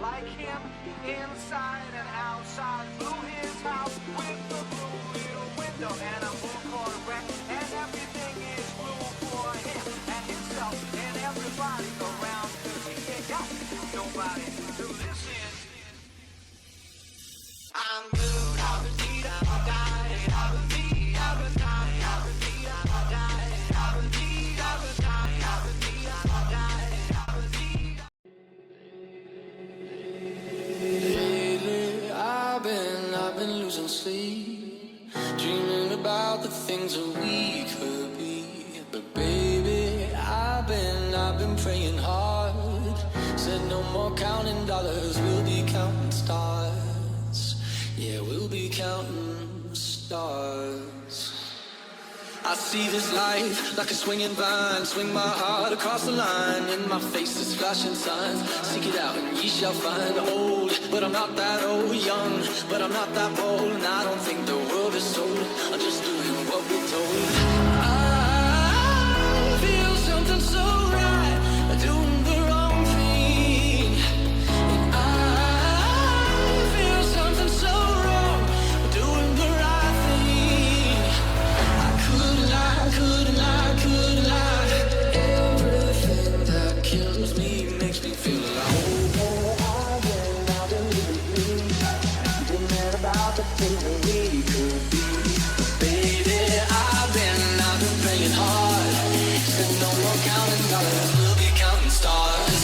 like him, inside and outside. Blew his house with the blue little window and a blue Corvette, and everything is blue for him and himself and everybody around. 'Cause he ain't got nobody to listen. I'm good, I'll be die, I'll be die, I'll be die, I'll be die, I'll be die. Lately, I've been losing sleep, dreaming about the things that we could be. But baby, I've been praying hard. Said no more counting dollars, we'll be counting stars. Yeah, we'll be counting stars. I see this life like a swinging vine, swing my heart across the line. In my face is flashing signs, seek it out and ye shall find. Old, but I'm not that old, young, but I'm not that bold. And I don't think the world is sold, I'm just doing what we're told. I feel something so right, doing the wrong thing. And I feel something so wrong, doing the right thing. I couldn't lie. Everything that kills me makes me feel alive. I've been living dreaming about the things that we could be. Baby, I've been praying hard. Said no more counting dollars, we'll be counting stars.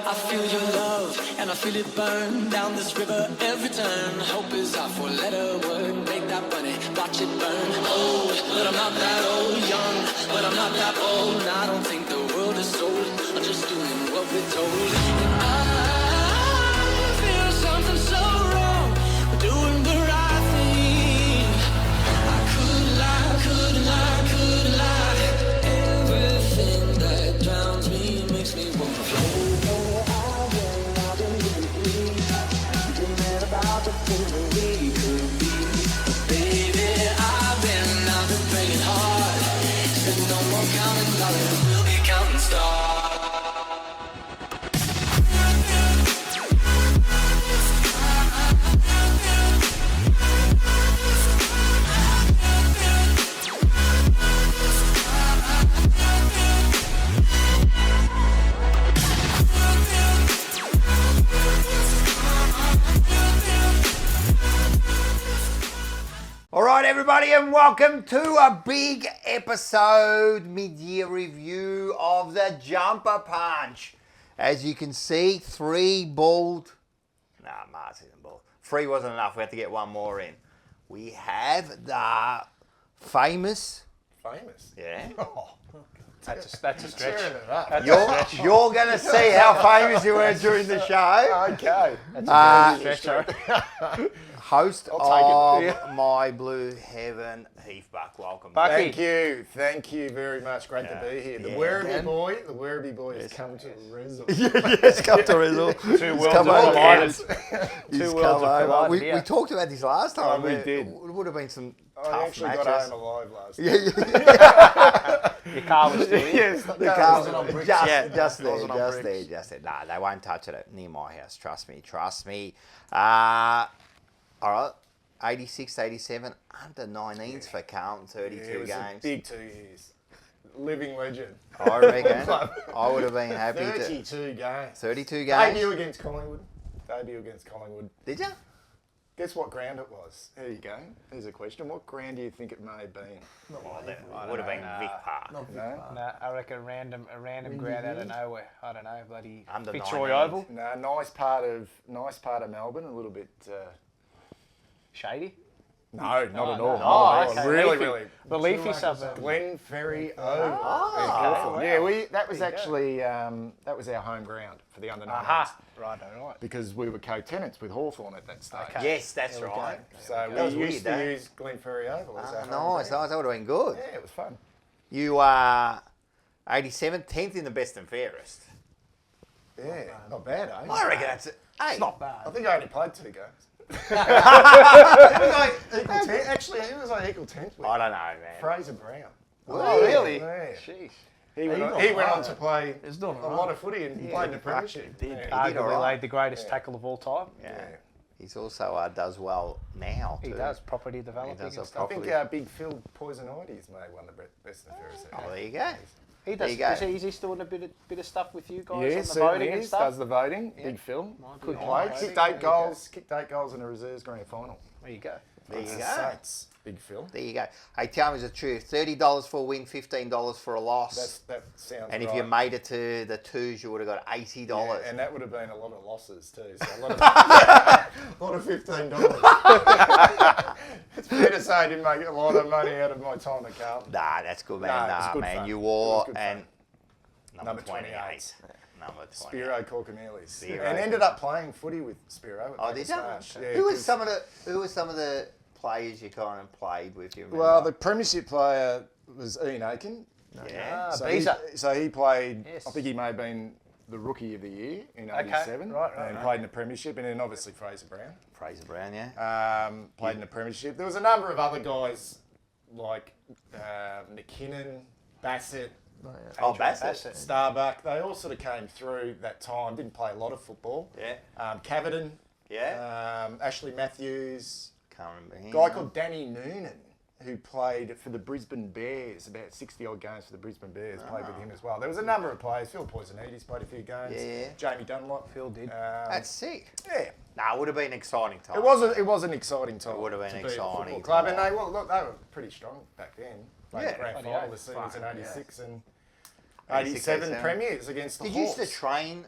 I feel your love, and I feel it burn down this river every turn. Hope is our four-letter word, make that money, watch it burn. Old, but I'm not that old, young, but I'm not that old. And I don't think the world is sold, I'm just doing what we're told. And I feel something so wrong, we're doing the right thing. I couldn't lie. Everything that drowns me makes me want to flow. About the things that we could be. Baby, I've been praying hard. Said no more counting dollars, we'll be counting stars. All right, everybody, and welcome to a big episode, mid-year review of the Jumper Punch. As you can see, 3 bald. Nah, Mars isn't bald. 3 wasn't enough. We had to get 1 more in. We have the famous. Famous? Yeah. Oh, That's a stretch. You're going to see how famous you were during the show. Okay. That's a stretch. Host I'll take of My Blue Heaven, Heath Buck. Welcome. Bucky. Thank you very much. Great to be here. The Werribee boy has come to Resort. Yes, come to Resort. 2 worlds have collided. He's 2 worlds have collided. We talked about this last time. We did. It would have been some I tough actually matches. got home alive last night. Your car was still here. Yes, The car wasn't on bricks. just Yeah, there. Nah, they won't touch it near my house. Trust me. All right, 86, 87, under 19s for Carlton, 32 It was a games. big 2 years. Living legend. I reckon I would have been happy 32 games. 32 games. Debut against Collingwood. Did you? Guess what ground it was? There you go. There's a question. What ground do you think it may have been? It would have been Vic Park. No? Nah, I reckon a random ground out of nowhere. I don't know, bloody Under Fitzroy 19s. Oval. No, nice part of Melbourne, a little bit Shady. No, not at all. Oh, okay. Really, Leafy. really. The leafy suburb. Glenferrie Oval. in Hawthorn. Yeah, that was actually that was our home ground for the under 19s. Aha. Right, all right. Because we were co-tenants with Hawthorn at that stage. Okay. Yes, that's right. So That we was used weird, to eh? use Glenferrie Oval as our home Nice, ground. that would have been good. Yeah, it was fun. You are 87th, 10th in the best and fairest. Yeah, not bad, eh? I reckon that's it. Hey, Not bad. I think I only played 2 games. Actually, he was like equal 10th with I don't know, man. Fraser Brown. Oh, really? Yeah. Sheesh. He went on to play He's doing a lot of footy and played in the Premiership. did. Yeah. He did all Arguably right. laid the greatest tackle of all time. Yeah. Yeah. He's also does well now, too. He does property developing does and a stuff. I think properly. Big Phil Poisonaides may have won the best and fairest. Oh, there you go. He There does. you go. Is he still doing a bit of stuff with you guys Yeah, on the certainly voting and is. stuff? Does the voting. Big Phil. Good play. Kicked 8 goals. Kicked 8 goals in a reserves grand final. There you go. There you That's go. the Saints. Big Phil. There you go. Hey, tell me the truth. $30 for a win, $15 for a loss. That sounds And right. if you made it to the twos, you would have got $80. Yeah, and that would have been a lot of losses too. So a lot of $15. It's fair to say I didn't make a lot of money out of my time at Carlton. Nah, that's good, man. Nah, it was Nah, good man. fun. You It wore was good fun. and number 28. 28. Number 28. Spiro Corconellis. Spiro. And ended up playing footy with Spiro. Oh, did you? Yeah, Who was 'cause- some of the players you kind of played with? You remember? Well, the premiership player was Ian Aiken. yeah. So he played, Yes. I think he may have been the Rookie of the Year in '87. right, And played in the premiership, and then obviously Fraser Brown. Fraser Brown, yeah. Played in the premiership. There was a number of other guys like McKinnon, Bassett, Oh, Bassett. Starbuck. They all sort of came through that time. Didn't play a lot of football. Yeah. Caverton. Yeah. Ashley Matthews. Can't remember him. A guy called Danny Noonan, who played for the Brisbane Bears, about 60-odd games for the Brisbane Bears, played with him as well. There was a number of players. Phil Poisonaides played a few games. Yeah. Jamie Dunlop. Phil did. That's sick. Yeah. Nah, it would have been an exciting time. It was an exciting time. It would have been to an be at a exciting football club, time. and they were pretty strong back then. Played Yeah. the grand Bloody final, hell. the seniors in '86 and 86, '87 87. premiers against the Did you Hawks. used to train?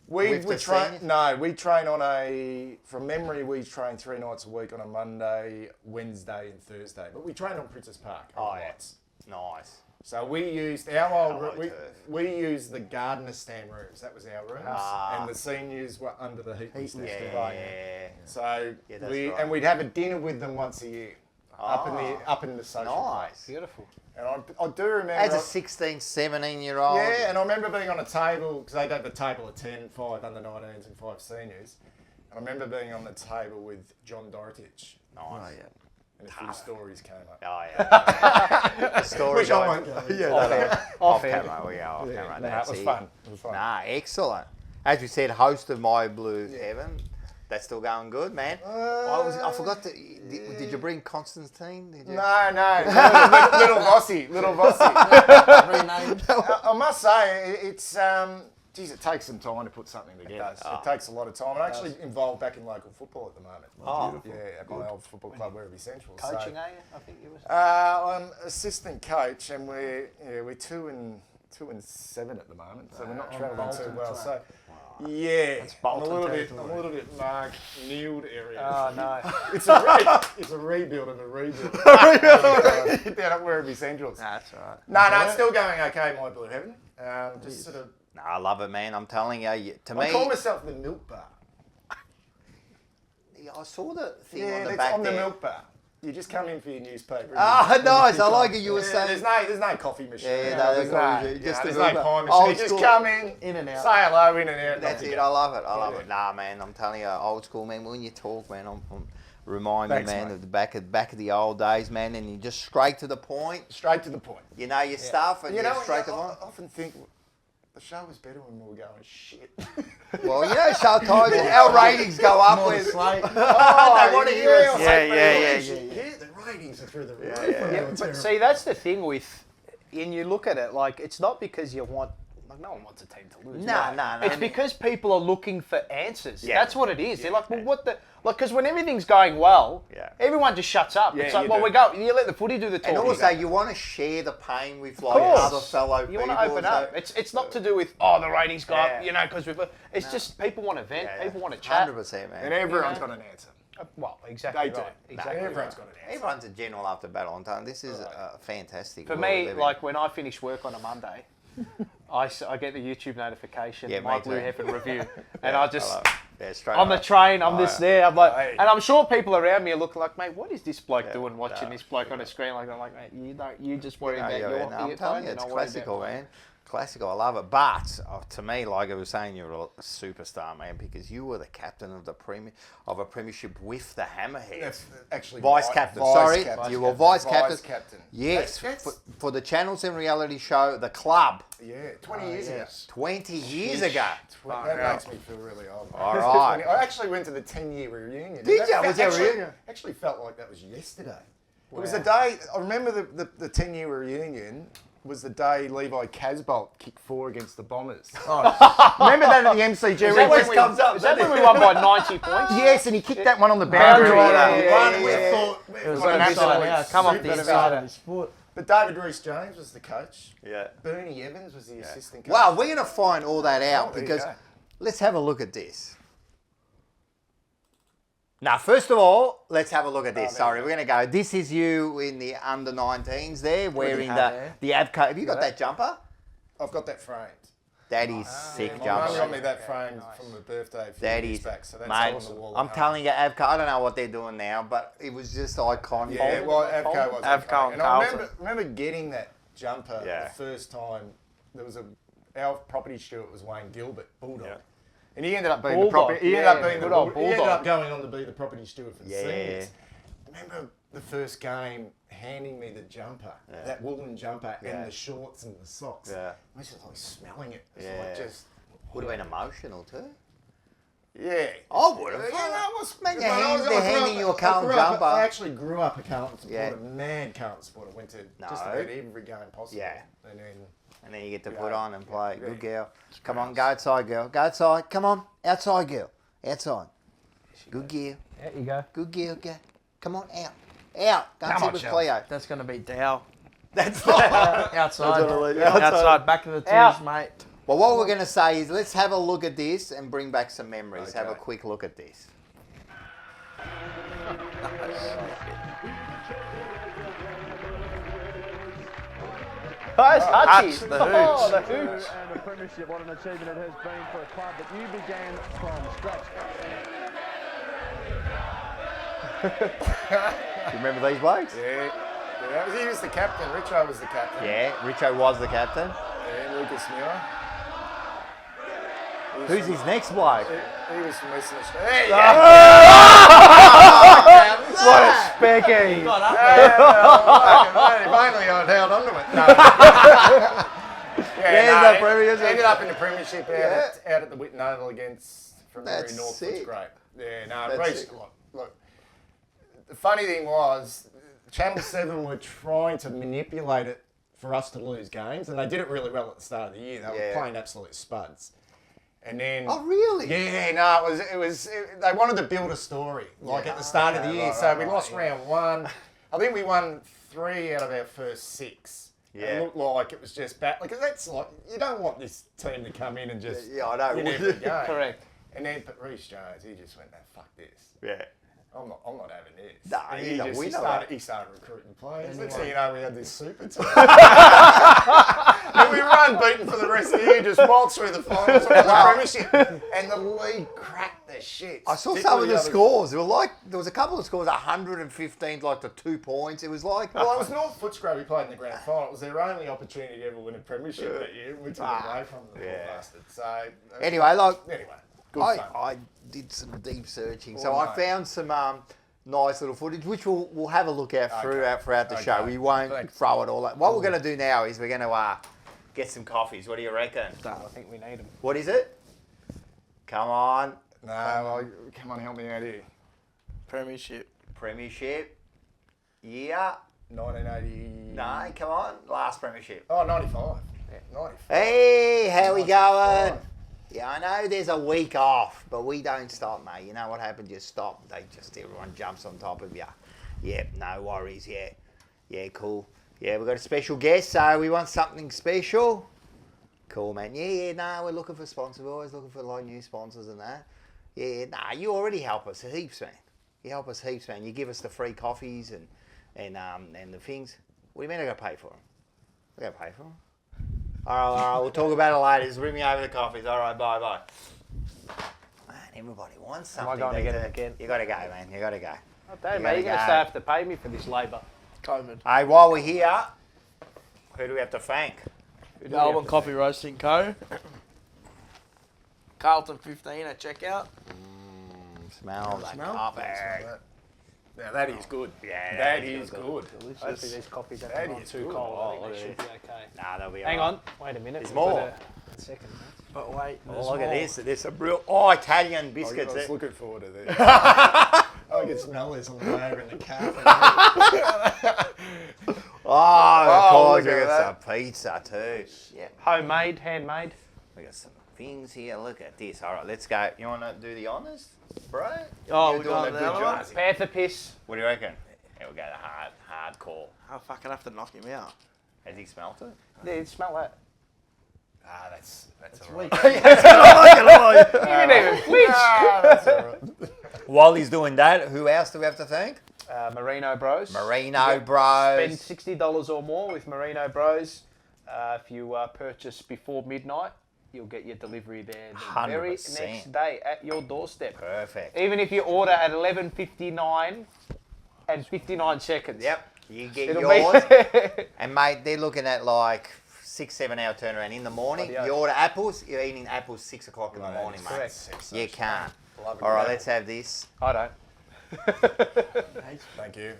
We with the train. seniors? No, we train on from memory. We train 3 nights a week on a Monday, Wednesday, and Thursday. But we train on Princess Park. Oh, yeah. nights. Nice. So we used our old Hello, we, turf. we used the gardener stand rooms. That was our rooms, and the seniors were under the heating stand. Yeah. Right. So Yeah, that's we right. and we'd have a dinner with them once a year, up in the social Nice. place. Beautiful. And I do remember. As a 16, 17-year-old. yeah, and I remember being on a table, because they'd have a table of 10, 5 under 19s and 5 seniors. And I remember being on the table with John Dorotich. Nice. And a few stories came up. Oh, yeah. The story Which I won't go. Yeah, off camera. We go off camera. it That's was it. fun. It was fun. Nah, excellent. As we said, host of My Blue Heaven. That's still going good, man. I forgot to. Did you bring Constantine? Did you? No. Little Vossi. I must say, it's geez, it takes some time to put something together. It takes a lot of time. I'm actually involved back in local football at the moment. Oh, yeah, at my old football club, Werribee Central. Coaching, are you? I think you was. I'm assistant coach, and we're 2 and 7 at the moment, so we're not travelling too well. So. Yeah, I'm a little bit Mark Neild area. Oh no. It's a rebuild of a rebuild. Down at Werribee Central. That's all right. No, it's still going okay, My Blue Heaven. Just sort of. Nah, I love it, man. I'm telling you. To I me, call myself the Milk Bar. I saw the thing Yeah, on the that's back on the there. Milk Bar. You just come in for your newspaper. Ah, nice. I like it. You were Yeah, saying. there's no coffee machine. Yeah, no, there's there's just there's a no Milk Bar. pie machine. Old You just school. come in and out. say hello, in and out. That's off you it. go. I love it. I love Yeah. it. Nah, man. I'm telling you, old school, man. When you talk, man, I'm remind Thanks, me, man, mate. of the back of the old days, man. And you just straight to the point. Straight to the point. You know your stuff, and You you're know, straight to the I point. often think the show was better when we were going shit. Well, you know, sometimes our ratings go up when they want to hear us. Yeah, the ratings are through the roof. Yeah, but see, that's the thing with, and you look at it like it's not because you want. Like no one wants a team to lose. No. It's because people are looking for answers. Yeah. That's what it is. They're like, well, what the? Like, because when everything's going well, everyone just shuts up. Yeah, It's like, you well, do. we go. You let the footy do the talking. And also, you want to share the pain with like course. other fellow You people. want to open up. It's not to do with the ratings go up, Yeah. you know, because it's just people want to vent, Yeah. people want to chat. 100%, man. And everyone's got an answer. Well, exactly They do. right. Exactly Everyone's right. got an answer. Everyone's a general after battle on time. This is fantastic. For world we me, live in. like when I finish work on a Monday, I get the YouTube notification, Yeah, my me Blue too. Heaven review, and I just. Yeah, straight On the away. train, I'm just there. I'm like, Hey. and I'm sure people around me are looking like, mate, what is this bloke doing watching this bloke on a screen? Like, I'm like, mate, you just worry about your I'm telling you, and it's I'll worry classical, about mine. man. Classical, I love it. But to me, like I was saying, you're a superstar, man, because you were the captain of a premiership with the Hammerheads. That's actually Vice captain. vice Sorry, captain. you were vice captain. Vice captain. Yes, That's- for the channels and reality show, the club, Yeah, 20 years ago. 20 years ago. That makes me feel really old. All right. I actually went to the 10-year reunion. Did ya? That Was there a actually- reunion? Actually felt like that was yesterday. It was the day, I remember the 10-year reunion was the day Levi Casbolt kicked 4 against the Bombers. Remember that at the MCG? That always comes up. Is that when we won by 90 points? Yes, and he kicked that one on the boundary. Boundary, yeah, One yeah, we yeah. thought It was got on an the absolute inside out. Come off the super inside star. of his foot. But David Rhys-James was the coach. Yeah. Bernie Evans was the assistant coach. Well, we're going to find all that out Oh, there you because go. let's have a look at this. Now, first of all, let's have a look at this. Sorry, we're going to go. This is you in the under-19s there, wearing the Avco. Have you got that jumper? I've got that framed. That is sick My mum got jumper. me that framed from my birthday a few That years is, back, so that's mate, on the wall. I'm at home. telling you, Avco, I don't know what they're doing now, but it was just iconic. Yeah, well, Avco was. Avco and and I remember getting that jumper Yeah. the first time. There was our property steward was Wayne Gilbert, Bulldog. Yeah. And he ended up being Bulldog, the property. He ended yeah, up being good old he ended up Bulldog. going on to be the property steward for the Yeah. seniors. Remember the first game handing me the jumper, that woolen jumper, Yeah. and the shorts and the socks. Yeah. I was just like smelling it. It was Yeah. like just. Would have been emotional too. Yeah. I would have. Yeah, no, it was, Man, but I was- they're I grew handing up- you a I Carlton grew up- jumper. I actually grew up a Carlton supporter, Yeah. mad Carlton supporter. Went to just No. about every game possible. Yeah. And then And then you get to Yeah. put on and play. Yeah. Good girl. Come on, go outside, girl. Go outside. Come on. Outside, girl. Outside. Good girl. There you go. Good girl. Go. Come on, out. Out. Go and Come sit on, with Shell. Cleo. That's going to be Dow. That's Outside. Outside. Back to the twos, Out. mate. Well, what we're going to say is let's have a look at this and bring back some memories. Have a Okay. quick look at this. Guys, Hutchie. the Oh, hooch. the hooch. And the premiership, what an achievement it has been for a club that you began from scratch. Do you remember these blokes? yeah, he was the captain. Richo was the captain. Yeah, Richo was the captain. Yeah, Lucas Muir. Who's his next bloke? He was from Western Australia. There you What a specky. If only I'd held on to it. No. Yeah, the Premiership. Ended up in the premiership out at the Whitten Oval against from the very That's north. sick. It's great. Yeah, no, That's Reece, sick. look. The funny thing was, Channel 7 were trying to manipulate it for us to lose games, and they did it really well at the start of the year. They were Yeah. playing absolute spuds. And then, Oh, really? yeah, no, they wanted to build a story, like at the start of the year. So we lost round 1. I think we won 3 out of our first 6. Yeah. It looked like it was just bad. Because that's like, you don't want this team to come in and just Yeah, I know. win every game. Correct. And then, but Reece Jones, he just went, fuck this. Yeah. I'm not having this. Nah, And he's a winner, he started recruiting players. Next thing you know, we had this super team. And we were unbeaten for the rest of the year, just waltzed through the finals of the premiership. And the league cracked the shit. I saw some of the scores. There was a couple of scores, 115, like to 2 points. It was like, Well, it was North Footscray we played in the grand final. It was their only opportunity to ever win a premiership that year. We took it away from them, Yeah. poor bastards. So, anyway, look, anyway, good fun. I did some deep searching. Oh, So I mate. found some nice little footage, which we'll have a look at throughout the show. Okay. We won't Thanks. throw it all out. What we're going to do now is we're going to get some coffees. What do you reckon? I think we need him. What is it? Come on. No, well, come on, help me out here. Premiership. Premiership. Yeah. 1980. No, come on. Last premiership. Oh, 95. Yeah, 95. Hey, how we 95. going? Yeah, I know there's a week off, but we don't stop, mate. You know what happens? You stop. Everyone jumps on top of you. Yeah, no worries. Yeah, cool. Yeah, we've got a special guest, so we want something special. Cool, man. Yeah, no, we're looking for sponsors. We're always looking for like new sponsors and that. Yeah, nah, you already help us heaps, man. You help us heaps, man. You give us the free coffees and the things. What do you mean I got to pay for them? I got to pay for them. All right, we'll talk about it later. Just bring me over the coffees. All right, bye. Man, everybody wants Am something. I going to get it again? You got to go, man. You got to go. Oh, damn, mate, you're going to still have to pay me for this labour. COVID. Hey, while we're here, who do we have to thank? Melbourne Coffee Roasting Co. Carlton 15 at checkout. Smell that coffee. Now that is good. Yeah, that is good. Hopefully these coffees That are not is too good. cold. Oh, I think look they at should be okay. Nah, they'll be Hang all right. on. Wait a minute. There's We've got more. a second. But wait, there's Oh, look at more. this. There's some real Italian I biscuits. was there. looking forward to this. I can smell this on the way over in the cafe. Of course, we look at got some pizza too. Yeah. Homemade, handmade. We got some things here. Look at this. All right, let's go. You want to do the honours, bro? Oh, You're we doing got a the good other job. one? Panther piss. What do you reckon? Yeah, we'll go the hardcore. I'll fucking have to knock him out. Has he smelt it? Yeah, smell that. Ah, that's all Weak. right. You didn't even flinch. That's all right. While he's doing that, who else do we have to thank? Marino Bros. Marino Bros. Spend $60 or more with Marino Bros. If you purchase before midnight, you'll get your delivery there the very 100%. next day at your doorstep. Perfect. Even if you order at 11:59 and 59 seconds. Yep. You get It'll yours. be And mate, they're looking at like 6-7 hour turnaround in the morning. Bloody You oath. order apples, you're eating apples 6 o'clock in the Right, morning, mate. correct. You can't. Love it. All right, let's have this. I don't. Thank you.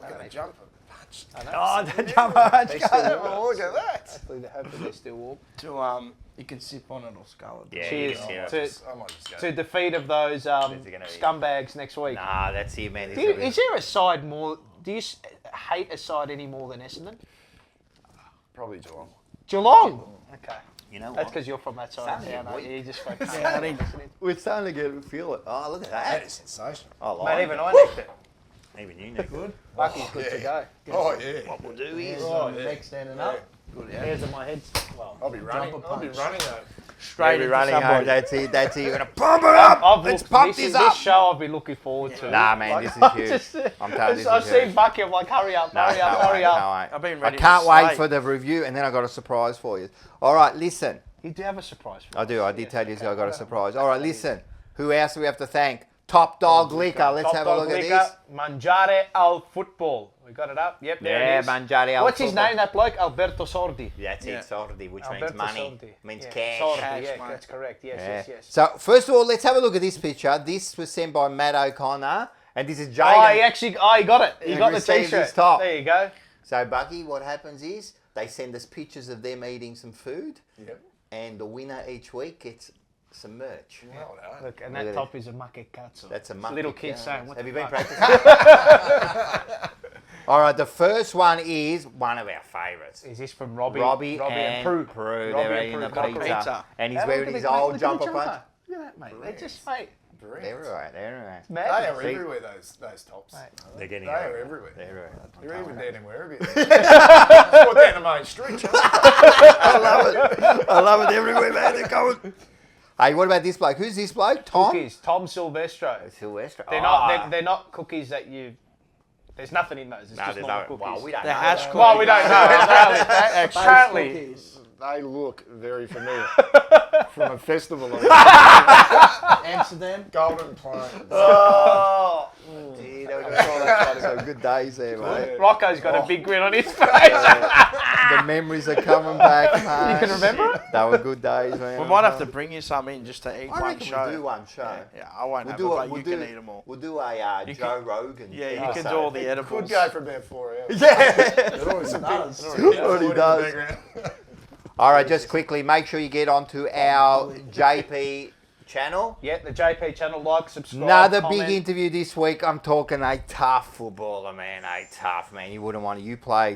Look at the jumper. Punch. Oh, the jumper. They still warm. Oh, look at that. Hopefully they're still warm. To you can sip on it or scull it. Yeah, Cheers you can see it. I might just go. To defeat of those gonna be- scumbags next week. Nah, that's it, man. Do you, is there a side more? Do you hate a side any more than Essendon? Probably Geelong. Geelong. Okay. You know That's what? because you're from that side of Sounds town. weak. You just like, Yeah, I think We're starting to feel it. Oh, look at That that. is sensational. I like Mate, it. even I nicked it. Even you know. Good. Lucky's good to go. Oh, yeah. What we'll do is... Oh, yeah. Neck standing up. good, yeah. Hairs on my head. Well, I'll be running. jumper I'll be punch. running though. Straight We're into running home. somebody. That's it. That's it. You're going to pump it up. Let's pump this up. This show I've been looking forward to. Nah, man, Like, this is huge. just- I'm telling you, this I've is seen huge. Bucky. I'm like, hurry up, hurry up, hurry up. I've been I ready can't to wait slay. for the review, and then I got a surprise for you. All right, listen. You do have a surprise for I us. do. I did Yes, tell you okay, I got a right. surprise. All right, listen. Who else do we have to thank? Top Dog Liquor. Let's Top have a Dog look at Liquor, this. Mangiare al football. We got it up. Yep, there Yeah, it is. Mangiare al What's his football. name? That bloke, Alberto Sordi. That's Yeah. it, Sordi, which Alberto means money, Sordi. means Yeah, cash. Sordi, Cash, yeah, mate. that's correct. Yes, Yeah. yes, yes. So first of all, let's have a look at this picture. This was sent by Matt O'Connor, and this is Jay. Oh, he actually, he got it. He He got the received t-shirt. his top. There you go. So Bucky, what happens is they send us pictures of them eating some food, Yep. and the winner each week gets some merch. Well done. Look, and Look that at top is a make cazzo. That's a It's mucky little kid cazzo. saying, what Have the you been fuck? practicing? All right, the first one is one of our favourites. Is this from Robbie? Robbie and and Prue. Prue. Robbie They're and eating the Prue. pizza. Pizza. And he's How wearing look his at the- old look at the jumper punch. Look at that, mate. They're just, mate, Brilliant. They're right, they're right. it's They mad. are See? everywhere, those tops. They're getting They are everywhere. They're right. You're even down in Werribee. Or down the main street. I love it. I love it everywhere, man. They're going. Hey, what about this bloke? Who's this bloke? Tom? Cookies, Tom Silvestro. Sylvester. They're Ah. not. They're not cookies that you. There's nothing in those. It's No, just there's normal no. cookies. Well, we don't They're know. hash that. Well, we don't know. Apparently, They look very familiar. From a festival of Amsterdam. Golden Plains. Oh, gee, they were some good days there, mate. Rocco's got a big grin on his face. The memories are coming back, mate. You can remember it? They were good days, man. We might have to bring you some in just to eat I one reckon show. we'll do one show. Yeah, I won't We'll have do it, it. but We'll you do. can eat them all. We'll do a You Joe Rogan. Yeah, you episode. can do all the Could edibles. go for about 4 hours. Yeah. It always does. Already does. All right, just quickly, make sure you get onto our JP channel. Yeah, the JP channel, like, subscribe, Another comment. big interview this week. I'm talking a tough footballer, man. A tough man. You wouldn't want to.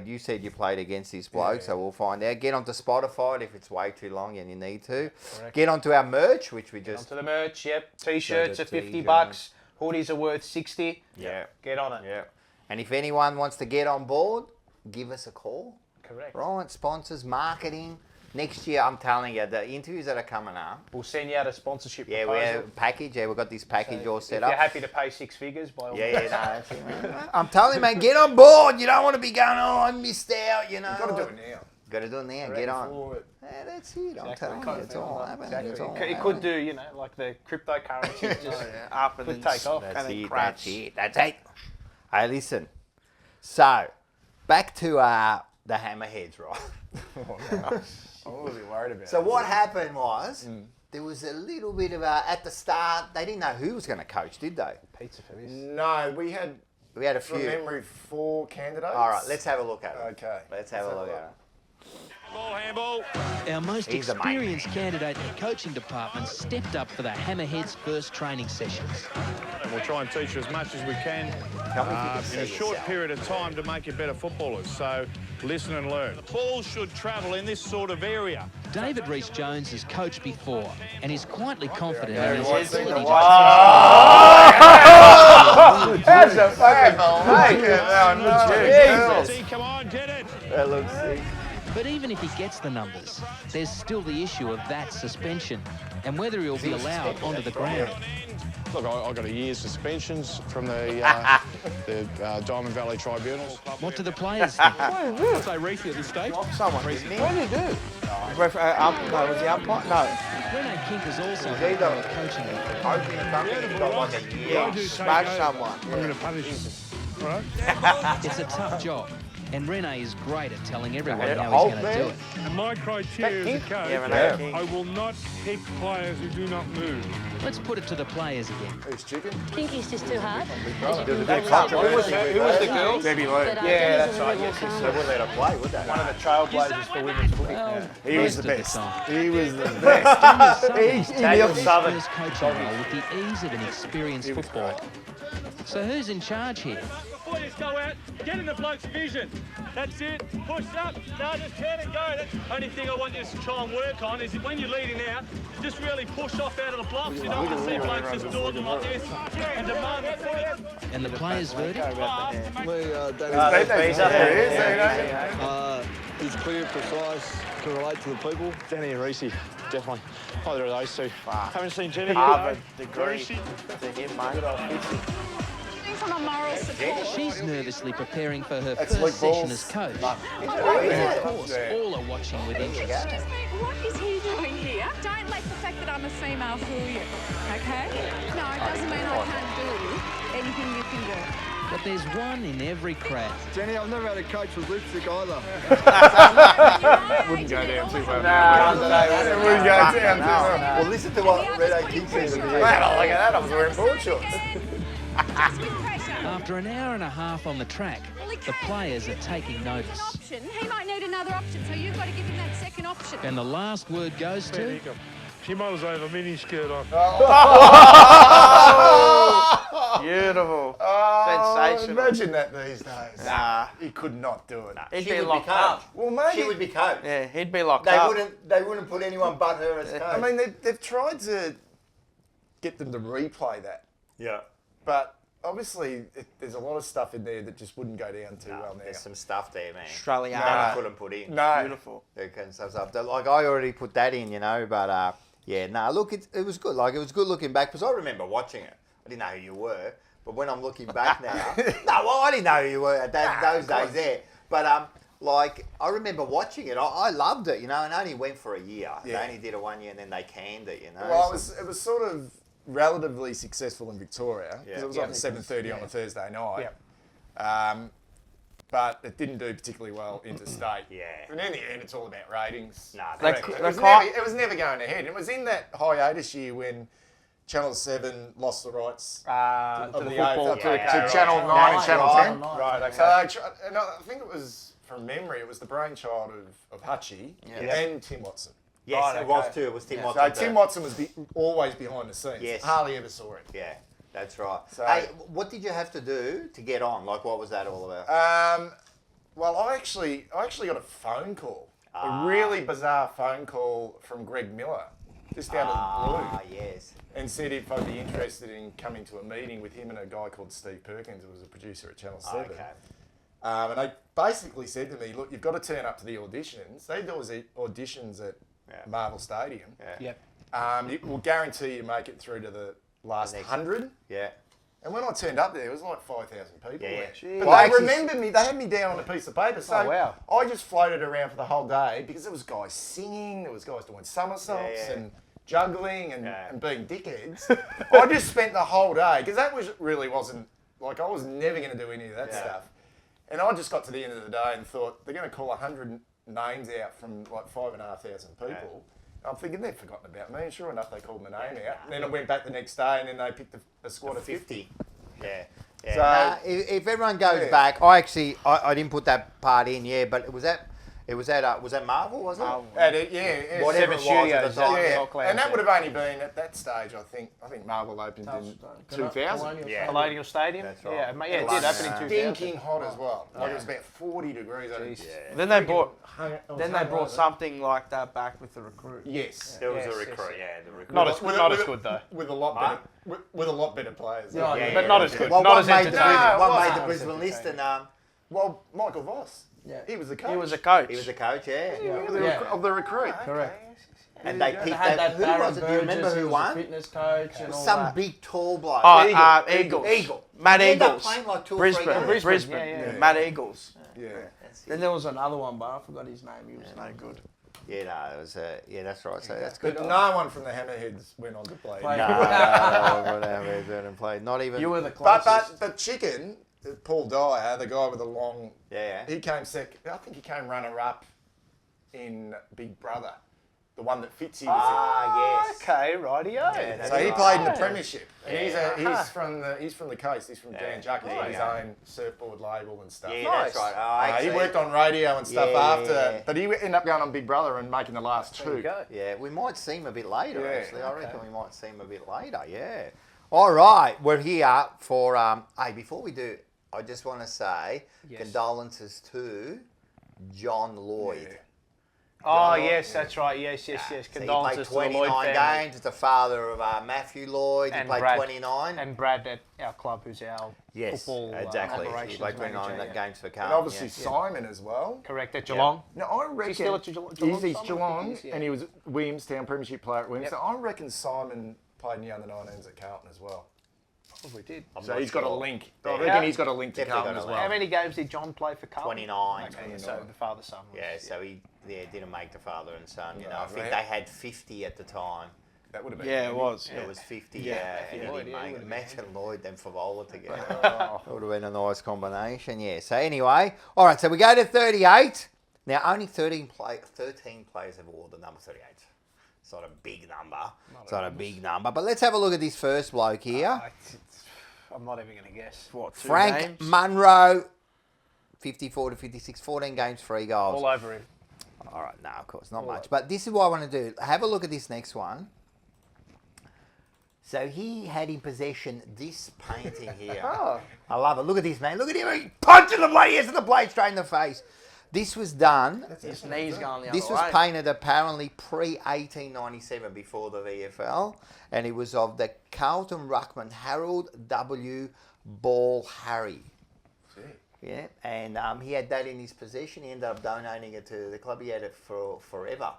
You said you played against this bloke, so we'll find out. Get onto Spotify if it's way too long and you need to. Correct. Get onto our merch, which we just. Onto the merch, yep. T-shirts So are the $50. t-shirts. Hoodies are worth 60. Yeah. Get on it. Yeah. And if anyone wants to get on board, give us a call. Correct. Right, sponsors, marketing, next year, I'm telling you, the interviews that are coming up. We'll send you out a sponsorship Yeah, proposal. we have a package. Yeah, we've got this package all set If up. you're happy to pay 6 figures, by all Yeah, means. no, that's it, man. I'm telling you, man, get on board. You don't want to be going, oh, I missed out, you know. You've got to do it now. Got to do it now. Ready Get on. for it. Yeah, that's it. I'm Exactly. telling you, it's all happening. Exactly. It's all It could do, you know, like the cryptocurrency just Up and could then take off. That's and then it. crash. That's it. That's it. Hey, listen. So, back to the hammerheads, right? I'm a little bit worried about it. So what happened was there was a little bit of at the start they didn't know who was going to coach, did they? Pizza for this. No, we had A from few. memory 4 candidates. All right, let's have a look at it. Okay. Let's have a look at it. Our most He's the mate. experienced candidate in the coaching department stepped up for the Hammerheads' first training sessions. We'll try and teach you as much as we can Tell me if you can in see a short yourself. period of time to make you better footballers. So listen and learn. The ball should travel in this sort of area. David Rees-Jones has coached before and is quietly confident in his What's in ability the to That's a fucking See, come on, get it. That looks sick. But even if he gets the numbers, there's still the issue of that suspension and whether he'll be allowed onto the ground. Look, I got a year's suspensions from the Diamond Valley Tribunals. What do the players think? Say Reese at this stage. Someone didn't he? What did he do? No, was the umpire? No. Rene Kink has also Is he had the- coaching. Coaching company, he's got like a year. Smash someone. I'm going to punish him. All right? It's a tough job, and Rene is great at telling everyone Yeah, how old he's going to do man. it. And my criteria as a coach, Yeah, Renee King. I will not pick players who do not move. Let's put it to the players again. Who's chicken? Kinky's just too hard. Who was the girl? Debbie Lee. But, Yeah, that's Debbie's a right. little Yes, more yes. They wouldn't let her play, would they? One of the trailblazers for women's footy. He was Most the of the best. time. He was the best. Daniel Southern. First coaching role with the ease of an experienced footballer. So who's in charge here? Before you go out, get in the bloke's vision. That's it. Push up. No, just turn and go. That's the only thing I want you to try and work on is when you're leading out, just really push off out of the blocks. You don't want to see blokes just door them like this and demand the footy. And the players' verdict? He's clear, precise, can relate to the people. Danny and Reese, definitely. Either of those two. Haven't seen Jenny Harvard yet. degree to him, mate. From a moral support. She's nervously preparing for her That's first Luke session Balls. as coach. Oh, And of course, all are watching with interest. What is he doing here? Don't let the fact that I'm a female fool you, okay? No, it doesn't mean I can't do anything you can do. But there's one in every crowd. Jenny, I've never had a coach with lipstick either. Wouldn't go down too well. It wouldn't go down too well. Well, listen to what Rene King says at the end. Man, I like that. I was wearing board shorts. Just with pressure. After an hour and a half on the track, the players are taking notice. Option. He might need another option, so you've got to give him that second option. And the last word goes to... She might as well have a mini skirt on. Beautiful. Sensational. Imagine that these days. Nah. He could not do it. He'd She be would locked be up. coach. Well, maybe. She would be coach. Yeah, he'd be locked They up. wouldn't put anyone but her as coach. I mean, they've tried to get them to replay that, yeah. but obviously there's a lot of stuff in there that just wouldn't go down too well now. There's some stuff there, man. Australia. That I couldn't put in. No. Beautiful. And stuff. Like I already put that in, you know. But yeah, look, it was good. Like it was good looking back because I remember watching it. I didn't know who you were, but when I'm looking back now, I didn't know who you were at those days there. But like I remember watching it. I loved it, you know. And it only went for a year. Yeah. They only did it 1 year and then they canned it, you know. Well, it was sort of relatively successful in Victoria because Yeah. it was on at 7:30 on a Thursday night. Yeah. But it didn't do particularly well interstate. Yeah. And in the end, it's all about ratings. Nah, They they- cou- It was, they never, can't- it was never going ahead. It was in that hiatus year when Channel 7 lost the rights To of the the football, AFL to Channel 9 and Channel 10. Right, okay. So and I think it was, from memory, it was the brainchild of Hutchie and Tim Watson. Yes, Right, it was okay. too. It was Tim So Watson. Tim Watson was always behind the scenes. Yes. Hardly ever saw it. Yeah, that's right. So- Hey, what did you have to do to get on? Like, what was that all about? Well, I actually got a phone call, a really bizarre phone call from Greg Miller, just out of the blue, Yes. and said if I'd be interested in coming to a meeting with him and a guy called Steve Perkins, who was a producer at Channel 7. Okay. And they basically said to me, look, you've got to turn up to the auditions. They do auditions at Marvel Stadium. Yep. We'll guarantee you make it through to the last 100. Yeah. And when I turned up there, it was like 5,000 people. Yeah. But Well, they actually- remembered me. They had me down on a piece of paper. So wow. I just floated around for the whole day because there was guys singing, there was guys doing somersaults and juggling and being dickheads. I just spent the whole day, because that really wasn't, like, I was never going to do any of that stuff. And I just got to the end of the day and thought, they're going to call 100 names out from like 5,500 people. I'm thinking they've forgotten about me. And sure enough, they called my name out. And then I went back the next day and then they picked a squad of 50. Yeah. So if everyone goes back, I didn't put that part in, but was that Marvel, was it? Whatever it was at the time. And that would have only been at that stage. I think Marvel opened in 2000. Colonial Stadium. That's right. Yeah, it did open in 2000. Stinking hot as well. Like it was about 40 degrees. Then they brought something like that back with the recruit. Yes. There was a recruit. Yeah, the recruit. Not as good though. With a lot better players. But not as good. Well, not what as made entertaining. what made the Brisbane list? And well, Michael Voss. Yeah. He was the coach. He was a coach. he was the coach. Of the recruit. Correct. And they picked had that who was it? Do you remember who won? Fitness coach and all Some that. big tall bloke. Eagles. Eagle. Matt He ended up Eagles. playing like 2 or 3 games. Brisbane. Matt Eagles. Yeah. Then there was another one, but I forgot his name. He was no good. Yeah, no, it was. That's right. So that's good. But no one from the Hammerheads went on to play. No, played. Not even. You were the closest. But Chicken, Paul Dyer, the guy with the long. Yeah. He came second. I think he came runner-up in Big Brother, the one that Fitzy was yes. Okay, rightio. Yeah, in. So he played in the Premiership. And he's from the coast. He's from Dan Juck. He's got his own surfboard label and stuff. Yeah, that's right. He worked on radio and stuff after, Yeah. but he ended up going on Big Brother and making the last There you two. go. Yeah, we might see him a bit later. Yeah. Actually, I reckon we might see him a bit later. Yeah. All right, we're here for. Hey, before we do, I just want to say condolences to John Lloyd. Oh, yes, that's right. Yes. So Condolences he played to the Lloyd 29 family. games. It's the father of Matthew Lloyd. And he played Brad. 29. And Brad at our club, who's our football exactly. He operations played 29 manager. games for And Carlton. obviously Simon as well. Correct, at Geelong. Now, I reckon He's still at Geelong? He's Simon? Geelong, Yeah. and he was Williamstown Premiership player at Williamstown. I reckon Simon played in the under-19s at Carlton as well. Probably did. So he's got a link. I Yeah. reckon he's got a link to Definitely Carlton got as a well. How many games did John play for Carlton? 29. Okay, so the father-son was... Yeah, so he didn't make the father and son. You know, No, I think right. they had 50 at the time. That would have been. Yeah, it was. It was 50. Yeah. And he Lloyd, didn't yeah, make he it. would've Imagine Lloyd and Favola together. It would have been a nice combination. Yeah. So anyway, all right. So we go to 38. Now only 13 players have worn the number 38. It's not a big number. It's not a big number. But let's have a look at this first bloke here. I'm not even going to guess. What, 2 Frank games? Munro, 54 to 56, 14 games, 3 goals. All over him. All right, no, of course, not much. But this is what I want to do. Have a look at this next one. So he had in possession this painting here. I love it. Look at this, man. Look at him. He punching the blade. Yes, the blade straight in the face. This was done. His knees going the other This was way. painted apparently pre-1897 before the VFL. And it was of the Carlton ruckman Harold W. Ball Harry. Yeah, and he had that in his possession. He ended up donating it to the club. He had it for forever.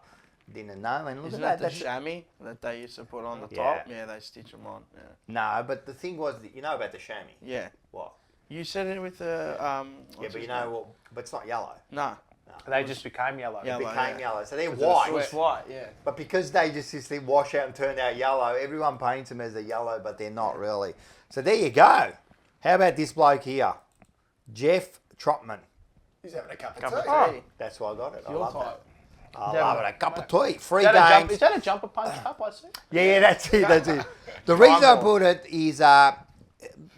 Didn't know. And look Isn't at that that. the chamois that they used to put on the Yeah. top? Yeah, they stitch them on. Yeah. No, but the thing was, that you know about the chamois. Yeah. What? You said it with the Yeah, but you know what? But it's not yellow. No. They just became yellow. It became yellow. So they're It white. was white, yeah. But because they just wash out and turn out yellow, everyone paints them as a yellow, but they're not really. So there you go. How about this bloke here? Jeff Trotman. He's having a cup of Cup tea. of Oh, tea. that's why I got it. I Your love type. that. I love it. A cup of tea. 3 Is that, games. is that a jumper punch cup, I see? Yeah, that's it. That's it. The reason I put it is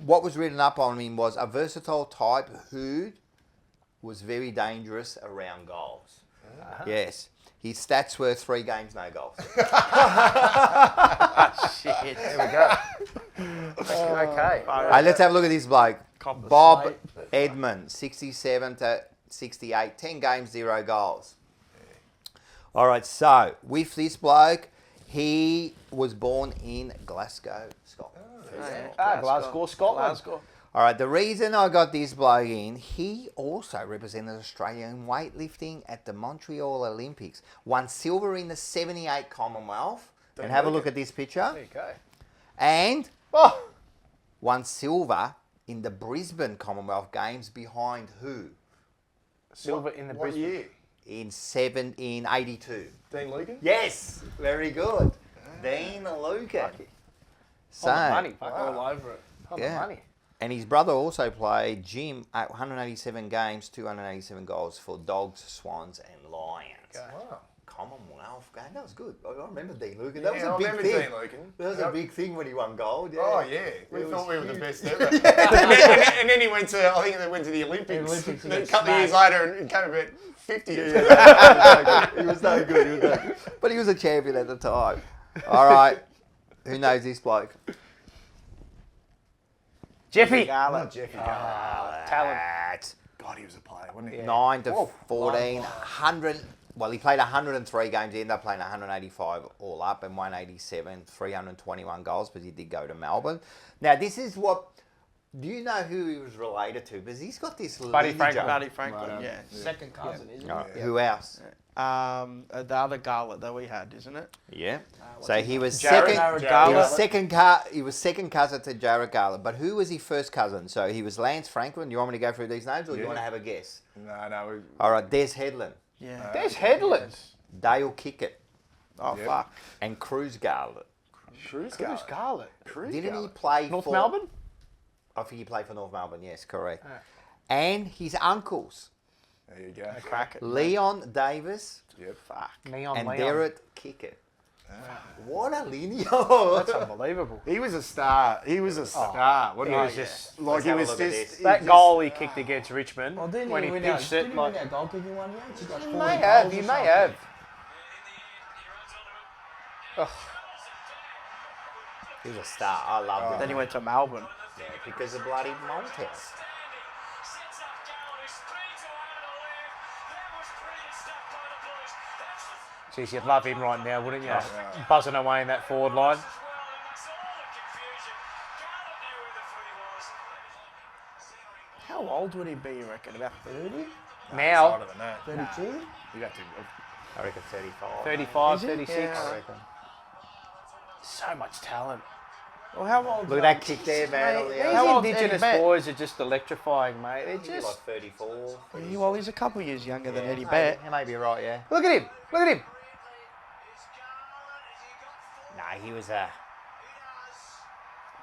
what was written up on him was a versatile type who was very dangerous around goals. Yes. His stats were 3 games, no goals. Shit. There we go. Okay. Hey, let's have a look at this bloke. Copper Bob slate. Edmund, 67 to 68, 10 games, 0 goals. All right, so with this bloke, he was born in Glasgow, Scotland. Glasgow, Scotland. Glasgow. All right, the reason I got this bloke in, he also represented Australia in weightlifting at the Montreal Olympics. Won silver in the 78 Commonwealth. And have a look at this picture. There you go. And won silver in the Brisbane Commonwealth Games behind who? Silver in the Brisbane. year? In 82. Dean Lucan? Yes, very good. Dean Lucan. So, On the money. All over it. On the money. And his brother also played Jim at 187 games, 287 goals for Dogs, Swans and Lions. Wow. Commonwealth game. That was good. I remember Dean Lucan. That was Yeah, a I big remember thing. Dean Lucan. That was a big thing when he won gold. Yeah. Oh, yeah. We It thought was we were the huge. best ever. and then he went to, I think they went to the Olympics. Olympics, he Then a got couple of years smashed. later and came about 50. He was no good. He was no good. But he was a champion at the time. All right. Who knows this bloke? Jeffy. Not Jeffy Garland. Talent. God, he was a player, wasn't he? 9 to 14, 100. Well, he played 103 games. He ended up playing 185 all up and 187, 321 goals, but he did go to Melbourne. Now, this is what... Do you know who he was related to? Because he's got this Buddy lineage. Franklin. Buddy Franklin, yeah. Second cousin, isn't All right, who else? it? The other Garlet that we had, isn't it? Yeah. So he was Jared second. Garlett. He was second cousin to Jared Garlett. But who was his first cousin? So he was Lance Franklin. You want me to go through these names, or do you want to have a guess? No. All right. Des Headland, Yeah. There's Headland. Dale Kickett, Oh, fuck. and Cruz Garlett. Cruz Who's Garland. Garland? Didn't he play North for Melbourne? I think he played for North Melbourne. Yes, correct. And his uncles, There you go. Crack it. Leon Davis Yep. Fuck. Neon and Leon. Derek Kickett. What a lineage! That's unbelievable. He was a star. He was a star. What he he was was just- like Let's he have a was look at just this. he That just- goal he kicked against Richmond Well, didn't when he he win pinched didn't it, he like win that goal kicking one? Yeah, he got 40 may have, goals he or may something. have. Ugh. He was a star. I loved Then him. he went to Melbourne. Yeah, because of bloody Maltese. Jeez, you'd love him right now, wouldn't you? Buzzing away in that forward line. How old would he be, you reckon? About 30? Now, Harder than that. 32? You have to. I reckon 35. 35, Is he? 36. Yeah. I reckon. So much talent. Well, how old? Look at that kick there, man. on the These outside. How old's Indigenous Eddie Betts? boys are just electrifying, mate. They're He's just... like 34. Well, he's a couple of years younger than Eddie Maybe- Bett. He may be right, yeah. Look at him. Look at him. Nah, he was a...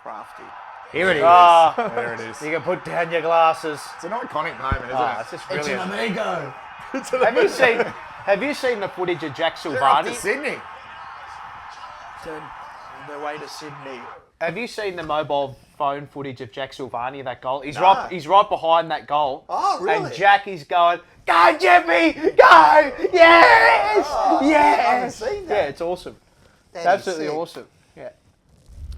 Crafty. Here it is. Ah, There it is. you can put down your glasses. It's an iconic moment, isn't Ah, it? it's just It's an brilliant. amigo. Have you seen the footage of Jack They're up to Silvani? Sydney. The way to Sydney. Have you seen the mobile phone footage of Jack Silvani, that goal? He's No. right behind that goal. Oh, really? And Jack is going, go Jeffy, go! Yes! Oh, yes! I haven't seen that. Yeah, it's awesome. That It's is absolutely sick. awesome. Yeah.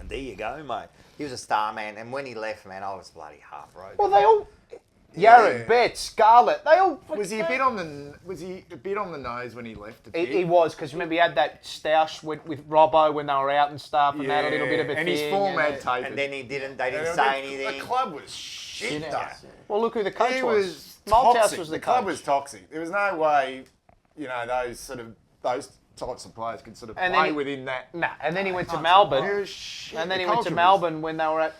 And there you go, mate. He was a star, man. And when he left, man, I was bloody heartbroken. Well, they all... Yeah. Yarra, Betts, Scarlett, they all... Was he a bit on the nose when he left the pitch? He was, because remember he had that stoush with Robbo when they were out and stuff, and they had a little bit of a and thing. his form and had it- tapered. And then they didn't say The anything. club was shit, though. Well, look who the coach He was. was Malthouse toxic. was the the club coach. was toxic. There was no way, those types of players could sort of And then play he- within that. Nah, and then he went to Melbourne. It was shit. And then The he went to culture was- Melbourne when they were at,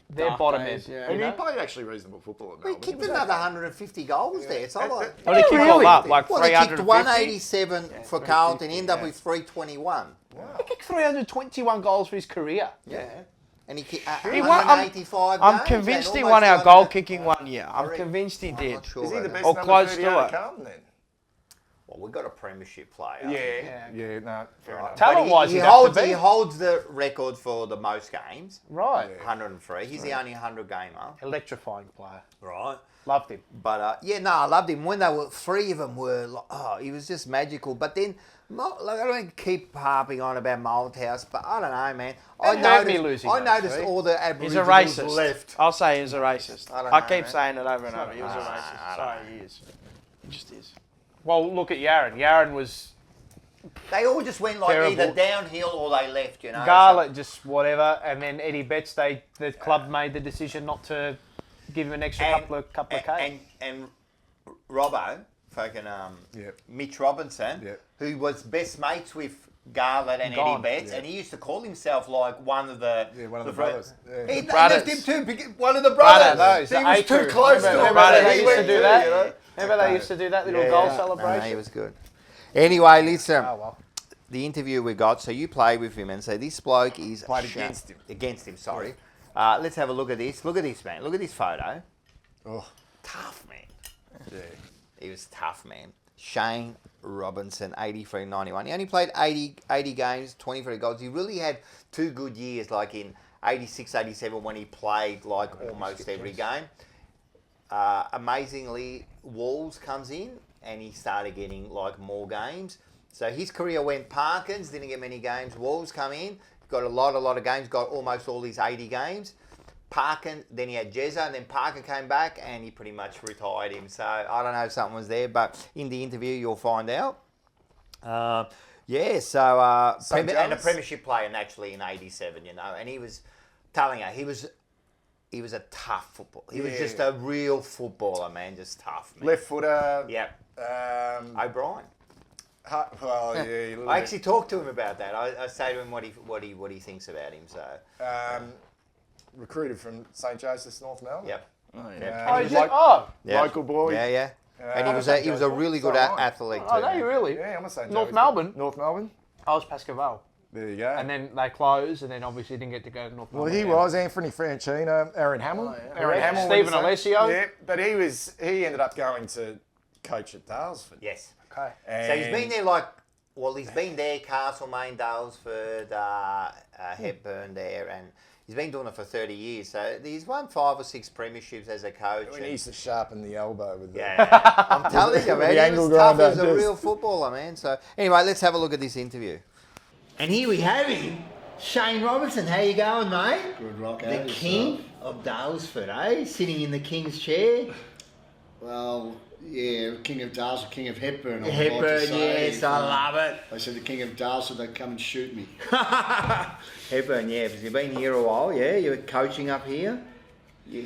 their Dark bottom days, end. yeah. you And he know? played actually reasonable football at He Melbourne. kicked another 150 goals there. It's not like... What did he kick all up? Like Well, he kicked 350? 187 for Carlton, ended up with 321. He kicked 321 goals for his career. Yeah. And he kicked He won- 185 I'm games, convinced man, he won our almost goal like- kicking one year. I'm reckon- convinced he I'm did. not sure Is he the about best Or number close 30 to out of it. Carlton then? Well, we've got a premiership player. Yeah, no, fair enough. But Talent-wise, he he'd have to holds, be. he holds the record for the most games, Right. 103. He's the only 100 gamer. Electrifying player. Right. Loved him. But I loved him. When they were, three of them were, he was just magical. But then, I don't keep harping on about Malthouse, but I don't know, man. It hurt me losing I those noticed three. all the He's a Aboriginals racist. left. I'll say he's a racist. I don't I know, keep man. saying it over and over. He was a I racist. don't Sorry, he is. He just is. Well, look at Yaron. Yaron was They all just went like Terrible. either downhill or they left, you know. Garlett, just whatever. And then Eddie Betts, the club made the decision not to give him an extra couple of K. And Robbo, fucking Mitch Robinson, who was best mates with Garlett and Eddie Betts, and he used to call himself like one of the brothers. He left him too, one of the brothers. He was too close to him. Remember they used to do that? Remember they used to do that little goal celebration? No, he was good. Anyway, listen. The interview we got, so you play with him and say this bloke is... Played against him. Against him, sorry. Let's have a look at this. Look at this, man. Look at this photo. Oh. Tough, man. Yeah. He was tough, man. Shane Robinson, 83-91. He only played 80 games, 23 goals. He really had 2 good years, like in 86, 87, when he played like almost every game. Amazingly, Walls comes in and he started getting like more games. So his career went Parkins, didn't get many games. Walls come in, got a lot of games, got almost all his 80 games. Parkin, then he had Jezza, and then Parker came back and he pretty much retired him. So I don't know if something was there, but in the interview you'll find out. And a premiership player naturally in 87, you know, and he was telling her he was a tough footballer. He was just a real footballer, man, just tough, man. Left footer. Yeah. O'Brien. Well, yeah. I actually talked to him about that. I say to him what he thinks about him. So recruited from St Joseph's, North Melbourne. Yep. Local boy. Yeah. And he was a really good athlete too. Oh, no, you really? Yeah, I'm a St. North Melbourne. North Melbourne. I was Pascoval. There you go. And then they closed, and then obviously didn't get to go to North Melbourne. Well, he was Anthony Francino, Aaron Hamill. Aaron Hamill. Stephen Alessio. Yeah, but he ended up going to coach at Dalesford. Yes. Okay. So he's been there he's been there, Castlemaine, Dalesford, Hepburn there, and he's been doing it for 30 years. So he's won 5 or 6 premierships as a coach. When he used to sharpen the elbow with the... Yeah. I'm telling you, man, the he angle was tough. He grinder. was a real footballer, man. So anyway, let's have a look at this interview. And here we have him, Shane Robinson. How you going, mate? Good rock. The king of Dalesford, eh? Sitting in the king's chair. Well, yeah, King of Dalesford, King of Hepburn. Hepburn, yes, I love it. They said the King of Dalesford, they'd come and shoot me. Hepburn, yeah, because you've been here a while, yeah? You're coaching up here?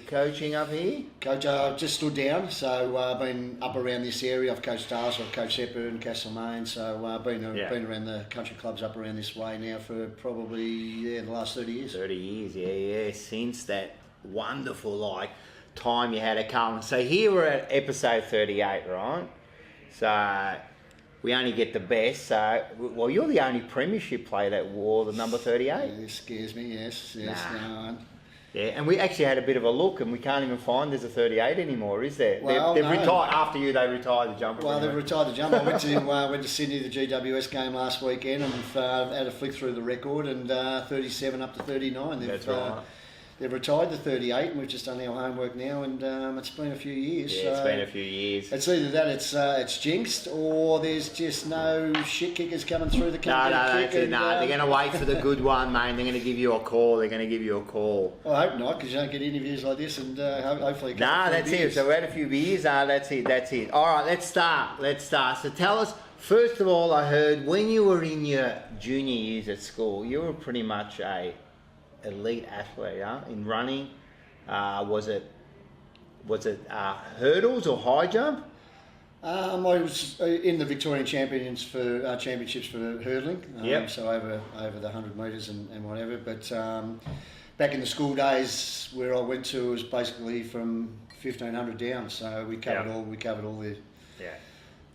Coach, I've just stood down, so I've been up around this area. I've coached Dalesford, I've coached Hepburn, Castlemaine, so I've been around the country clubs up around this way now for probably the last 30 years. 30 years, yeah. Since that wonderful, time you had at Carlton. So here we're at episode 38, right? So we only get the best. So, well, you're the only premiership player that wore the number 38. Yeah, it scares me, yes. No. Yeah, and we actually had a bit of a look, and we can't even find there's a 38 anymore, is there? Well, they've retired after you. They retired the jumper. Well, they've retired the jumper. I went to Sydney, the GWS game last weekend, and had a flick through the record, and 37 up to 39. That's right. They've retired the 38, and we've just done our homework now, and it's been a few years. Yeah, it's been a few years. It's either that it's jinxed, or there's just no shit kickers coming through the country. No, they're going to wait for the good one, mate. They're going to give you a call. I hope not, because you don't get interviews like this, and hopefully... That's it. So we had a few beers. That's it. All right, let's start. So tell us, first of all, I heard when you were in your junior years at school, you were pretty much a elite athlete, in running. Was it hurdles or high jump? I was in the Victorian championships for hurdling. So over the 100 metres and whatever. But back in the school days, where I went to was basically from 1500 down. So we covered all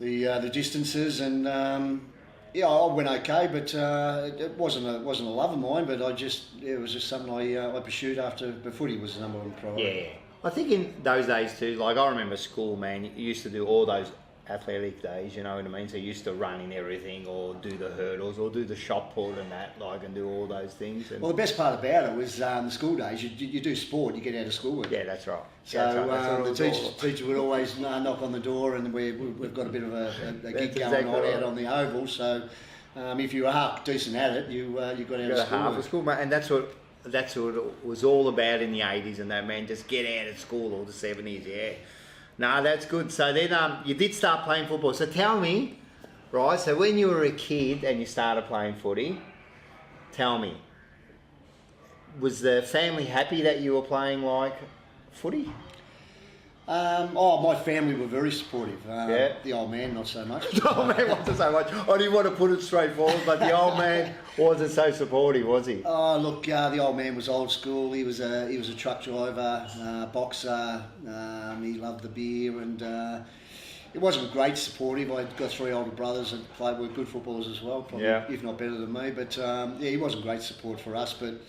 the distances, and I went okay, but it wasn't a love of mine. But it was just something I pursued after the footy was the number one priority. Yeah, I think in those days too. Like I remember school, man. You used to do all those athletic days. You know what I mean? So you used to run in everything, or do the hurdles, or do the shot put and that, and do all those things. And well, the best part about it was the school days. You do sport, you get out of school with it. Yeah, that's right. So the teacher would always knock on the door, and we've got a bit of a gig going on out on the oval. So if you were half decent at it, you got out of school. Mate, and that's what it was all about in the 80s and that, man. Just get out of school, or the 70s, yeah. No, that's good. So then you did start playing football. So tell me, right? So when you were a kid and you started playing footy, tell me, was the family happy that you were playing like footy? My family were very supportive. Yeah. The old man, not so much. The old man wasn't so much. I didn't want to put it straightforward, but the old man wasn't so supportive, was he? Oh, look, the old man was old school. He was a truck driver, boxer. He loved the beer, and it wasn't great supportive. I've got 3 older brothers that were good footballers as well, probably, if not better than me. But he wasn't great support for us. But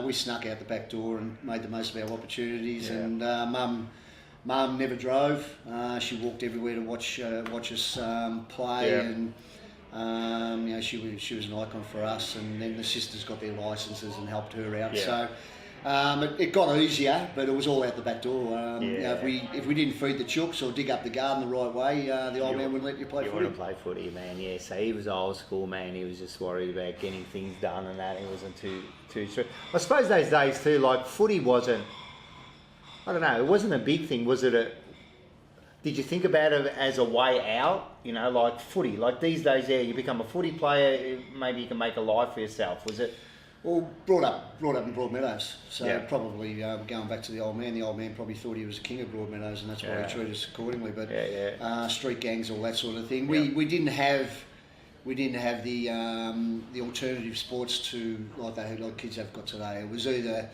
we snuck out the back door and made the most of our opportunities. Yeah. And Mum never drove. She walked everywhere to watch us play, and she was an icon for us. And then the sisters got their licences and helped her out. So it got easier, but it was all out the back door. If we didn't feed the chooks or dig up the garden the right way, the old man wouldn't let you play footy. You want to play footy, man? Yeah. So he was old school, man. He was just worried about getting things done and that. He wasn't too strict. I suppose those days too, like footy wasn't. I don't know, it wasn't a big thing, was it? Did you think about it as a way out? You know, like footy, like these days, you become a footy player, maybe you can make a life for yourself. Was it? Well, brought up in Broadmeadows, so probably going back to the old man probably thought he was the king of Broadmeadows, and that's why he treated us accordingly. But street gangs, all that sort of thing. We didn't have the alternative sports to like kids have got today. It was either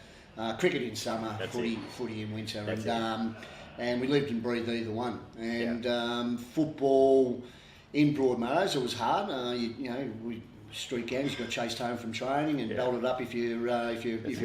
cricket in summer, footy in winter, and we lived and breathed either one. And football in Broadmeadows, it was hard. Street gangs, you got chased home from training and belted up if you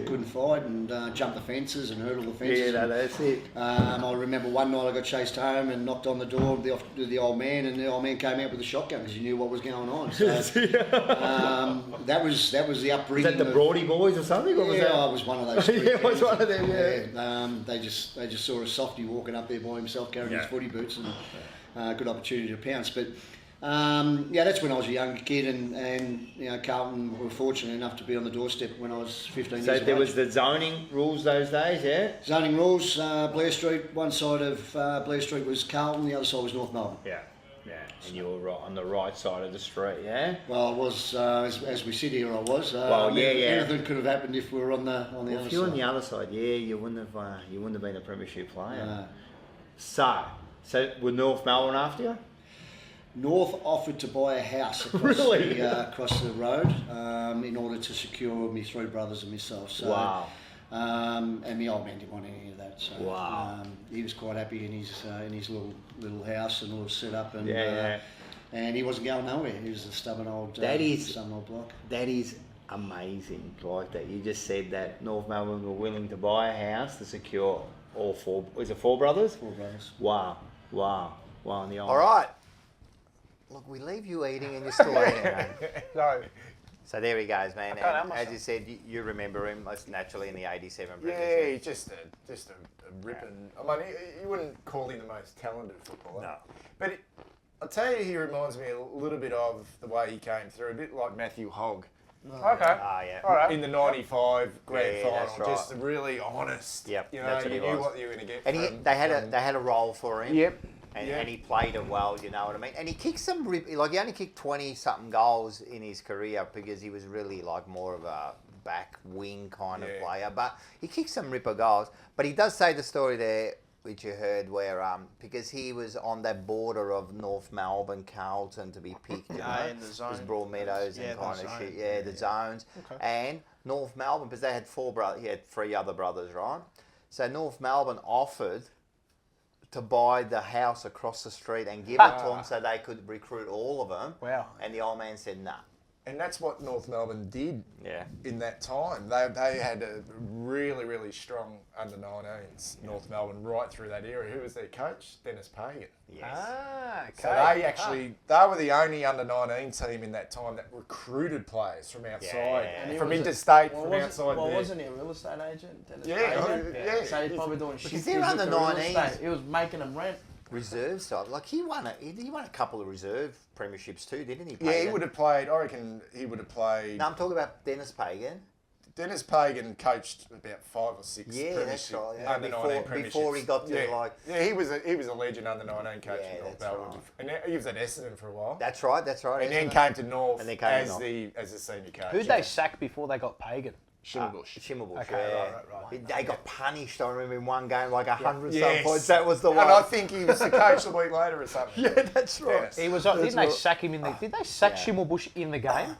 couldn't fight, and jump the fences and hurdle the fences. Yeah, that's it. I remember one night I got chased home and knocked on the door of the old man, and the old man came out with a shotgun because he knew what was going on. So that was the upbringing. Was that the Broady boys or something? Or was I was one of those. It was one of them. They just saw a softie walking up there by himself carrying his footy boots, and good opportunity to pounce. But that's when I was a younger kid, and Carlton were fortunate enough to be on the doorstep when I was 15 years old. So there was the zoning rules those days, yeah? Zoning rules, Blair Street, one side of Blair Street was Carlton, the other side was North Melbourne. Yeah. And you were on the right side of the street, yeah? Well, I was, as we sit here, I was. Anything could have happened if we were on the other side. If you were on the other side, you wouldn't have been a premiership player. So were North Melbourne after you? North offered to buy a house across, across the road in order to secure my 3 brothers and myself. So, wow. And my old man didn't want any of that. So, he was quite happy in his little house and all set up, and and he wasn't going nowhere. He was a stubborn old bloke. That is amazing, like that. You just said that North Melbourne were willing to buy a house to secure all 4. Was it 4 brothers? 4 brothers. Wow. And the old. All right. Look, we leave you eating and you're still eating, mate. No. So there he goes, man. And as you said, you remember him most naturally in the '87 Premiership. Yeah, just a ripping. I mean, you wouldn't call him the most talented footballer. No. But I'll tell you, he reminds me a little bit of the way he came through, a bit like Matthew Hogg. Okay. Yeah. All right. In the '95 grand final, that's right. Just really honest. Yep. That's what he knew what you were going to get. And they had a role for him. Yep. And he played it well, you know what I mean? And he kicked he only kicked 20-something goals in his career because he was really like more of a back wing kind of player. But he kicked some ripper goals. But he does say the story there, which you heard, where because he was on that border of North Melbourne, Carlton to be picked, you know? in the zone. It was Broadmeadows and kind of shit. Yeah, the zones. Okay. And North Melbourne, because they had 4 brothers, he had 3 other brothers, right? So North Melbourne offered to buy the house across the street and give it to them so they could recruit all of them. Wow. And the old man said, nah. And that's what North Melbourne did Yeah. in that time. They had a really, really strong under-19s, North Melbourne, right through that era. Who was their coach? Dennis Pagan. Yes. Okay. So they were the only under-19 team in that time that recruited players from outside, from interstate, from outside there. Wasn't he a real estate agent? Dennis Yeah. So he's probably doing shit. Because they're under 19s. He was making them rent. Reserve side. Like he won a couple of reserve premierships too, didn't he? Yeah, he Pagan? would have played. I reckon he would have played. No, I'm talking about Dennis Pagan. Dennis Pagan coached about 5 or 6 Yeah, that's right. Yeah. under 19 premierships. Before he got to Yeah, he was a legend under 19 coach in North Melbourne. Right. And he was at Essendon for a while. That's right. And then came to North as the senior coach. Who'd they sack before they got Pagan? Shimmerbush. Okay, right. They got punished. I remember in one game, like 100 some points. That was the one. And I think he was the coach the week later or something. Yeah, that's right. Yes. He was. Didn't they sack him in the? Did they sack Shimmerbush in the game?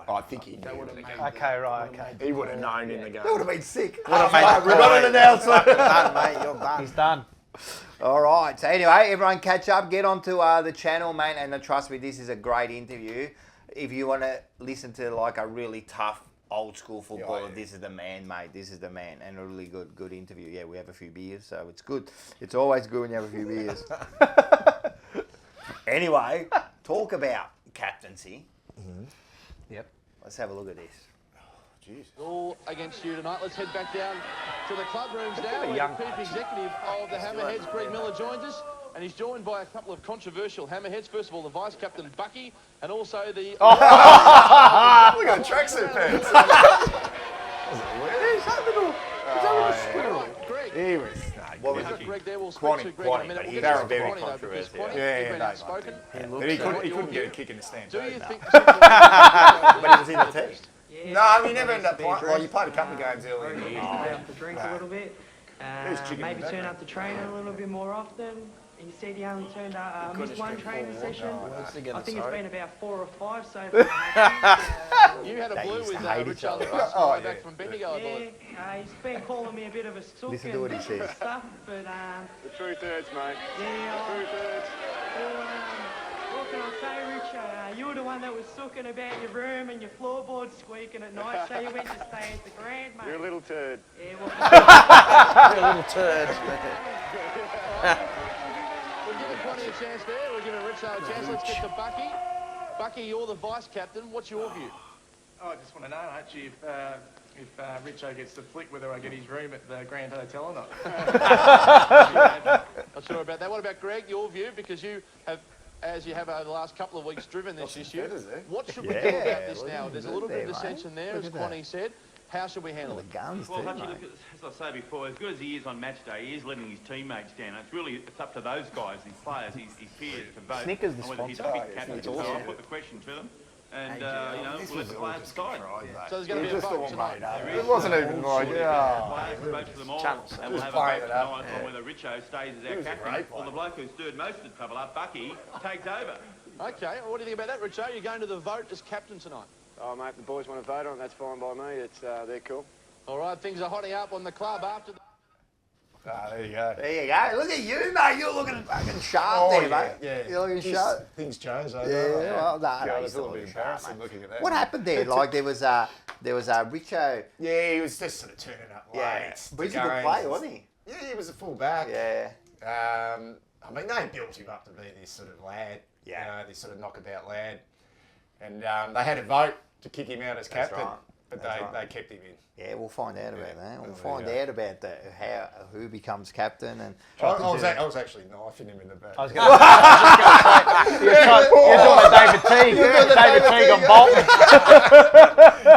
I think he knew in the game. Okay, right. Okay. He would have known in the game. That would have been sick. Would have made We've got an announcement. Done, mate. You're done. He's done. All right. So anyway, everyone catch up. Get onto the channel, mate. And trust me, this is a great interview. If you want to listen to like a really tough, old school footballer, this is the man, mate. This is the man. And a really good interview. Yeah, we have a few beers, so it's good. It's always good when you have a few beers. Anyway, talk about captaincy. Yep. Let's have a look at this. All against you tonight. Let's head back down to the club rooms now. Where the chief executive of the Hammerheads, Greg Miller, joins us. And he's joined by a couple of controversial Hammerheads. First of all, the vice-captain, Bucky, and also the... Look at the tracksuit pants. Greg. He was... Greg there, we'll speak to Greg in a minute. But he We'll was get very to Quanny, though, because controversial. Quanny, he's been outspoken. But he couldn't get a kick in the stand. Do you think... But he was in the test. No, he never ended up playing. Well, you played a couple of games early in the year. Out the drink a little bit. Maybe turn up to training a little bit more often. He said he only turned up, missed one training session. I think it's been about 4 or 5 so far. You had a blue with Rich on the bus back from Bendigo, I believe. He's been calling me a bit of a sook Listen to what he says. stuff, but The truth hurts, mate. yeah, The truth hurts. what can I say, Rich? You were the one that was sooking about your room and your floorboards squeaking at night, so you went to stay at the Grand, mate. You're a little turd. Yeah, well, You're a little turd. We're giving Quanny a chance there. We're giving Rich a chance. Let's get to Bucky. Bucky, you're the vice-captain. What's your view? I just want to know, actually, if Richo gets the flick, whether I get his room at the Grand Hotel or not. Not sure about that. What about Greg, your view? Because you have, as you have over the last couple of weeks, driven this issue. What should we do about this now? There's a little bit of dissension there, as Quanny said. How should we handle it? Well, Hutchie, look, as I say before, as good as he is on match day, he is letting his teammates down. It's up to those guys, his players, his peers to vote Snickers the on whether he's a sponsor. fit captain. So I'll put the question to them. And, we'll let the players decide. So there's going to be a vote tonight. It wasn't even like, Players vote for them all, and we'll have a vote tonight on whether Richo stays as our captain, or the bloke who's stirred most of the trouble up, Bucky, takes over. Okay, well, what do you think about that, Richo? You're going to the vote as captain tonight. Oh, mate, the boys want to vote on it. That's fine by me. They're cool. All right, things are hotting up on the club after the... There you go. There you go. Look at you, mate. You're looking fucking sharp there, mate. Yeah. You're looking sharp. Things changed, though. Yeah, well, no, it no, was you're a little bit still embarrassing sharp, looking at that. What happened there? Like there was a Richo. Yeah, he was just sort of turning up late. Yeah, but he's a good player, wasn't he? Yeah, he was a full back. Yeah. I mean, they built him up to be this sort of lad. Yeah. You know, this sort of knockabout lad. And they had a vote to kick him out as captain, right. but they kept him in. Yeah, we'll find out about that. We'll find out about who becomes captain and. I was actually knifing him in the back. I was going to say, you're talking David Teague. David Teague on Bolton.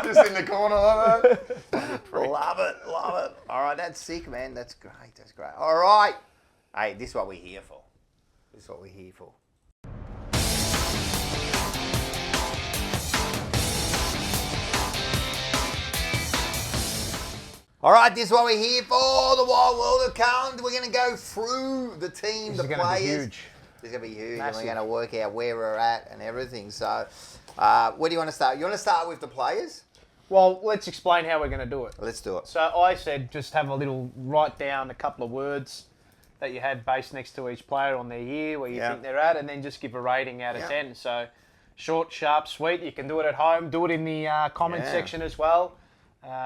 Just in the corner like that. Love it. All right, that's sick, man. That's great. All right. Hey, this is what we're here for. All right, this is what we're here for. The wild world of Current. We're going to go through the team, the players. Be huge. This is going to be huge, Massive. and we're going to work out where we're at and everything. So, where do you want to start? You want to start with the players? Well, let's explain how we're going to do it. Let's do it. So I said just have a little, write down a couple of words that you had based next to each player on their year, where you think they're at, and then just give a rating out of 10. So short, sharp, sweet. You can do it at home. Do it in the comment section as well.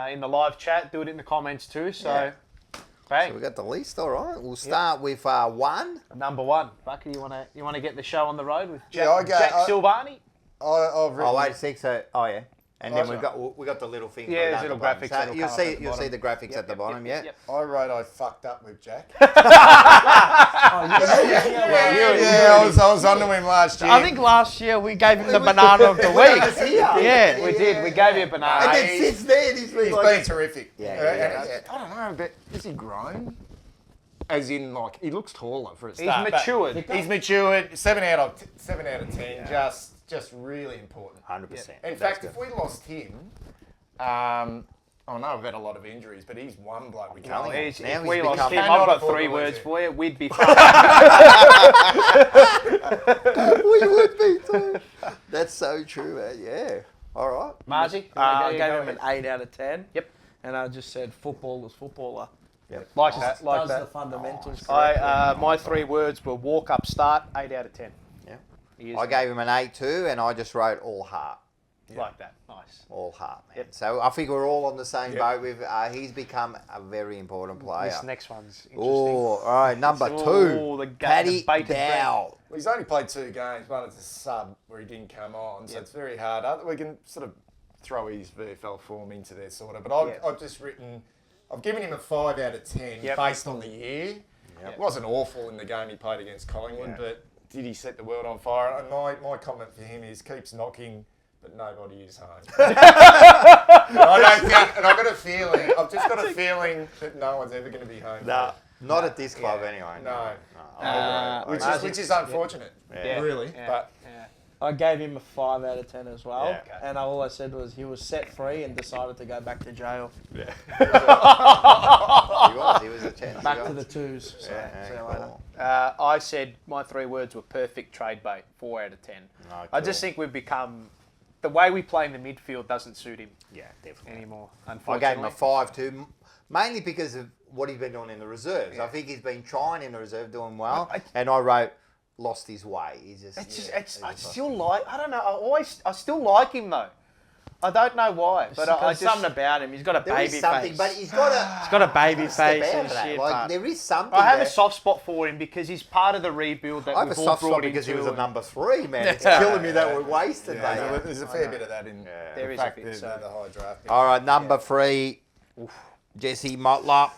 In the live chat, do it in the comments too. So, bang. So we got the list. All right. We'll start with one. Number 1. Bucky, you want to get the show on the road with Jack Yeah, I go- Silvani? I've written, Oh, wait a sec. So, yeah. And then we got the little thing. Yeah, there's little graphics. So you'll see the graphics at the bottom. Yeah. I wrote I fucked up with Jack. Oh, I was under him last year. I think last year we gave him the banana of the week. Yeah, we did. We gave you a banana. And then since then, he's been terrific. Yeah. I don't know, but is he grown? As in, like, he looks taller for a He's start. matured. He's matured. 7 out of 10. Just really important. 100%. In fact, if we lost him, I know we've had a lot of injuries, but he's one bloke we can't. If we lost him, I've got 3 words for you. We'd be fine. We would be too. That's so true, man. Yeah. All right. Margie? I gave him an 8 out of 10. Yep. And I just said footballer's footballer. Yep. Like that. Does the fundamentals. My 3 words were walk up, start, 8 out of 10. Yeah. I gave him an 8 too, and I just wrote all heart. Like that. Nice. All heart, man. So I think we're all on the same boat with he's become a very important player. This next one's interesting. Oh, all right. Number 2. Paddy Dow. Well, he's only played 2 games, one as a sub where he didn't come on, so it's very hard. We can sort of throw his VFL form into there, sort of. But I've just written, I've given him a 5 out of 10 based on the year. It wasn't awful in the game he played against Collingwood, but did he set the world on fire? And my comment for him is keeps knocking, but nobody is home. And I've got a feeling, I've just got a feeling that no one's ever going to be home. No, not at this club anyway. No. Which is unfortunate, really. But I gave him a 5 out of 10 as well. And all I said was he was set free and decided to go back to jail. Yeah. He was a chance. Back to the 2s. So, see you later. I said my 3 words were perfect trade bait, 4 out of 10. I just think we've become, the way we play in the midfield doesn't suit him anymore, unfortunately. I gave him a 5 too, mainly because of what he's been doing in the reserves. I think he's been trying in the reserve, doing well, and I wrote, lost his way. He's just, I still like, I don't know, I still like him though. I don't know why, but there's something about him. He's got a baby face. But he's got a baby face and shit. Like, there is something. I have a soft spot for him because he's part of the rebuild that I have we've a all soft brought spot because he was a into. number 3, man. It's killing me that we're wasted, mate. There's a fair bit of that in There is a bit. the high draft. All right, number 3, Jesse Mottler.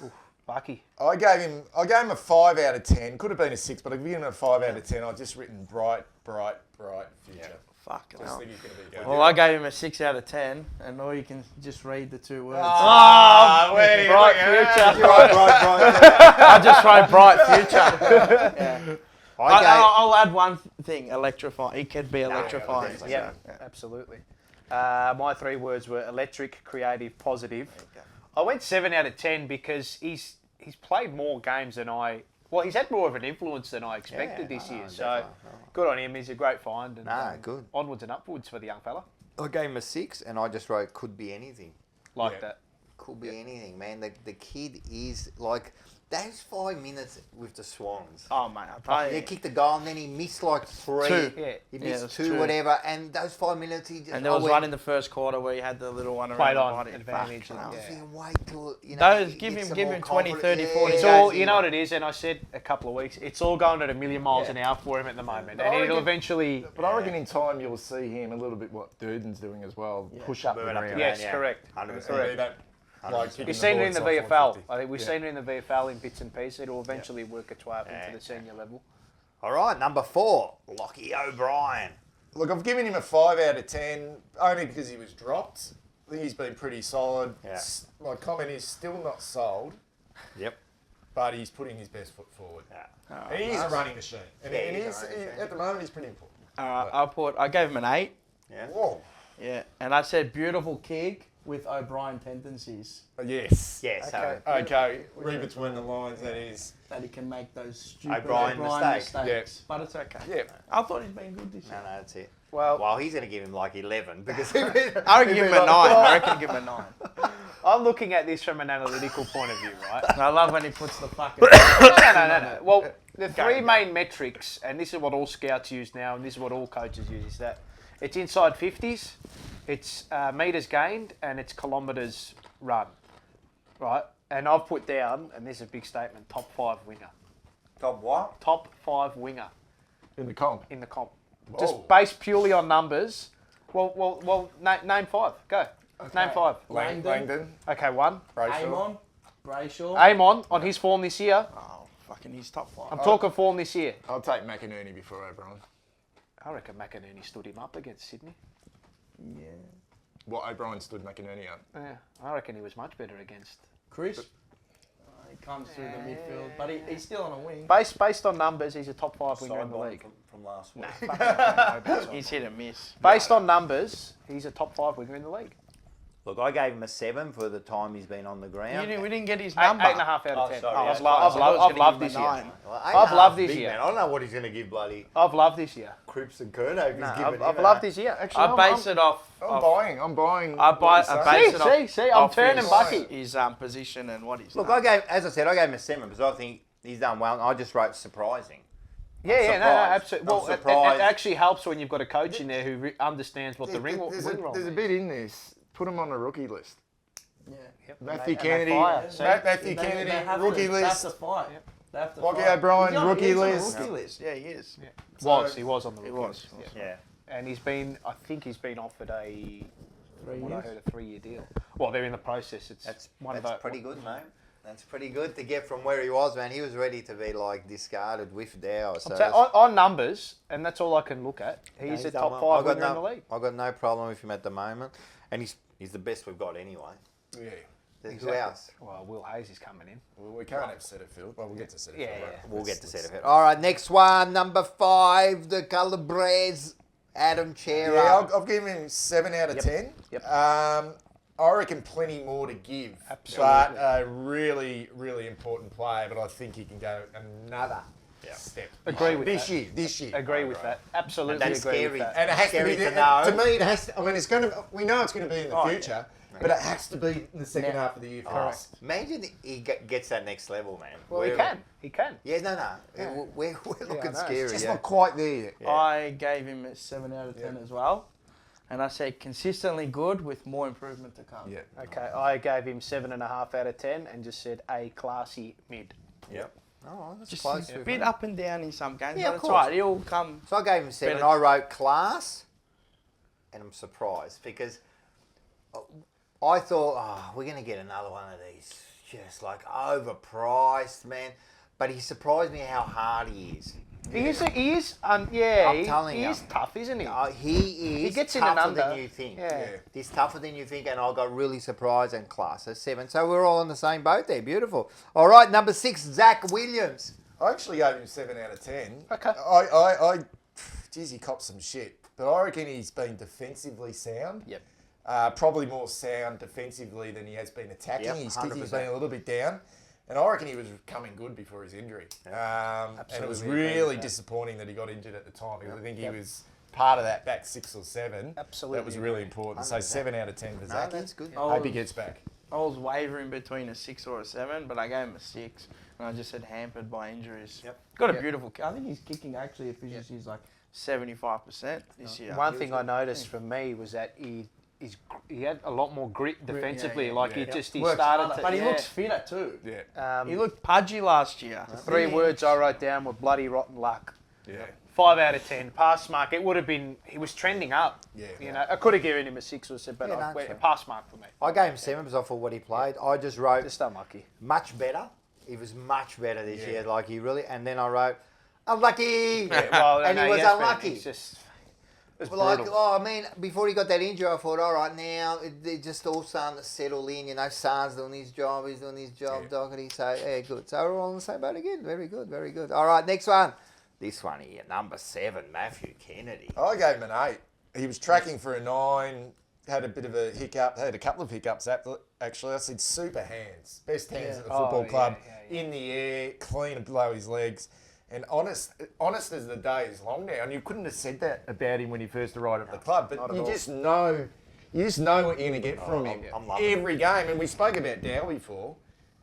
Bucky. I gave him a 5 out of 10. Could have been a 6, but I've given him a 5 out of 10. I've just written bright future. Fucking hell. Think he's going to be good. Well, I gave him a 6 out of 10, and all you can just read the 2 words. Bright future. I just wrote bright future. I'll add one thing, electrifying. He could be electrifying. Yeah, absolutely. My 3 words were electric, creative, positive. I went 7 out of 10 because he's played more games than he's had more of an influence than I expected this year. So good on him. He's a great find. And, good. Onwards and upwards for the young fella. I gave him a 6, and I just wrote could be anything. Like that. Could be anything, man. The kid is like those 5 minutes with the Swans. Oh, mate, I'll tell you. He kicked the goal, and then he missed like 3. 2. He missed 2, whatever. And those 5 minutes, he just... And there was one in the first quarter where he had the little one around the body. Advantage. I was thinking, wait till, give him 20, 30, 40 It's all, you know what it is, and I said a couple of weeks, it's all going at a million miles an hour for him at the moment. And it'll eventually... But I reckon in time you'll see him a little bit what Durden's doing as well. Push up the ground. Yes, correct. 100%. Correct. Like You've seen it in the VFL. I think we've seen it in the VFL in bits and pieces. It'll eventually work its way up into the senior level. All right, number 4, Lockie O'Brien. Look, I've given him a 5 out of 10 only because he was dropped. I think he's been pretty solid. Yeah. My comment is still not sold. Yep. But he's putting his best foot forward. Yeah. And he is a running machine. And at the moment, he's pretty important. I gave him an 8. Yeah. Whoa. Yeah, and I said beautiful kick with O'Brien tendencies. Yes. Yes. Okay. Read between the lines, that is. That he can make those stupid O'Brien mistakes. Yes. But it's okay. Yeah. I thought he's been good this year. No, that's it. Well, he's going to give him like 11 because I reckon give him a 9. I reckon give him a 9. I'm looking at this from an analytical point of view, right? I love when he puts the fucking... No. Well, the 3 main metrics, and this is what all scouts use now, and this is what all coaches use, is that it's inside 50s, it's metres gained, and it's kilometres run, right? And I've put down, and this is a big statement, top 5 winger. Top what? Top 5 winger. In the comp? In the comp. Whoa. Just based purely on numbers. Well, name 5. Go. Okay. Name 5. Langdon. Okay, 1. Amon. Brayshaw. Amon on his form this year. Oh, fucking he's top 5. I'm talking form this year. I'll take McInerney before O'Brien. I reckon McInerney stood him up against Sydney. Yeah. What, O'Brien stood McInerney up? Yeah, I reckon he was much better against Chris. He comes through the midfield, but he's still on a wing. Based on numbers, he's a top 5 winger in the league. From last week. He's hit and miss. Based on numbers, he's a top 5 winger in the league. Look, I gave him a 7 for the time he's been on the ground. We didn't get his number. 8.5 out of 10. sorry, I've I've loved this year. Well, I've loved this big year. Man. I don't know what he's going to give bloody I've loved this year. Cripps and Kerno. He's giving him I've loved this year. Actually, I base it off. I'm buying. I base it off. See, I'm turning his, Bucky. His position and what he's Look, done. as I said, I gave him a 7 because I think he's done well. I just wrote surprising. No, absolutely. Well, surprised. it actually helps when you've got a coach in there who understands what the ring role There's is. a bit in this. Put him on the rookie list. Yeah. Yep. Matthew And Kennedy, they rookie They have list. to fight. They have to Lockie fight. O'Brien, He's on- rookie he's on the list. rookie list. Yeah, he is. Yeah. He was on the rookie was. list. Yeah. And I think he's been offered a 3 I years. heard a 3-year deal. Well, they're in the process. That's one pretty good, mate. That's pretty good to get from where he was, man. He was ready to be like discarded with Dow. So on numbers, and that's all I can look at. He's a top 5 winger in the league. I've got no problem with him at the moment, and he's the best we've got anyway. Yeah. Who else? Well, Will Hayes is coming in. Well, we can't have Setterfield. Well, we'll get to Setterfield. Yeah. We'll get to Setterfield. All right, next one, number 5, the Calabres, Adam Chera. Yeah, I've given him 7 out of 10. Yep. I reckon plenty more to give. Absolutely. But a really, really important player. But I think he can go another step. Agree with this that. year. This year. Agree with that. Absolutely That's agree scary. with that. And it has Scary to be to know. to me. It has. I mean, it's going to. We know it's going to be in the future, but it has to be in the second half of the year. Correct. Imagine he gets that next level, man. Well, he can. He can. Yeah, no. We're looking scary. It's just not quite there yet. Yeah. I gave him a 7 out of 10 as well. And I said consistently good with more improvement to come. Yeah. Okay, I gave him 7.5 out of 10 and just said a classy mid. Yep. Oh, that's Just close. a bit up and down in some games, Yeah, but of it's course. right. He'll come. So I gave him 7. Better. I wrote class, and I'm surprised because I thought, we're going to get another one of these, just like overpriced, man. But he surprised me how hard he is. He is, I'm telling he you. is tough, isn't he? He is He gets in and tougher under. than you think. Yeah. He's tougher than you think, and I got really surprised and class. So 7. So we're all on the same boat there. Beautiful. All right, number 6, Zach Williams. I actually gave him 7 out of 10. Okay. Geez, he copped some shit, but I reckon he's been defensively sound. Yep. Probably more sound defensively than he has been attacking. Yep, His kicking has 100%. been a little bit down. And I reckon he was coming good before his injury. And it was really disappointing that he got injured at the time because I think he was part of that back 6 or 7. Absolutely. That was really important. So 7 out of 10 for Zachy. That's good. Hope he gets back. I was wavering between a 6 or a 7, but I gave him a 6. And I just said hampered by injuries. Yep. Got a beautiful kick. I think his kicking actually efficiency is like 75% this year. One thing I noticed from me was that he had a lot more grit defensively. He started to. But he looks fitter too. Yeah. He looked pudgy last year. 3 words I wrote down were bloody rotten luck. Yeah. 5 out of 10. Pass mark. It would have been. He was trending up. Yeah. You know, I could have given him a 6 or 7, but Yeah, I no, went true. pass mark for me. I gave him 7 because I thought what he played. I just wrote Just unlucky. much better. He was much better this year. Like he really. And then I wrote unlucky, Well, and no, he was has been. unlucky. It's just. It's Like, brutal. I mean, before he got that injury, I thought, all right, now they're just all starting to settle in. You know, San's doing his job, he's doing his job, Doherty. So, yeah, good. So we're all on the same boat again. Very good, very good. All right, next one. This one here, number 7, Matthew Kennedy. I gave him an 8. He was tracking for a 9, had a bit of a hiccup, had a couple of hiccups actually. I said super hands. Best hands at the football club. In the air, clean below his legs. And honest as the day is long now. And you couldn't have said that about him when he first arrived at the club. But you just know what you're going to get from him every game. And we spoke about Dow before.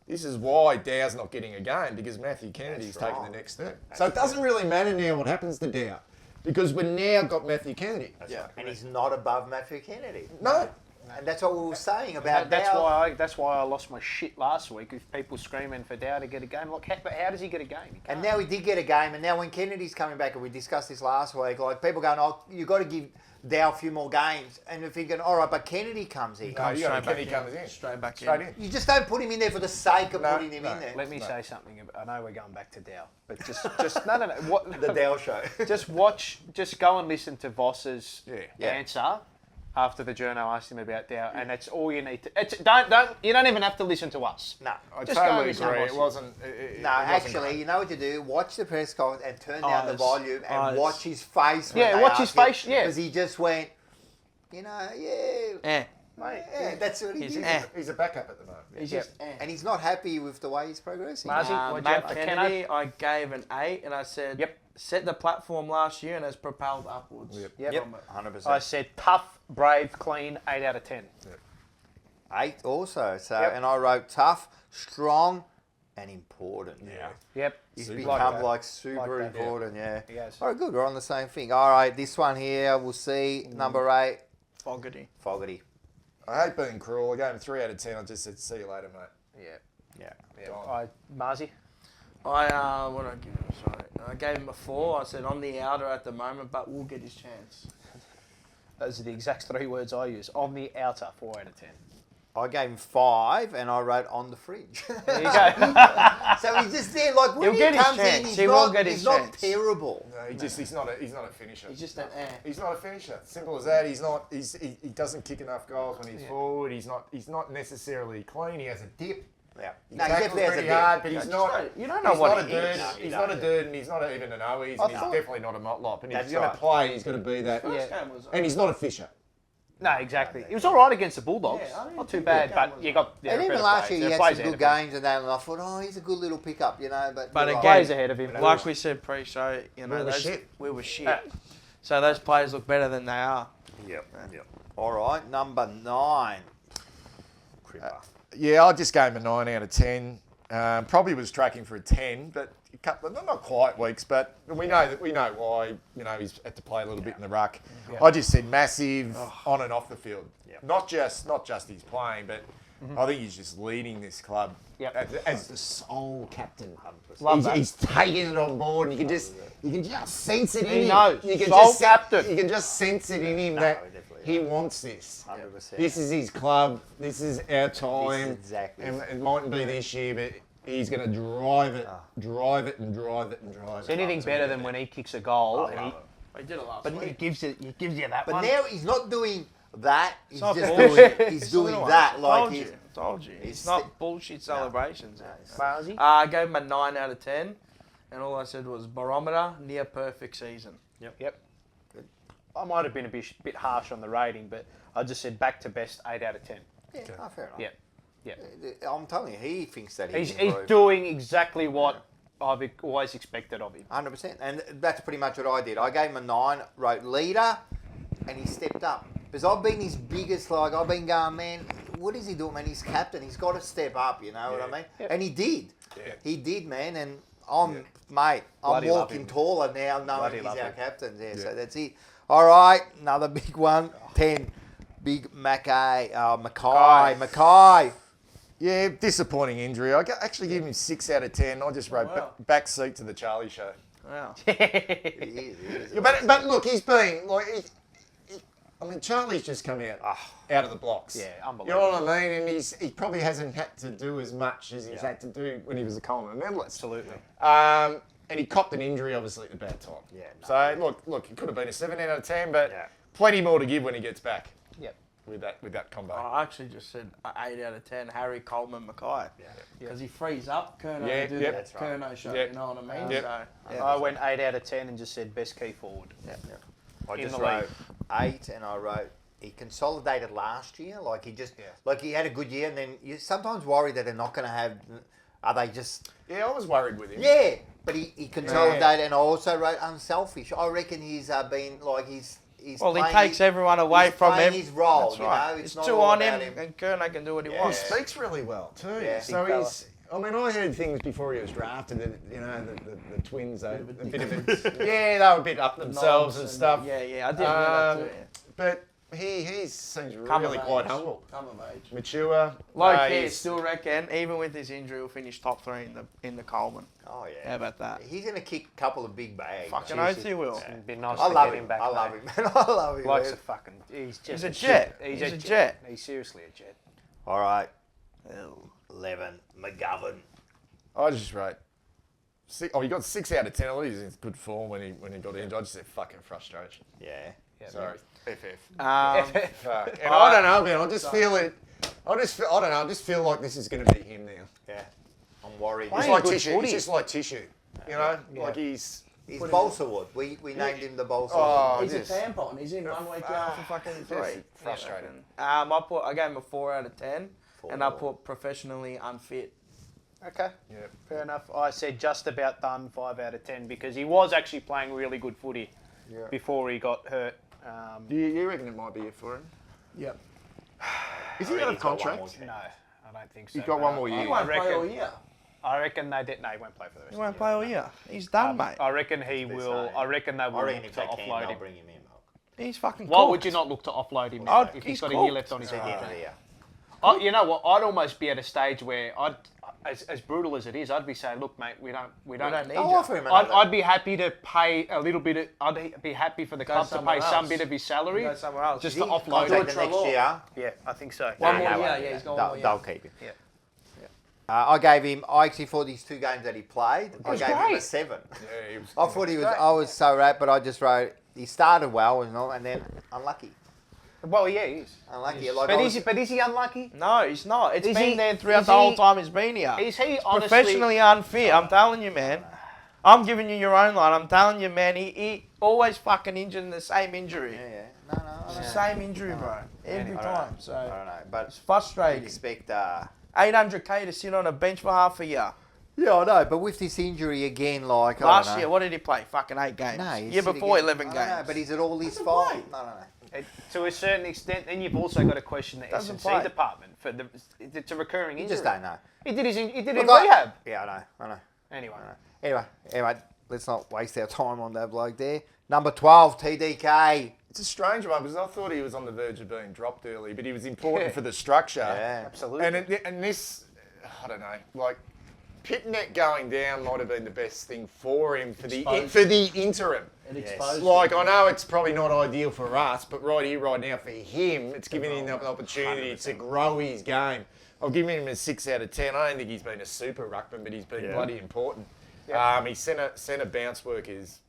This is why Dow's not getting a game, because Matthew Kennedy's taking the next step. So it doesn't really matter now what happens to Dow, because we've now got Matthew Kennedy. And he's not above Matthew Kennedy. No. And that's what we were saying about That's Dow. why I lost my shit last week with people screaming for Dow to get a game. Like, how does he get a game? And now he did get a game, and now when Kennedy's coming back, and we discussed this last week, like people going, oh, you've got to give Dow a few more games. And we're thinking, all right, but Kennedy comes in. Kenny comes in. Straight back in. You just don't put him in there for the sake of putting him in there. Let me say something. I know we're going back to Dow, but just no. What, the Dow show. Just go and listen to Voss's answer after the journo asked him about Dow, and that's all you need to. You don't even have to listen to us. No, I totally agree. It wasn't. Actually, you know what you do? Watch the press conference and turn down the volume and watch his face. Yeah, watch his face. Yeah, because he just went, that's what he did. He's a backup at the moment. He's just, and he's not happy with the way he's progressing. Matt Kennedy, I gave an 8, and I said, set the platform last year and has propelled upwards. Yep. 100%. I said tough, brave, clean, 8 out of 10. 8 also. So, and I wrote tough, strong, and important. Yep. He's become super important. Yeah. All right, good. We're on the same thing. All right, this one here, we'll see. Number 8. Fogarty. I hate being cruel. I gave him 3 out of 10. I just said, see you later, mate. Yeah. Marzi? What did I give him? Sorry. I gave him a 4. I said, on the outer at the moment, but we'll get his chance. Those are the exact 3 words I use. On the outer, 4 out of 10. I gave him 5, and I wrote on the fridge. There you go. So he's just there, like when He'll he get comes his in, chance. he's He not, will get his he's not chance. terrible. No, he's not a finisher. He's just an He's not a finisher. Simple as that. He doesn't kick enough goals when he's forward. He's not necessarily clean. He has a dip. Yeah. He tackles pretty hard, but he's not. You don't know what he is. He's not a dude, and he's not even an Owies, and he's definitely not a motlop. And if he's going to play, he's going to be that. And he's not a fisher. No, exactly. He was all right against the Bulldogs. Not too bad, but you got. And even last year, he had some good games and that, and I thought, he's a good little pickup, But again, plays ahead of him. Like we said pre-show, we were shit. So those players look better than they are. Yep. All right, number 9. I just gave him a 9 out of 10. Probably was tracking for a 10, but a couple of, not quite weeks, but we know why. He's had to play a little bit in the ruck. I just said massive on and off the field. Not just his playing, but I think he's just leading this club as the sole captain. He's taking it on board, and you can just sense it in him. He knows. You can captain. You can just sense it in him that he wants this. 100%. This is his club. This is our time. Exactly. And it mightn't be this year, but he's going to drive it. Is anything better than when he kicks a goal? He did it last But week. he gives you that But one. now he's not doing that. He's not just bullshit. doing that. Told you. It's not bullshit celebrations. Marzi? I gave him a 9 out of 10, and all I said was barometer, near perfect season. Yep. Good. I might have been a bit harsh on the rating, but I just said back to best 8 out of 10. Yeah, fair enough. Yeah. I'm telling you, he thinks that He's doing exactly what I've always expected of him. 100%. And that's pretty much what I did. I gave him a 9, wrote leader, and he stepped up. Because I've been his biggest, I've been going, man, what is he doing, man? He's captain. He's got to step up, you know what I mean? Yep. And he did. Yeah. He did, man. And I'm walking taller now knowing he's our captain. Yeah, so that's it. All right, another big one. 10. Big Mackay. Yeah, disappointing injury. I actually give him 6 out of 10. I just wrote back seat to the Charlie show. Wow. He is. But look, he's been Charlie's just come out of the blocks. Yeah, unbelievable. You know what I mean? And he probably hasn't had to do as much as he's had to do when he was a Coleman medalist. Absolutely. And he copped an injury, obviously, at the bad time. Yeah. So look, it could have been a 7 out of 10, but plenty more to give when he gets back. Yep. With that combo. I actually just said 8 out of 10. Harry Coleman Mackay. Because he frees up Kerno to do the Kerno show. You know what I mean? So, I went 8 out of 10 and just said best key forward. I just wrote 8, and I wrote he consolidated last year. He had a good year, and then you sometimes worry that they're not going to have. Are they just? Yeah, I was worried with him. Yeah, but he consolidated, and I also wrote unselfish. I reckon he's been he's. Well, he takes everyone away from him. His role, That's right. you know. It's two on him, and Kerno can do what he wants. He speaks really well too. Yeah, so he's. I mean, I heard things before he was drafted that the twins, they were a bit up themselves and stuff. Yeah, I did hear that too. But he seems Come really of quite age. humble. Come of age. Mature. Low key, still reckon, even with his injury, he'll finish top 3 in the Coleman. Oh, yeah. How about that? He's going to kick a couple of big bags. Fucking oath he will. It'd be nice I to love get him. him back. I love mate. him, man. I love him. Likes man. a fucking. He's just He's a jet. He's He's a a jet. jet. He's seriously a jet. All right. 11, McGovern. I just wrote. He got 6 out of 10. At least he's in good form when he got injured. I just said fucking frustration. Yeah. Sorry. FF. FF. And I don't know, man. I just feel it. I don't know. I just feel like this is going to be him now. Yeah. I'm worried. It's like tissue. It's just like tissue. You know, like he's balsa wood. We named him the balsa wood. He's a tampon. He's in 1 week out for fucking 3. Frustrating. I gave him a 4 out of 10, and I put professionally unfit. Okay. Yeah. Fair enough. I said just about done 5 out of 10 because he was actually playing really good footy before he got hurt. You reckon it might be it for him? Yep. Is he out of contract? No, I don't think so. He's got one more year. He won't play all year. I reckon they did. No, he won't play for the rest. He won't play all year. He's done, mate. I reckon he will. I reckon they will look if to they can, offload they'll him. bring him in. He's fucking Why cooked. would you not look to offload him if he's got a year cooked. left on his Yeah. contract? You know what? I'd almost be at a stage where as brutal as it is, I'd be saying, look, mate, we don't need I'll you. offer him I'd be happy to pay a little bit. I'd be happy for the club to pay somewhere some else. bit of his salary, Go somewhere else. just Is to he offload contracted him. next year? Yeah, I think so. One more No, year, no, he's got they'll, one more they'll year. keep him. Yeah. I gave him. I actually thought these 2 games that he played, I gave him a great. 7. Yeah, he was. I thought he was. I was so right, but I just wrote. He started well and then unlucky. Well, yeah, he is. Unlucky. Like But is he unlucky? No, he's not. It's Is been he- there throughout is the whole he- time he's been here. Is he honestly Professionally unfit, I'm telling you, man. I'm giving you your own line. I'm telling you, man, he always fucking injured in the same injury. Yeah. No. It's the same injury, bro. Every time. So I don't know, but it's frustrating. expect. 800k to sit on a bench for half a year. Yeah, I know, but with this injury again, like Last year, what did he play? Fucking 8 games. No, he's year sitting before, again. 11 I games. know, but is it all his fault? No. To a certain extent, then you've also got to question the Doesn't S&C play. department for it's a recurring You injury. just don't know. He did in Look, rehab. Yeah, I know. Anyway, Anyway, let's not waste our time on that bloke there. Number 12, TDK. It's a strange one because I thought he was on the verge of being dropped early, but he was important for the structure. Yeah, absolutely. And this, I don't know, like Pitnet going down might have been the best thing for him for the interim. It exposed him. Like, I know it's probably not ideal for us, but right here, right now, for him, it's giving him an opportunity to grow his game. I'll give him a 6 out of 10. I don't think he's been a super ruckman, but he's been bloody important. His centre bounce work is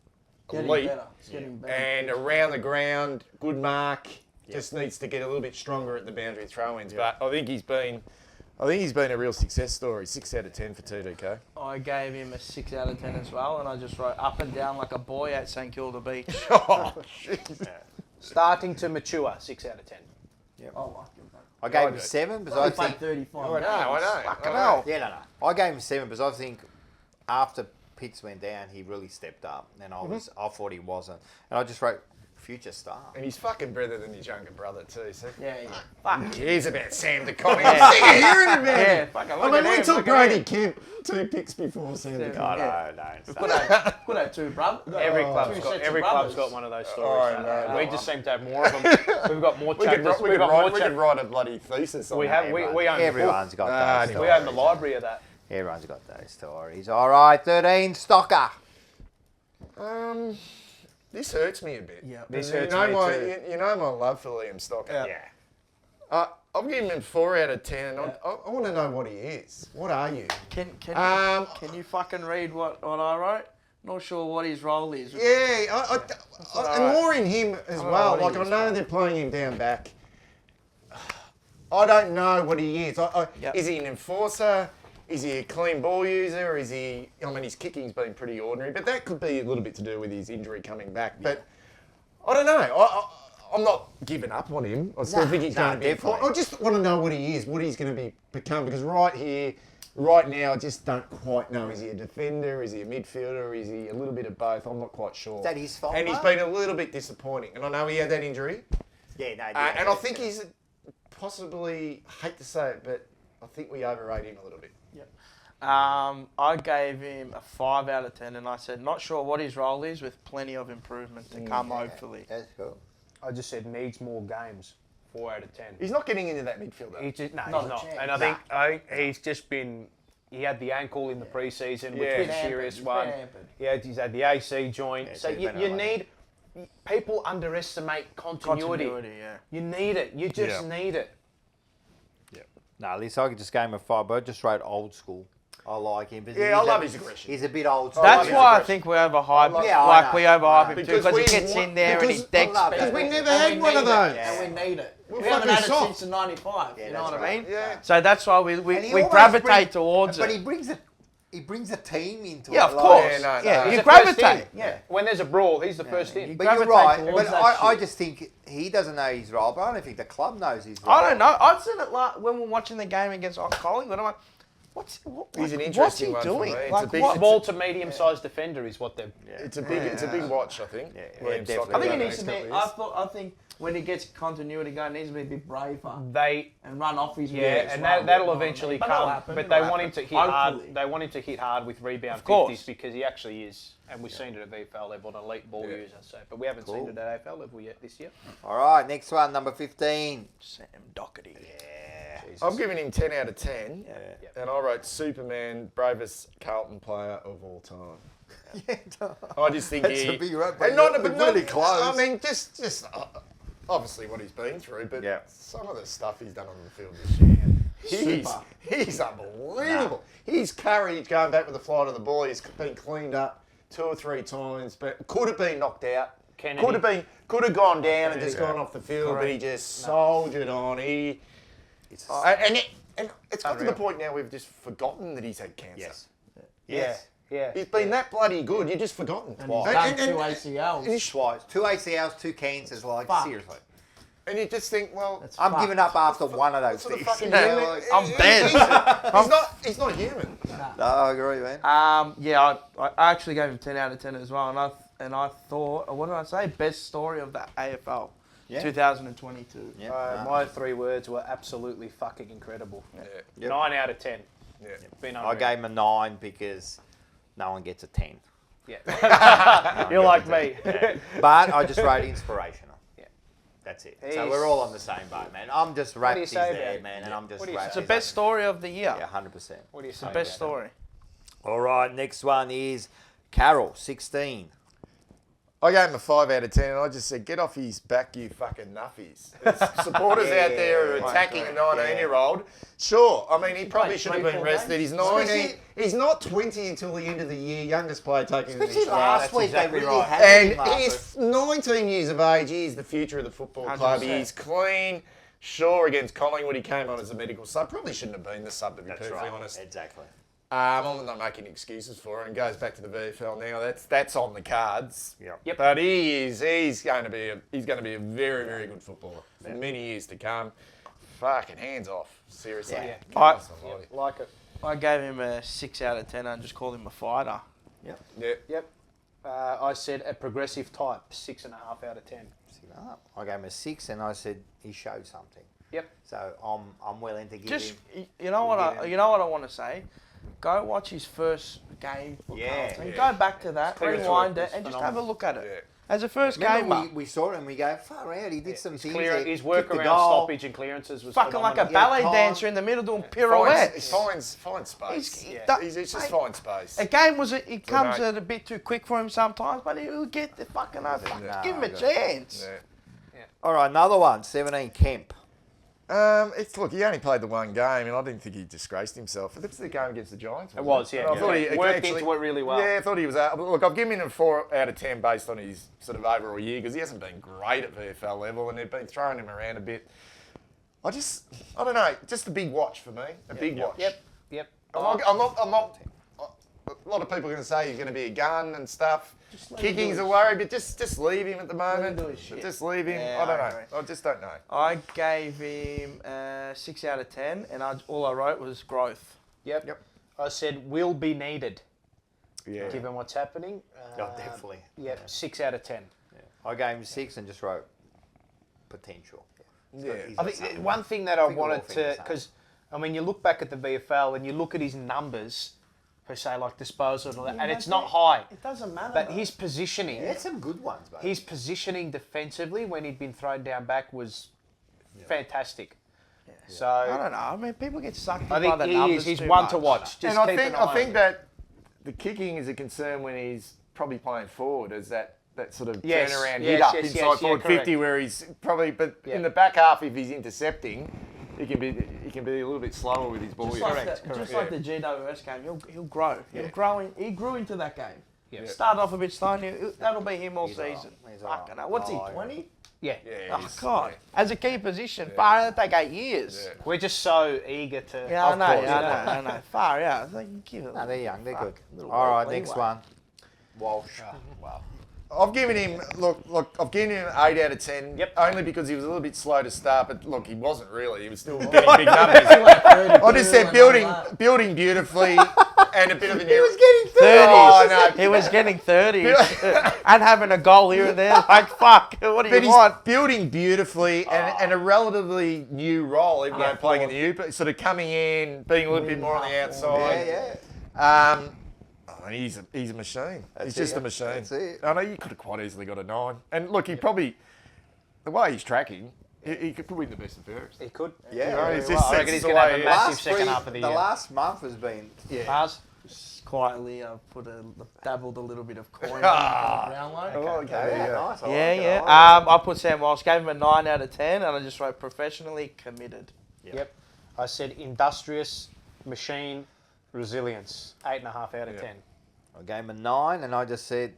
elite. It's getting better. And around the ground, good mark. Just needs to get a little bit stronger at the boundary throw-ins. But I think he's been a real success story. 6 out of 10 for TDK. I gave him a 6 out of 10 as well, and I just wrote up and down like a boy at St Kilda Beach. Oh, jeez. starting to mature, 6 out of 10. I like him, bro. I gave him 7 because I He played think. 35 I know. Fucking I know. hell. Yeah, no. I gave him 7 because I think after Pitts went down, he really stepped up, and I thought he wasn't, and I just wrote future star. And he's fucking better than his younger brother too. So Yeah. fuck, he is about Sam DeConnie. I'm sick of hearing about Yeah, him. fucking I look mean, at we him, took look at Brady him. Kemp 2 picks before Sam DeConnie. No. Could have 2 brothers. Every Two club's sets got of every brothers. club's got one of those stories. no. We just seem to have more of them. We've got more We chapters. could write a bloody thesis on We that. have. We own the book. Everyone's got those. We own the library of that. Everyone's got those stories. All right, 13, Stocker. This hurts me a bit. Yeah. This you hurts know me my, too. You know my love for Liam Stocker. Yeah. I'll give him 4 out of 10. I want to know what he is. What are you? Can you fucking read what I wrote? Not sure what his role is. Yeah, and more in him as I don't well. know what Like, he I is, know they're playing him down back. I don't know what he is. Yep. Is he an enforcer? Is he a clean ball user? Is he? I mean, his kicking's been pretty ordinary, but that could be a little bit to do with his injury coming back. But I don't know. I'm not giving up on him. I still think he's going to be. Definitely. I just want to know what he is, what he's going to become, because right here, right now, I just don't quite know. Is he a defender? Is he a midfielder? Is he a little bit of both? I'm not quite sure. Is that his fault? And he's been a little bit disappointing. And I know he had that injury. Yeah, no. And I think he's possibly, hate to say it, but I think we overrate him a little bit. I gave him a 5 out of 10, and I said, not sure what his role is, with plenty of improvement to come, hopefully. That's cool. I just said needs more games. 4 out of 10. He's not getting into that midfield, though. He's just, no, Not he's a not. chance. And I think he's just been. He had the ankle in the pre-season, which was a serious one. He's had the AC joint. Yeah, so so he's been you on need. People underestimate continuity. Yeah. You need it. You just need it. No, at least I could just game of 5, but I just wrote old school. I like him. Yeah, I love his aggression. He's a bit old school. That's why I think we overhype. We overhype him too because he gets in there and he's deck Because we never had one of those. And we need it. We're We haven't had it fucking since the 95. Yeah, You know what that's I mean? right. Yeah. So that's why we always gravitate towards but it. he brings a team into it. Yeah, of like- course. He's You the first gravitate. in. Yeah. When there's a brawl, he's the first in. But you're right. But I just think he doesn't know his role, but I don't think the club knows his role. I don't know. I've seen it like when we're watching the game against Collingwood. I'm like, He's an interesting what's he one for doing? me. It's Like, a big- what? Small to medium-sized defender is what they're. It's a big watch, I think. definitely. I think he needs to be. I think when he gets continuity going, he needs to be a bit braver. And run off his Yeah, and that'll eventually come. But they want him to hit hard. They want him to hit hard with rebound 50s because he actually is, and we've seen it at VFL level, an elite ball user. So, but we haven't seen it at AFL level yet this year. All right, next one, number 15. Sam Doherty. I'm giving him 10 out of 10, and I wrote Superman, bravest Carlton player of all time. I just think That's he... a big run, and but really close. I mean, just obviously what he's been through, but Yeah. some of the stuff he's done on the field this year, he's unbelievable. He's carried, going back with the flight of the ball, he's been cleaned up 2 or 3 times, but could have been knocked out. Kennedy. Could have gone down and just gone off the field, but he just soldiered on. And it's got to the point now we've just forgotten that he's had cancer. Yes. Yeah. He's been that bloody good, you've just forgotten. And he's done 2 ACLs. Twice. 2 ACLs, 2 cancers, like, seriously. And you just think, well... I'm giving up after one of those sort of things. fucking I'm dead. He's not human. No, I agree, man. Yeah, I actually gave him 10 out of 10 as well, and I thought, what did I say? Best story of the AFL, 2022. My 3 words were absolutely fucking incredible. 9 out of 10. I gave him a 9 because no one gets a 10. Yeah. You're like me. But I just wrote inspirational. Yeah. That's it. So we're all on the same boat, man. I'm just What do you wrapped say there, about man, it? and I'm just What do you wrapped. It's the best story of the year. Yeah, 100%. What do you It's say? the best story. All right, next one is Carroll, 16. I gave him a 5 out of 10, and I just said, get off his back, you fucking nuffies. There's supporters out there who are attacking a 19-year-old. Sure, I mean, he probably should have been rested. He's 19. He's not 20 until the end of the year, youngest player taking the Especially last week, exactly they really right. had And him last he's 19 years of age. He is the future of the football club. 100%. He's clean. Sure, against Collingwood, he came on as a medical sub. Probably shouldn't have been the sub, to be perfectly honest. Exactly. I'm not making excuses for it, and goes back to the VFL now. That's on the cards. Yep. But he's going to be a very, very good footballer for many years to come. Fucking hands off, seriously. Yeah. Like it. I gave him a 6 out of 10 and just called him a fighter. Yep. I said a progressive type, 6.5 out of 10. I gave him a 6, and I said he showed something. Yep. So I'm willing to give Just him. you know what I want to say. Go watch his first game for Carlton. Go back to that, rewind it, and just have a look at it. As a first gamer. We saw it and we go, far out, he did some things. His work around stoppage and clearances was fucking like a phenomenal. ballet dancer in the middle doing pirouettes. He finds space. He just finds space. A game it comes a bit too quick for him sometimes, but he'll get the fucking over. Give him a chance. All right, another one, 17, Kemp. Look, he only played the one game, and I didn't think he disgraced himself. That's the game against the Giants. It was, yeah. I thought he worked into it really well. Yeah, I thought he was out. Look, I've given him a 4 out of 10 based on his sort of overall year because he hasn't been great at VFL level, and they've been throwing him around a bit. I don't know, just a big watch for me. A big watch. Yep. I'm not. A lot of people are going to say he's going to be a gun and stuff. Kicking's a worry, but just leave him at the moment. Just leave him. Yeah, I don't know. I just don't know. I gave him 6 out of 10, and all I wrote was growth. Yep. I said will be needed. Yeah. Given what's happening. Definitely. Yep. 6 out of 10. I gave him 6 and just wrote potential. Yeah. I think one thing that I wanted to, because I mean, you look back at the VFL and you look at his numbers. per se, like disposal and all that, Yeah, and but it's not high. It doesn't matter. But though. his positioning, He had some good ones, mate. his positioning defensively when he'd been thrown down back was fantastic. So I don't know. I mean, people get sucked in I by think the he numbers is. He's too one much. to watch. Just And I keep think an eye I think on him. that the kicking is a concern when he's probably playing forward as that sort of Yes, turnaround yes, hit up yes, inside yes, forward yeah, 50 correct. where he's probably, but Yeah. in the back half if he's intercepting, he can be a little bit slower with his ball. Just, yeah. like the GWS game, he'll grow. He'll grow. He grew into that game. Yeah. Started off a bit slow. And that'll be him all He's season. He's Fucking hell. What's he? Oh, 20? Yeah. Oh God! As a key position, far out. Take 8 years. We're just so eager to. Yeah, I Of know. course, I know. Far out. Give it. No, they're young. They're good. Little All right, leeway. next one. Walsh. Wow. I've given him I've given him 8 out of 10. Yep. Only because he was a little bit slow to start, but look, he wasn't really. He was still getting big numbers. I just said building beautifully and a bit of a new. He was getting 30s. Oh, no. He was getting 30s and having a goal here and there. Like fuck, what do But you he's want? building beautifully and a relatively new role, even though playing in the U, but sort of coming in, being a little bit more on the outside. Yeah. He's a machine. That's He's just it. a machine. That's it. I know you could have quite easily got a 9. And look, he probably, the way he's tracking, he could win the best and fairest. He could. Yeah. You know, very it's well. just I reckon he's the going to have way a he- massive second half of the The year. last month has been. Mars? Quietly, I've dabbled a little bit of coin Ah. on the Brownlow. Oh, okay. There you go. Nice. I Yeah, like it, yeah. I like it. I put Sam Walsh, gave him a 9 out of 10, and I just wrote professionally committed. Yep. I said industrious, machine, resilience. 8.5 out of 10. I gave him a 9, and I just said,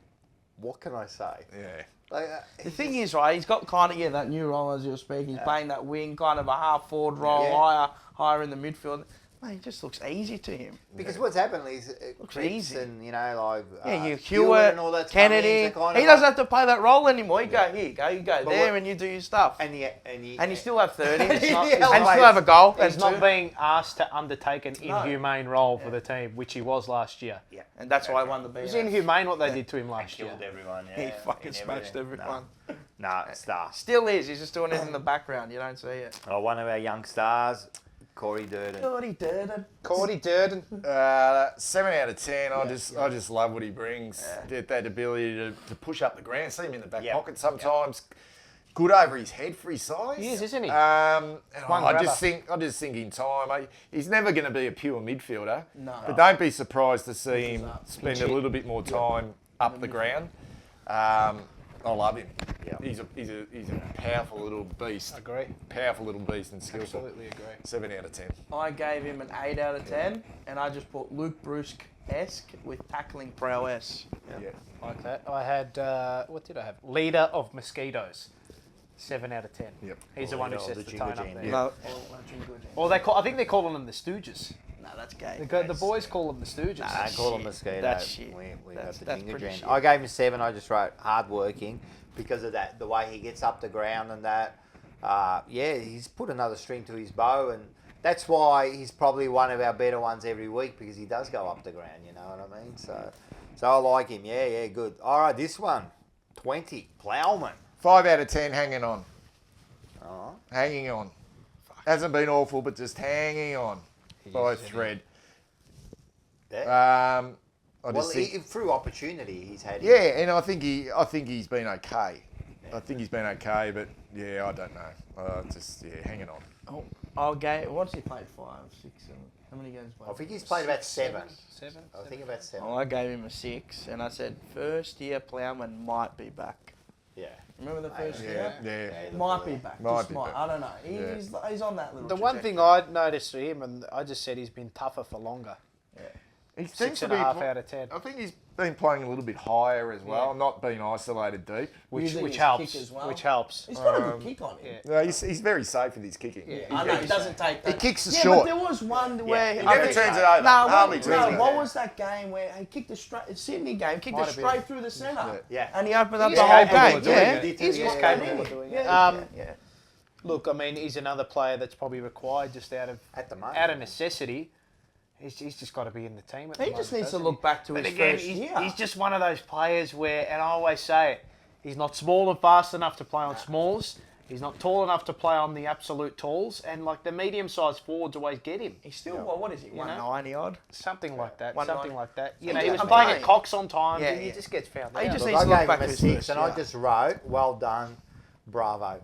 what can I say? Yeah. Like, The thing is, right, he's got kind of that new role as you were speaking. He's playing that wing, kind of a half forward role, Yeah. higher in the midfield. Mate, it just looks easy to him. because what's happened is Looks Cripps easy. and like Yeah, Hewitt Hewitt, and all that's come in, Kennedy. so kind He of doesn't like- have to play that role anymore. You go here, you go But there, what- and you do your stuff. and you still have 30. It's not- and you still have a goal. He's and not two. being asked to undertake an inhumane role for the team, which he was last year. Yeah. And that's why I won the It was BNF. inhumane what they did to him last year. Killed everyone. He Yeah, fucking and smashed everything. everyone. No, star. Still is. He's just doing it in the background. You don't see it. Oh, one of our young stars, Corey Durden. Cordy Durden. Cordy Durden. 7 out of 10. I just love what he brings. That ability to push up the ground. See him in the back pocket sometimes. Good over his head for his size. He is, isn't he? And One I grabber. just think in time, he's never going to be a pure midfielder. No. But don't be surprised to see him spend a Pitch it. little bit more time up the ground. I love him. Yeah. He's a powerful little beast. Agree. Powerful little beast and skillful. Absolutely agree. 7 out of 10. I gave him an 8 out of 10, and I just put Luke Brusque-esque with tackling prowess. Yeah. Like that. I had, what did I have? Leader of Mosquitoes. 7 out of 10. Yep. He's the one who Leader of sets the the tone up Jingle there. Jam. No. Or I think they're calling them the Stooges. No, that's gay. The boys call them the Stooges. Nah, I call him mosquito. That's shit. We That's- got the that's Jingle pretty Jam. shit. I gave him a 7. I just wrote hard-working because of that, the way he gets up the ground and that. He's put another string to his bow, and that's why he's probably one of our better ones every week because he does go up the ground. You know what I mean? So I like him. Yeah, good. All right, this one, 20, Plowman. 5 out of 10, hanging on. Oh, Hanging on. Hasn't been awful, but just hanging on by a is, isn't he? thread. yeah. I Well, just think, through opportunity, he's had. yeah, and I think he's been okay. I think he's been okay, but yeah, I don't know. Hanging on. Oh, what's he played? 5, 6, 7. How many games played? I think he's played about 7. 7? I think about 7. Oh, I gave him a 6, and I said first year Plowman might be back. Yeah. Remember the first Yeah, year? yeah. Might be back. Might Just be might. back. I don't know. He's on that little. The one thing I'd noticed for him, and I just said he's been tougher for longer. He seems to be 6.5 out of 10. I think he's been playing a little bit higher as well, not being isolated deep. Which Using his helps. kick as well. Which helps. He's got a good kick on him. No, he's very safe with his kicking. Yeah, I know he doesn't take that. He kicks the yeah, short. but there was one where He I never think- turns it over. No, Hardly turns it what over. was that game where he kicked it straight? Sydney game, kicked Might it have been. straight through the centre. Yeah. And he opened up He's the whole capable game. of doing Yeah, it. he's He got is that capable in of him. doing it. Yeah. Look, I mean, he's another player that's probably required just out of necessity. He's just got to be in the team at the He moment, just needs to doesn't look back to But his again, first he's, year. he's just one of those players where, and I always say it, he's not small and fast enough to play on smalls, He's not tall enough to play on the absolute talls, and like the medium-sized forwards always get him. He's still, what is he, 190 odd? Something like that. 190. Something like that. He You know, he was just playing playing. at Cox on time, Yeah, and he yeah. just gets found He out. just Look, needs to I look gave back him at a his 6, first and year. I just wrote, well done, bravo.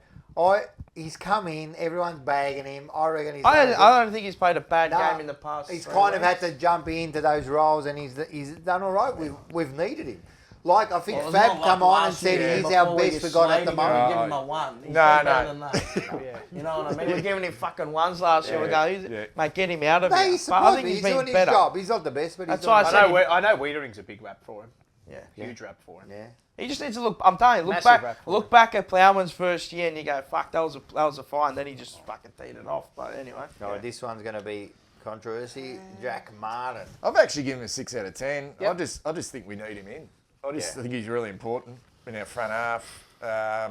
He's come in, everyone's bagging him. I reckon he's. I don't think he's played a bad game in the past. He's 3 kind of weeks. had to jump into those roles, and he's done all right. We've needed him. Like, I think Well, it's Fab not like come on and last said year he's before our we best we got at the slated him moment. and give him a 1. He's No, better no. than that. You know what I mean? We're giving him fucking 1s last year. We go, Yeah. mate, get him out of No, here. he's But I supposed think to. he's He's doing been his better. job. He's not the best, but That's he's why doing I his said job. I know Wiedering's a big rap for him. Yeah. Huge rap for him. Yeah. He just needs to look. I'm telling you, Massive rap for look back at Plowman's first year, and you go, "Fuck, that was a fine." Then he just fucking teed it off. But anyway, No, this one's going to be controversy. Jack Martin. I've actually given him a 6 out of 10. Yep. I just think we need him in. I just Yeah. think he's really important in our front half. I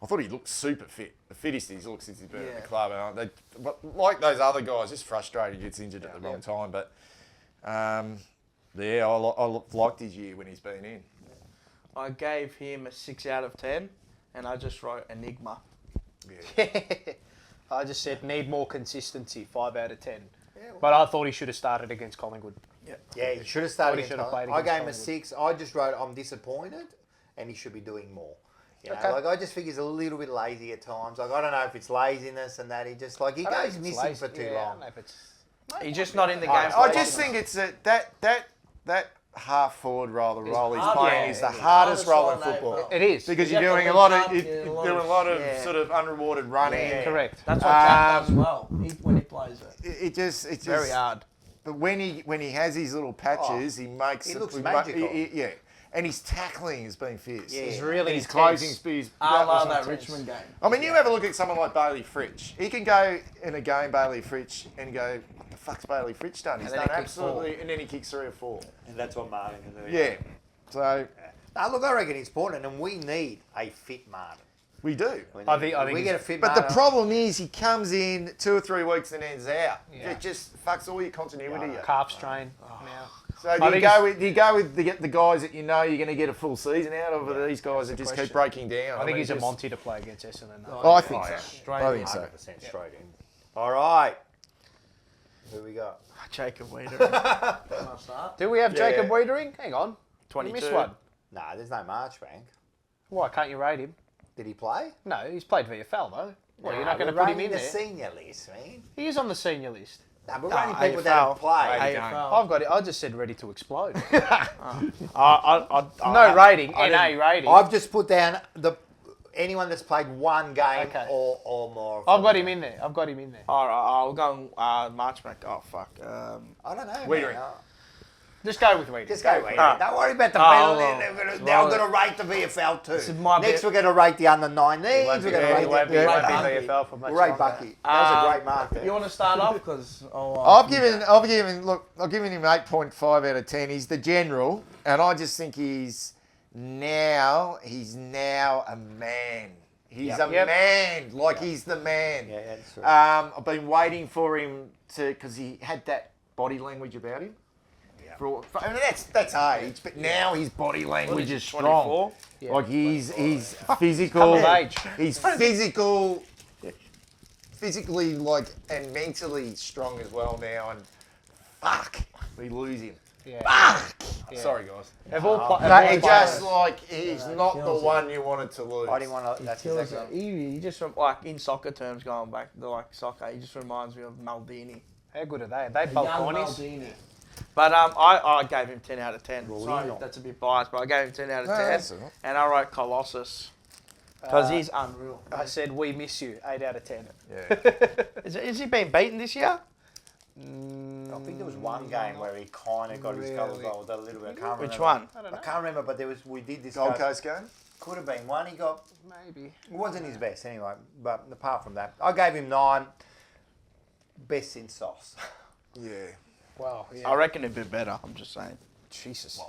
thought he looked super fit. The fittest he's looked since he's been at the club. And but like those other guys, just frustrated, he gets injured at the wrong time. But yeah, I liked his year when he's been in. I gave him a 6 out of 10, and I just wrote Enigma. I just said need more consistency, 5 out of 10. But I thought he should have started against Collingwood. Yeah, he should have started. Thought he should have played I against gave him a Collingwood. 6. I just wrote, I'm disappointed, and he should be doing more. You know, Okay. like I just think he's a little bit lazy at times. Like I don't know if it's laziness and that he just like he I don't goes think it's missing lazy. for too Yeah, I long. don't know if it's- He's just not in the game. I just think it's that half forward role, the role he's playing is the hardest role in football. It is. Because You you're have to doing a reach lot up, of you're doing a lot of sort of unrewarded running. Correct. That's what Jack does well when he plays it. It's just Very hard. But when he has his little patches, he makes he it. looks we magical. Yeah, and his tackling has been fierce. Yeah. He's really and his intense. closing speed. I love that Richmond game. I mean, you have a look at someone like Bailey Fritsch. He can go in a game, Bailey Fritsch, and go, what the fuck's Bailey Fritsch done? He's And then done he kicks absolutely, and then he kicks 3 or 4. And that's what Martin can do. Yeah. So Now look, I reckon he's important, and we need a fit Martin. we do. I think we he's- get a fit But the Martin. problem is he comes in 2 or 3 weeks and ends out. It just fucks all your continuity. calf strain now. So do you go with the guys that you know you're going to get a full season out of, or these guys that just keep breaking down? I think mean, he's a just- Monty to play against Essendon. Oh, I think so. Straight I in. think so. 100% straight in. All right. Who we got? Jacob Wiedering. Do we have Yeah. Jacob Wiedering? Hang on. 22. You missed one. Nah, there's no Marchbank. Why can't you rate him? Did he play? No, he's played VFL though. Well, Nah, you're not going to we're put him running in the there. senior list, man. He is on the senior list. Nah, we're running people that have played. I've got it. I just said ready to explode. No rating, NA rating. I've just put down anyone that's played one game or more. I've got him in there. I've got him in there. All right, I'll go Marchbank. Oh, fuck. I don't know. Wiedering. Man. Just go with Wiedering. Just go with Alright. it. Don't worry about the Oh, penalty. well, They're going to rate the VFL too. This is my Next, bit. we're going to rate the under 19s. won't We're be- going to yeah, rate he won't be VFL for much We'll rate longer. Bucky. That was a great mark there. You want to start off? Because I've given him 8.5 out of 10. He's the general, and I just think he's now a man. He's a man, he's the man. Yeah, that's right. I've been waiting for him because he had that body language about him. I mean, that's age, but now his body language is strong. 24? Like he's physical. Come of age. He's physically and mentally strong as well now. And fuck, we lose him. Yeah. Fuck. Yeah. Sorry, guys. Have all pla- have No, all it players- just he's not the one you wanted to lose. I didn't want to. That's exactly. He just in soccer terms, going back to soccer, he just reminds me of Maldini. How good are they? Are they both Young cornies? Maldini. But I gave him 10 out of 10. Sorry, that's a bit biased, but I gave him 10 out of 10. that's all right. And I wrote Colossus because he's unreal. I said we miss you. 8 out of 10. Yeah. Is he been beaten this year? I think there was one game where he kind of got his goal with a little bit. I can't remember. Which one? I can't remember, but we did this. Gold Coast game? Could have been one. He got. Maybe. It wasn't his best anyway. But apart from that, I gave him 9. Best since Sauce. Yeah. Wow. Yeah. I reckon it'd be better. I'm just saying. Jesus.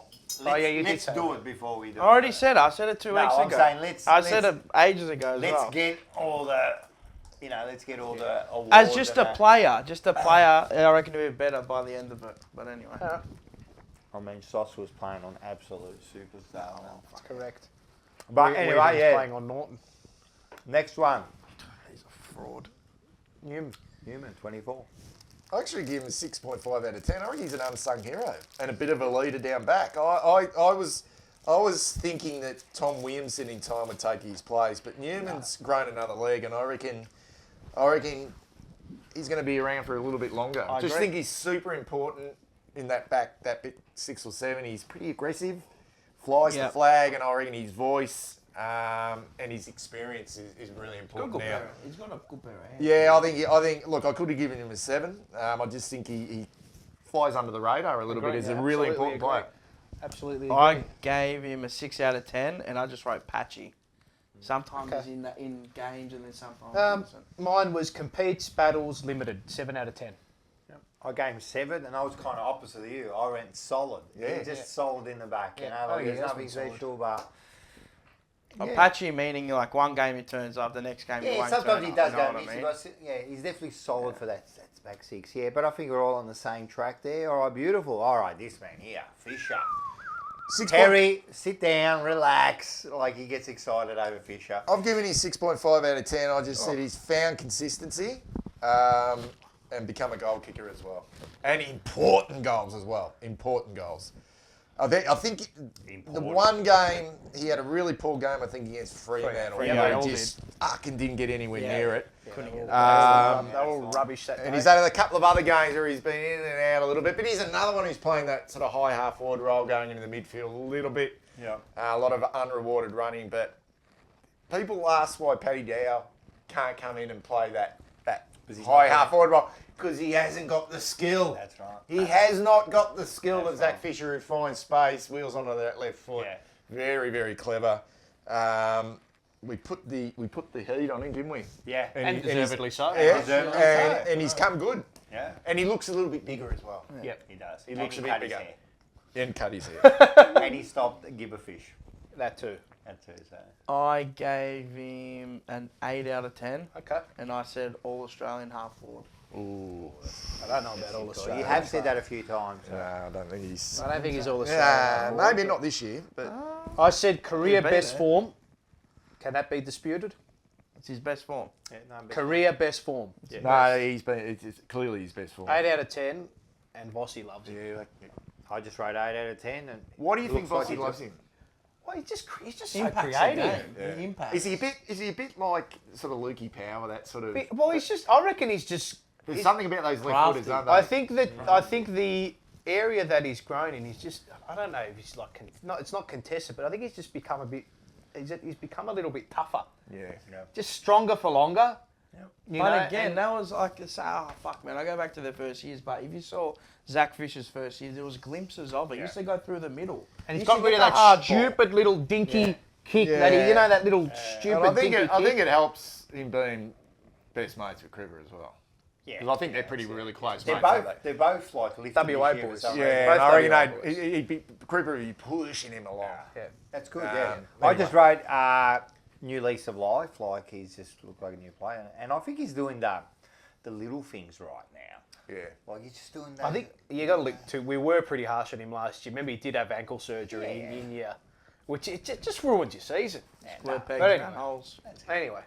Let's, yeah, you did let's say do that. it before we do I already said it. I said it 2 No, weeks I'm ago. saying let's said it ages ago as Let's well. get all the, let's get all the awards. As just and a that. player, I reckon it'd be better by the end of it. But anyway. I mean, Sauce was playing on absolute superstar. That's correct. But We- anyway, Wiedering's yeah. playing on Norton. Next one. He's a fraud. Newman, 24. I actually give him a 6.5 out of 10. I reckon he's an unsung hero and a bit of a leader down back. I was thinking that Tom Williamson in time would take his place, but Newman's grown another leg, and I reckon he's going to be around for a little bit longer. I just think he's super important in that bit 6 or 7. He's pretty aggressive, flies the flag, and I reckon his voice and his experience is really important now. He's got a good pair of hands. Yeah, I think. Look, I could have given him a 7. I just think he flies under the radar a little bit. He's a really important player. Absolutely. I gave him a 6 out of 10, and I just wrote patchy. Sometimes he's in games, and then sometimes. Mine was competes, battles, limited. 7 out of 10. I gave him 7, and I was kind of opposite of you. I went solid. Yeah, just solid in the back. You know, there's nothing special, but. Patchy meaning like one game he turns up, the next game he won't turn up. Sometimes he does you know go what I mixy, but he's definitely solid for that back 6. Yeah, but I think we're all on the same track there. All right, beautiful. All right, this man here, Fisher. Terry, sit down, relax. Like he gets excited over Fisher. I've given him 6.5 out of 10. I just said he's found consistency and become a goal kicker as well. And important goals as well. Important goals. I think the one game, he had a really poor game, I think, against Fremantle. He just didn't get anywhere near it. Couldn't get it. They were all rubbish that day. And he's had a couple of other games where he's been in and out a little bit, but he's another one who's playing that sort of high half-forward role going into the midfield a little bit. Yeah. A lot of unrewarded running, but people ask why Paddy Dow can't come in and play that high half-forward role. Because he hasn't got the skill. That's right. He has not got the skill of Zach Fisher, who finds space, wheels onto that left foot. Yeah. Very, very clever. We put the heat on him, didn't we? Yeah, and deservedly so. Yeah, and he's come good. Yeah. And he looks a little bit bigger as well. Yeah. Yep, he does. He looks a bit bigger. And cut his hair. And he stopped Give a Fish. That too. So. I gave him an 8 out of 10. Okay. And I said all Australian half forward. Ooh. I don't know about all Australian. You have said that a few times. No, I don't think he's... I don't think he's all Australian. Yeah, maybe not this year, but... I said career best form. Can that be disputed? It's his best form. Yeah, Career best form. Yeah. No, it's clearly his best form. 8 out of 10, and Bossy loves him. Yeah, I just wrote 8 out of 10. And why do you think Bossy loves him? Well, he's just so creative. Yeah. He impacts. Is he a bit like sort of Lukey Power, that sort of... Well, I reckon he's just... There's something about those left footers, aren't there? I think the area that he's grown in, he's just, I don't know if he's like, it's not contested, but I think he's just become he's become a little bit tougher. Yeah. Just stronger for longer. But again, that was like, fuck, man. I go back to their first years, but if you saw Zach Fisher's first year, there was glimpses of it. He used to go through the middle. And he's got rid of that stupid little dinky kick, that little stupid dinky kick. I think it helps him being best mates with Criver as well. Yeah. Because I think they're pretty really close they're mates. They're both like lifted WA this year boys. for some Yeah, reason. and I reckon he'd be pushing him along. Yeah. That's good, Anyway. I just wrote new lease of life, like he's just looked like a new player. And I think he's doing the little things right now. Yeah. Like he's just doing that. I think you got to look too. We were pretty harsh on him last year. Remember, he did have ankle surgery in year, which it just ruins your season. Square pegs, But round holes. Anyway,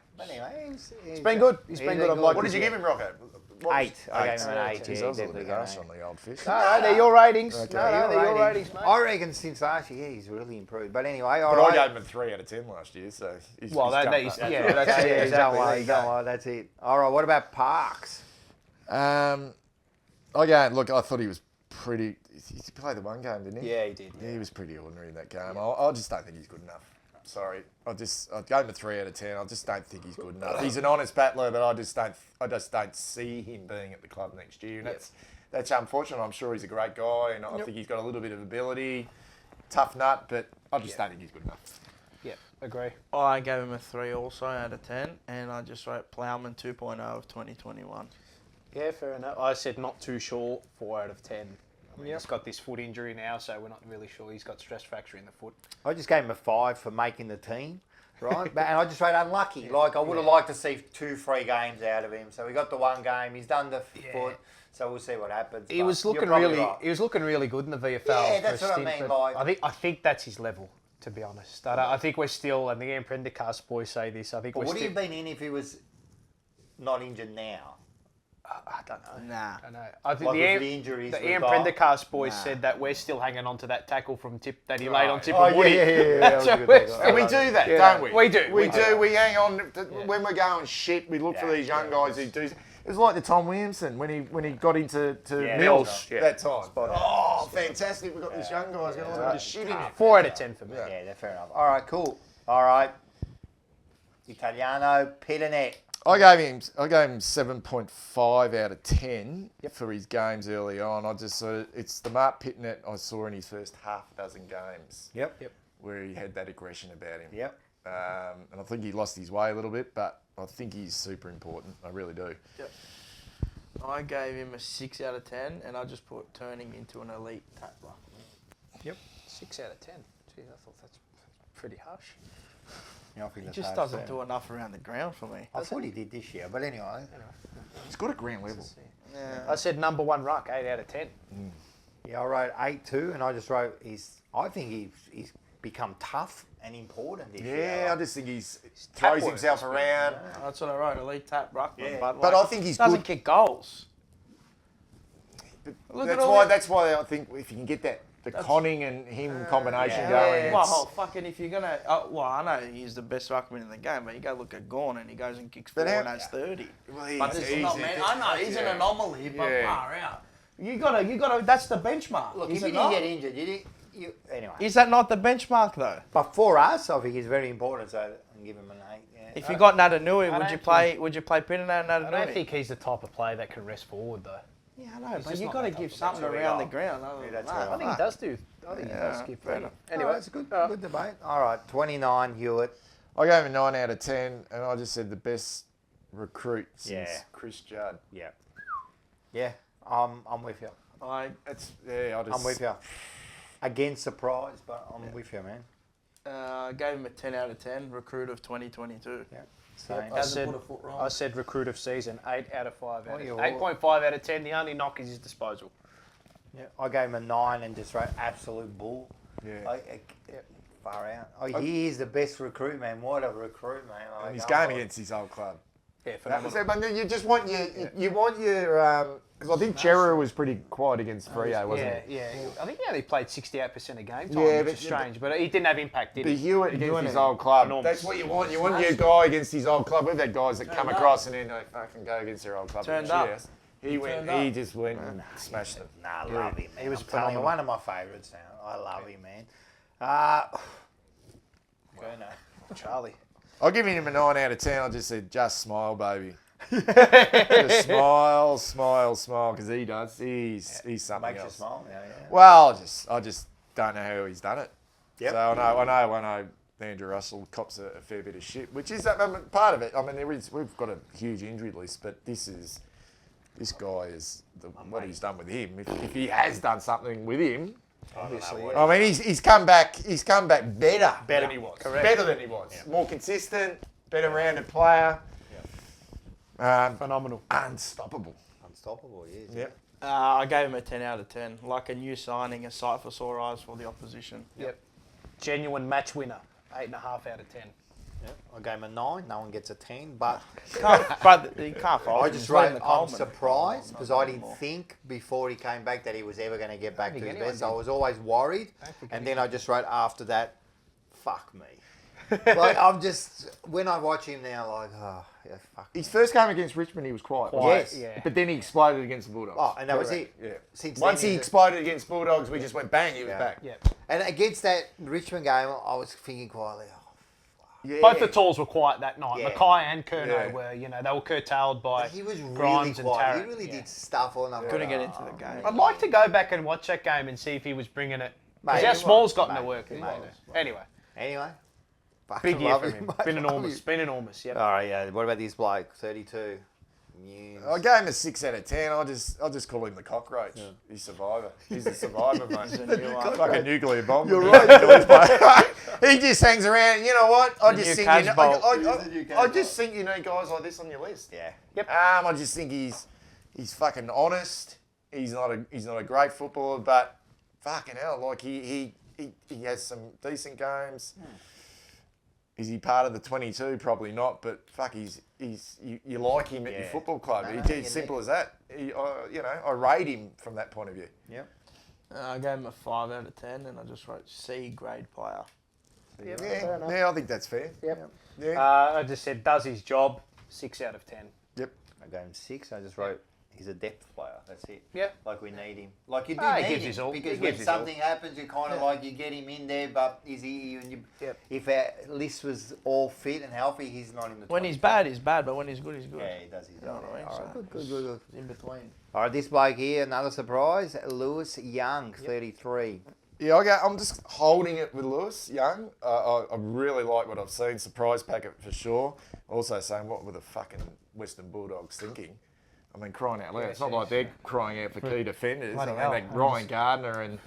he's been good. He's been good. What did you give him, Rocco? 8. I gave him an 8. Jeez, I was a little harsh on the old fish. No, they're your ratings. Okay. No, they're your ratings, mate. I reckon since last year, he's really improved. But anyway, But I gave him a 3 out of 10 last year, so he's Well, jumped that's up. exactly. Don't worry, that's it. All right, what about Parks? I thought he was pretty... He played the one game, didn't he? Yeah, he did. Yeah, he was pretty ordinary in that game. I just don't think he's good enough. Sorry, I gave him a 3 out of 10. I just don't think he's good enough. He's an honest battler, but I just don't see him being at the club next year. And that's unfortunate. I'm sure he's a great guy, and I think he's got a little bit of ability, tough nut, but I just don't think he's good enough. Yeah, agree. I gave him a 3 also out of 10, and I just wrote Plowman 2.0 of 2021. Yeah, fair enough. I said not too sure, 4 out of 10. He's got this foot injury now, so we're not really sure. He's got stress fracture in the foot. I just gave him a 5 for making the team, right? And I just wrote unlucky. Like, I would have liked to see 2 free games out of him. So we got the one game. He's done the foot. So we'll see what happens. He was looking really good in the VFL. Yeah, that's for a what I stint, mean. but Like, I think that's his level. to be honest. I think we're still, and the Ian Prendergast boys say this, I think But we're would he still... have been in if he was not injured now? I don't know. Nah. I don't know. I think Like the with the injuries the we've Ian got? Prendergast boys Nah. said that we're still hanging on to that tackle from Tip that he laid on Tip Oh, of Woody. yeah. So we're And still- we do that, Yeah. don't we? We do. We do. We hang on. When we're going shit, we look for these young guys who do. It was like the Tom Williamson when he got into Mills that time. Oh, fantastic. We've got these young guys going to look at shit in it. 4 out of 10 for me. Yeah, fair enough. All right, cool. All right. Italiano Pittanet. I gave him 7.5 out of 10 for his games early on. It's the Mark Pittanet I saw in his first half dozen games. Yep. Where he had that aggression about him. Yep. And I think he lost his way a little bit, but I think he's super important. I really do. Yep. I gave him a 6 out of 10, and I just put turning into an elite tackler. Yep. 6 out of 10. Gee, I thought that's pretty harsh. He just doesn't do enough around the ground for me. I thought he did this year, but anyway. He's good at ground level. Yeah. I said number 1 ruck, 8 out of 10. Yeah, I wrote 8 too, and I just wrote I think he's become tough and important this year. Yeah, I just think he throws himself around. That's what I wrote, elite tap ruckman. Yeah. But I think he's doesn't good. kick goals. Look at all That's why I think if you can get the conning and him combination going. Well, fucking if you're gonna, I know he's the best ruckman in the game, but you go look at Gorn and he goes and kicks 4 and has 30. Well, But this is not, man. I know he's an anomaly, but Yeah. far out. You gotta. That's the benchmark. Look, is if it he not? didn't get injured, anyway. Is that not the benchmark though? But for us, I think he's very important, so I'll give him an 8. Yeah. If you got Nadanui, I would don't you play? Would you play Pittanet and I Nadanui? don't think he's the type of player that can rest forward, though. Yeah, I know, He's but just you not got to that give type of something player. around the ground. Other than that's that. I think he does do. I think he does skip fair footy. enough. Anyway, it's a good debate. All right, 29, Hewitt. I gave him a 9 out of 10, and I just said the best recruit since Chris Judd. Yeah. Yeah, I'm with you. I I'm with you. Again, surprised, but I'm with you, man. gave him a 10 out of 10. Recruit of 2022. Yeah. Yep, I said recruit of season, 8 out of 5. 8.5 out of 10. The only knock is his disposal. Yeah, I gave him a 9 and just wrote absolute bull. Yeah. Far out. Oh, he is the best recruit, man. What a recruit, man. And he's going against his old club. Yeah, But you just want you want your because I think Chera was pretty quiet against Freo, wasn't he? Yeah. I think he only played 68% of game time, Yeah, which is strange, but he didn't have impact, did The he? Hewitt against his old club. Enormous. That's what you want. You want your guy against his old club. We've had guys that come across and then they fucking go against their old club. Turned up. He just went and smashed them. Nah, I love him, man. He was I'm telling you, phenomenal. one of my favourites now. I love him, man. Charlie. I'll give him a 9 out of 10. I just said, just smile, baby. Just smile, because he does. He's something Makes else. you smile now, yeah. Well, I just don't know how he's done it. Yep. So I know Andrew Russell cops a fair bit of shit, which is part of it. I mean, we've got a huge injury list, but this guy is what he's done with him. If he has done something with him, Obviously, I mean, he's come back better than he was. Correct. Better than he was. Yeah. More consistent, better rounded player. Phenomenal. Unstoppable. Unstoppable, he is. Yep. I gave him a 10 out of 10. Like a new signing, a sight for sore eyes for the opposition. Yep. Genuine match winner, 8.5 out of 10. Yeah, I gave him a 9. No one gets a 10, but But you can't fault I him. just He's running wrote, the I'm Coleman. surprised because I didn't think before he came back that he was ever going to get back to his best. I was always worried, and then I just wrote after that, fuck me. Like I'm just when I watch him now, like yeah, fuck. His first game against Richmond, he was quiet. Yes. Yeah. But then he exploded against the Bulldogs. Oh, and that was Correct. it. Yeah. Since Once then, he he's exploded against Bulldogs, we just went bang. He was back. Yeah. and against that Richmond game, I was thinking quietly. Yeah. Both the talls were quiet that night. Yeah. Mackay and Curnow Yeah. were, they were curtailed by But he was really Grimes and quiet. Tarrant. He really Yeah. did stuff on them. Couldn't get into the game. I'd like to go back and watch that game and see if he was bringing it. Mate, Because how he Small's was. gotten Mate, to work. he Mate. was. Anyway, Anyway, big year love for him, him. mate. Been Love enormous. him. Been enormous. Yep. All right, yeah. What about this bloke? 32. News. I gave him a 6 out of 10. I'll just call him the cockroach. Yeah. He's survivor. He's a survivor, mate. He's a new one. Like a nuclear bomb. You're right. He just hangs around. You know what? I The just new think Casbolt. I just think you need guys like this on your list. Yeah. Yep. I just think he's fucking honest. He's not a great footballer, but fucking hell, like he he has some decent games. Is he part of the 22? Probably not. But fuck, you like him at your football club. It's simple as that. I rate him from that point of view. Yep. I gave him a 5 out of 10, and I just wrote C grade player. Yeah, I think that's fair. Yep. Yeah. I just said does his job. 6 out of 10. Yep. I gave him 6. I just wrote he's a depth player. That's it. Yeah. Like we need him. Like you do He need gives him his all. because He when gives his all. something happens, you kind of like you get him in there. But is he? If our list was all fit and healthy, he's not in the. When he's bad, he's bad, but when he's good, he's good. Yeah, he does his You know job. what I mean? All So right, good. in between. All right, this bloke here, another surprise, Lewis Young, 33. Yeah, I'm just holding it with Lewis Young. I really like what I've seen. Surprise packet for sure. Also saying, what were the fucking Western Bulldogs thinking? I mean, crying out loud. It's not like they're crying out for key defenders. Bloody I mean, hell. like Ryan Gardner and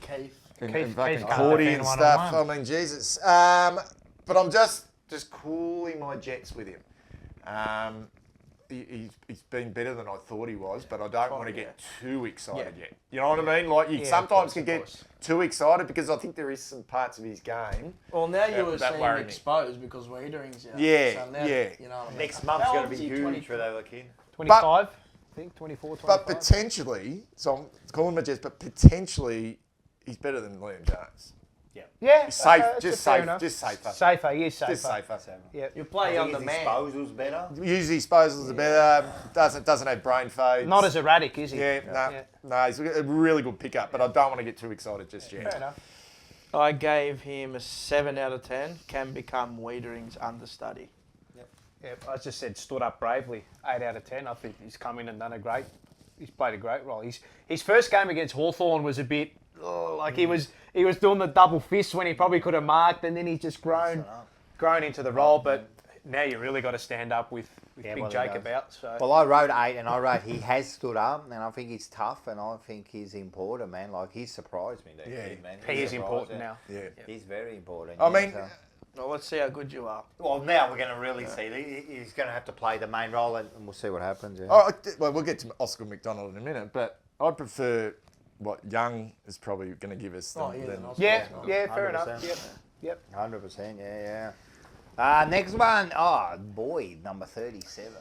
Keith. fucking can't Cordy defend and one stuff. on one. I mean, Jesus. But I'm just cooling my jets with him. He's been better than I thought he was, but I don't want to get too excited yet. You know what I mean? Like you sometimes can get too excited because I think there is some parts of his game. Well, now you were that seeing worry me. exposed because Wiedering's out. Yeah, So now, yeah. You know what I mean? Next month's How going to old be is he? huge for that little kid. 25, I think, 24, 25. But potentially, so I'm calling my jets, but potentially he's better than Liam Jones. Yeah, Safe, that's just fair safe, enough. just safer. Safer, he is safer. Just safer. Yeah. You play I on think the his man. disposal's better. Usually disposals are better. Doesn't have brain fades. Not as erratic, is he? Yeah, no, he's a really good pickup, but I don't want to get too excited just yet. Fair enough. I gave him a 7 out of 10. Can become Wiedering's understudy. Yeah, I just said stood up bravely. 8 out of 10. I think he's come in and done he's played a great role. His first game against Hawthorn was a bit he was doing the double fist when he probably could have marked, and then he's just grown into the role. But now you really got to stand up with Big Jacob out. So Well, I wrote 8, and I wrote he has stood up, and I think he's tough, and I think he's important, man. Like he's surprised me, that kid, man. he is surprised, important now. Yeah. He's very important. I mean, Well, let's see how good you are. well, now we're going to really see. He's going to have to play the main role, and we'll see what happens. Yeah. well, we'll get to Oscar McDonald in a minute, but I prefer what Young is probably going to give us. Yeah, fair enough. 100%. Yep. 100%, yeah. Next one, Boyd, number 37.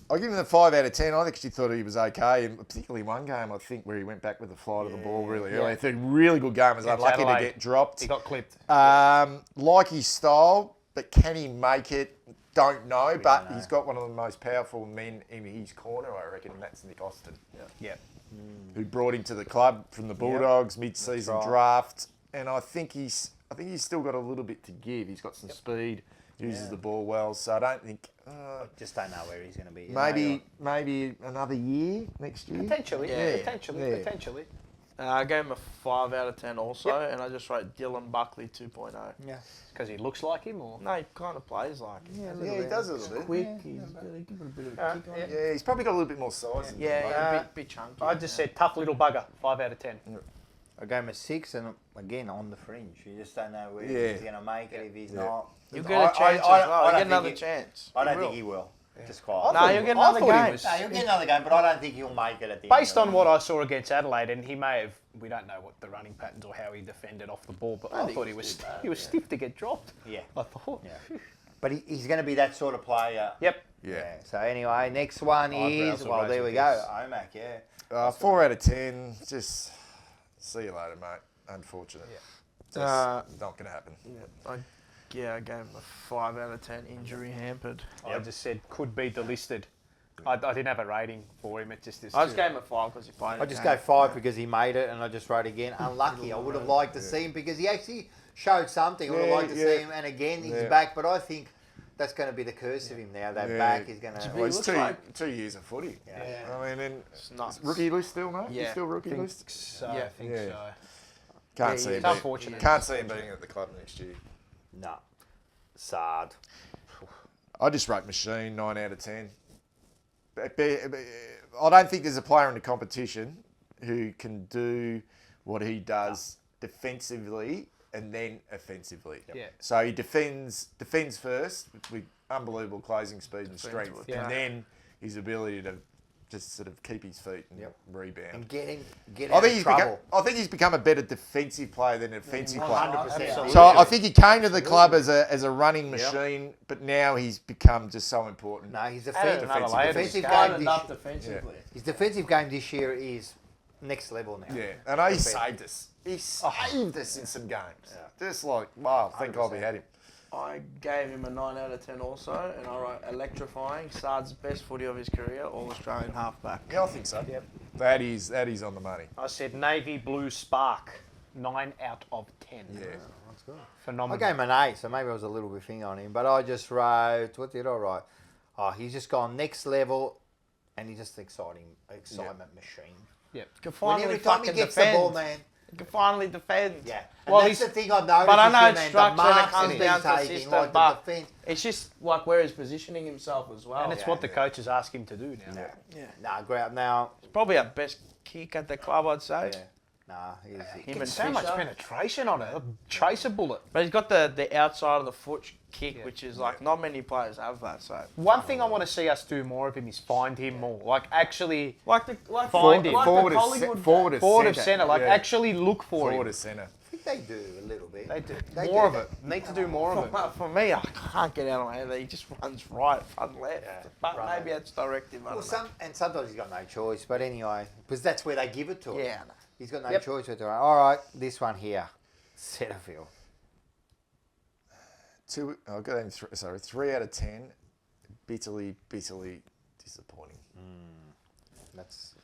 I'll give him a 5 out of 10. I actually thought he was okay, and particularly one game, I think, where he went back with the flight of the ball really early. I think really good game. Was unlucky to get dropped. He got clipped. Like his style, but can he make it? Don't know, but he's got one of the most powerful men in his corner, I reckon, and that's Nick Austin. Yeah. Who brought him to the club from the Bulldogs mid-season draft, and I think he's still got a little bit to give. He's got some speed, uses the ball well, so I don't think. Just don't know where he's going to be. Maybe another year next year. Potentially. Yeah. Potentially. I gave him a 5 out of 10 also, and I just wrote Dylan Buckley 2.0. Yeah. Because he looks like him, or No, he kind of plays like him. Yeah, he does a little bit. Quick, he's really give it a bit of a kick on him. Yeah, he's probably got a little bit more size. than Yeah, a bit chunky. I just said tough little bugger. 5 out of 10. I gave him a 6, and again on the fringe. You just don't know where Yeah. he's going to make it if he's not. You'll get a chance as well. You'll get another chance. I don't think he will. Just quiet. No, you'll get another game. No, you'll get another game, but I don't think he'll make it at the end. Based on what I saw against Adelaide, and he may have, we don't know what the running patterns or how he defended off the ball, but I thought he was stiff to get dropped. Yeah. I thought. Yeah. But he's going to be that sort of player. Yep. Yeah. So anyway, next one Eyebrows is, will well, raise there with we go. this. Omac, yeah. 4 out of 10. Just see you later, mate. Unfortunate. Just not going to happen. I gave him a 5 out of 10. Injury hampered. I just said could be delisted. I didn't have a rating for him. It just is. I just gave him a 5 because he played. I just go 5 because he made it, and I just wrote again. Unlucky. I would have liked to see him because he actually showed something. I would have liked to see him, and again, he's back. But I think that's going to be the curse of him now. That back is going to. Well, it's 2 years of footy. Yeah. I mean, and It's nuts. rookie list still, mate? Yeah. He's still rookie think list? so. Yeah. I think Yeah. so. Can't see him. it's unfortunate. Can't see him being at the club next year. No. Sad. I just wrote machine 9 out of 10. I don't think there's a player in the competition who can do what he does defensively and then offensively. Yeah. So he defends first with unbelievable closing speed and strength, Yeah. and then his ability to just sort of keep his feet and rebound. And get out of trouble. I think he's become a better defensive player than an offensive player. 100%. So I think he came to the club as a running machine, but now he's become just so important. No, his defensive His defensive game this year is next level now. Yeah, and he saved us. He saved us in some games. Just like, wow, thank God we had him. I gave him a 9 out of 10 also, and I wrote electrifying. Sard's best footy of his career, All-Australian halfback. Yeah, I think so. Yep. That is on the money. I said navy blue spark, 9 out of 10. Yeah. That's good. Phenomenal. I gave him an 8, so maybe I was a little bit finger on him, but I just wrote, what did I write? Oh, he's just gone next level, and he's just an excitement machine. Yep. Can finally every time he fucking gets defend. the ball, man. He can finally defend. Yeah. Well, And that's the thing I've noticed. But I know this it's year, man, structure and it marks comes he's down to taking, system, like the but defence. it's just like where he's positioning himself as well. And it's what the coaches ask him to do now. Yeah. Nah, great. Now, It's probably our best kick at the club, I'd say. yeah. Nah, he's Him and So much Fisher. penetration on it. Chase a bullet. But he's got the outside of the foot kick, which is like not many players have that. So One thing I want to see us do more of him is find him more. Like actually like find him. Forward of centre. Like actually look for forward him. of centre. I think they do a little bit. They do. They More do of it. Need to do more of it. For me, I can't get out of my head. He just runs right, front left. Yeah, But right. maybe that's directive. I Well, don't know. sometimes he's got no choice, but anyway, because that's where they give it to him. Yeah. He's got no choice with it. All right, this one here, Setterfield. I'll go in 3 out of 10. Bitterly disappointing. That's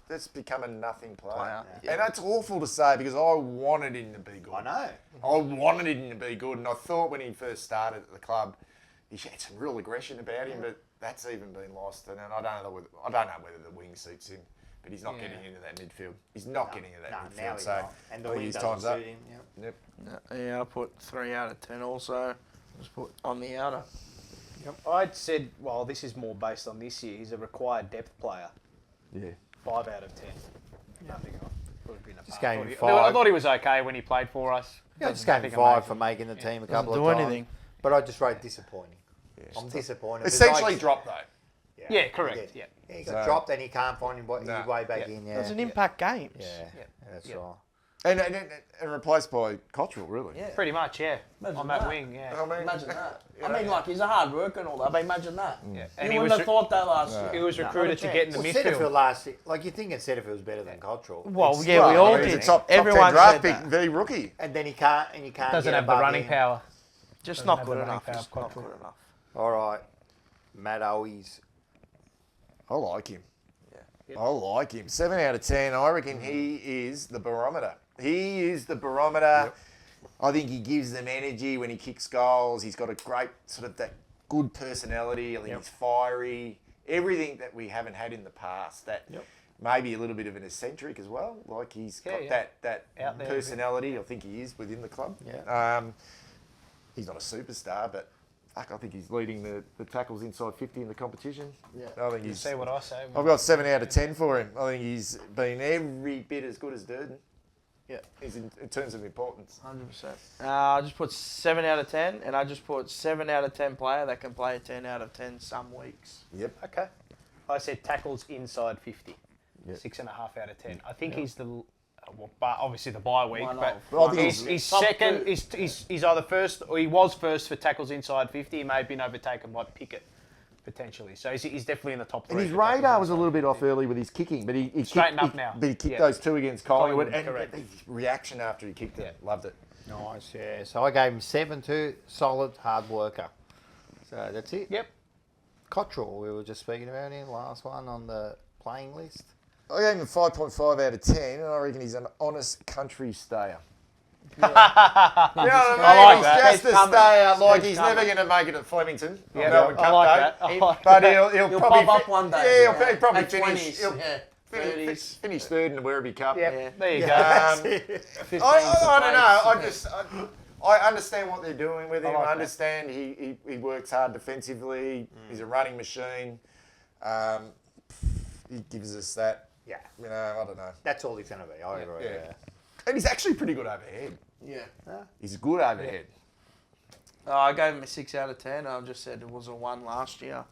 That's become a nothing player. And that's awful to say because I wanted him to be good. I know. I wanted him to be good, and I thought when he first started at the club, he had some real aggression about him, but that's even been lost. And I don't know whether the wing suits him, but he's not getting into that midfield. He's not getting into that midfield. Now he's so not. And the I think wing his doesn't time's up. suit him. Yep. Yeah, I put 3 out of 10 also. Just put on the outer. I'd said, well, this is more based on this year. He's a required depth player. Yeah. 5 out of 10. Nothing. Just gave him I 5. thought he was okay when he played for us. Yeah, I just gave him 5 for making the team a couple of do times. anything. But I just wrote disappointing. I'm disappointed. Essentially dropped though. Yeah, correct. Yeah, he got dropped and he can't find his way back in. Yeah, It's an impact games. That's right. And replaced by Cottrell, really. Yeah. Pretty much, yeah. Imagine on that that. wing, yeah. Imagine that. I mean, like, he's a hard worker and all that, but imagine that. Yeah. And And you wouldn't have thought that last year. He was recruited to get in the Well, midfield. Setterfield last year, like you're thinking Setterfield's better than Cottrell. Well, yeah, we all he's did. a top Everyone 10 draft said pick, that. very rookie. And then you can't Doesn't get have the above running him. power. Just Doesn't not have good the running enough. power, Just not Cottrell. good enough. All right, Matt Owies. I like him. I like him. 7 out of 10. I reckon he is the barometer. He is the barometer. I think he gives them energy when he kicks goals. He's got a great sort of that good personality. I think he's fiery. Everything that we haven't had in the past. That maybe a little bit of an eccentric as well. Like he's got that Out there, personality. I think he is within the club. Yeah. He's not a superstar, but I think he's leading the tackles inside 50 in the competition. Yeah. I think he's. See what I say. I've got 7 out of 10 for him. I think he's been every bit as good as Durden. Yeah. He's in terms of importance. 100%. I just put 7 out of 10, and I just put 7 out of 10 player that can play a 10 out of 10 some weeks. Yep. Okay. I said tackles inside 50. Yep. 6.5 out of 10. I think he's the, but obviously the bye week, One but of. Well, I think he's top second. two. He's either first or he was first for tackles inside 50. He may have been overtaken by Pickett potentially. So he's definitely in the top 3. And his radar was a little bit off early with his kicking, but he Straightened up now. But he kicked Yeah. those 2 against Collingwood, and correct. his reaction after he kicked it, loved it. Nice, yeah. So I gave him 7 too. Solid, hard worker. So that's it. Yep. Cottrell, we were just speaking about him, last one on the playing list. I gave him 5.5 out of 10, and I reckon he's an honest country stayer. Yeah. You know what I mean? I like He's that. just a stayer. Like he's never going to make it at Flemington. Yeah, or Melbourne I Cup like Day. that. I like But that. he'll probably pop up one day. Yeah, he'll probably At finish. 20s, yeah, 30s. Finish third in the Werribee Cup. Yep. There you go. I don't know. I understand what they're doing with him. like I that. understand he works hard defensively. He's a running machine. He gives us that. Yeah. You know, I don't know. That's all he's going to be. I agree. Yeah. And he's actually pretty good overhead. Yeah. He's good overhead. I gave him a 6 out of 10. I just said it was a 1 last year.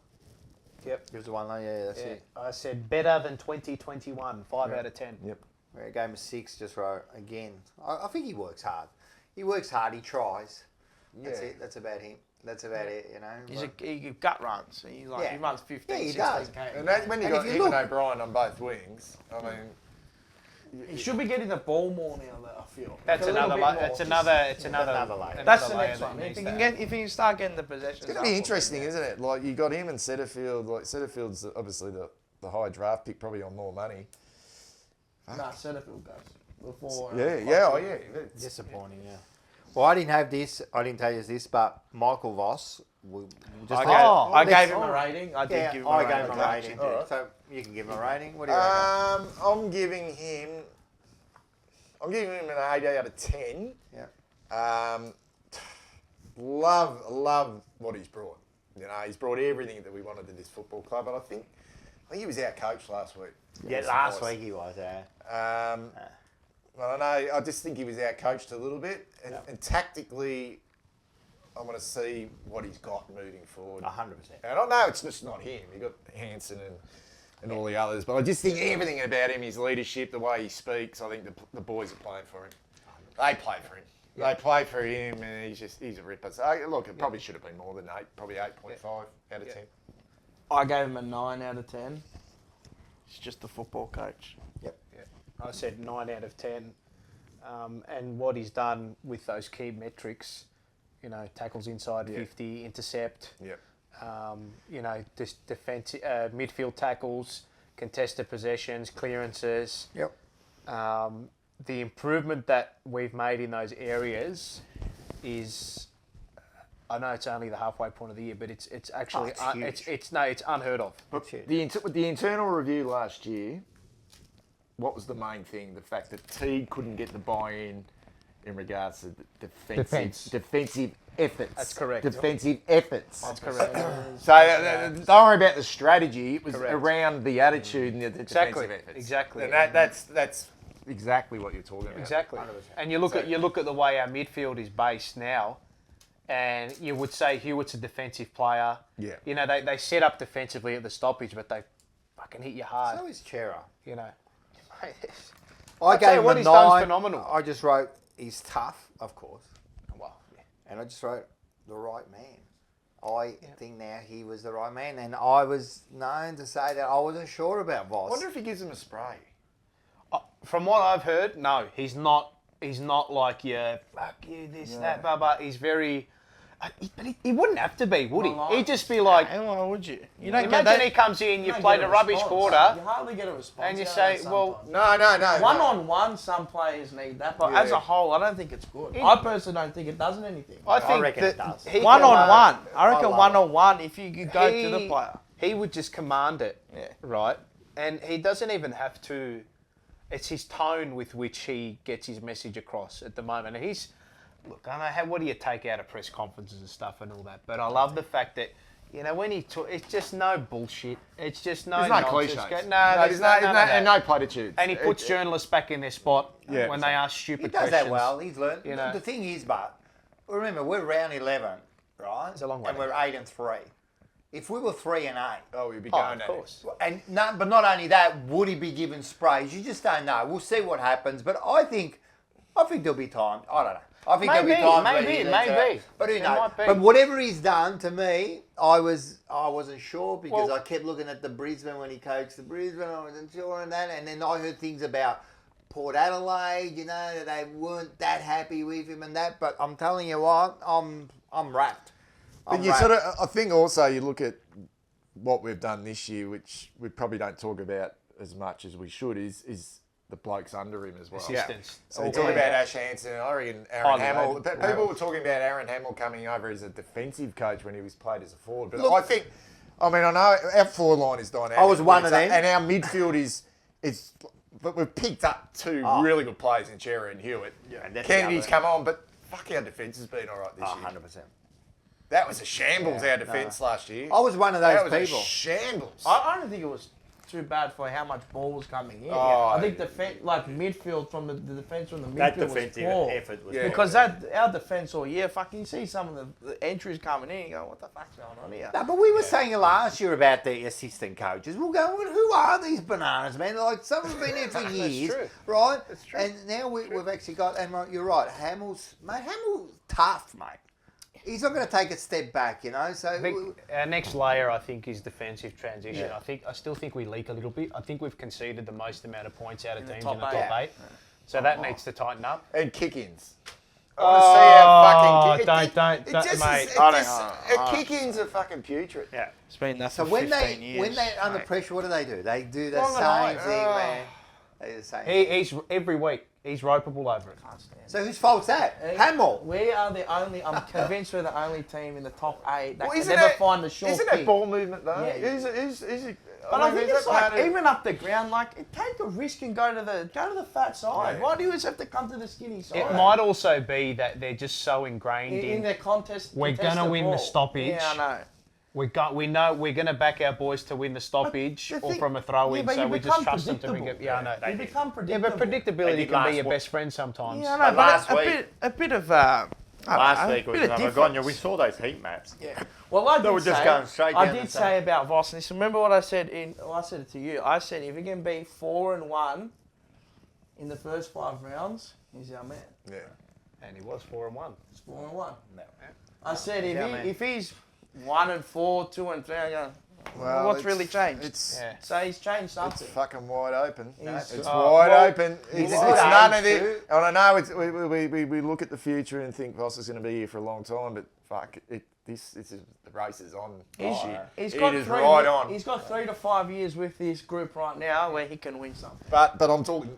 Yep. He was the one. Yeah, that's it. I said better than 2021, 5 out of 10. Yep. A game of 6 just right again. I think he works hard. He works hard. He tries. That's it. That's about him. That's about it. You know. He gut runs. He runs 15, Yeah, he 16 does. K. And that, when you got him and O'Brien on both wings, I mean, he should be getting the ball more now. That I feel. That's another. It's another layer. That's the next one. If he can start getting the possessions, it's going to be interesting, isn't it? Like you got him and Setterfield. Like Setterfield's obviously the high draft pick, probably on more money. Nah, Setterfield goes before. Yeah. Disappointing, yeah. Well, I didn't have this. I didn't tell you this, but Michael Voss. I gave him a rating. I did give him a rating. I gave him a rating. So you can give him a rating. What do you reckon? I'm giving him an 8 out of 10. Yeah. Love what he's brought. You know, he's brought everything that we wanted to this football club, and I think he was our coach last week. Yeah, last week he was. I don't know. I just think he was outcoached a little bit, and tactically, I want to see what he's got moving forward. 100%. And I know it's just not him. You got Hansen and all the others, but I just think everything about him, his leadership, the way he speaks, I think the boys are playing for him. They play for him. They play for him, and he's a ripper. So look, it probably should have been more than 8, probably 8.5 out of 10. I gave him a 9 out of 10. He's just the football coach. Yep. I said 9 out of 10. And what he's done with those key metrics, you know, tackles inside 50, intercept, you know, defensive, midfield tackles, contested possessions, clearances. Yep. The improvement that we've made in those areas is, I know it's only the halfway point of the year, but it's actually it's unheard of. But the internal review last year, what was the main thing? The fact that Teague couldn't get the buy-in in regards to defensive efforts. That's correct. Defensive efforts. That's correct. So don't worry about the strategy. It was around the attitude and the defensive efforts. Exactly. And that's exactly what you're talking about. Exactly. 100%. And you look at the way our midfield is based now, and you would say Hewitt's a defensive player. Yeah. You know, they set up defensively at the stoppage, but they fucking hit you hard. So is Chera. You know. I gave him what a he's 9. Done's phenomenal. I just wrote, he's tough, of course. Well, yeah. And I just wrote, the right man. I think now he was the right man. And I was known to say that I wasn't sure about Voss. I wonder if he gives him a spray. From what I've heard, no, he's not. He's not like fuck you, this, that, blah, blah. He's very. But he wouldn't have to be, would he? He'd just be like. Why would you? You don't imagine he comes in, you played a rubbish quarter. You hardly get a response. And you say, well, No. One-on-one, some players need that, but as a whole, I don't think it's good. I personally don't think it does anything. I reckon it does. One-on-one. I reckon one-on-one, if you go to the player. He would just command it, right? And he doesn't even have to. It's his tone with which he gets his message across at the moment. And he's, look, I know what do you take out of press conferences and stuff and all that, but I love the fact that, you know, when it's just no bullshit. It's just no There's no nonsense. cliches. There's no platitudes. And he puts journalists back in their spot when they ask stupid questions. He does that well. He's learned. You know. The thing is, but remember, we're round 11, right? It's a long way. And we're 8-3. If we were 3-8, we'd be going of course. And but not only that, would he be given sprays? You just don't know. We'll see what happens. But I think there'll be time. I don't know. I think there'll be time. Maybe. But who knows? But whatever he's done to me, I wasn't sure because I kept looking at the Brisbane when he coached the Brisbane. I wasn't sure on that, and then I heard things about Port Adelaide. You know, that they weren't that happy with him and that. But I'm telling you what, I'm wrapped. But you sort of, I think also you look at what we've done this year, which we probably don't talk about as much as we should, is the blokes under him as well. Assistants. So you talk about Ash Hansen, I reckon Aaron Hamill. People were talking about Aaron Hamill coming over as a defensive coach when he was played as a forward. But I know our forward line is dynamic. I was one of them. And our midfield is but we've picked up 2 really good players in Chera and Hewitt. Yeah, Kennedy's come on, but fuck, our defence has been all right this year. 100%. That was a shambles, our defence last year. I was one of those people. That was people. a shambles. I don't think it was too bad for how much ball was coming in. Oh, I think midfield from the defence from the That midfield was defensive poor. effort was Because our defence all year, fucking you see some of the entries coming in, you go, what the fuck's going on here? No, but we were saying last year about the assistant coaches. We'll go, well, who are these bananas, man? Like, some have been here for years, right? That's true. And now we've actually got, and you're right, Hamill's tough, mate. He's not going to take a step back, you know. So our next layer, I think, is defensive transition. I still think we leak a little bit. I think we've conceded the most amount of points out of teams in the top 8. So that needs to tighten up. And kick-ins. I want to see how fucking don't, mate. Kick-ins are fucking putrid. Yeah. It's been that so for when 15 years. when they're under pressure, what do? They do the same thing, man. They do the same thing. He's every week. He's ropeable over it. So whose fault's that? Hamill. We are the only. I'm convinced we're the only team in the top 8 that can isn't never that- find the short Isn't kick. that ball movement though? Yeah. Is it? But I think is it's that like part of- even up the ground, like take a risk and go to the fat side. Yeah. Why do you always have to come to the skinny side? It might also be that they're just so ingrained in their contest. We're gonna win the stoppage. Yeah, I know. We know we're gonna back our boys to win the stoppage or from a throw in, so we just trust them to bring it. Yeah, I know. You become Yeah, predictable. but predictability can be your best friend sometimes. Yeah, I know. But a bit of Last week was Gonya. We saw those heat maps. Yeah. Well, I They were did just say, going straight I down did the say about Vosness. Remember what I said I said it to you. I said if he can be 4-1 in the first 5 rounds, he's our man. Yeah. And he was 4-1. It's 4-1. No. I said Yeah, if he's 1-4, 2-3, I go, Well, what's really changed? It's So he's changed something. It's fucking wide open. He's- It's Oh, wide well, open. It's he's none age of it. too. And I know it's, we look at the future and think Voss is going to be here for a long time, but fuck, this is the race is on. He's It got is 3 right on. He's got 3 to 5 years with this group right now where he can win something. But I'm talking.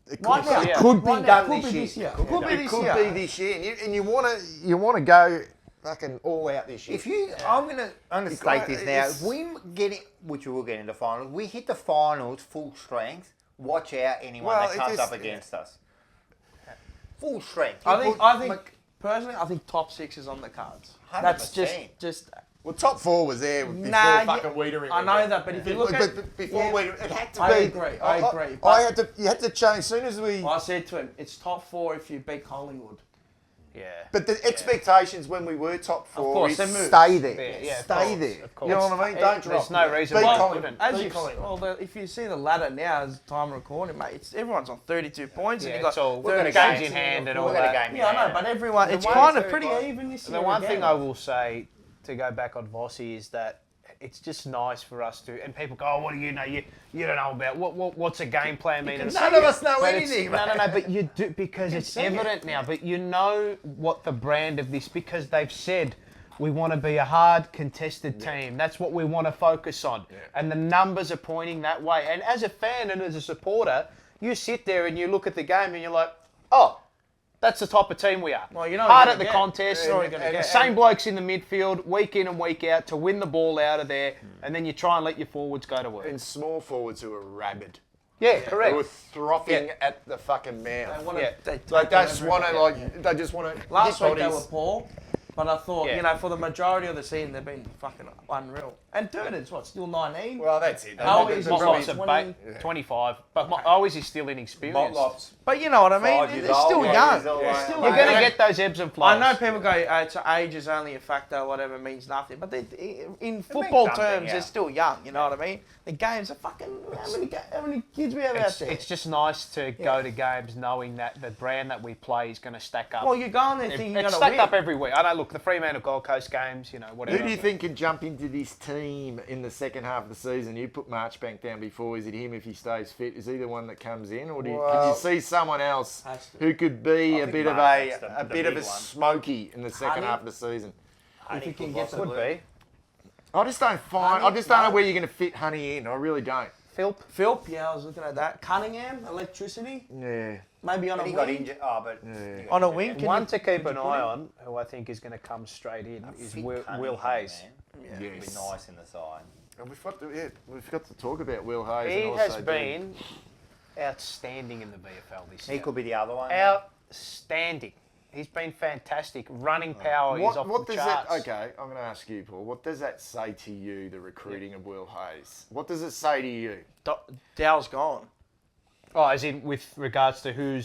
It Right now, it yeah. could be Right now, done it could be this year. this year. It could be this year. be this year. And you want to go fucking all out this year. If you, I'm gonna state this now. it's- If we get it, which we will get in the finals, we hit the finals full strength. Watch out, anyone Well, that it comes just- up against us. Full strength. I think personally, I think top 6 is on the cards. That's 100%. just. Well, top 4 was there before fucking Wiedering. I know that, but if you look at but before Wiedering, it had to I be. agree. I agree. You had to change as soon as we. I said to him, it's top 4 if you beat Collingwood. Yeah. But the expectations when we were top 4 course, is they moved. stay there. Yeah, stay of there. course. You know what I mean? Don't drop. There's no reason Beat why Collingwood. couldn't. As Beat you, Collingwood. well, if you see the ladder now, as time recording, mate, everyone's on 32 points. Yeah, and you it's got all 30 games in hand and all that. Yeah, I know, but everyone, it's The kind one- of pretty even this year. The one again. thing I will say, to go back on Vossi, is that it's just nice for us to, and people go, oh, what do you know? You don't know about, what's a game plan mean? And None of us know but it's- anything, No, but you do, because it's see it. evident now, but you know what the brand of this, because they've said, we want to be a hard, contested team. That's what we want to focus on. Yeah. And the numbers are pointing that way. And as a fan and as a supporter, you sit there and you look at the game and you're like, oh, that's the type of team we are. Well, you know hard what at the you're contest. gonna get. The same blokes in the midfield, week in and week out, to win the ball out of there. And then you try and let your forwards go to work. And small forwards who are rabid. Yeah, correct. Who are frothing at the fucking mouth. They want to. They just want to, they just want to. Last week they were poor, but I thought, Yeah. for the majority of the season, they've been fucking unreal. And Durden's still 19? Well, that's it. Always Motlop's probably 25, but always is still inexperienced. Motlop's. But you know what I mean? 5 years They're still old, young. years old, They're yeah. still You're young. going to get those ebbs and flows. I know people go, age is only a factor, whatever, means nothing. But in football something, terms, yeah. they're still young. You know what I mean? The games are fucking. How many kids we have out there? It's just nice to go to games knowing that the brand that we play is going to stack up. Well, you go on there thinking you're it's going to stacked win. up every week. I know, look, the Fremantle Gold Coast games, whatever. Who do you think can jump into this team in the second half of the season? You put Marchbank down before. Is it him if he stays fit? Is he the one that comes in, or can you see someone else who could be a bit of a smoky in the second half of the season? If you can get Could be. I just don't know where you're going to fit Honey in. I really don't. Philp, yeah, I was looking at that. Cunningham, electricity, Yeah. maybe on a He wing. got injured. Oh, but On a wing. One to keep an eye on, who I think is going to come straight in, is Will Hayes. Yeah, it'd be nice in the side. And we've got to talk about Will Hayes. He and has also been outstanding in the VFL this year. He could be the other one. Outstanding. He's been fantastic. Running power is off the charts. Okay, I'm going to ask you, Paul. What does that say to you, the recruiting of Will Hayes? What does it say to you? Dow's gone. Oh, as in with regards to who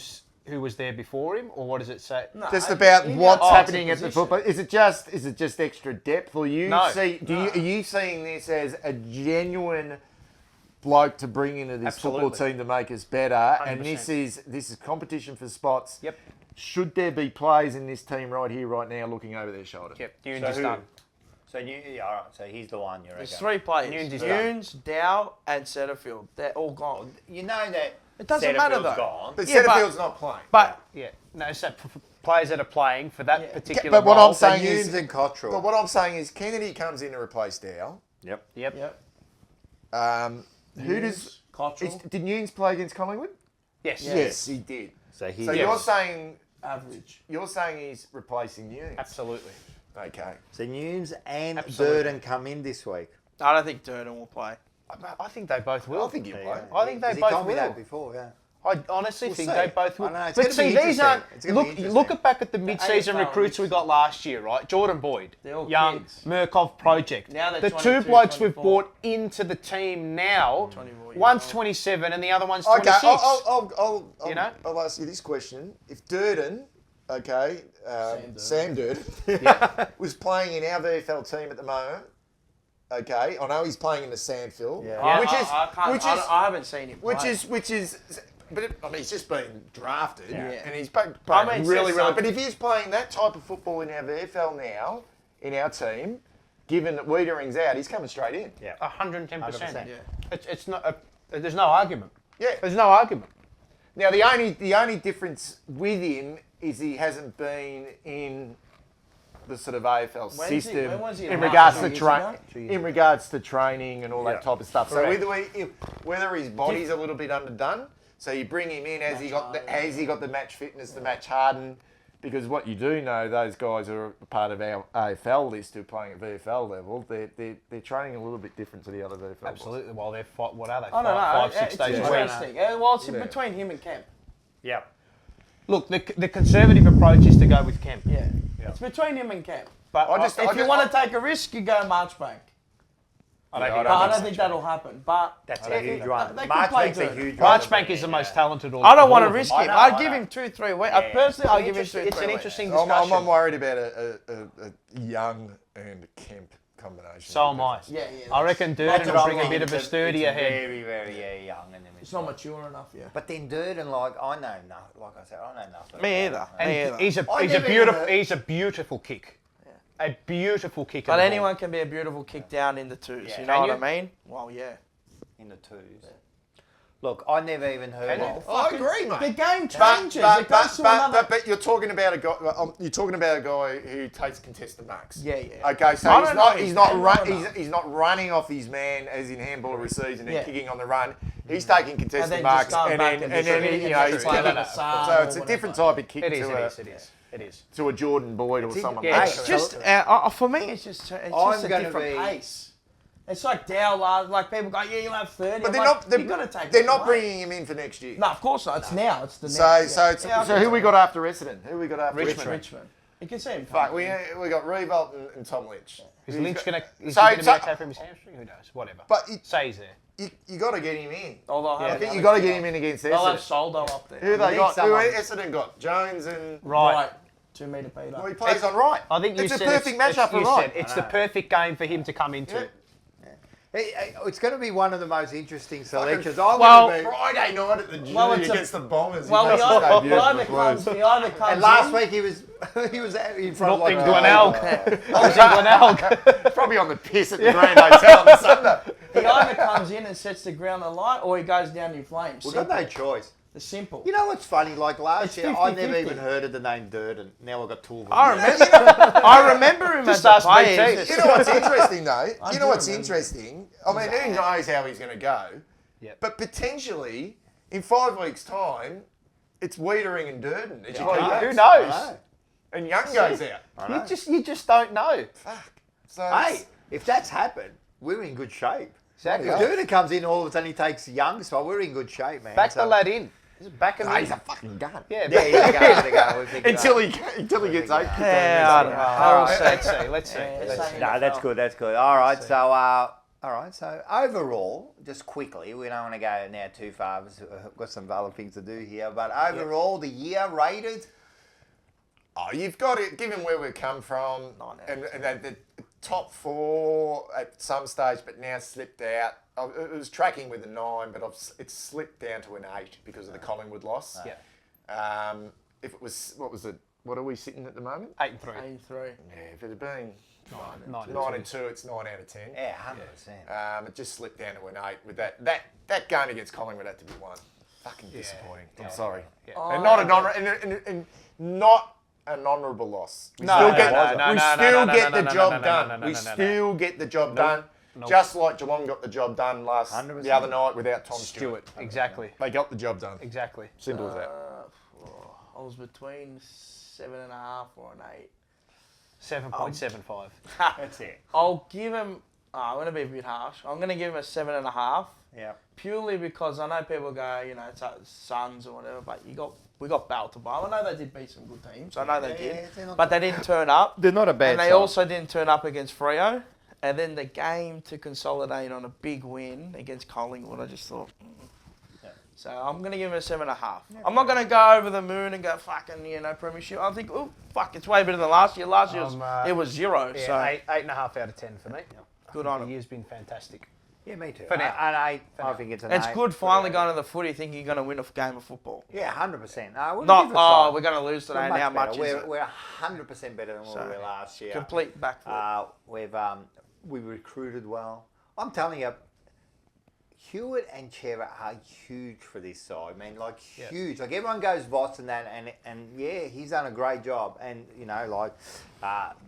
was there before him, or what does it say? No, just about what's happening at the football. Is it just extra depth, or are you seeing this as a genuine bloke to bring into this football team to make us better? 100%. And this is competition for spots. Yep. Should there be players in this team right here, right now, looking over their shoulder? Yep. Nunes is done. So all right. So he's the one you're. There's 3 players. Nunes, Dow, and Setterfield. They're all gone. You know that. It doesn't matter though. Gone. But Setterfield's not playing. But players that are playing for that particular. But what role, I'm saying Nunes and Cottrell. But what I'm saying is Kennedy comes in to replace Dow. Yep. Who does Cottrell? Did Nunes play against Collingwood? Yes. Yes, he did. So you're saying average. You're saying he's replacing Nunes. Absolutely. Okay. So Nunes and Durden come in this week. I don't think Durden will play. I think they both will. I think he'll play. I think they He both told me will. that before, yeah. I honestly think see. they both will. I know, it's But gonna see, be these aren't. interesting. It's gonna be interesting. Look back at the mid-season AFL recruits we got last year, right? Jordan Boyd, They're all Young, kids. Murkoff Project. Now they're the 22, two blokes we've 24. brought into the team now, 24 one's 27 and the other one's 26. Okay, I'll ask you this question: if Durden, Sam Durden, was playing in our VFL team at the moment. Okay, I know he's playing in the Sandfield, I haven't seen him. But I mean, he's just been drafted, and he's playing really. But if he's playing that type of football in our VFL now, in our team, given that Wiedering's out, he's coming straight in. Yeah, 110%. 100%. Yeah. It's not. There's no argument. Yeah, there's no argument. Now the only difference with him is he hasn't been in the sort of AFL system in regards to training and all that type of stuff. Correct. So whether his body's a little bit underdone, so you bring him in as he got the match fitness, the match hardened, because what you do know, those guys are part of our AFL list who are playing at VFL level. They're training a little bit different to the other VFL. Absolutely. Well, they're what are they? I don't know. 5, 6 days away. Interesting. Well, it's between him and Kemp. Yeah. Look, the conservative approach is to go with Kemp. Yeah. It's between him and Kemp. But if you want to take a risk, you go Marchbank. I don't think that'll happen. But that's a huge run. Marchbank's a huge run. Marchbank is the most talented. I don't want to risk him. I'd give him 2-3 weeks. Personally, I'll give him 2-3 weeks. It's an interesting discussion. I'm worried about a Young and Kemp combination. So am I. Yeah. I reckon Durden will bring a bit of a sturdier head. Very, very young. It's not mature enough yet. But then Durden, I know nothing. Me either. And he's a beautiful kick. A beautiful kick. But anyone can be a beautiful kick down in the twos. You know what I mean? Well, yeah. In the twos. Look, I never even heard of. I agree, mate. The game changes. It goes to another. But you're talking about a guy. You're talking about a guy who takes contested marks. Yeah. Okay, so he's not running off his man as in handball receives and then kicking on the run. He's taking contested marks and then he's kicking. So it's a different type of kick. It is. To a Jordan Boyd or someone. Yeah, it's just for me. It's just a different pace. It's like Dow, like people go, you'll have 30. But they're not bringing him in for next year. No, of course not. It's now. It's the next. So who we got after Essendon? Who we got after Richmond? You can see him. Fuck, we got Revolt and Tom Lynch. Is Lynch going to be okay from his hamstring? Who knows? Whatever. But say he's there. You got to get him in. I think you got to get him in against Essendon. They'll have Soldo up there. Who they got? Who Essendon got? Jones and Right. 2 metre Peter. Well, he plays on right. I think it's a perfect matchup for right. It's the perfect game for him to come into. It's going to be one of the most interesting selections. Friday night at the G against the Bombers. He either comes and last week he was in front of like Glenelg. I was in Glenelg. Probably on the piss at the Grand Hotel on the Sunday. He either comes in and sets the ground alight, or he goes down in flames. We've got no choice. The simple. You know what's funny? Like last year, I never even heard of the name Durden. Now I've got two of them. I remember him as a player. You know what's interesting though? You know what's interesting? I mean, who knows how he's going to go? Yep. But potentially, in 5 weeks' time, it's Wiedering and Durden. Who knows? And Young goes out. You just don't know. Fuck. So hey, if that's happened, we're in good shape. Exactly. If Durden comes in, all of a sudden he takes Young, so we're in good shape, man. Back the lad in. Back in He's a fucking gun. Yeah, There you go. Until he gets 8. Let's see. No, that's good. All right, so overall, just quickly, we don't want to go now too far. We've got some other things to do here, but overall, the year rated. Oh, you've got it. Given where we've come from, and the top 4 at some stage, but now slipped out. It was tracking with a 9, but it's slipped down to an 8 because of the Collingwood loss. Yeah. If it was, what was it? What are we sitting at the moment? 8 and 3. 8 and 3. Yeah, if it had been 9 and 2, it's 9 out of 10. Yeah, 100%. It just slipped down to an 8 with that game against Collingwood had to be won. Fucking disappointing. I'm sorry. Yeah. And not an honourable loss. We still get the job done. We still get the job done. Nope. Just like Geelong got the job done the other night without Tom Stewart. Exactly. They got the job done. Exactly. Simple as that. I was between 7.5 or an 8. 7.75. That's it. I'll give him. I'm going to be a bit harsh. I'm going to give him a 7.5. Yeah. Purely because I know people go, it's Suns or whatever, but we got belted by. I know they did beat some good teams. I know they did, but they didn't turn up. They're not a bad And they side. also didn't turn up against Freo. And then the game to consolidate on a big win against Collingwood, I just thought. So I'm going to give him a 7.5. I'm not going to go over the moon and go fucking, premiership. I think, it's way better than last year. Last year it was 0. Yeah, so 8.5 out of 10 for me. Good on The him. year's been fantastic. Yeah, me too. For now. I think it's an 8. It's good finally going to the footy thinking you're going to win a game of football. Yeah, 100%. Not, we're going to lose today and how much is it? We're 100% better than what we were last year. Complete backfoot. We recruited well. I'm telling you, Hewitt and Chera are huge for this side, man. Like huge. Like everyone goes Voss and that, and yeah, he's done a great job. And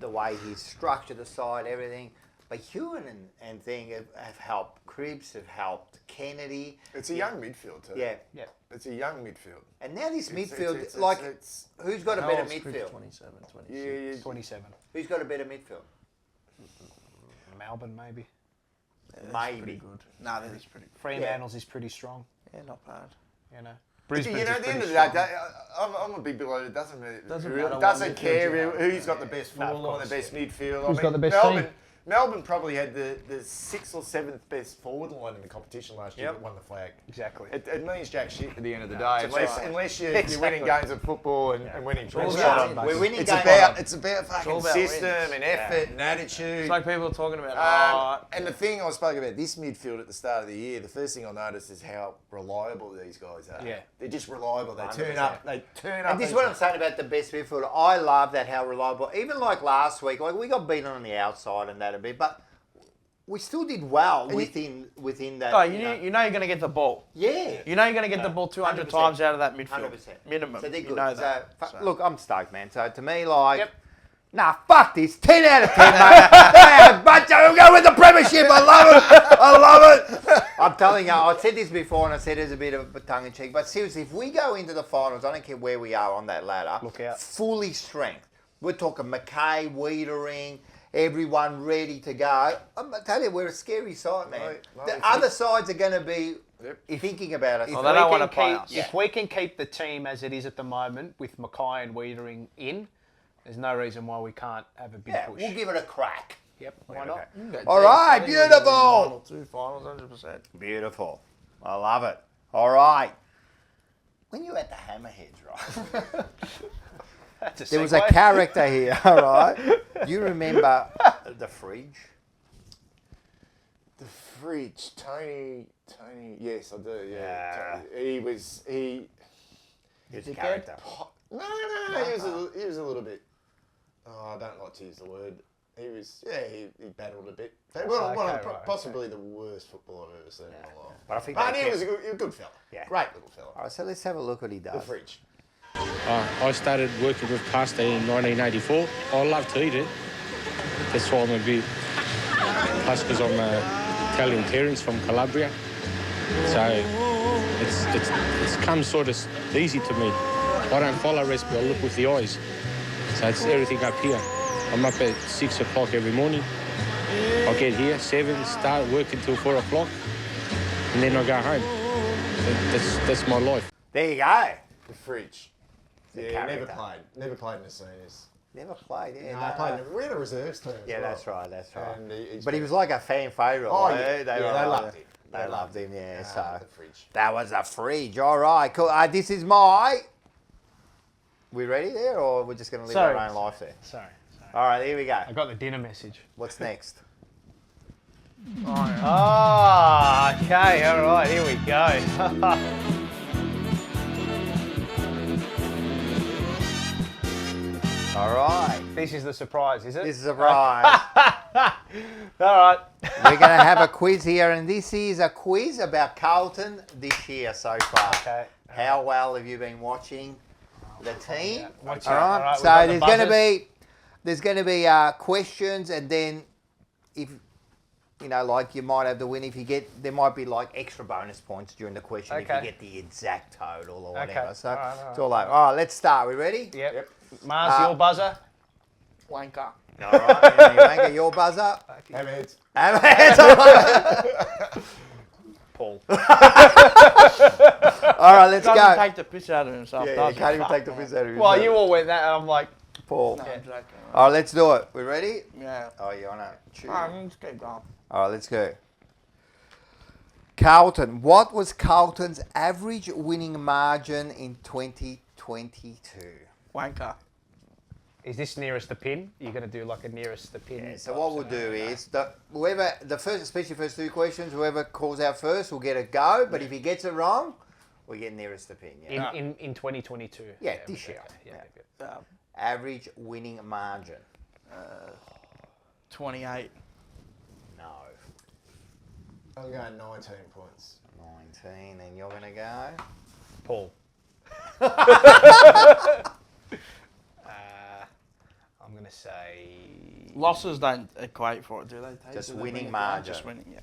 the way he's structured the side, everything. But Hewitt and Thing have helped. Cribs have helped. Kennedy. It's a young midfield too. Yeah. It's a young midfield. And now this midfield, who's got a better midfield? 27. Who's got a better midfield? Melbourne, maybe. Maybe. Pretty good. No, that is pretty good. Fremantle's is pretty strong. Yeah, not bad. Brisbane's at the end of the day, I'm a big believer. It doesn't care who's got the best forward or the best midfield. Who's got the best team? Melbourne probably had the 6th or 7th best forward line in the competition last year that won the flag. Exactly. It means jack shit at the end of the day, unless you're winning games of football and winning trophies. We're winning it's games. about fucking system and effort and attitude. It's like people are talking about. And the thing I spoke about this midfield at the start of the year, the first thing I noticed is how reliable these guys are. Yeah. They're just reliable. They turn up. And this is what I'm saying about the best midfield. I love that, how reliable. Even like last week, we got beaten on the outside and that a bit, but we still did well within that. Oh, you know you're going to get the ball. Yeah. You know you're going to get the ball 200 times out of that midfield. 100%. Minimum. So they're good. You know that. Look, I'm stoked, man. So to me, nah, fuck this. 10 out of 10, mate. But we'll go with the premiership. I love it. I'm telling you, I said this before and I said it as a bit of a tongue-in-cheek, but seriously, if we go into the finals, I don't care where we are on that ladder, look out. Fully strength. We're talking McKay, Wiedering, everyone ready to go. I'm tell you, we're a scary side, man. The other sides are going to be thinking about us. If we can keep the team as it is at the moment with McKay and Wiedering in, there's no reason why we can't have a big push. We'll give it a crack. Yep, why not? All right, beautiful. 1 or 2 finals, 100%. Beautiful. I love it. All right. When you're at the Hammerheads, right? There was a character here, all right? Do you remember the fridge? The fridge, Tony. Yes, I do. Yeah. He was a character. No. He was a little bit. Oh, I don't like to use the word. He was. Yeah, he battled a bit. Possibly the worst footballer I've ever seen in my life. But I think he was a good fella. Yeah. Great little fella. All right, so let's have a look what he does. The fridge. I started working with pasta in 1984. I love to eat it. That's why I'm a bit. Plus, because I'm Italian parents from Calabria, so it's come sort of easy to me. I don't follow recipe. I look with the eyes. So it's everything up here. I'm up at 6 o'clock every morning. I get here 7, start working till 4 o'clock, and then I go home. That's my life. There you go. The fridge. The Yeah, character. never played in the seniors. Never played, yeah. No, I played. We had a reserves team. Yeah, that's right. And But he was like a fan favourite. Oh, like, yeah. They loved him. They loved him, yeah. So The fridge. that was a fridge. All right, cool. This is we ready there, or we're just going to live our own life there? Sorry. All right, here we go. I got the dinner message. What's next? Oh, okay. All right, here we go. All right. This is the surprise, is it? This is a surprise. All right. We're going to have a quiz here, and this is a quiz about Carlton this year so far. Okay. How well have you been watching the team? Watch All out. right. All right, So we've got the there's going to be questions, and then if like you might have the win if you get. There might be like extra bonus points during the question if you get the exact total or whatever. Okay. So All right. it's all over. All right, let's start. We ready? Yep. Mars, your buzzer. Wanker. All right, Wanker, your buzzer. Hamheads. Paul. All right, let's go. Doesn't take the piss out of himself. Yeah, does you can't he? even take the piss out of himself. Well, you all went that, and I'm like, Paul. No, I'm joking. All right, let's do it. We ready? Yeah. Oh, you want to choose? Let's keep going. All right, let's go. Carlton. What was Carlton's average winning margin in 2022? Wanker. is this nearest the pin? You're going to do like a nearest the pin. Yeah, so what we'll do is, especially first two questions, whoever calls out first will get a go, but if he gets it wrong, we get nearest the pin. Yeah, in 2022. Yeah, this year. Yeah. Average winning margin. 28. No. I'm going 19 points. 19, and you're going to go? Paul. I'm going to say... Losses don't equate for it, do they? Just winning margin. Just winning, yeah.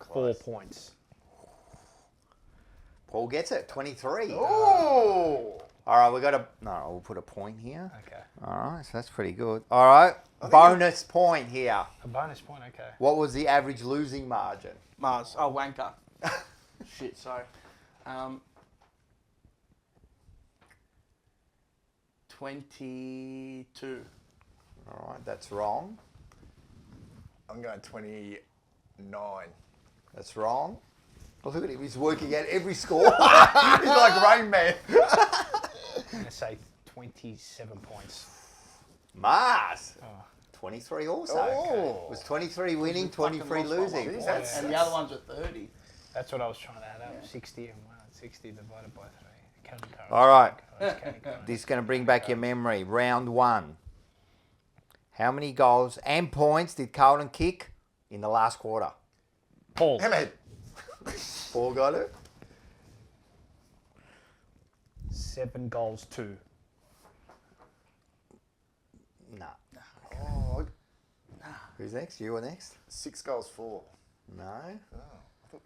24 points. Paul gets it, 23. Oh! All right, we'll put a point here. Okay. All right, so that's pretty good. All right, bonus point here. A bonus point, okay. What was the average losing margin? Mars. Oh, wanker. Shit, sorry. 22. All right, that's wrong. I'm going 29. That's wrong. Oh, look at him, he's working out every score. He's like Rain Man. I'm going to say 27 points. Mars. 23 also. Oh. It was 23 winning, 23 losing. Jeez, and the other ones are 30. That's what I was trying to add up. 60 and 60 divided by 3. All right. This is going to bring back your memory. Round one. How many goals and points did Carlton kick in the last quarter? Paul. Hammerhead. Paul got it. 7 goals, 2. No. Oh, Who's next? You or next? 6 goals, 4. No. Oh, I thought...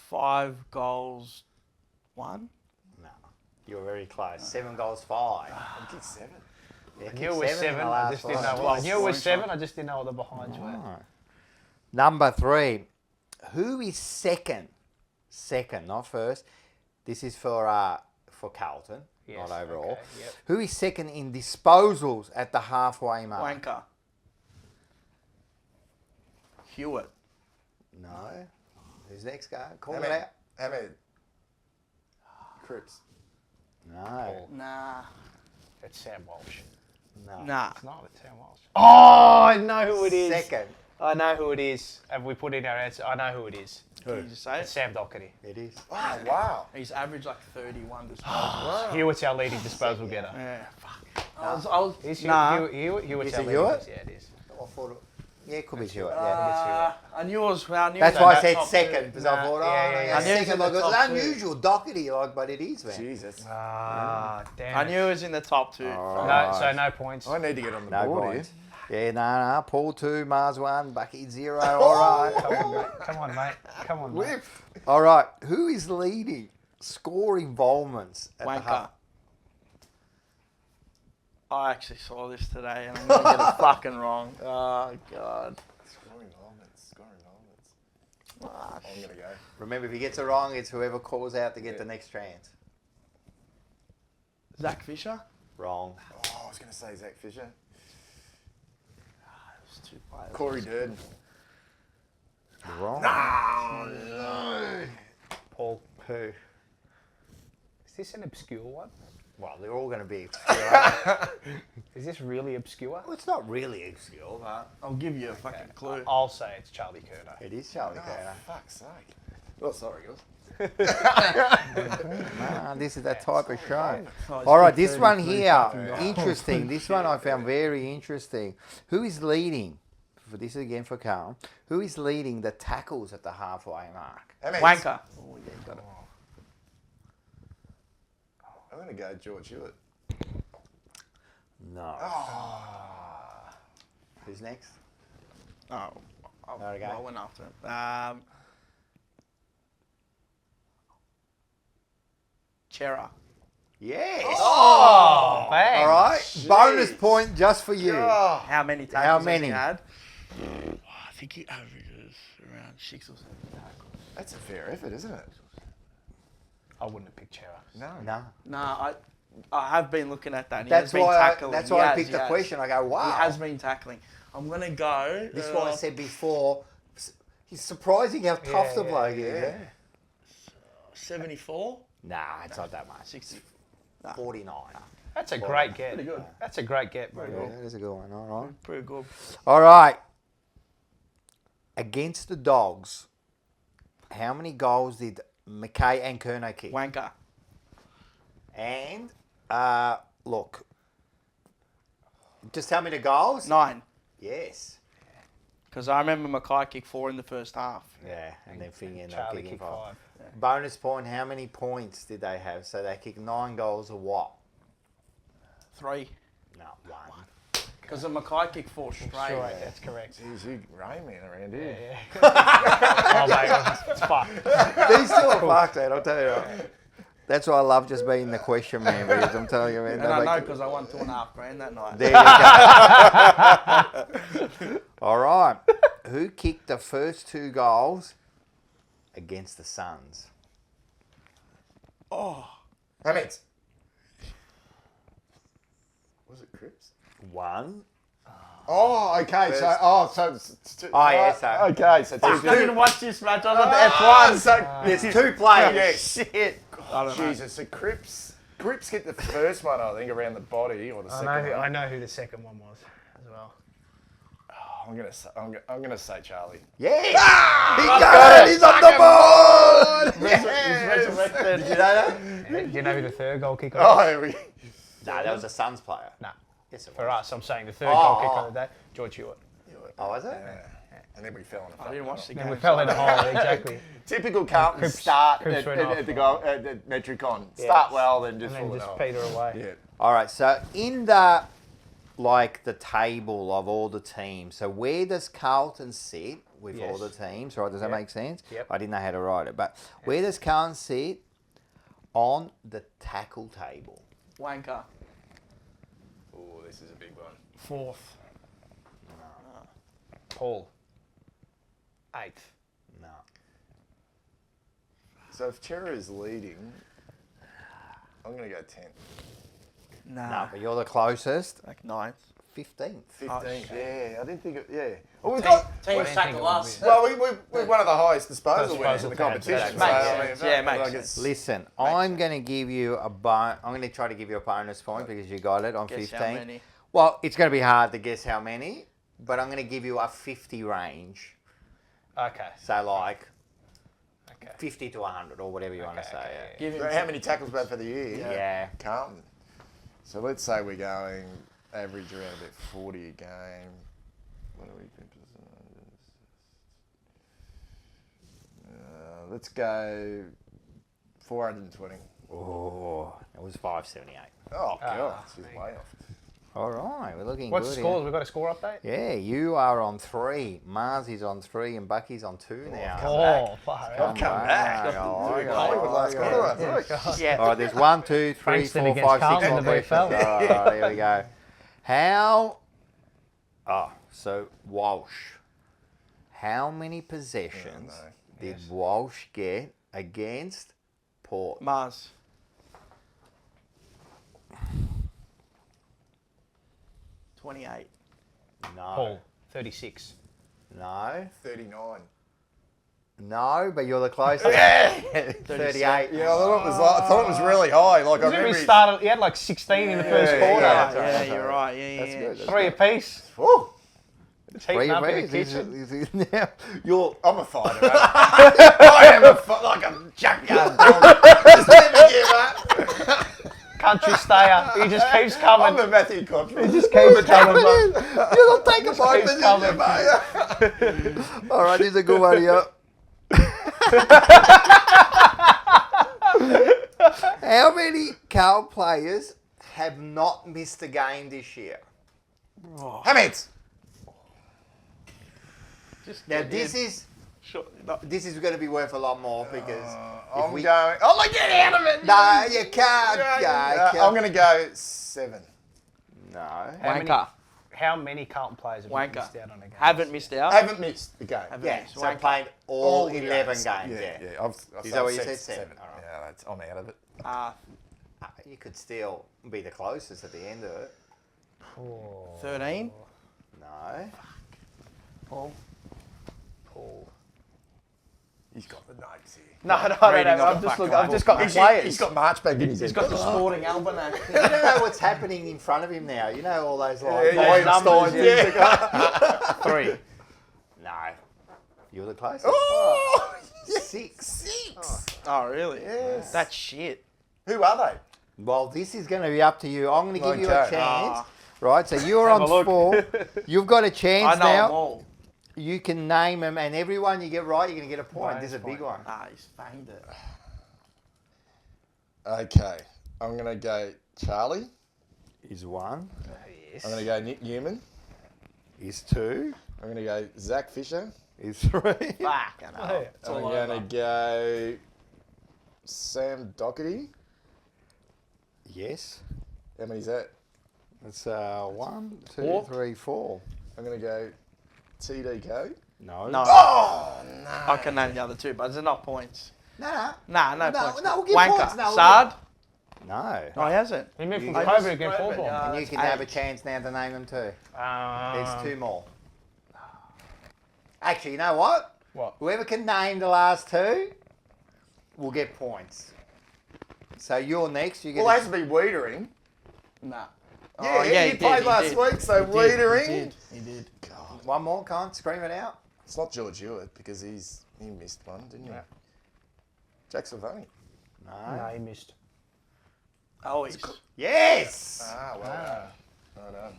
5 goals, 1. No. You were very close. 7 goals, 5. I kicked 7. Yeah, I knew it was 7. I just didn't know what. I knew it was 7. I just didn't know what the behinds were. Number 3. Who is second? Second, not first. This is for Carlton, Yes, not overall. okay, yep. Who is second in disposals at the halfway mark? Wanker. Hewitt. No. Who's next guy? Call it out. Hammerhead. Cripps. No. Nah. It's Sam Walsh. No. Nah. It's not. It's Sam Walsh. Oh, I know who it is. Second. I know who it is. Have we put in our answer? I know who it is. Can you just say It's it? Sam Doherty. It is. Oh, wow. He's averaged like 31 disposals. Hewitt's our leading disposal getter. Yeah, fuck. I was, Hewitt's Is our it leading. Hewitt? Yeah, it is. I thought it could be Hewitt. Yeah. I knew it was. I knew That's it why was I said top second, two. because I thought, yeah. I knew it was second. in the Like, it's top two. unusual, Doherty, but it is, man. Jesus. Ah, damn. I knew it was in the top 2. No, so no points. I need to get on the No board points. Yeah, no. Paul 2, Mars 1, Bucky 0. All right. Come on, mate. Come on, mate. All right. Who is leading score involvements at the Wanker. half? I actually saw this today and I'm going to get it fucking wrong. Oh, God. Scoring moments. I'm going to go. Remember, if he gets it wrong, it's whoever calls out to get the next chance. Zach Fisher? Wrong. Oh, I was going to say Zach Fisher. There's 2 players. Corey Durden. Wrong. No. Paul. Who? Is this an obscure one? Well, they're all going to be obscure. Is this really obscure? Well, it's not really obscure, but... I'll give you a fucking clue. I'll say it's Charlie Curnow. It is Charlie Curnow. Fuck's sake. Oh, sorry, guys. This is that type of show. All right, this one here, interesting. This one I found very interesting. Who is leading? This is again for Carl. Who is leading the tackles at the halfway mark? Wanker. Oh, yeah, got it. I'm going to go George Hewitt. No. Oh. Who's next? Oh, There I went after him. Chera. Yes. Oh, thanks. All right. Jeez. Bonus point just for you. Oh. How many tackles How has many? he had? I think he averages around 6 or 7 tackles. That's a fair effort, isn't it? I wouldn't have picked Chera. No. No, I have been looking at that. And That's he has why been tackling. that's why I picked the He has. question. I go, wow. He has been tackling. I'm going to go. This is what I said before. He's surprising how tough the bloke is. yeah. 74? Nah, it's not that much. 60. 49. That's a great get. Pretty good. That's a great get, bro. Yeah, that is a good one. All right. Pretty good. All right. Against the Dogs, how many goals did McKay and Curnow kick? Wanker. And, look, just tell me the goals. 9. Yes. Because I remember Mackay kicked 4 in the first half. Yeah, and then Fing ended up Charlie kicking kicked 5. 5. Bonus point, how many points did they have? So they kicked 9 goals or what? 3. No, 1. Because the Mackay kicked 4 straight. Right, that's correct. Jeez, you Rain Man around here. Oh, mate, it's fucked. These two are fucked, man, I'll tell you. That's why I love just being the question man, because I'm telling you, man. And I know because I won $2.5 grand that night. There you go. All right. Who kicked the first 2 goals against the Suns? Oh. Hammett. Was it Cripps? 1. Oh, okay. So it's 2. Oh, yeah, so. Okay, so I'm 2. going to watch this match. I was at F1. So There's 2 players. Yeah, Shit. I don't know. Jesus, so Cripps hit the first one, I think, around the body, or the second one. I know who the second one was as well. Oh, I'm gonna say Charlie. Yes! He got it! He's on the board! He's resurrected. Did you know that? Yeah, do you know who the third goal kicker Oh, was? here we. No, that was a Suns player. No. Yes, it For was. us, I'm saying the third goal kicker of the day, George Hewitt. Oh, was it? Yeah. And then we fell in a I didn't watch the game. And we fell in a hole, exactly. Typical Carlton Cripps start went off. at the Metricon. Yeah. Start well, then just And fall then it just off. peter away. Yeah. All right, so in the table of all the teams, so where does Carlton sit with all the teams, right? Does that make sense? Yep. I didn't know how to write it, but where does Carlton sit on the tackle table? Wanker. Oh, this is a big one. 4th. Paul. 8th. No. So if Chera is leading, I'm gonna go 10th. No, but you're the closest. Like 9th. 15th. 15th. Yeah, I didn't think it. Yeah. Well, we Teams tackle us. Well, we're one of the highest disposal winners in the Disposal competition. pads, So, yeah. I mean, Makes like sense. Listen, I'm going to give you a I'm going to try to give you a bonus point because you got it on Guess 15. how many? Well, it's going to be hard to guess how many, but I'm going to give you a 50 range. Okay. So like Okay. 50 to 100 or whatever you want to say. Give him So how many tackles we've had for the year? Yeah. Carlton. So let's say we're going average around about 40 a game. What are we? Let's go 420. Oh, it was 578. Oh, God. She's way off. All right, we're looking What's good the scores? here. We've got a score update? Yeah, you are on 3. Mars is on 3 and Bucky's on 2 now. Oh, far out. Come back. Hollywood last quarter. Yeah. All right, there's 1, 2, 3, Frankston 4, against 5, 6 Carlton more in the questions. All VFL. right, here we go. How? So Walsh. How many possessions did Walsh get against Port? Mars. $28. No. Paul, 36. No. 39. No, but you're the closest. 38. Yeah, I thought it was really high. Like I remember He had like 16 in the first quarter. Yeah, you're right. Yeah. Good. Three apiece. Woo. Three Heating up in the apiece. kitchen. Now, you're. I'm a fighter. I am like a junkyard dog. Just never give up. Country stayer. He just keeps coming. I'm the Matthew Cottrell. He just keeps coming. You'll take a fight position, mate. All right, here's a good one here. How many Carl players have not missed a game this year? Hamid. Now this is going to be worth a lot more because I'm going. Oh, like, get out of it! No, you can't. I'm going to go 7. No. How many Carlton players have missed out on a game? Haven't missed out. Haven't missed the game. Yeah, so played all 11 games. Yeah. Is that what you said? 7. All right. Yeah, I'm out of it. You could still be the closest at the end of it. 13. No. Paul. He's got the notes here. No. I've just got the players. He's got March back in his head. He's got the sporting almanac. You don't know what's happening in front of him now. You know all those like those numbers. 3. No. You're the closest. Oh, 6. Oh, really? Yes. That's shit. Who are they? Well, this is going to be up to you. I'm going to give you a Okay. chance. Right, so you're Have on a look. 4. You've got a chance I know now. them all. You can name them, and every one you get right, you're going to get a point. This is a big one. He's banged it. Okay. I'm going to go Charlie. Is 1. Yes. I'm going to go Nick Newman. Is 2. I'm going to go Zach Fisher. Is 3. Fuck, I know. I'm going to go Sam Doherty. Yes. How many's that? That's 1, 2, Four. 3, 4. I'm going to go TDK. No. Oh, no. I can name the other 2, but there's enough points. No points. No, we'll give Wanker. points. No, Sard? No. No, he hasn't. He moved from You- Cobra to get 4 And you can have a chance now to name them too. There's 2 more. Actually, you know what? What? Whoever can name the last 2 will get points. So you're next. You get. Well, it has to be Wiedering. Nah. Yeah, he played last week, so Wiedering. He did. God. One more, can't scream it out. It's not George Hewitt because he missed one, didn't he? Jack Silvani. No, he missed. Oh, he's... Yes! Ah, well done. Well done.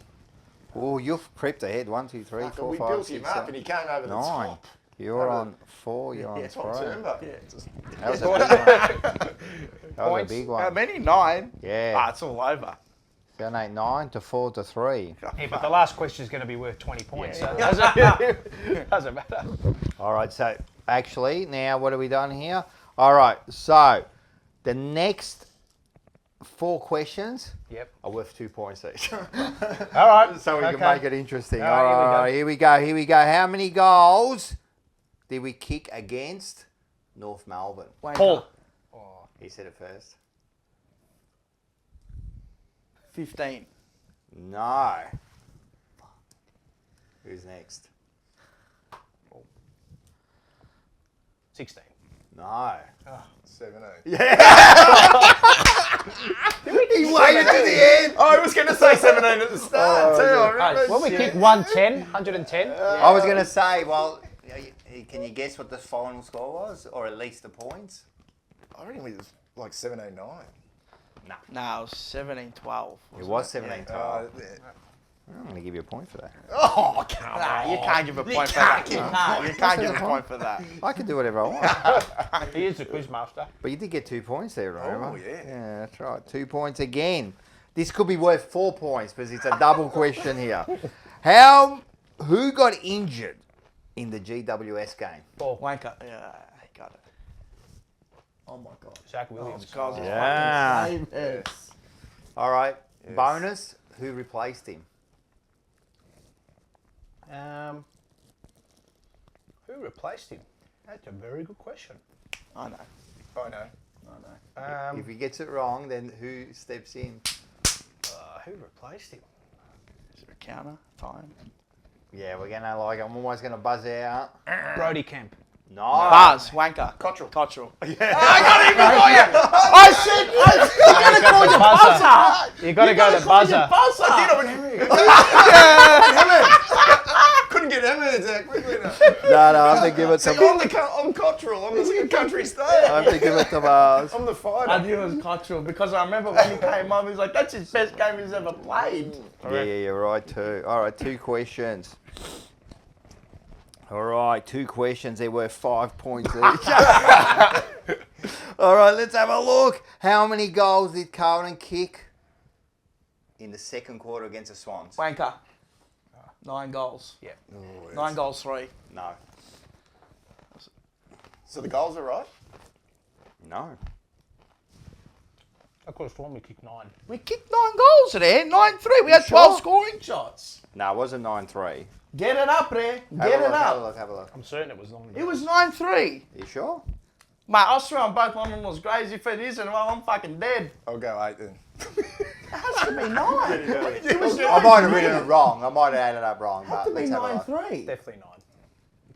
Oh, you've crept ahead. 1, 2, 3, 4, We 5, built 6, him up 7, and he came over the 9. top. You're on 4. You're on 3. Timber. That was a big one. That was a big How one. many? 9? Yeah. It's all over. 7, 8, 9 to 4 to 3. Yeah, but the last question is going to be worth 20 points, so it doesn't matter. All right, so actually, now what have we done here? All right, so the next 4 questions are worth 2 points each. All right. So we can make it interesting. All All right, right, here we go. How many goals did we kick against North Melbourne? Paul. He said it first. 15. No. Who's next? 16. No. 17. Yeah. He waited to the end. I was going to say 17 at the start too. I remember. When we kick 110, I was going to say, well, can you guess what the final score was? Or at least the points? I reckon it was like 17-9. No, it was 17-12. It was 17-12. Yeah. I'm going to give you a point for that. Oh, come on. You can't give a point for that. You can't give a point for that. I can do whatever I want. He is the quiz master. But you did get 2 points there, remember? Oh, yeah. Yeah, that's right. 2 points again. This could be worth 4 points because it's a double question here. Who got injured in the GWS game? Paul. Wanker. Yeah, he got it. Oh my God. Zach Williams. Yeah. Yes. All right. Bonus. Who replaced him? Who replaced him? That's a very good question. I know. I know. If he gets it wrong, then who steps in? Who replaced him? Is there a counter? Time? Yeah, we're gonna like. I'm almost gonna buzz out. Brody Kemp. No. Buzz, wanker. Cottrell. Yeah. I got him before you. I said, you're going to call your buzzer. You got to go the buzzer. I couldn't get Emirates that quickly enough. No, I have to give it to. I'm Cottrell. I'm the country star. I have to give it to Buzz. I'm the fighter. I knew it was Cottrell because I remember when he came on, he was like, that's his best game he's ever played. Yeah, you're right too. All right, 2 questions. All right, 2 questions. They're worth 5 points each. All right, let's have a look. How many goals did Carlton kick in the second quarter against the Swans? Wanker. 9 goals. Yeah. 9 goals, 3. No. So the goals are right? No. I could have sworn we kicked 9. We kicked 9 goals there, 9-3. We had 12 scoring shots. No, it wasn't 9-3. Get it up there. Have Get a it look, have a up. look, have a look. I'm certain it was longer. It was 9-3. You sure? Mate, I swear on both one of them was crazy. If it isn't, well, I'm fucking dead. I'll go 8 then. It has to be 9. It was I might have written it wrong. I might have added up wrong. It had But to be let's have a look. 9-3. Definitely 9.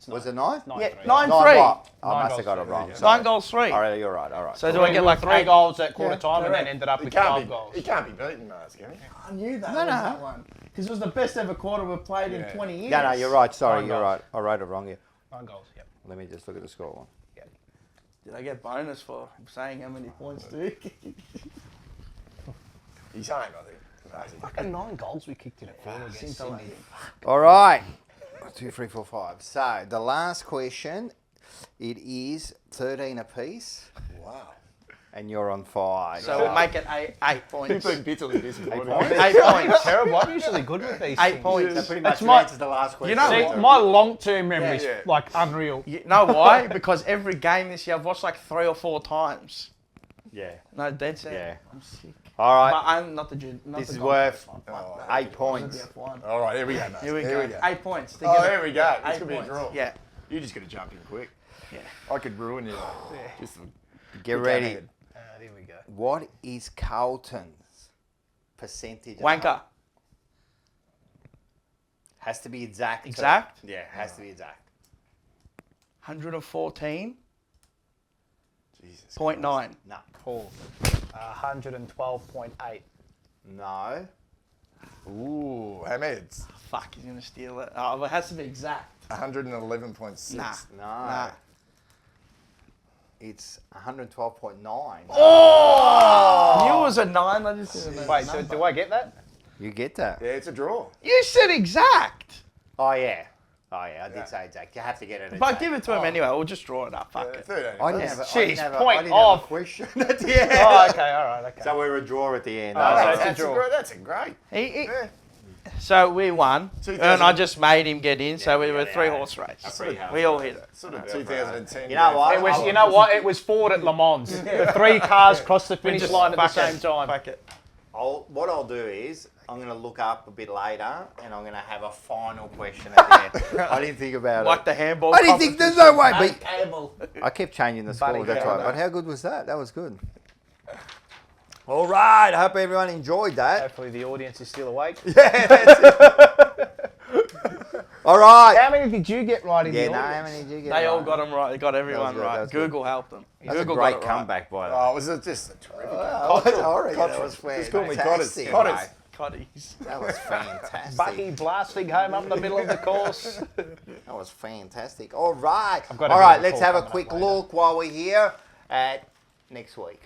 Was it 9? Yeah, 9-3. 9-3. 9 what? I 9 must have got it goals, wrong. yeah. Sorry. 9 goals, 3. All right, you're right. All right. So do I get like 3 8 goals at quarter Yeah, time and then correct. ended up with 12 goals? He can't be beaten, Mars, can he? I knew that No, was no. that one. Because it was the best ever quarter we've played in Yeah. 20 years. No, you're right. Sorry, 9 you're goals. right. I wrote it wrong here. 9 goals, yep. Let me just look at the score one. Did I get bonus for saying how many points do you kick? He's home, I think. Fucking 9 goals we kicked in at 4 against Sydney. All right. 2, 3, 4, 5. So the last question, it is 13 apiece, Wow. and you're on 5. So we'll make it 8 points. You've been bitterly disappointed. 8 points. Terrible. I'm usually good with these 8 things. points. That pretty That's much my- answers the last question. You know See, what? my long-term memory's Yeah. like unreal. You know why? Because every game this year I've watched like 3 or 4 times. Yeah. No, dead set. Yeah. I'm sick. All right. But I'm not the junior. This is worth 8 points. All right, here we go, mate. Here we go. 8 points. To Oh, get it. here we go. This 8 could be a points. draw. Yeah. You just got to jump in quick. Yeah. I could ruin you. Just Get ready. There we go. What is Carlton's percentage? Wanker. Has to be exact. too. Exact? Yeah, has to be exact. 114.9. Jesus. No. Paul. 112.8. No. Ooh, Ahmed's. Fuck, he's going to steal it. Oh, but it has to be exact. 111.6. Nah. No. Nah. It's 112.9. Oh! Knew it was a 9. I just didn't know. Wait, so do I get that? You get that? Yeah, it's a draw. You said exact. Oh, yeah. Oh, yeah, I did say exact. You have to get it exact. But give it to him anyway. We'll just draw it up. Fuck it. 13. I didn't have a, I Jeez, didn't have a, I point didn't have a off. question at the end. Oh, okay, all right, okay. So we're a draw at the end. Oh, All so right. it's a draw. That's a great. Yeah. So we won, 2000. and I just made him get in. So we were 3-horse race. We all hit it. Sort of 2010. You know what? It was, you know what? It was Ford at Le Mans. The 3 cars crossed the finish just line at the fuck it. same time. Fuck it. What I'll do is I'm going to look up a bit later and I'm going to have a final question at the end. I didn't think about Like it. the handball. I didn't think there's no way. Buddy But Campbell. I kept changing the score. Buddy That's Campbell. right. But how good was that? That was good. All right. I hope everyone enjoyed that. Hopefully the audience is still awake. Yeah, that's it. All right. How many did you get right in Yeah, the no, how audience? many did you get? They all right? got them right. They got everyone good, that right. was good. Google helped them. That's Google a got great it right. comeback by the way. Oh, it was just a terrific. I reckon that was Just call me fantastic, Cotters. mate. Cotties. That was fantastic. Bucky blasting home up the middle of the course. That was fantastic. All right. I've got a All bit right, of a let's call have a coming up quick later. look while we're here at next week.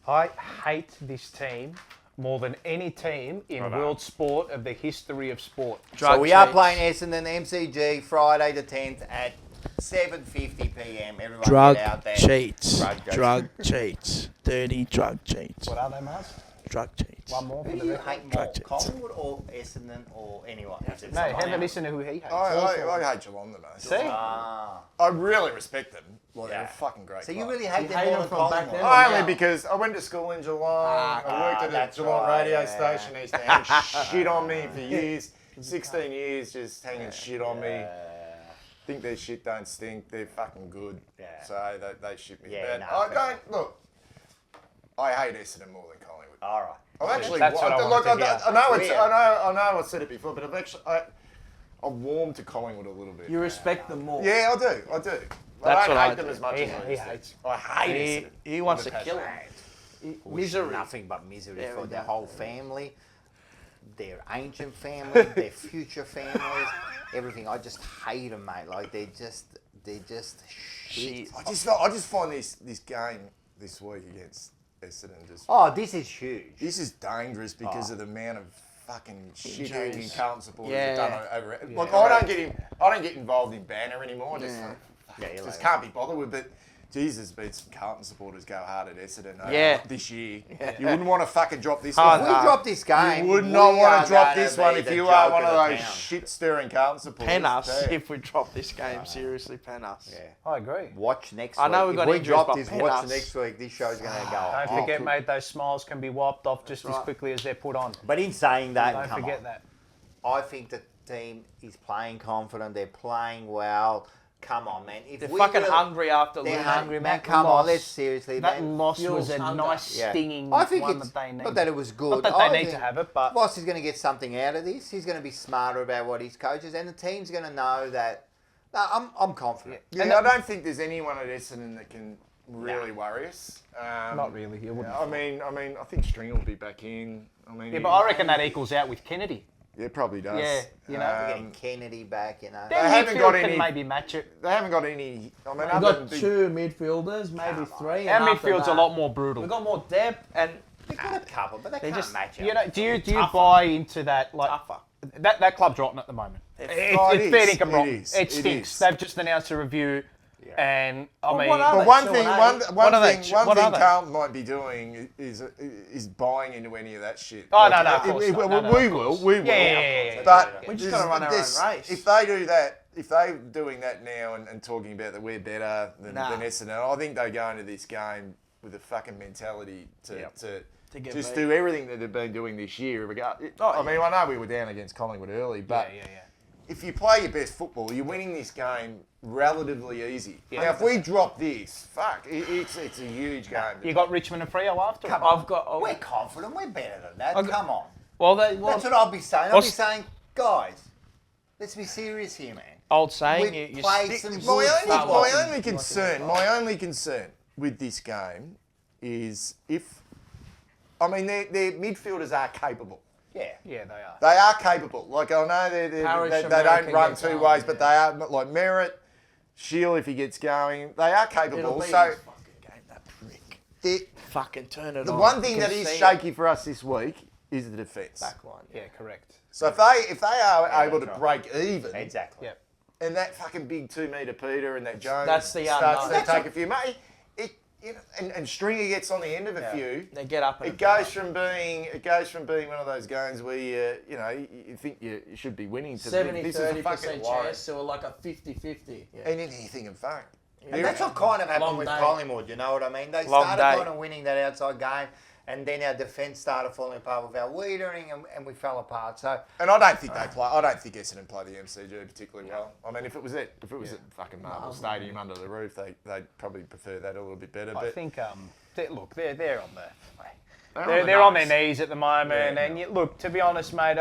I hate this team more than any team in world sport of the history of sport. So we are playing Essendon MCG Friday the 10th at 7:50 p.m. Everyone Drug get out there. cheats. Drug cheats. Drug cheats. Dirty drug cheats. What are they, Mars? Drug cheats. One more for Who the do you record. hate more, Drug cheats. Collingwood or Essendon or anyone? No, have a listen to who he hates. I hate Geelong the most. See? I really respect them. Like, they're a fucking great So club. you really hate You them hate more them than from back Collingwood? then? Only because I went to school in Geelong. I worked at a that's Geelong right, radio yeah. station. They used to hang shit on me for years. 16 years just hanging shit on me. think their shit don't stink. They're fucking good. Yeah. So they shit me Yeah, the bed. no, I don't look. I hate Essendon more than Collingwood. All right. I've actually. That's what I wanted to hear. I know Weird. I know. I said it before, but I've warmed to Collingwood a little bit. You respect them more. Yeah, I do. I That's don't what I hate them do. as much He as hates. I hate Essendon. He wants to kill him. Misery. Nothing but misery There for we their go. whole family, their ancient family, their future families, everything. I just hate them, mate. Like they're just shit. I just find this game this week against Essendon just. Oh, this is huge. This is dangerous because of the amount of fucking shit Injuries. Andy Carlton supporters Yeah. have done over. Yeah. Like I don't get involved in banner anymore. Yeah, Just can't be bothered with. But Jesus, been some Carlton supporters go hard at Essendon this year. You wouldn't want to fucking drop this one. If we drop this game, You would not we want are to drop gonna this one be if the you are joke one of the those town. shit-stirring Carlton supporters. Pen us Yeah. if we drop this game. Seriously, pen us. Yeah. I agree. Watch next I week. know we've If got we injuries, drop but this, pen watch us. next week. This show's going to go. Don't forget, mate, those smiles can be wiped off just as right. quickly as they're put on. But in saying that, Don't come forget on. that. I think the team is playing confident. They're playing well. Come on, man. If They're we fucking really- hungry after They're losing. hungry, man. That Come loss- on, let's seriously. That man. loss Fuels was a hunger. nice Yeah. stinging I think one it's that they needed. not that it was good. Not that I they need think to have it, but Voss is going to get something out of this. He's going to be smarter about what his coaches, and the team's going to know that. No, I'm confident. Yeah, I don't think there's anyone at Essendon that can really worry us. not really. You wouldn't. I mean, I think String will be back in. I mean, Yeah, but I reckon that equals out with Kennedy. Yeah, it probably does. Yeah, you know. Getting Kennedy back, you know. Their haven't midfield got can any- maybe match it. They haven't got any. I mean, We've other got than two midfielders, maybe three. Our and after midfield's a that, lot more brutal. We've got more depth and They've got a couple, but they They can't just, match it. you know, do you Tougher. buy into that? Like tougher. that club's rotten at the moment. It It's fair income It rotten. is. It It stinks. is. They've just announced a review, and I mean, what are But they? one 2 thing, and one, 8? one are they? thing, one What are thing they? Carlton might be doing is buying into any of that shit. Oh, no, of course not. No, we of will, course. we will. Yeah. But We just gotta run our own race. If they do that, if they're doing that now and talking about that we're better than Essendon, I think they go into this game with a fucking mentality to get just beat. do everything that they've been doing this year. I mean, I know we were down against Collingwood early, but if you play your best football, you're winning this game relatively easy. Yeah. Now, if we drop this, it's a huge game. You got Richmond and Freo after. Come on. We're confident. We're better than that. Come on. Well, That's what I'll be saying. I'll be saying, guys, let's be serious here, man. Old saying, We you played some good My football. only concern with this game is if, I mean, their midfielders are capable. Yeah. Yeah, they are. They are capable. Like, I know they Harrison don't can run get two going, ways, but they are, like Merritt, Shield if he gets going, they are capable. It'll be So his fucking game, that prick. the Fucking turn it the on. one thing You that can is see it. shaky for us this week is the defence. Backline. Yeah, correct. So if they are able to break even, Exactly. Yeah. and that fucking big 2 metre Peter and that Jones That's the starts unknown. to take a few, mate. And Stringer gets on the end of a few. They get up. And It goes from being one of those games where you think you should be winning to 70-30% chance to like a 50-50. Yeah. and then you think of fuck. And that's what kind of happened Long with day. Collingwood, you know what I mean? They Long started day. kind of winning that outside game, and then our defence started falling apart with our weedering, and we fell apart. So And I don't think they play. I don't think Essendon play the MCG particularly well. I mean, if it was at fucking Marvel Stadium under the roof, they'd probably prefer that a little bit better. I But think they're on They're they're on on the their nose. knees at the moment, Yeah. and look, to be honest, mate.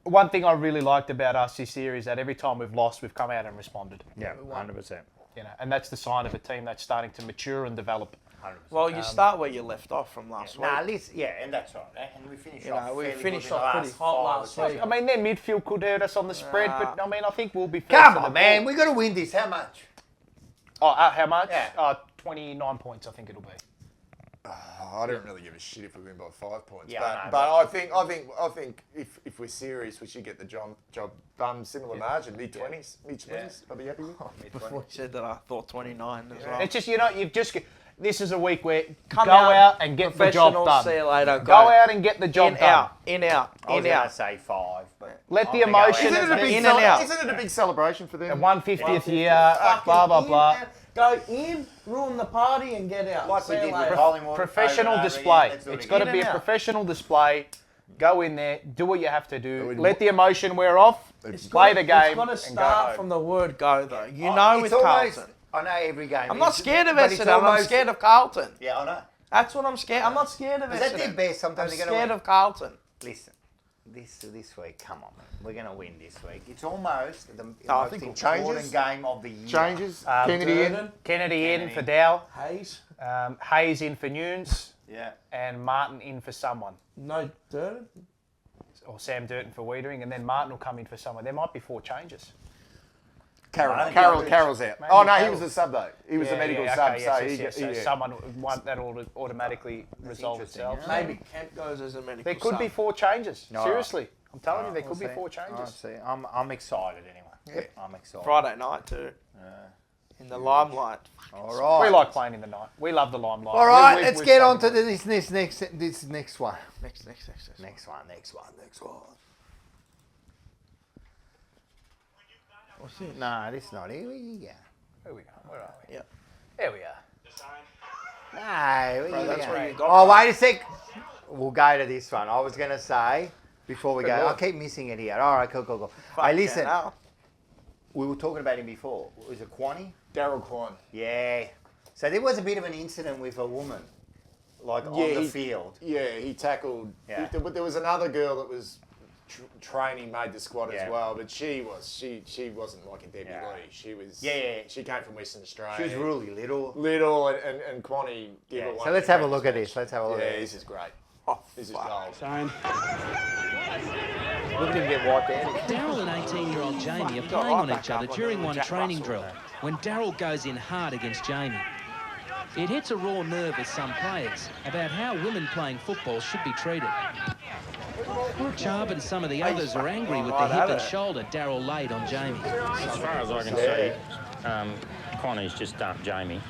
One thing I really liked about us this year is that every time we've lost, we've come out and responded. yeah, 100%. You know, and that's the sign of a team that's starting to mature and develop. 100%. Well, you start where you left off from last week. And that's right. And we finished You off. know, we fairly finished good in the off pretty last hot 5 or last 6. week. I mean, their midfield could hurt us on the spread, but I mean, I think we'll be. Come first to on, the man. ball. We got to win this. How much? Oh, how much? Yeah. 29 points, I think it'll be. I don't really give a shit if we win by 5 points. Yeah, I know, but I think if we're serious, we should get the job done. Similar margin, mid-20s, mid-20s. I'll be happy with. Before you said that, I thought 29 as well. It's just, you've just. This is a week where Come go out, out and get the job professional, done. see you later, Go go. out and get the job In, done. out, in, out, I was in, going to out. say 5, but Let the I'm gonna go emotion out. Isn't it a big In and out. Isn't it a big celebration for them? And 150th year, blah, blah, blah. Go in, ruin the party, and get out. Like we See you did with later. Collingwood. Professional over and over display. again. Let's do it It's again. got to be In a and out. professional display. Go in there, do what you have to do. We'd Let the emotion wear off, Play the game. It's got to and start go from the word go, though. You know, with Carlton. I know every game. I'm not scared of but it's Essendon. I'm almost- scared of Carlton. Yeah, I know. That's what I'm scared. I'm not scared of Is Essendon. that their best? Sometimes I'm they're gonna scared win. of Carlton. Listen, this week, come on, man. We're going to win this week. It's almost the I most think important changes. game of the year. Changes. Kennedy in. Kennedy in for Dow. Hayes. Hayes in for Nunes. Yeah. And Martin in for someone. No Durden. Or Sam Durton for Wiedering, and then Martin will come in for someone. There might be 4 changes. Carroll's out. Maybe Oh no, he Carroll. was the sub though. He was the medical okay, sub, yes, so someone that'll automatically resolve interesting, itself. yeah. Maybe Kemp goes as a medical There could be 4 changes. No. Seriously, I'm telling you, there We'll could be see. 4 changes. I'll see. I'm excited anyway. I'm excited. Friday night too. In the limelight. All right. We like playing in the night. We love the limelight. All right, We've let's played get on in to the- this next one. Next one. What's it? No, this is not it. Here we go. Here we go. Where are we? Yeah. There we are. No, Bro, that's where you got Oh, from. wait a sec. We'll go to this one. I was going to say, before we go, I keep missing it here. All right, cool. Hey, listen. We were talking about him before. Was it Quanny? Daryl Quan. Yeah. So there was a bit of an incident with a woman, like on the field. Yeah, he tackled. Yeah. But there was another girl that was training, made the squad Yeah. as well. But she wasn't like a Debbie Lee. She was. Yeah. She came from Western Australia. She was really little. And Quanny gave Yeah. her one. So let's have a look at this. Let's have a look at Yeah, this. this is great. Oh, this is gold. Look at him get wiped out. Daryl and 18-year-old Jamie are playing on each other during one training drill when Daryl goes in hard against Jamie. It hits a raw nerve with some players about how women playing football should be treated. Chubb and some of the others are angry with the hip and shoulder Daryl laid on Jamie. As far as I can see, Connie's just dumped Jamie,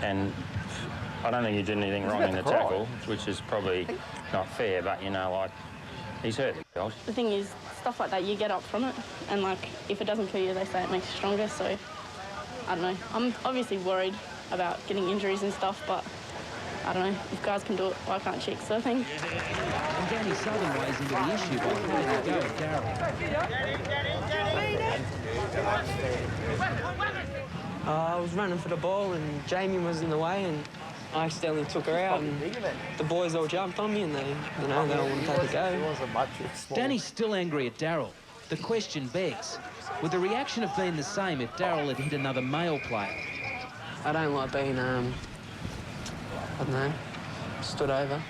and I don't think he did anything wrong in the tackle, which is probably not fair, but you know, like, he's hurt the girls. The thing is, stuff like that, you get up from it, and like, if it doesn't kill you, they say it makes you stronger, so, I don't know. I'm obviously worried about getting injuries and stuff, but I don't know, if guys can do it, why can't chicks, sort of thing. And Danny Southern weighs into the issue by having a go at Daryl. I was running for the ball and Jamie was in the way and I accidentally took her out and the boys all jumped on me and they all wanted to take a go. Danny's still angry at Daryl. The question begs, would the reaction have been the same if Daryl had hit another male player? I don't like being, I don't know, stood over,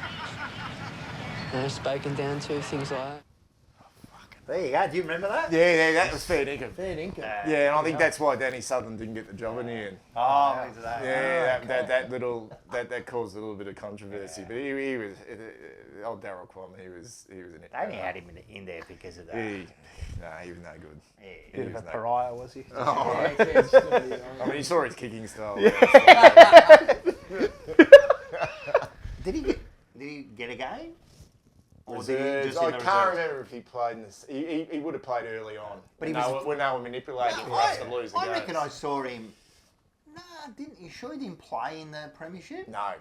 spoken down to, things like that. There you go. Do you remember that? Yeah, that was fair dinkum. Fair dinkum. Yeah, and I think that's why Danny Southern didn't get the job in the end. Oh, is that? Yeah, that caused a little bit of controversy. But he was old Daryl Quan. He was an. They only had him in there because of that. He was no good. Bit of a pariah, was he? Oh. I mean, you saw his kicking style. Did he get a game? Or Reserves. I can't remember if he played in this. He would have played early on. But when they were manipulating for us to lose the I games. reckon I saw him. No, didn't you? Sure, he didn't play in the premiership. No.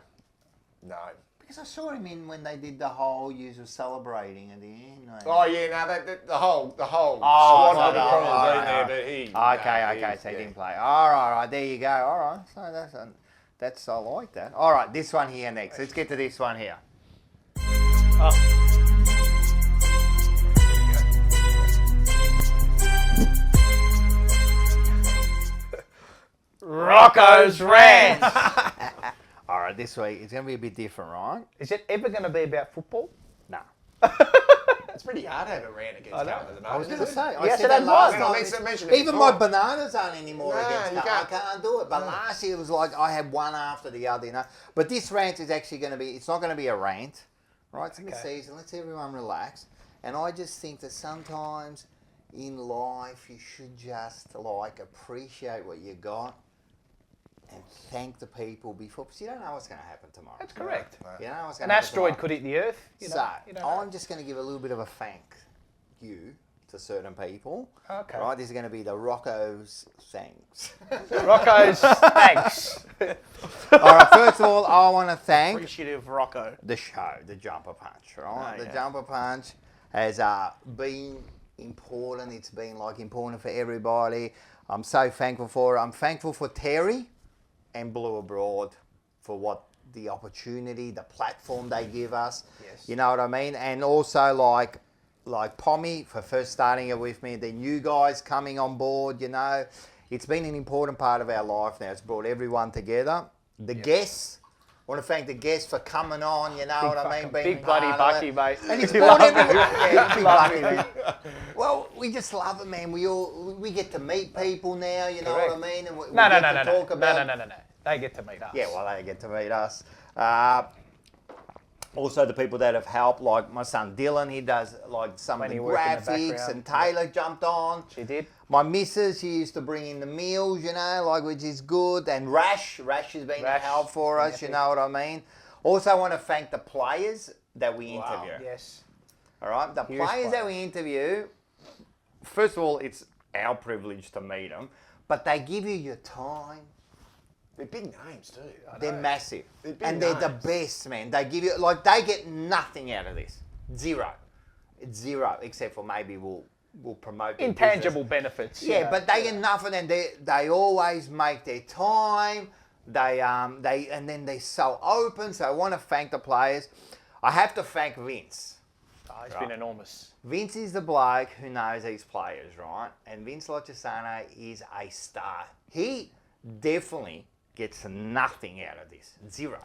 Because I saw him in when they did the whole use of celebrating at the end. Oh yeah, no, the whole squad Oh, would have probably been there, but he. Okay, so he didn't play. All right, there you go. All right, so that's I like that. All right, this one here next. Let's get to this one here. Rocco's Rants. All right, this week it's going to be a bit different, right? Is it ever going to be about football? No. It's pretty hard to have a rant against Carlton at the moment. I was going to say. Yes, I said that last time. I mentioned it Even before. my bananas aren't anymore No, against you Carlton. can't. I can't do it. But last year it was like I had one after the other, you know. But this rant is actually going to be, it's not going to be a rant, right? It's in the season. Let's everyone relax. And I just think that sometimes in life you should just like appreciate what you got and thank the people before, because you don't know what's going to happen tomorrow. That's correct. You don't know what's An going to happen asteroid tomorrow. could hit the Earth. So, you don't know. I'm just going to give a little bit of a thank you to certain people. Okay. Right, this is going to be the Rocco's thanks. Rocco's thanks. All right, first of all, I want to thank Appreciative Rocco. the show, the Jumper Punch, right? Oh, the yeah. Jumper Punch has been important. It's been like important for everybody. I'm so thankful for it. I'm thankful for Terry and Blue Abroad for what the opportunity, the platform they give us. Yes. You know what I mean? And also like Pommy for first starting it with me, then you guys coming on board, you know. It's been an important part of our life now. It's brought everyone together. The guests, I want to thank the guests for coming on, you know what I mean? Big bloody Bucky, mate. And it's brought everyone. Yeah, big Bucky, mate. Well, we just love it, man. We get to meet people now, you know what I mean? And we get to talk about. No. They get to meet us. Yeah, well, they get to meet us. Also, the people that have helped, like my son Dylan, he does like some of the graphics, and Taylor jumped on. She did. My missus, she used to bring in the meals, you know, like which is good. And Rash has been a help for us, you know what I mean? Also, I want to thank the players that we interview. Yes. All right, the players that we interview. First of all, it's our privilege to meet them, but they give you your time. They're big names too. They're massive. They're the best, man. They give you, like, they get nothing out of this. Zero. It's zero, except for maybe we'll promote their intangible business. benefits. Yeah, but they get nothing, and they always make their time. And then they're so open. So I want to thank the players. I have to thank Vince. Oh, he's been enormous. Vince is the bloke who knows these players, right? And Vince Lochisano is a star. He definitely gets nothing out of this. Zero.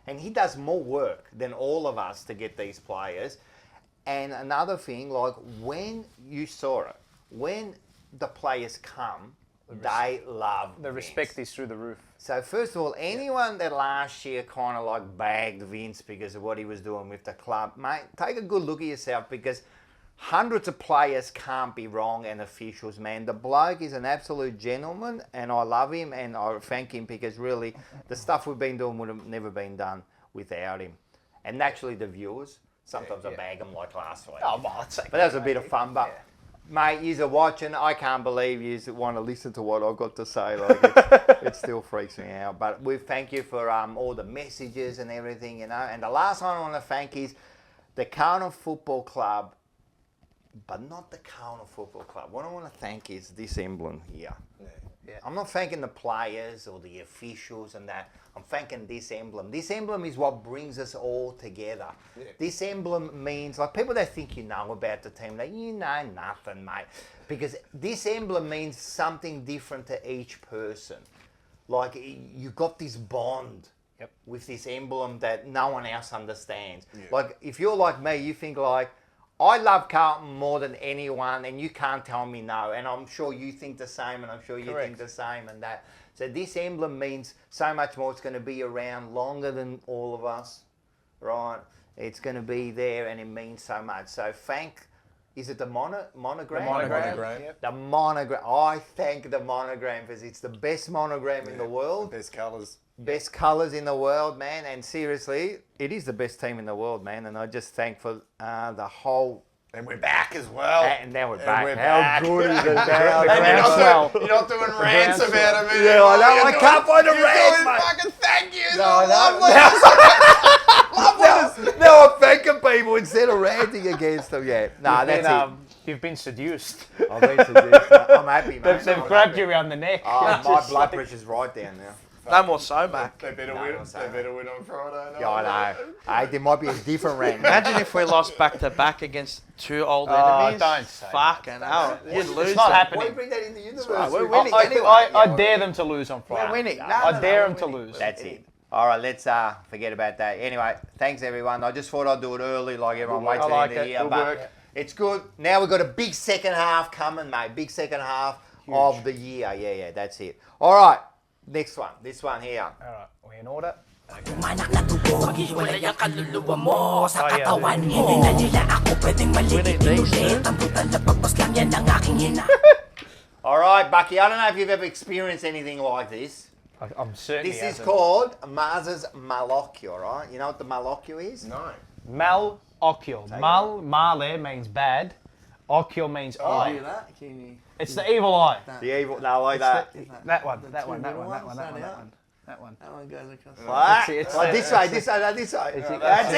And he does more work than all of us to get these players. And another thing, like when you saw it, when the players come, they love the respect is through the roof. So first of all, anyone that last year kind of like bagged Vince because of what he was doing with the club, mate, take a good look at yourself, because hundreds of players can't be wrong, and officials, man. The bloke is an absolute gentleman, and I love him, and I thank him, because really the stuff we've been doing would have never been done without him. And naturally the viewers, sometimes I bag them like last week. Oh, well, that's okay, but that was a bit of fun. But mate, you're watching, I can't believe you want to listen to what I've got to say. Like it still freaks me out. But we thank you for all the messages and everything, you know. And the last one I want to thank is the Carlton Football Club, but not the Carlton Football Club. What I want to thank is this emblem here. I'm not thanking the players or the officials and that. I'm thanking this emblem. This emblem is what brings us all together. This emblem means, like, people that think you know about the team, that you know nothing, mate. Because this emblem means something different to each person. Like, you got this bond with this emblem that no one else understands. Like, if you're like me, you think like, I love Carlton more than anyone, and you can't tell me no. And I'm sure you think the same, and I'm sure you think the same, and that. So this emblem means so much more. It's going to be around longer than all of us, right? It's going to be there, and it means so much. So is it the monogram? The monogram. The monogram. I thank the monogram, because it's the best monogram in the world. The best colours. Best colours in the world, man. And seriously, it is the best team in the world, man. And I just thank for the whole... And we're back as well. And now we're back. We're How back. good is it now? You're not doing rants about it. Yeah, I know. I can't find a rant, mate. Fucking thank you. No, now I'm thanking people instead of ranting against them. Yeah. Nah, that's it. You've been seduced. I've been seduced. I'm happy, mate. They've grabbed you around the neck. Oh, my blood pressure's right down now. No more Somac. They better win on Friday. Yeah, I know. Hey, there might be a different rant. Imagine if we lost back-to-back against two old enemies. Don't say Fucking hell. You'd lose. It's not happening. Why bring that in the universe? Right, we're winning anyway. I dare them to lose on Friday. We're winning. I dare them to lose. That's it. All right, let's forget about that. Anyway, thanks everyone. I just thought I'd do it early, like everyone waits till the end of the year. But it's good. Now we've got a big second half coming, mate. Big second half of the year. Yeah, that's it. All right, next one. This one here. All right, we're in order. All right, Bucky, I don't know if you've ever experienced anything like this. I'm certain. This is called Mars's Malocchio, all right? You know what the Malocchio is? No. Malocchio. Male means bad. Occhio means eye. Do that? It's the evil eye. The evil, no, like that. That one. That one. That one goes across. What? It's Like the- this way, this way, no, this way. That's That's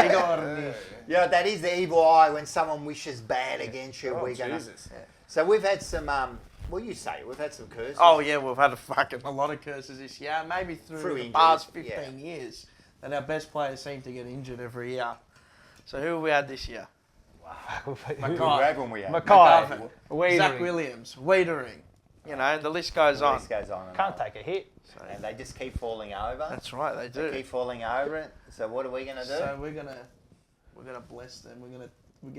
it. Bigorni. Yeah, that is the evil eye when someone wishes bad against you. Oh, We're gonna. Jesus. So we've had some. What do you say? We've had some curses. Oh yeah, we've had a lot of curses this year. Maybe through the injuries, past yeah. 15 years, that our best players seem to get injured every year. So who have we had this year? Mackay. Zach Williams, Wiedering. You know, the list goes on. The list goes on. Can't take a hit. And they just keep falling over. That's right, they do. They keep falling over it. So what are we gonna do? So we're gonna bless them. We're gonna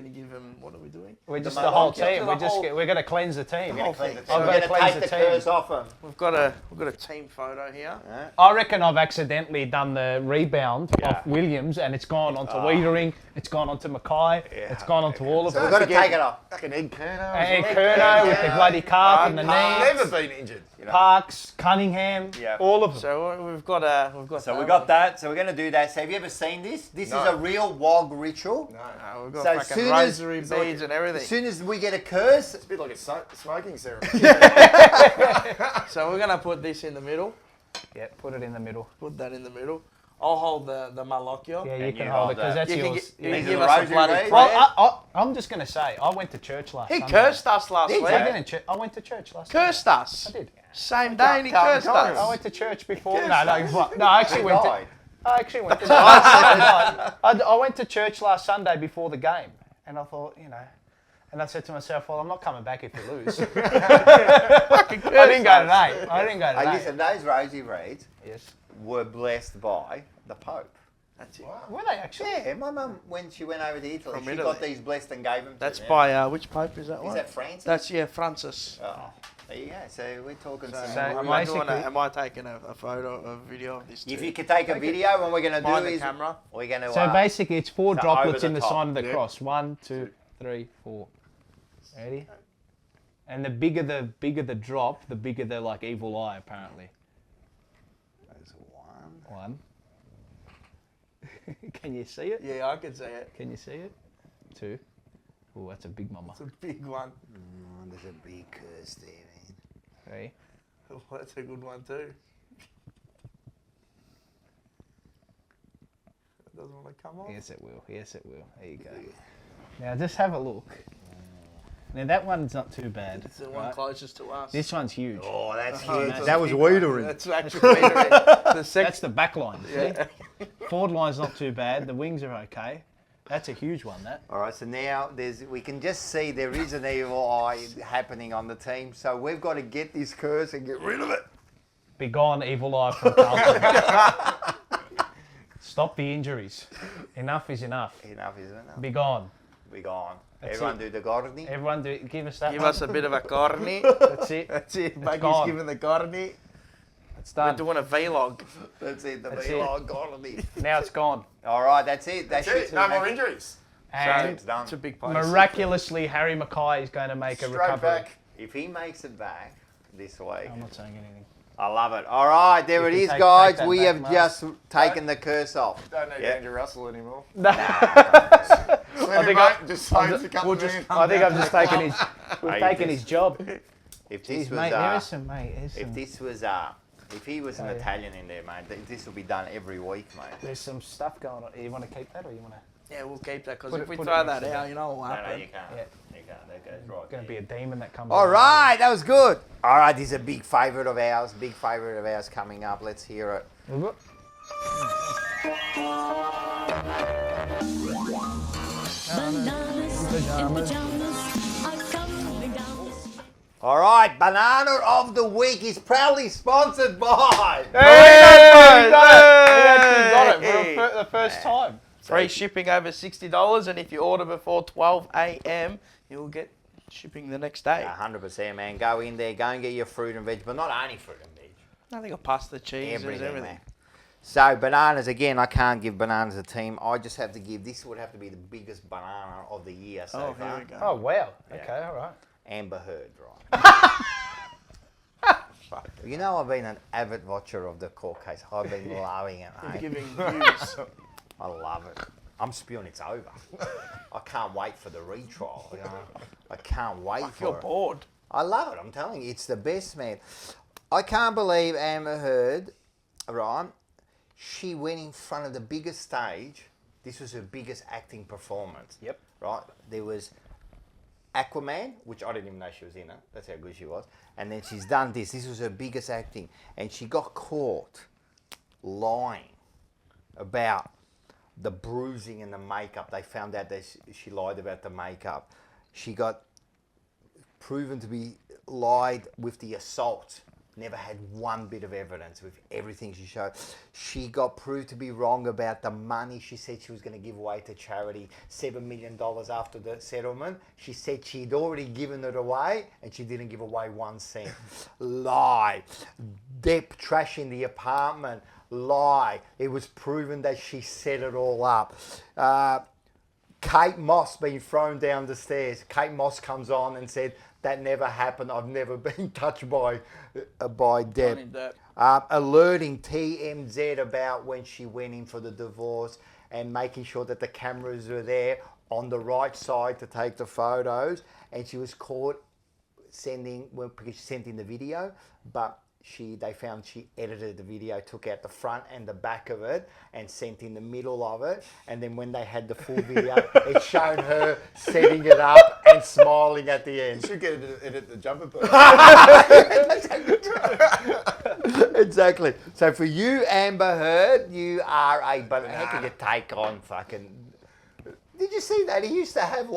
give them. What are we doing? We're just the whole team. We're gonna cleanse the team. We're gonna cleanse the team. I've We're got to gonna cleanse take the the team. curse off them. We've got a team photo here. I reckon I've accidentally done the rebound of Williams, and it's gone onto Wiedering, it's gone onto Mackay, it's gone onto all of So them. we've got to take it off. Like an Ed Kerno. And Curnow with the bloody calf and the knee. Never been injured. You know. Parks, Cunningham, all of them. So we've got So we got that. So we're going to do that. So have you ever seen this? This is a real WOG ritual. No, we've got So fucking rosary beads and everything. As soon as we get a curse, It's a bit like a smoking ceremony. So we're gonna put this in the middle. Yeah, put it in the middle. Put that in the middle. I'll hold the malocchio. Yeah, you can hold it because that's You can yours. gi- you These give are the us a rosary bloody beads. prayer. Well, I'm just going to say, I went to church last He Sunday. cursed us last week. I went to church last Cursed us. I did. Same day and he cursed I us. went to church before. No, I actually went to. died. I actually went to. I went to church last Sunday before the game, and I thought, and I said to myself, well, I'm not coming back if we lose. I didn't go today. Hey, listen, those rosy reeds Yes. were blessed by the Pope. That's it. Were they actually? Yeah, my mum, when she went over to Italy, From she Italy. got these blessed and gave them to That's me. by which pope is that one? Is that Francis? That's Francis. Oh, there you go. So we're talking So, some... am I taking a photo, a video of this too? If you could take a video, what we're going to do Behind the is... camera. We're going to... So basically, it's 4 so droplets over in the top. sign of the Yeah. cross. 1, 2, 3, 4. Ready? And the bigger the drop, the bigger the evil eye apparently. There's 1. 1. Can you see it? Yeah, I can see it. Can you see it? 2. Oh, that's a big mama. It's a big one. Oh, there's a big curse there, man. 3. Oh, that's a good one too. It doesn't want to come off. Yes, it will. Yes, it will. There you go. Now just have a look. Now that one's not too bad. It's the one right? closest to us. This one's huge. Oh, that's Oh, huge. it's That a was big one. Wiedering. That's actually Wiedering. That's the back line. See? Yeah. Forward line's not too bad. The wings are okay. That's a huge one, that. All right, so now we can just see there is an evil eye happening on the team. So we've got to get this curse and get rid of it. Be gone, evil eye from Carlton. Stop the injuries. Enough is enough. Enough is enough. Be gone. Be gone. That's Everyone it. do the Gorni. Everyone give us that Give one. us a bit of a corny. That's it. That's it. It's Maggie's gone. giving the corny. It's done. We're doing a vlog. That's it, the That's vlog Gorni. Now it's gone. All right, that's it. That's it. No more injuries. And it's done. It's a big place. miraculously, Harry Mackay is going to make a Straight recovery. back. If he makes it back this week, I'm not saying anything. I love it. All right, there You it can is, take guys. that We back, have Mark. just taken the curse off. Don't need Yeah. Andrew Russell anymore. I think think saves a couple we'll of just, million. I think I've just taken his. We've Hey, taken this- his job. If this Jeez, was, mate, there is some, mate. There's if some, this was, if he was an Oh, yeah. Italian in there, mate, this will be done every week, mate. there's some stuff going on. You want to keep that, or you want to? Yeah, we'll keep that because Put if it- we put it throw next that to out, you know what will No, no, happen. you can't. Yeah. You can't. That goes right. Going to be a demon that comes. All out. right, that was good. All right, this is a big favourite of ours. Big favourite of ours coming up. Let's hear it. All right, Banana of the Week is proudly sponsored by... Hey, we actually got it for the first time. Free shipping over $60, and if you order before 12 a.m., you'll get shipping the next day. 100%, man. Go in there, go and get your fruit and veg, but not only fruit and veg. I think I'll pasta, cheese, everything. Man. So bananas, again, I can't give bananas a team. I just have to give, this would have to be the biggest banana of the year so far. Here we go. Oh wow. Yeah. Okay, all right. Amber Heard, right? You know, I've been an avid watcher of the court case. I've been loving it, mate. Giving views. I love it. I'm spewing it's over. I can't wait for the retrial. You know? I can't wait for You're it. bored. I love it. I'm telling you, it's the best, man. I can't believe Amber Heard right, she went in front of the biggest stage. This was her biggest acting performance. Yep. Right? There was Aquaman, which I didn't even know she was in it. That's how good she was. And then she's done this. This was her biggest acting. And she got caught lying about the bruising and the makeup. They found out that she lied about the makeup. She got proven to be lied with the assault. Never had one bit of evidence with everything she showed. She got proved to be wrong about the money she said she was going to give away to charity, $7 million after the settlement. She said she'd already given it away and she didn't give away 1 cent. Lie. Depp trashing the apartment. Lie. It was proven that she set it all up. Kate Moss being thrown down the stairs. Kate Moss comes on and said, that never happened. I've never been touched by Depp. Alerting TMZ about when she went in for the divorce and making sure that the cameras were there on the right side to take the photos. And she was caught because she sent in the video, but they found she edited the video, took out the front and the back of it and sent in the middle of it. And then when they had the full video, it showed her setting it up and smiling at the end. You should get it at the jumper post. Exactly. So for you, Amber Heard, you are a banana. How can you take on fucking... Did you see that? He used to have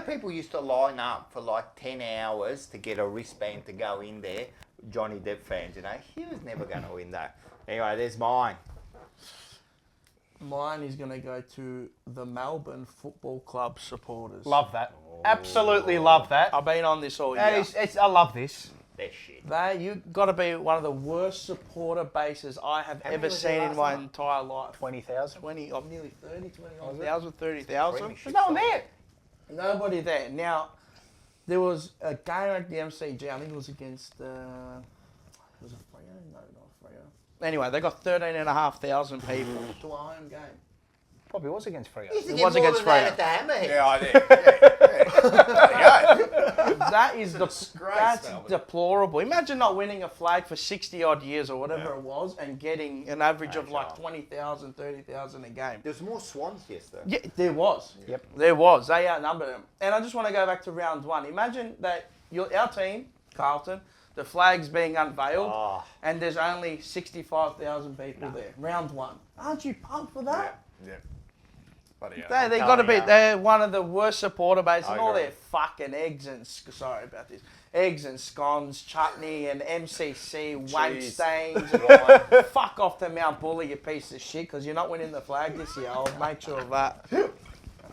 people used to line up for 10 hours to get a wristband to go in there. Johnny Depp fans, he was never going to win that. Anyway, there's mine. Mine is going to go to the Melbourne Football Club supporters. Love that. Absolutely love that. I've been on this all year. I love this. They're shit. You got to be one of the worst supporter bases I have ever seen in my entire life. 20,000? I'm nearly 30, 21,000, 30,000. There's no one there. Nobody there. Now, there was a game at the MCG. I think it was against was it Freo? No, not Freo. Anyway, they got 13,500 people to a home game. Probably was against Freo. It was against Freo. At the Hammerhead. Yeah, I did. That's deplorable. Imagine not winning a flag for 60 odd years or whatever it was and getting an average of 20,000, 30,000 a game. There's more Swans yesterday. Yeah, there was. Yep. There was. They outnumbered them. And I just want to go back to round one. Imagine that our team, Carlton, the flag's being unveiled and there's only 65,000 people there. Round one. Aren't you pumped for that? Yeah. They got to be. They're one of the worst supporter bases, and all their fucking eggs and scones, chutney and MCC wank stains. Fuck off to Mount Bully, you piece of shit, because you're not winning the flag this year. I'll make sure of that.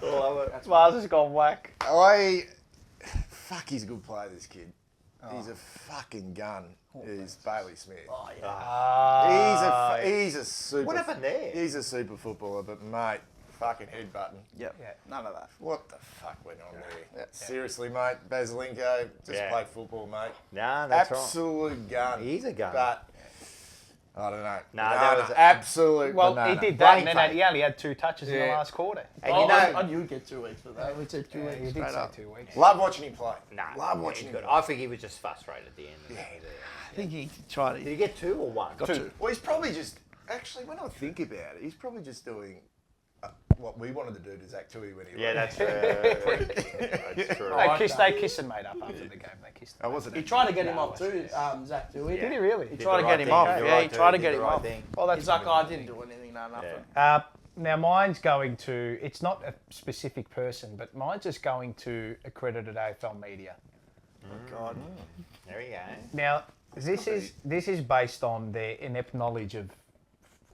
That's Mars has gone whack. Fuck, he's a good player, this kid. He's a fucking gun. He's Bailey Smith. Oh yeah. He's a super. What happened there? He's a super footballer, but mate. Fucking headbutting. Yep. Yeah. None of that. What the fuck went on there? Seriously, mate. Basilenko just played football, mate. Nah, that's absolute gun. He's a gun. But I don't know. Nah, that was absolute. Well, banana. he did that, and then he only had 2 touches in the last quarter. And I knew he'd get 2 weeks for that. We said 2 weeks. He did say 2 weeks. Love watching him play. Love watching him play. I think he was just frustrated at the end. I think he tried it. Did he get 2 or 1? Got 2. Well, he's probably just. Actually, when I think about it, he's probably just doing. What we wanted to do to Zach Tui when he that's true. That's true. They kissed and made up after the game. They kissed. He tried to get him off too, Zach Tui. Did he really? He tried to get him off. Yeah, he tried to get him off. Well, he's like, I didn't do anything, nothing. Now mine's going to. It's not a specific person, but mine's just going to accredited AFL media. Oh God. There you go. Now this is based on their inept knowledge of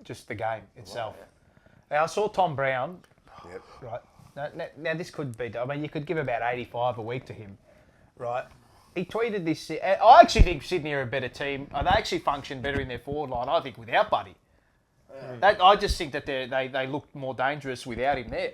just the game itself. Now, I saw Tom Brown. Yep. Right. Now this could be. I mean, you could give about 85 a week to him, right? He tweeted this. I actually think Sydney are a better team. They actually function better in their forward line. I think without Buddy. I just think that they look more dangerous without him there.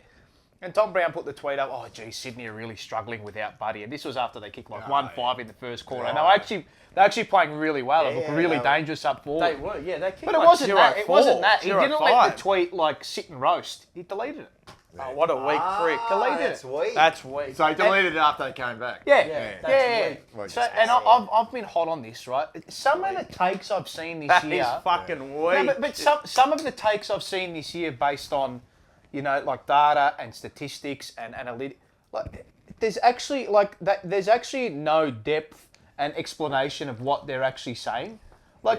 And Tom Brown put the tweet up, oh, gee, Sydney are really struggling without Buddy. And this was after they kicked 1-5 in the first quarter. And they're actually playing really well. They look really dangerous up forward. They were, yeah. They kicked But it wasn't that. It wasn't that. He 0-5. didn't let the tweet sit and roast. He deleted it. Oh, what a weak prick. Deleted that's it. weak. That's weak. So he deleted it after they came back. Yeah. So, and I've been hot on this, right? Some of the takes I've seen this year... That is fucking weak. No, but some of the takes I've seen this year based on, data and statistics and analytics, there's actually no depth and explanation of what they're actually saying.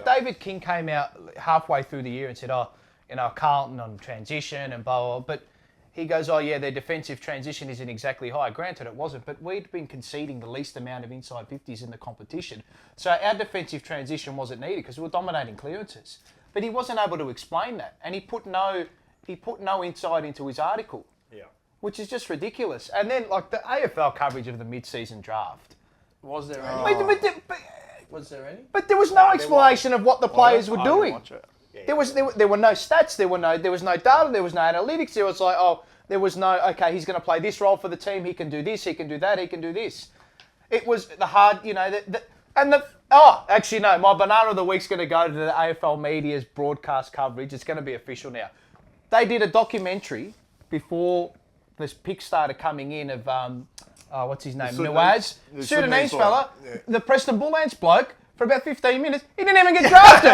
David King came out halfway through the year and said, Carlton on transition and blah, blah, blah. But he goes, their defensive transition isn't exactly high. Granted, it wasn't, but we'd been conceding the least amount of inside 50s in the competition. So our defensive transition wasn't needed because we were dominating clearances. But he wasn't able to explain that. And he put no insight into his article, which is just ridiculous. And then, the AFL coverage of the mid-season draft. Was there any? Was there any? But there was no explanation of what the players were doing. There were no stats, there was no data, there was no analytics. There was there was no, okay, he's going to play this role for the team, he can do this, he can do that, he can do this. It was the hard, actually no, my banana of the week's going to go to the AFL media's broadcast coverage. It's going to be official now. They did a documentary before this pick started coming in of, what's his name, Nawaz, Sudanese fella, the Preston Bullants bloke. For about 15 minutes, he didn't even get drafted.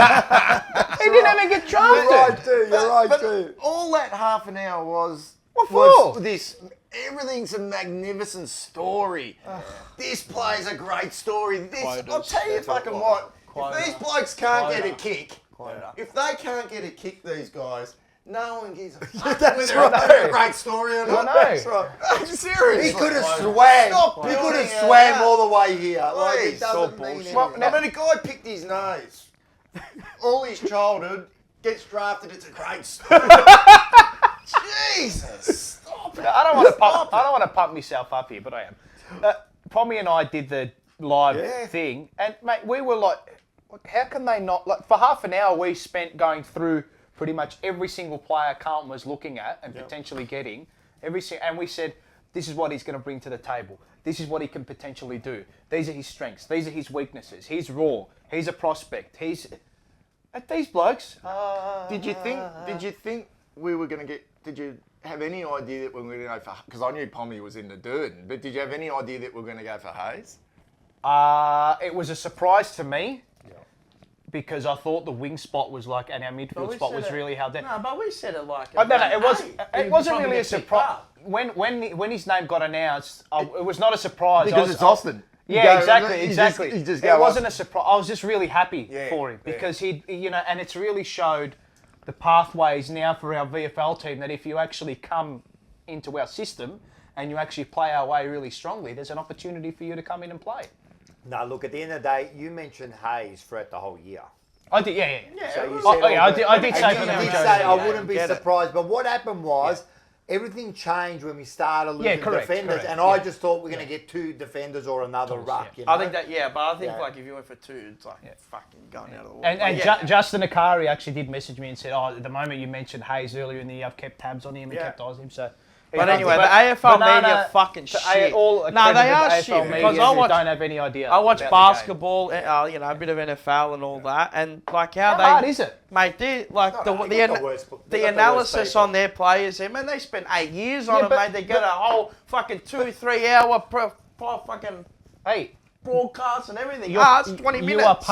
You're right, too. All that half an hour was this. Everything's a magnificent story. This play's a great story. I'll tell you fucking what. If these blokes can't get a kick, if they can't get a kick, these guys. No one gives a fuck whether they're a great story or not. That's right. Seriously. He could have swam. He could have swam all the way here. It doesn't mean anything. But a guy picked his nose. All his childhood gets drafted. It's a great story. Jesus. Stop it. I don't want to pump myself up here, but I am. Pommy and I did the live thing, and mate, we were how can they not? For half an hour, we spent going through pretty much every single player Carlton was looking at and potentially getting, and we said, this is what he's going to bring to the table. This is what he can potentially do. These are his strengths. These are his weaknesses. He's raw. He's a prospect. At these blokes. Did you think we were going to get? Did you have any idea that we were going to go for? Because I knew Pommy was in the Durden, but did you have any idea that we were going to go for Hayes? It was a surprise to me. Because I thought the wing spot was and our midfield spot was really held down. No, but we said it it wasn't really a surprise. When his name got announced, it was not a surprise. Because it's Austin. Yeah, exactly. It wasn't a surprise. I was just really happy for him because and it's really showed the pathways now for our VFL team that if you actually come into our system and you actually play our way really strongly, there's an opportunity for you to come in and play. No, look, at the end of the day, you mentioned Hayes throughout the whole year. I did, yeah. So you said I did say you did say I wouldn't be surprised, but what happened was everything changed when we started losing defenders, and I just thought we're going to get 2 defenders or another ruck. You know? I think that, but I think if you went for 2, it's fucking going out of the water. And Justin Akari actually did message me and said, at the moment you mentioned Hayes earlier in the year, I've kept tabs on him and kept eyes on him, so... But anyway, the AFL media fucking shit. No, they are shit because don't have any idea. I watch basketball, a bit of NFL and all that, and how hard is it, mate? The analysis on their players, they spent 8 years on it, mate. They get a whole fucking 2-3 hour fucking broadcast and everything. It's 20 minutes.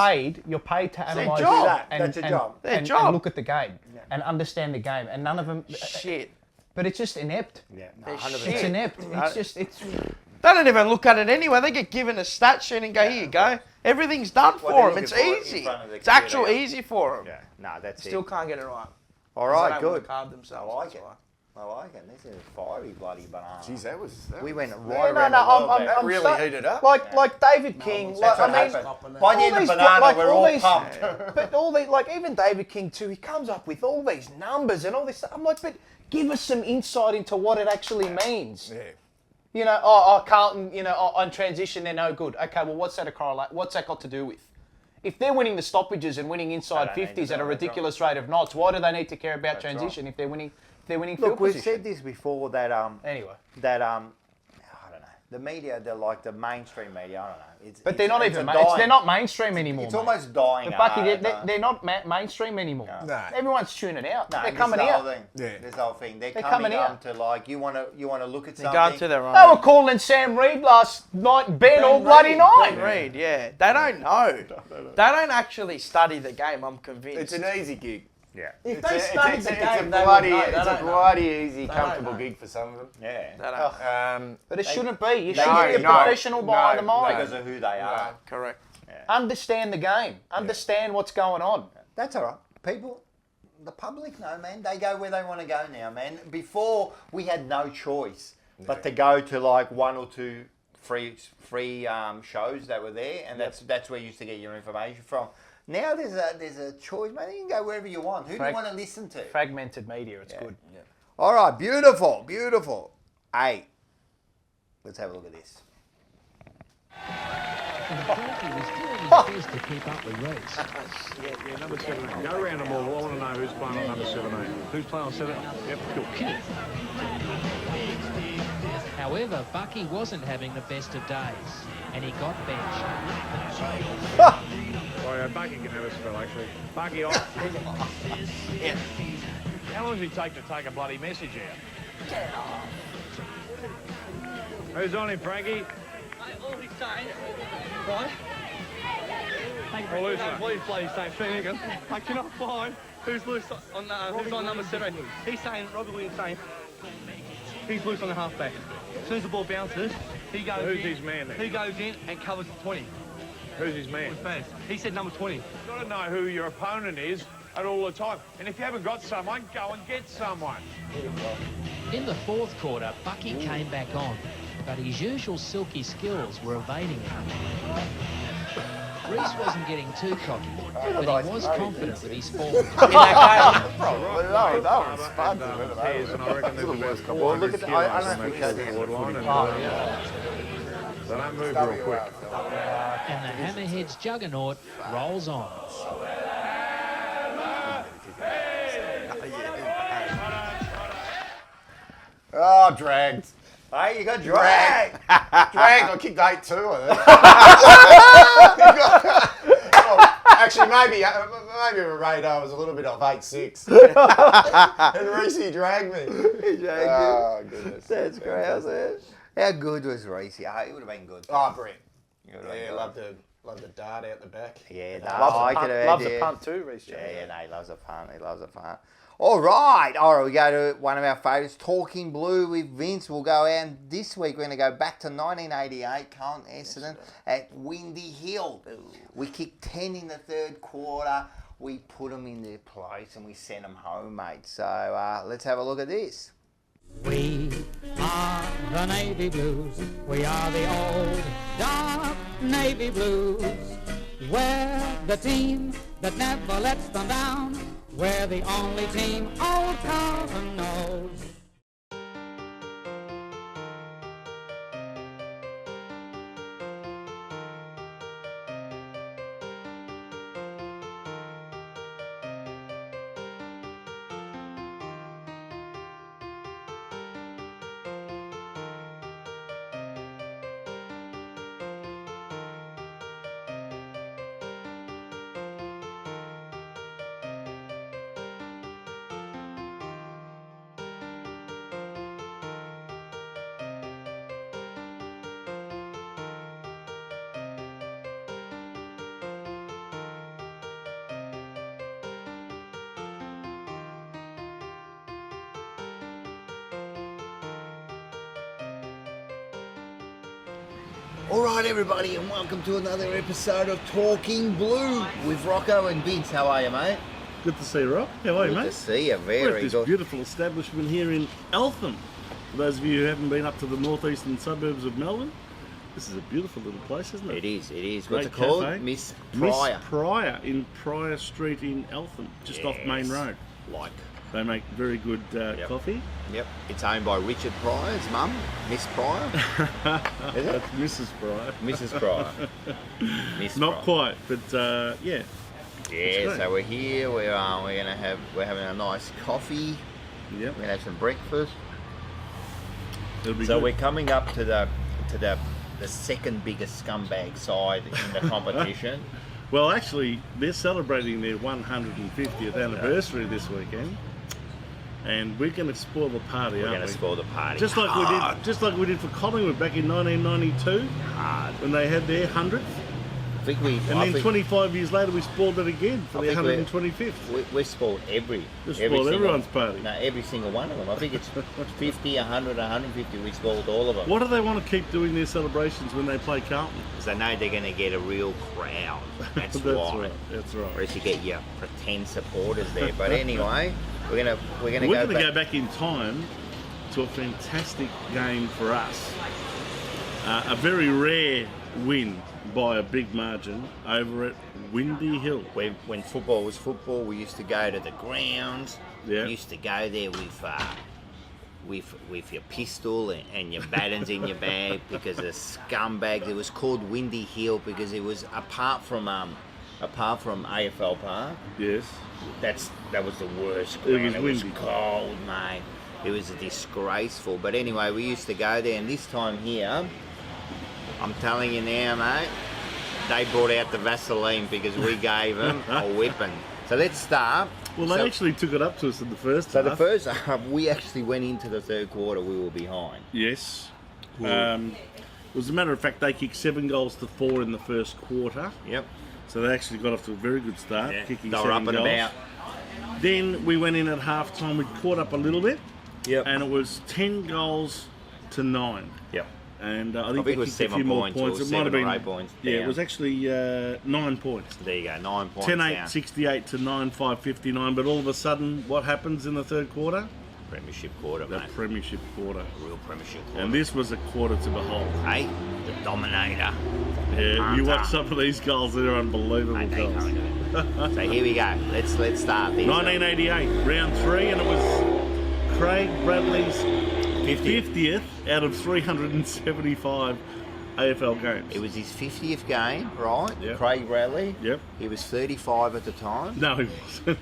You're paid to analyse that's a job. And look at the game and understand the game, and none of them shit. But it's just inept. Yeah, 100%. It's inept. They don't even look at it anyway. They get given a stat sheet and go, here you go. Everything's done for them. It's easy. It's actual easy for them. Yeah, no, that's Still can't get it right. All right, good. Card themselves. I like it. This is fiery bloody banana. Jeez, that was we went right around the world. I'm really heated up. Like David King. By the end of banana, we're all pumped. But all these, even David King too, he comes up with all these numbers and all this stuff. I'm like, but give us some insight into what it actually means. Yeah. Carlton, on transition, they're no good. Okay, well, what's that got to do with? If they're winning the stoppages and winning inside 50s at a ridiculous rate of knots, why do they need to care about transition if they're winning their winning field Look, we've position. said this before that Anyway. that I don't know. The media, they're like the mainstream media. I don't know. But they're not even. dying- They're not mainstream anymore. It's mate. almost dying. But Bucky, art, they're not mainstream anymore. No. Everyone's tuning out. No, they're this coming is the out. whole thing. Yeah. This whole thing. They're coming coming out. up to like you want to look at They're something. going to their own. They were calling Sam Reid last night Ben all bloody night. Ben Reid, yeah. They don't know. They don't actually study the game, I'm convinced. It's an easy gig. Yeah. If they studied the game, they would bloody, know. it's a bloody easy, comfortable gig for some of them. Yeah. But it shouldn't be. You they- should be a no, professional behind the mind. Because of who they are. Correct. Understand the game. Understand what's going on. That's all right. People, the public know, man. They go where they want to go now, man. Before, we had no choice but to go to like one or two free shows that were there, and that's where you used to get your information from. Now there's a choice, man. You can go wherever you want. Who do you want to listen to? Fragmented media. It's good. Yeah. All right, beautiful, beautiful. Hey, let's have a look at this. He was doing his best to keep up with Reece. Yeah, number 17. Go round them all. I want to know who's playing on number 17. Who's playing on 17? Yep, cool. Kidd. However, Bucky wasn't having the best of days, and he got benched. Well, yeah, Bucky can have a spell, actually. Bucky off. Yeah. How long does he take to take a bloody message out? Get off. Who's on him, Frankie? All he's saying, right? Please bloody say thing again. I cannot find who's loose on who's on number 7. He's saying, Robbie Williams saying, he's loose on the halfback. As soon as the ball bounces, he goes Who's in. his man then? He goes in and covers the 20. Who's his man? Fast. He said number 20. You've got to know who your opponent is at all the time. And if you haven't got someone, go and get someone. In the fourth quarter, Bucky came back on, but his usual silky skills were evading him. Reece wasn't getting too cocky, but he was confident with his form. And I reckon there's about 400 kilos on that forward line. So don't move real quick. And the Hammerheads juggernaut rolls on. Oh, dragged. Hey, you got dragged. Dragged. I kicked 8-2, I think. Actually, maybe a radar was a little bit off 8-6. And Reece dragged me. He dragged you. Oh, goodness. That's great. How good was Reece? Oh, he would have been good. Oh, Brett. Yeah, love the dart out the back. Yeah, Loves a punt too, Reece. Yeah, no, he loves a punt. He loves a punt. All right, we go to one of our favourites, Talking Blue with Vince. We'll go out, and this week we're going to go back to 1988, Carlton Essendon at Windy Hill. We kicked 10 in the third quarter. We put them in their place and we sent them home, mate. So let's have a look at this. We are the Navy Blues. We are the old dark Navy Blues. We're the team that never lets them down. We're the only team old Carlton knows. All right, everybody, and welcome to another episode of Talking Blue with Rocco and Vince. How are you, mate? Good to see you, Rob. How are you, mate? Good to see you. Very We're at this beautiful establishment here in Eltham. For those of you who haven't been up to the northeastern suburbs of Melbourne, this is a beautiful little place, isn't it? It is. It is. Great What's it called? cafe. Miss Pryor. Miss Pryor in Pryor Street in Eltham, just off Main Road. Like. They make very good coffee. Yep. It's owned by Richard Pryor's mum, Miss Pryor. Is it? That's Mrs. Pryor. Mrs. Pryor. Miss Not Pryor. quite, but yeah. Yeah, so we're here. We're having a nice coffee. We're gonna have some breakfast. It'll be So good. we're coming up to the second biggest scumbag side in the competition. Well, actually, they're celebrating their 150th anniversary this weekend, and we're going to spoil the party. We're going to spoil the party. Just like we did for Collingwood back in 1992, when they had their 100th. And then 25 years later, we spoiled it again for their 125th. We spoiled every everyone's party. No, every single one of them. I think it's 50, 100, 150. We spoiled all of them. What do they want to keep doing their celebrations when they play Carlton? Because they know they're going to get a real crowd. That's why. That's right. Or else you get your pretend supporters there. But anyway, we're going to go back in time to a fantastic game for us. A very rare win by a big margin over at Windy Hill. When football was football, we used to go to the grounds. Yeah. We used to go there with your pistol and your batons in your bag because of scumbags. It was called Windy Hill because it was apart from AFL Park. Yes. That was the worst ground. It was cold, mate. It was disgraceful. But anyway, we used to go there, and this time here, I'm telling you now, mate, they brought out the Vaseline because we gave them a whipping. So let's start. Well, they actually took it up to us in the first half. So the first half, we actually went into the third quarter, we were behind. Yes. It was a matter of fact, they kicked 7 goals to 4 in the first quarter. Yep. So they actually got off to a very good start, kicking 7 goals. They were up and about. Then we went in at half-time, we caught up a little bit. Yep. And it was 10 goals to 9. Yep. And I think they it was kicked a few 7 more points points. or It might have 7 been or 8 points Yeah, it down. was actually 9 points. There you go, 9 points 10-8, down. 68 to 9-5, 59. But all of a sudden, what happens in the third quarter? Premiership quarter, The mate. premiership quarter. Real premiership quarter. And this was a quarter to behold. Hey, the dominator. Yeah, you watch some of these goals, they're unbelievable goals. So here we go. Let's start. These 1988, round 3, and it was Craig Bradley's 50th out of 375 AFL games. It was his 50th game, right? Yep. Craig Bradley. Yep. He was 35 at the time. No, he wasn't.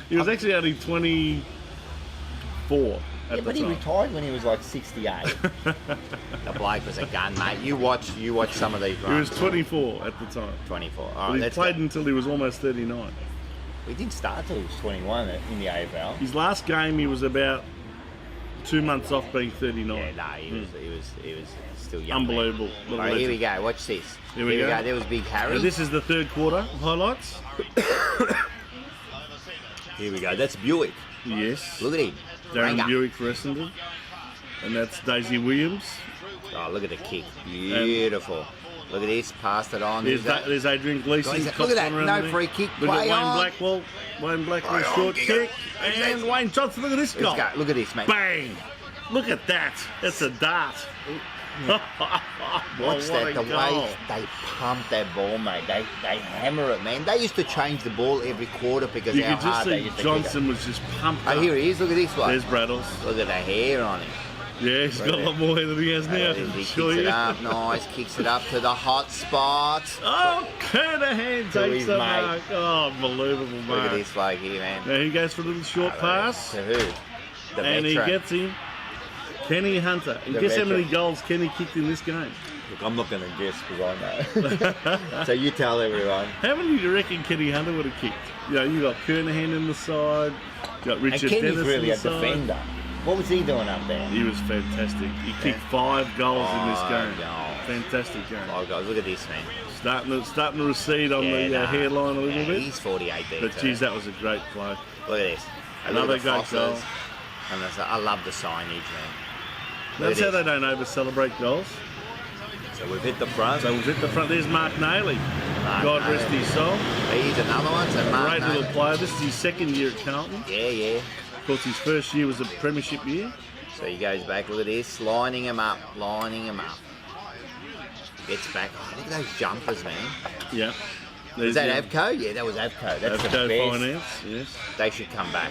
He was actually only 24 at the But time. he retired when he was like 68. The bloke was a gun, mate. You watch some of these He runs. was 24 at the time. 24. All But right, he let's played go. until he was almost 39. We didn't start till he was 21 in the AFL. His last game, he was about 2 months off being 39. Yeah, no, he was still young. Unbelievable. Man. What a All right, here we legend. go. Watch this. Here we go. There was Big Harry. Now, this is the third quarter highlights. Here we go. That's Buick. Yes. Look at him. Darren Banger. Buick for Essendon. And that's Daisy Williams. Oh, look at the kick. Beautiful. Look at this. Passed it on. There's Adrian Gleeson. Guys, look at that. No free kick. Look at Play on. Wayne Blackwell's Play on, short kick kick. it. And Wayne Johnson. Look at this goal. Let's go. Look at this, mate. Bang. Look at that. That's a dart. Watch what that, a the goal. way they pump that ball, mate. They hammer it, man. They used to change the ball every quarter because You how could just hard they see used to Johnson was just pumped kick it. up. Oh, here he is. Look at this one. There's Braddles. Look at the hair on him. Yeah, he's got a lot more hair than he has now. He I kicks assure it you. up. Nice. Kicks it up to the hot spot. Oh, Kernahan To takes his the mate. mark. Oh, unbelievable Look mark. at this bloke here, man. Now he goes for a little short pass. To who? The And he veteran. gets him. Kenny Hunter. And The guess how many veteran. goals Kenny kicked in this game? Look, I'm not going to guess because I know. So you tell everyone. How many do you reckon Kenny Hunter would have kicked? You know, you got Kernahan in the side, you got Richard And Kenny's Dennis really in a the side. defender. What was he doing up there? He was fantastic. He kicked 5 goals in this game. goals. Fantastic game. 5 goals. Look at this, man. Starting to recede on the nah. hairline a little Yeah, bit. He's 48 there. But too. geez, that was a great play. Look at this. And Another look at the great goal. Fossers. And I love the signage, man. That's Look how at they this. don't over-celebrate goals. So we've hit the front. So we've hit the front. There's Mark Nailey. Mark God rest Nailey. his soul. He's another one. So Mark Great little Nailey. player. This is his second year at Carlton. Yeah, yeah. Of course, his first year was a premiership year. So he goes back. Look at this. Lining him up. Lining him up. Gets back. Oh, look at those jumpers, man. Yeah. Was that Avco? Yeah, that was Avco. That's the Avco best. Finance, yes. They should come back.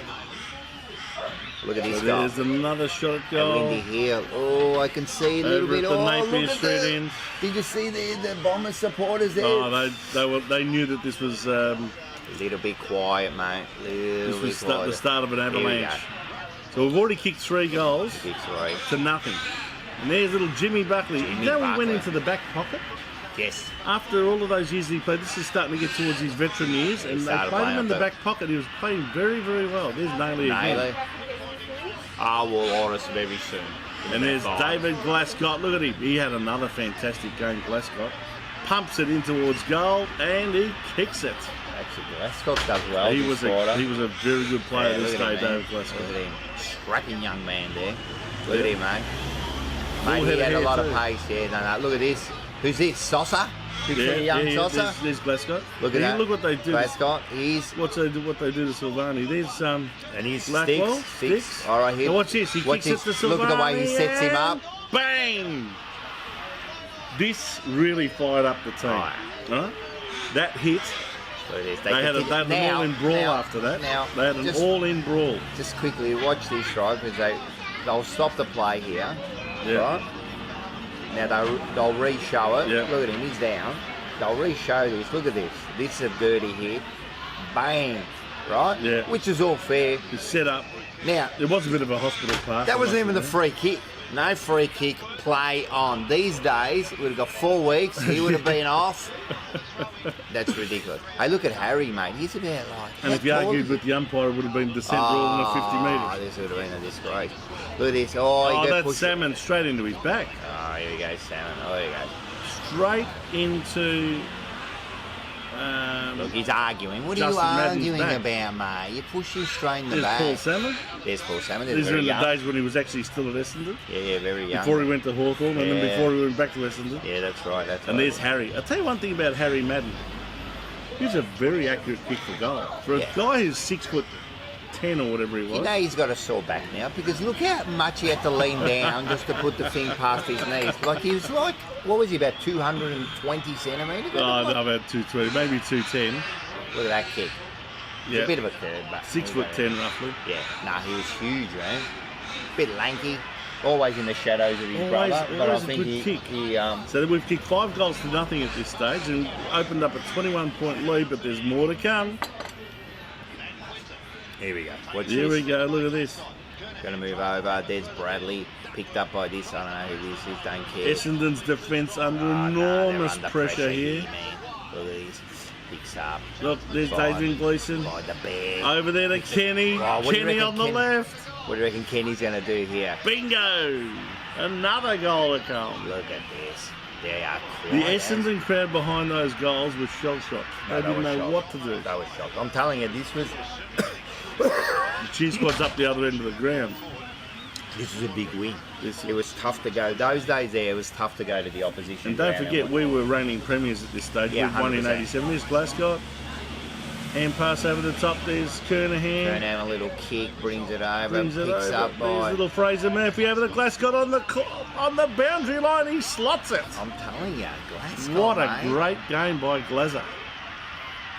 Look at this So goal. there's another shot at And goal. Windy Hill. Oh, I can see a little Over bit. at the Oh, Napier look at Street the, end. Did you see the Bombers supporters there? Oh, they knew that this was A little bit quiet, mate. Little this bit was quiet. the start of an Here we avalanche. go. So we've already kicked 3 goals to nothing. And there's little Jimmy Buckley. He went into the back pocket. Yes. After all of those years he played, this is starting to get towards his veteran years, and they played him in the back pocket. He was playing very, very well. There's Nayley again. We'll order some very soon. And there's David Glascott. Look at him. He had another fantastic game, Glascott. Pumps it in towards goal, and he kicks it. Actually, Glascott does well. He was a very good player this day, David Glascott. Look at him. Strapping young man there. Look at him, mate. Mate, he had a lot of pace. Yeah, no. Look at this. Who's this? Sosa? Sosa? There's Glascott. Look at that. Look what they do. Glascott, what they do to Silvani. There's and he's Blackwell. Sticks. All right, here. Now watch this. He kicks it to Silvani. Look at the way he sets him up. Bang! This really fired up the team. Right? That hit. They had an all-in brawl after that. They had an all-in brawl. Just quickly watch this, right? Because they'll stop the play here. Yeah. Right? Now they'll re-show it. Yeah. Look at him, he's down. They'll re-show this. Look at this. This is a dirty hit. Bang. Right? Yeah. Which is all fair. It's set up. Now, it was a bit of a hospital pass. That wasn't even the free kick. No free kick, play on. These days, we'd have got 4 weeks. He would have been off. That's ridiculous. Hey, look at Harry, mate. He's about like... And if you argued with the umpire, it would have been descent rule on a 50 metres. This would have been a disgrace. Look at this. That's Salmon straight into his back. Oh, here we go, Salmon. Oh, here we go. Straight into... Look, he's arguing. What are you arguing about, mate? You push him straight in the back. There's Paul Salmon. There's Paul Salmon. These are in the days when he was actually still at Essendon. Yeah, very young. Before he went to Hawthorn, and then before he went back to Essendon. Yeah, that's right. And there's Harry. I'll tell you one thing about Harry Madden. He's a very accurate kick for goal. For a guy who's 6'10" or whatever he was. You know he's got a sore back now because look how much he had to lean down just to put the thing past his knees. Like he was like, what was he, about 220 centimetres? Oh, no, about 220, maybe 210. Look at that kick. It's a bit of a curve, but 6'10" roughly. Yeah, he was huge, man. Bit lanky, always in the shadows of his brother. But I think he So we've kicked 5 goals to nothing at this stage and opened up a 21-point lead, but there's more to come. Here we go. Here we go. Look at this. Going to move over. There's Bradley, picked up by this. I don't know who this is. Don't care. Essendon's defence under enormous pressure here. Look at this. Picks up. Look, there's Adrian Gleeson. By the bear. Over there to Kenny. Kenny on the left. What do you reckon Kenny's going to do here? Bingo! Another goal to come. Look at this. They are the Essendon crowd behind those goals was shell-shocked. They didn't know what to do. They were shocked. I'm telling you, this was... The cheer squad's up the other end of the ground. This was a big win. It was tough to go. Those days there, it was tough to go to the opposition. And don't forget, we were reigning premiers at this stage. Yeah, we won in 87. There's Glascott. Hand pass over the top. There's Kernahan. Kernahan, a little kick, brings it over, picks up by... There's little Fraser Murphy over the Glascott on the boundary line. He slots it. I'm telling you, Glascott, what a great game by Glazer.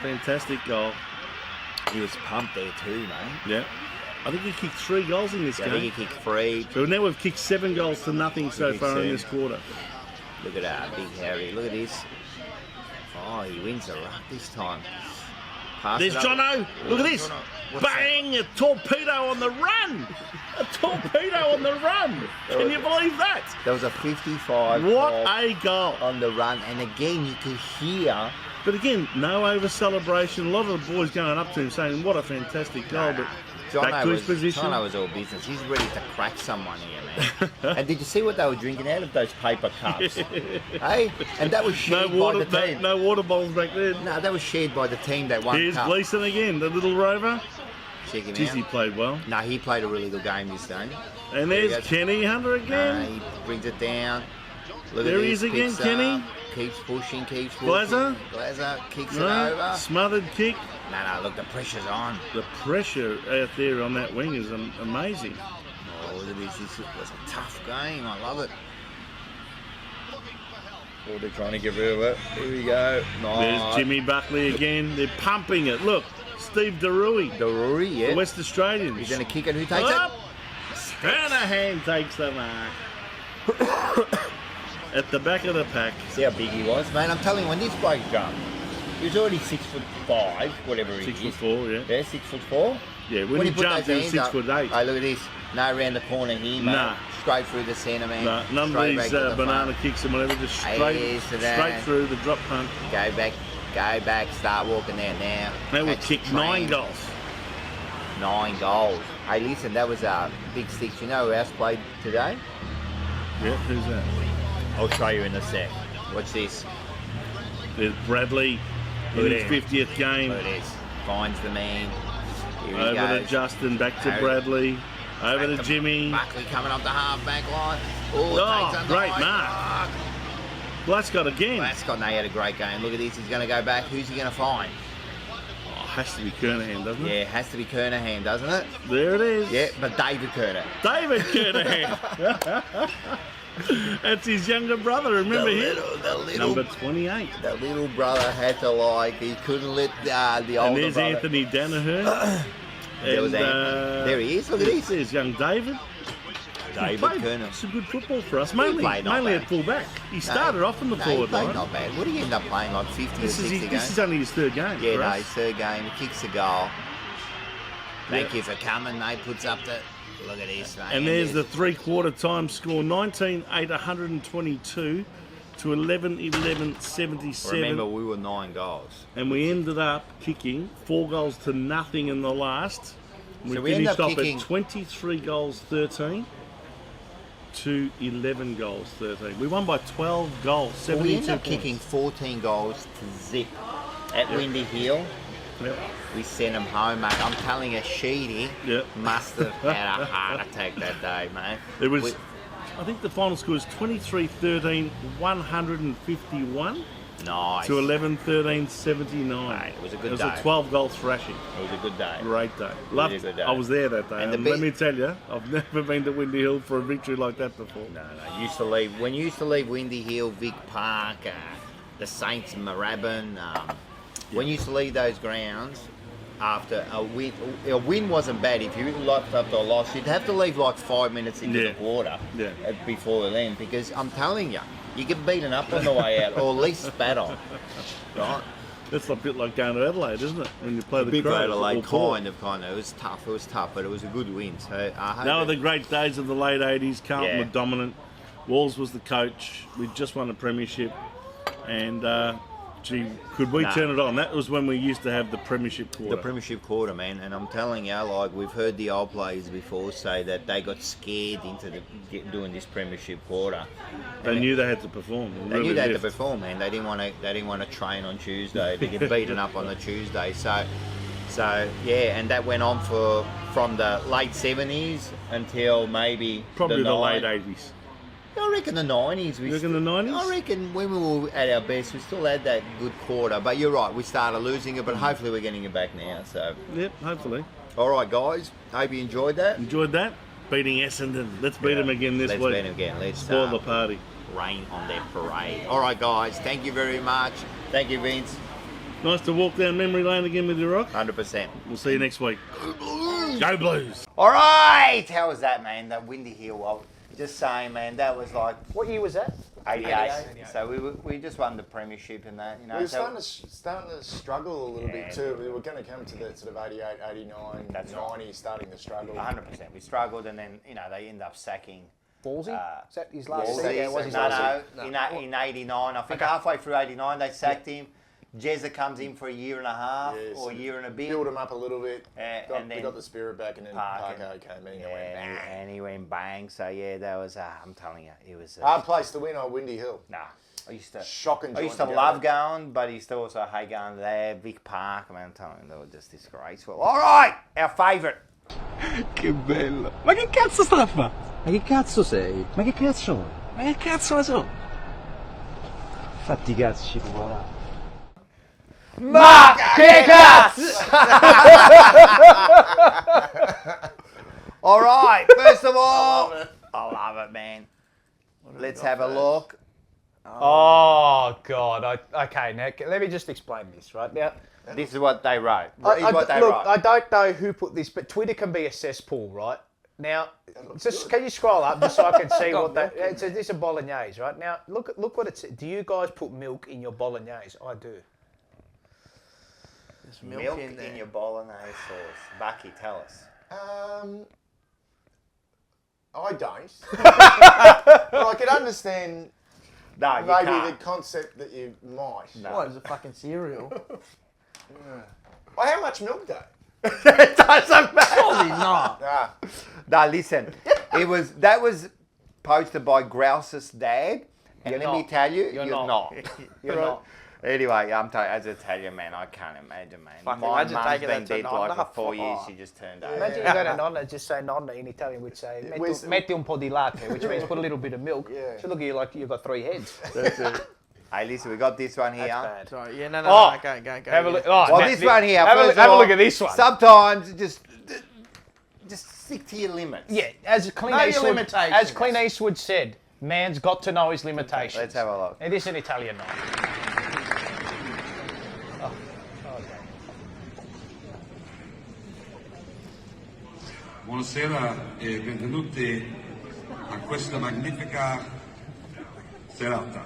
Fantastic goal. He was pumped there too, mate. Yeah. I think he kicked 3 goals in this game. I think he kicked 3. So now we've kicked 7 goals to nothing so far in this quarter. Look at that, big Harry. Look at this. Oh, he wins the ruck this time. There's Jono. Look at this. Bang! A torpedo on the run. A torpedo on the run. Can you believe that? There was a 55. What a goal. On the run. And again, you could hear... But again, no over-celebration. A lot of the boys going up to him saying, what a fantastic goal. But back to his position. Jono was all business. He's ready to crack someone here, man. And did you see what they were drinking out of those paper cups? Hey? And that was shared by the team. No water bottles back then. No, that was shared by the team that won. Here's Gleeson again, the little rover. Check him out. He played well. No, he played a really good game this day. And there's Kenny Hunter again. He brings it down. Look there at this, he is again, Kenny. Keeps pushing. Glazer kicks it over. Smothered kick. No, look, the pressure's on. The pressure out there on that wing is amazing. Oh, look at this. This was a tough game. I love it. Oh, they're trying to get rid of it. Here we go. Nice. There's Jimmy Buckley again. They're pumping it. Look, Steve Darui. Yeah. The West Australians. He's going to kick it. Who takes it? Kernahan takes the mark. At the back of the pack. See how big he was, man. I'm telling you, when this bloke jumped, he was already 6'5", whatever he is. 6'4", yeah. Yeah, 6'4". Yeah, when he jumped, he was 6'8". Hey, look at this. No round the corner here, mate. Nah. Straight through the centre, man. No, none Straight of these back to the banana front. kicks and whatever, just straight through the drop punt. Go back, start walking out now. They will Catch kick the 9 train. goals. 9 goals. Hey, listen, that was a big six. You know who else played today? Yeah, who's that? I'll show you in a sec. Watch this. There's Bradley in his 50th game. Look at this. Finds the man. Here he Over goes. to Justin, back to Bradley. Over to Jimmy. Buckley coming up the half-back line. Oh, great mark. Glasgow again. Glasgow, no, he had a great game. Look at this. He's going to go back. Who's he going to find? Oh, has to be Kernahan, doesn't it? Yeah, it has to be Kernahan, doesn't it? There it is. Yeah, but David Kernahan. David Kernahan. That's his younger brother, remember him? Number 28. The little brother had to he couldn't let the older And there's brother. Anthony Danaher. There was Anthony. There he is, look at this. There's young David. David Kernahan. Some good football for us, He mainly played not at bad. full back. He started off in the he forward played line. not bad. What did he end up playing, like 50 This or is 60 his, games? this is only his third game. Yeah, for no, us. his third game. He kicks a goal. Thank you for coming, mate. Puts up the... Look at this, mate. And there's the three-quarter time score, 19-8-122 to 11-11-77. Remember, we were 9 goals. And we ended up kicking 4 goals to nothing in the last. We So we ended finished up off kicking- at 23 goals 13 to 11 goals 13. We won by 12 goals, 72 Well, we ended up points. kicking 14 goals to zip at Yep. Windy Hill. Yep. We sent him home, mate. I'm telling you, Sheedy must have had a heart attack that day, mate. It was, I think the final score was 23-13, 151 Nice. to 11-13-79. Mate, it was a good It was day. a 12-goal thrashing. It was a good day. Great day. Really Loved good day. I was there that day. And And the let big- me tell you, I've never been to Windy Hill for a victory like that before. No. When you used to leave Windy Hill, Vic Park, the Saints and Moorabbin, when you used to leave those grounds after a win wasn't bad. If you left after a loss, you'd have to leave like 5 minutes into the quarter before then, because I'm telling you, you get beaten up on the way out, or at least spat on. Right? That's a bit like going to Adelaide, isn't it? When you play the Big Crows. Adelaide, or Port. kind of. It was tough, but it was a good win. So I hope They were it- the great days of the late 80s. Carlton Yeah. were dominant. Walls was the coach. We just won a premiership. And, gee, could we Nah. turn it on? That was when we used to have the premiership quarter. The premiership quarter, man, and I'm telling you, like we've heard the old players before say that they got scared into doing this premiership quarter. They knew they had to perform. They knew they had to perform, man. They didn't want to train on Tuesday to get beaten up on the Tuesday. So yeah, and that went on from the late 70s until maybe Probably the late 90s. 80s. I reckon the 90s. You reckon the 90s? I reckon when we were at our best, we still had that good quarter. But you're right, we started losing it, but hopefully we're getting it back now. So. Yep, hopefully. All right, guys. Hope you enjoyed that. Enjoyed that? Beating Essendon. Let's beat them again this Let's week. beat them again. Let's spoil the party. Rain on their parade. All right, guys. Thank you very much. Thank you, Vince. Nice to walk down memory lane again with you, Rock. 100%. We'll see you next week. Go Blues! All right. How was that, man? That Windy Hill. Well, just saying, man. That was like. What year was that? 88. So we just won the premiership and that, you know. We were so starting to struggle a little bit too. We were going to come to the sort of 88, 89, 90, starting to struggle. 100%. We struggled, and then they end up sacking. Ballsy? Is that his last Ballsy. season? Yeah, it was his No, last no. season. In 89, I think halfway through 89, they sacked him. Jezza comes in for a year and a half or a year and a bit. Build him up a little bit. And then we got the spirit back, and then Parko came in and went bang. and he went bang. So yeah, that was. I'm telling you, it was. Hard place to win on Windy Hill. Nah, I used to. Shocking. I used to love going, but I used to also hate going there. Vic Park, man, I'm telling you, they were just disgraceful. All right, our favourite. Che bello! Ma che cazzo sta a fa? Ma che cazzo sei? Ma che cazzo vuoi? Ma che cazzo ne so? Fatti i cazzi, povera. Ma che cazzo! All right, first of all, I love it, man. Let's have a look. Oh, God. Okay, now, let me just explain this, right? Now, this is what they wrote. I don't know who put this, but Twitter can be a cesspool, right? Now, just can you scroll up just so I can see what that... It's a bolognese, right? Now, look what it says. Do you guys put milk in your bolognese? I do. Milk in your bolognese sauce. Bucky, tell us. I don't. But I can understand No, maybe can't. the concept that you might. No. What, is it fucking cereal? Well, how much milk though? It doesn't matter. Surely not. No, listen. That was posted by Grouse's dad. And let me tell you, you're not. You're not. Anyway, I'm telling you, as an Italian man, I can't imagine, man. Fucking My imagine mum's taking been that to dead like nonna. for 4 years. She just turned over. Imagine you go to nonna, just say nonna in Italian, which say metti un po' di latte, which means put a little bit of milk. Yeah. So look at you like you've got 3 heads. That's it. Hey, listen, we got this one here. That's bad. Sorry, yeah, no, Oh, go. have a look. Oh, Well, this one here. Have first a of all, look at this one. Sometimes just stick to your limits. Yeah, as Clint Know your Eastwood, limitations. as Clint Eastwood said, man's got to know his limitations. Let's have a look. It is an Italian night. Buonasera e benvenuti a questa magnifica serata.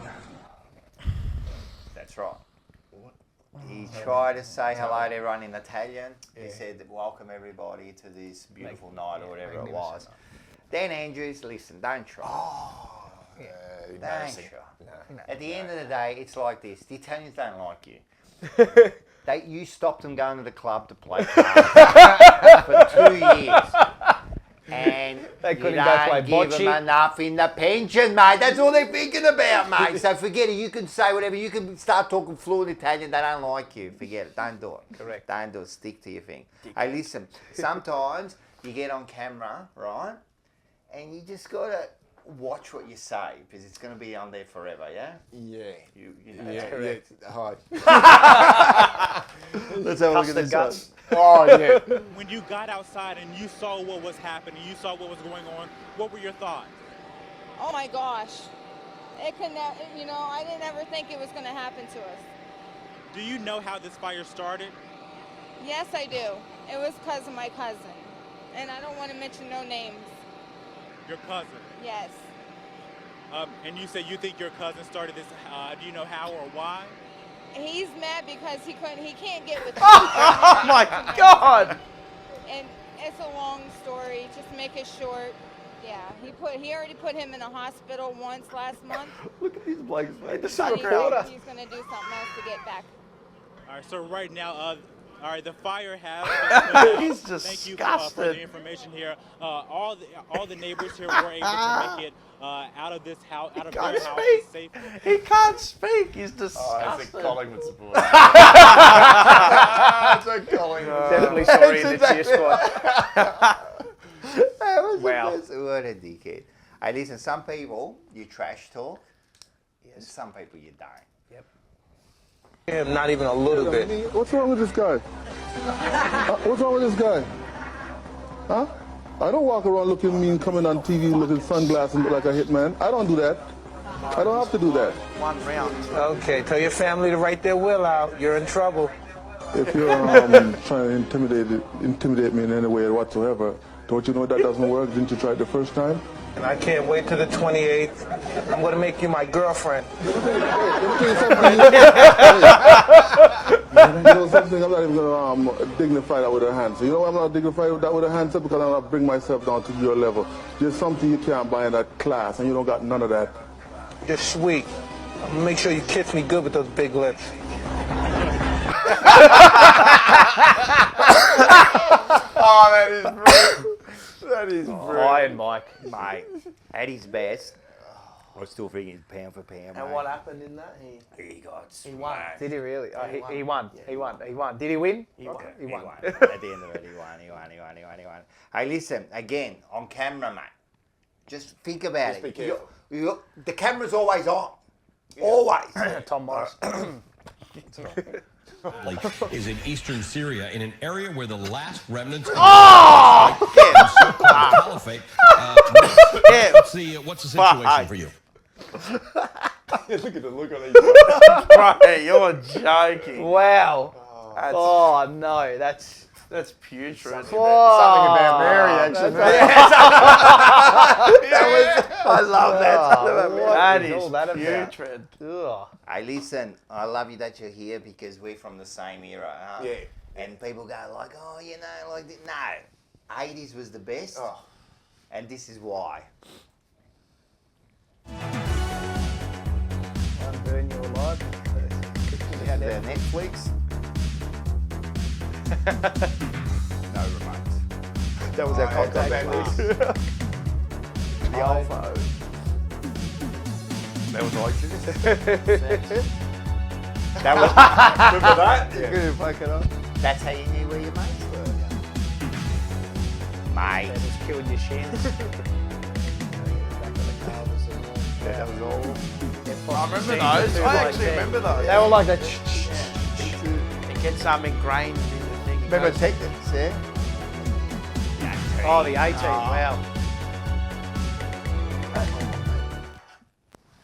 That's right. He tried to say hello to everyone in Italian. He said, welcome everybody to this beautiful night or whatever it was. Dan Andrews, listen, don't try. Don't try. At the end of the day, it's like this. The Italians don't like you. You stopped them going to the club to play cards for 2 years. And They you couldn't don't go play give bocce. them enough in the pension, mate. That's all they're thinking about, mate. So forget it. You can say whatever. You can start talking fluent Italian. They don't like you. Forget it. Don't do it. Correct. Don't do it. Stick to your thing. Hey, listen. Sometimes you get on camera, right? And you just got to watch what you say because it's going to be on there forever, yeah? Yeah. You know, Yeah, that's correct. yeah. Hi. Let's have a look at this one. Oh, yeah. When you got outside and you saw what was happening, you saw what was going on, what were your thoughts? Oh my gosh. It could never, I didn't ever think it was going to happen to us. Do you know how this fire started? Yes, I do. It was because of my cousin. And I don't want to mention no names. Your cousin? Yes. And you said you think your cousin started this. Do you know how or why? He's mad because he can't get with me. Oh my God! And it's a long story. Just to make it short. Yeah, he already put him in a hospital once last month. Look at these blokes, mate. They're But so he's proud. he's going to do something else to get back. All right, so right now, all right, the fire has. He's Thank you for the information here. All the neighbors here were able to make it out of this house, out of their house safe. He can't speak. He's disgusted. Oh, it's a Collingwood supporter. It's a Collingwood. Definitely sorry in the cheer squad. That was Wow. the best. What a dickhead. Hey, listen, some people you trash talk, and some people you don't. Him, not even a little bit. What's wrong with this guy? What's wrong with this guy? Huh? I don't walk around looking mean, coming on TV looking sunglasses and look like a hitman. I don't do that. I don't have to do that. 1 round. Okay, tell your family to write their will out. You're in trouble. If you're trying to intimidate me in any way whatsoever, don't you know that doesn't work? Didn't you try it the first time? And I can't wait till the 28th. I'm going to make you my girlfriend. You know something, I'm not even going to dignify that with a hand. So you know why I'm not dignifying that with a hand? Because I'm not bring myself down to your level. There's something you can't buy in that class, and you don't got none of that. You're sweet. I'm going to make sure you kiss me good with those big lips. Oh, that is brilliant. That is brilliant. Iron Mike. Mate, at his best, I still think he's pound for pound, And mate. what happened in that? He got He won. Did he really? Oh, he won. Yeah, He won. He won. Did he win? He won. He won. At the end of it, he won. Hey, listen, again, on camera, mate. Just think about Just be it. careful. The camera's always on. Always. Tom Morris. is in eastern Syria in an area where the last remnants of Oh! so-called caliphate. What's the situation for you? Look at the look on his face. Bro, you're joking. Wow. That's, Oh no, that's putrid. Something about Mary, actually. I love that. That is all that about? putrid. Ugh. Hey, listen, I love you that you're here because we're from the same era, huh? Yeah. And people go like, oh, like, no, 80s was the best. Oh. And this is why. Unburn your life. We had our Netflix. No remotes. That was our contact list. The old phone. That was iTunes. That was. Remember that? Yeah. Good, poke it up. That's how you knew where your mates were. Mate. That just killed your shins. That was all. I remember those. I actually remember those. They were like that. It gets ingrained in the thing. Remember Technics, yeah? Oh, the 18. Wow.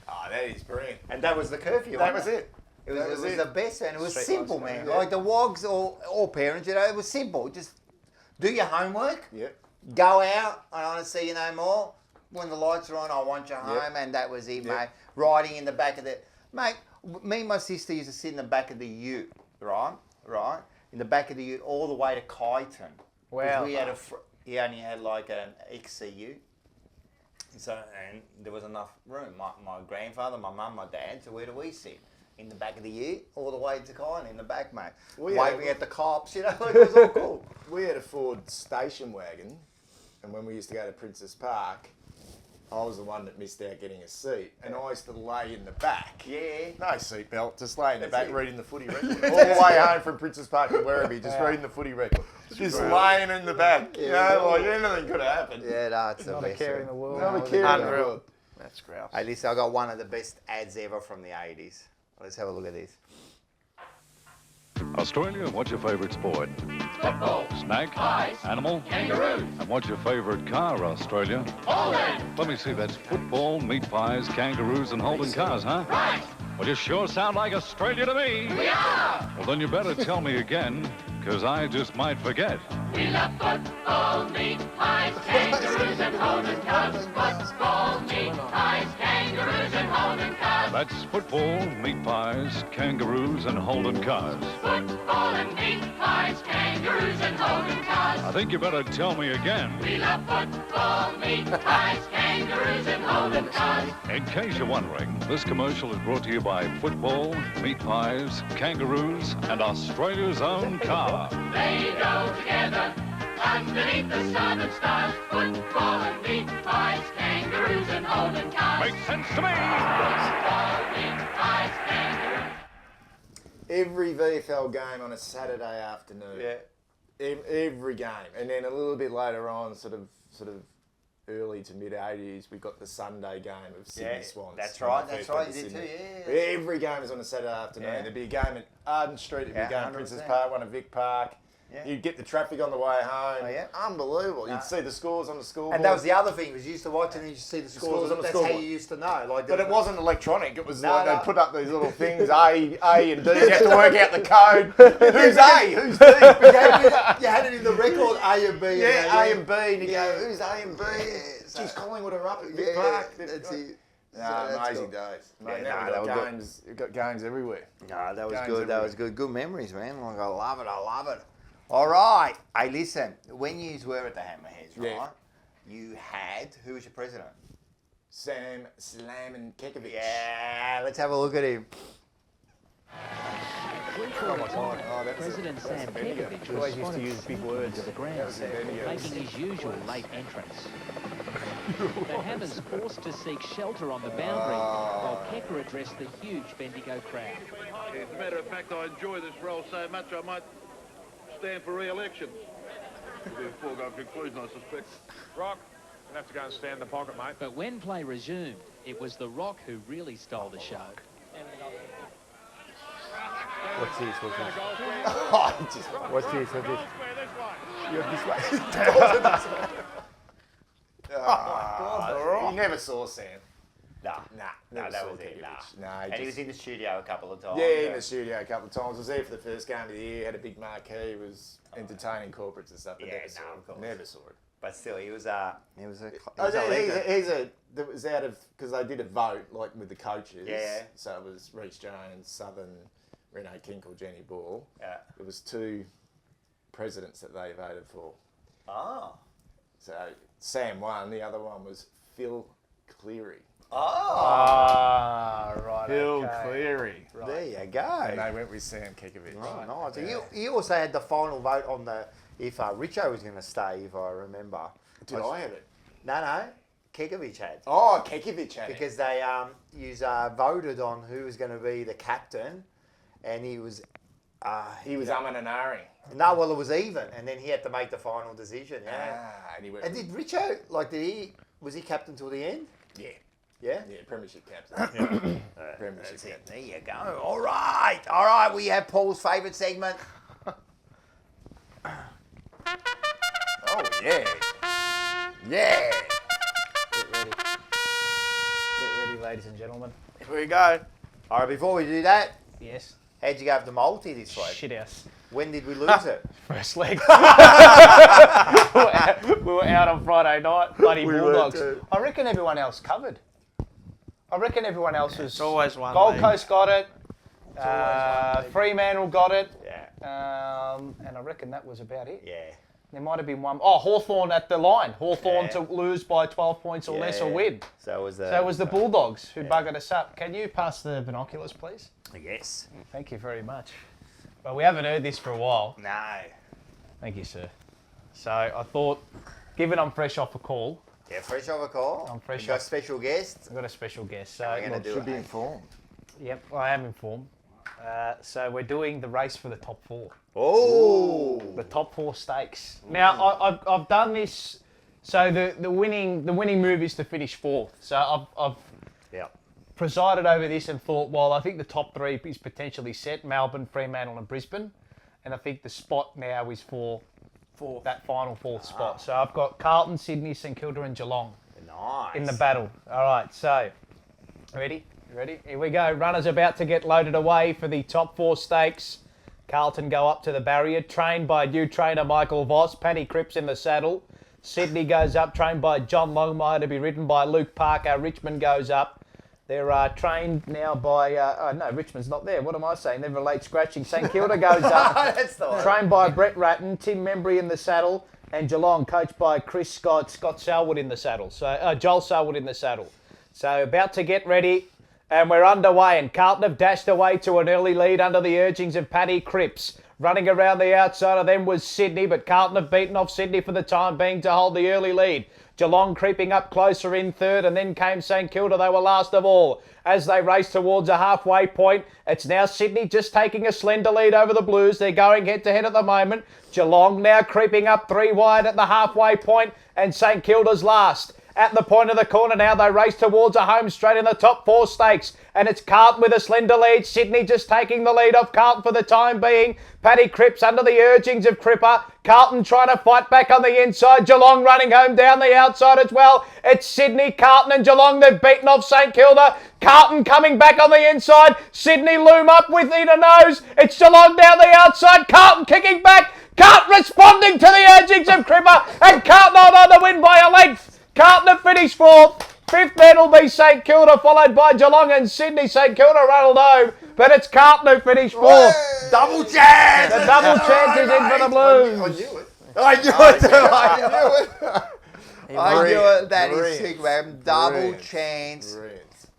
Oh, that is brilliant. And that was the curfew. That wasn't was it. It was the best, and it was Straight simple, lines, man. yeah. Like the wogs or parents, you know, it was simple. Just do your homework. Yep. Go out. I want to see you no more. When the lights are on, I want you home, Yep. and that was it, Yep. mate. Riding in the back of the mate. Me and my sister used to sit in the back of the ute, right, in the back of the ute, all the way to Kyneton. Wow. We had he only had like an XCU. So, and there was enough room. My grandfather, my mum, my dad. So where do we sit? In the back of the ute, all the way to Kyneton, in the back, mate. Waving at the cops, you know, it was all cool. We had a Ford station wagon, and when we used to go to Princess Park, I was the one that missed out getting a seat, and I used to lay in the back. Yeah. No seatbelt, just lay in the That's back it. reading the footy record. All the way home from Princess Park to Werribee, just reading the footy record. Just laying in the back. You know, like anything could have happened. Yeah, no, it's the Not a best. care in the world. Not a care in the Unreal. world. That's grouse. Hey, listen, I got one of the best ads ever from the 80s. Let's have a look at this. Australia, what's your favourite sport? Football. Snack? Pies. Animal? Kangaroo. And what's your favourite car, Australia? Holden. Let me see, that's football, meat pies, kangaroos and Holden cars, huh? Right. Well, you sure sound like Australia to me. We are. Well, then you better tell me again, because I just might forget. We love football, meat pies, kangaroos and Holden cars. Football, meat pies, kangaroos and Holden cars. That's football, meat pies, kangaroos and Holden cars. Football and meat pies, kangaroos and Holden cars. I think you better tell me again. We love football, meat pies, kangaroos and Holden cars. In case you're wondering, this commercial is brought to you by football, meat pies, kangaroos, and Australia's own car. They go together underneath the southern stars. Football and meat pies, kangaroos and Holden cars. Makes sense to me. Football, meat pies, kangaroos. Every VFL game on a Saturday afternoon. Yeah. Every game, and then a little bit later on, sort of early to mid 80s, we got the Sunday game of Sydney Swans. That's right. When I That's first right. went You to did too. Sydney. Yeah. Every game was on a Saturday afternoon. Yeah. There'd be a game at Arden Street. There'd be a game at Princess 100%. Park, one at Vic Park. Yeah. You'd get the traffic on the way home. Oh, yeah. Unbelievable. You'd see the scores on the scoreboard. And that was the other thing, was you used to watch and you used to see the scores. on the That's scoreboard. how you used to know. Like, But it wasn't electronic. It was No, like no. they put up these little things, A and D. You had to work out the code. Who's A? Who's D? You had it in the record, A and B. Yeah, A and B. And you go, who's A and B? Geez, Collingwood are up at Vic Park. That's it. Amazing days. Mate, now we've got games everywhere. No, that was Games good. That everywhere. was good. Good memories, man. Like, I love it. I love it. All right. Hey, listen. When you were at the Hammerheads, right? Yeah. You had, who was your president? Sam Slamin Kekovic. Yeah. Let's have a look at him. President Sam Kekovic Always used to use big words. to the grandstand, making his usual late entrance. The Hammers forced to seek shelter on the boundary, while Kecker addressed the huge Bendigo crowd. As a matter of fact, I enjoy this role so much I might stand for re-election. It'll be a foregone conclusion, I suspect. Rock, you'll have to go and stand in the pocket, mate. But when play resumed, it was The Rock who really stole the show. What's this? What's this? You're this way. You never saw Sam. Nah, Never that saw was it. Kekovic. Nah. No, And he was in the studio a couple of times. Yeah, in the studio a couple of times. I was there for the first game of the year. Had a big marquee. Was entertaining corporates and stuff. But Yeah, never saw no, it. of course. Never saw it. But still, he was a legend. That was out of, because they did a vote like with the coaches. Yeah. So it was Reece Jones, Southern, Renee Kinkle, Jenny Ball. Yeah. There was two presidents that they voted for. Oh. So Sam won. The other one was Phil Cleary. Right. Phil okay. Cleary. Right. There you go. And they went with Sam Kikovic. Right, nice. He also had the final vote on if Richo was going to stay, if I remember. Did I have it? No. Kikovic had. Oh, Kikovic had because they voted on who was going to be the captain, and he was and ahhing. No, well, it was even, and then he had to make the final decision. Yeah. And he went. And did Richo was he captain till the end? Yeah. Yeah? Yeah, premiership captain. Premiership captain. There you go. All right. We have Paul's favourite segment. Oh, yeah. Yeah. Get ready, ladies and gentlemen. Here we go. All right, before we do that, Yes. how'd you go with the multi this week? Shit house. When did we lose it? First leg. we were out on Friday night. Bloody Bulldogs. I reckon everyone else covered. I reckon everyone else was. It's always one. Gold league. Coast got it. Fremantle got it. Yeah. And I reckon that was about it. Yeah. There might have been one. Oh, Hawthorn at the line. Hawthorn to lose by 12 points or less or win. So it was the Bulldogs who buggered us up. Can you pass the binoculars, please? Yes. Thank you very much. Well, we haven't heard this for a while. No. Thank you, sir. So I thought, given I'm fresh off a call. Yeah, fresh off a call. I'm fresh You got off. a special guest. I've got a special guest. So We're going to do Should be it. informed. Yep, I am informed. So we're doing the race for the top four. Oh. The top four stakes. Now I've done this. So the winning move is to finish fourth. So I've presided over this and thought, well, I think the top three is potentially set: Melbourne, Fremantle, and Brisbane. And I think the spot now is for that final fourth spot. So I've got Carlton, Sydney, St Kilda, and Geelong in the battle. All right, so ready? Ready? Here we go. Runners about to get loaded away for the top four stakes. Carlton go up to the barrier, trained by new trainer Michael Voss. Paddy Cripps in the saddle. Sydney goes up, trained by John Longmire to be ridden by Luke Parker. Richmond goes up. They're trained now by... no, Richmond's not there. What am I saying? They're late scratching. St Kilda goes up. That's the one. Trained by Brett Ratton. Tim Membry in the saddle. And Geelong coached by Chris Scott. Scott Selwood in the saddle. So Joel Selwood in the saddle. So about to get ready. And we're underway, and Carlton have dashed away to an early lead under the urgings of Paddy Cripps. Running around the outside of them was Sydney, but Carlton have beaten off Sydney for the time being to hold the early lead. Geelong creeping up closer in third, and then came St Kilda. They were last of all. As they race towards a halfway point, it's now Sydney just taking a slender lead over the Blues. They're going head-to-head at the moment. Geelong now creeping up three wide at the halfway point, and St Kilda's last. At the point of the corner now, they race towards a home straight in the top four stakes. And it's Carlton with a slender lead. Sydney just taking the lead off Carlton for the time being. Paddy Cripps under the urgings of Cripper. Carlton trying to fight back on the inside. Geelong running home down the outside as well. It's Sydney, Carlton and Geelong. They've beaten off St Kilda. Carlton coming back on the inside. Sydney loom up with Ida Nose. It's Geelong down the outside. Carlton kicking back. Carlton responding to the urgings of Cripper. And Carlton on the win by a length. Carlton have finished fourth. Fifth then will be St Kilda, followed by Geelong and Sydney. St Kilda rattled home, but it's Carlton who finished fourth. Double chance! The double chance is in for the Blues. I knew it. I knew it. That is sick, man. Double chance.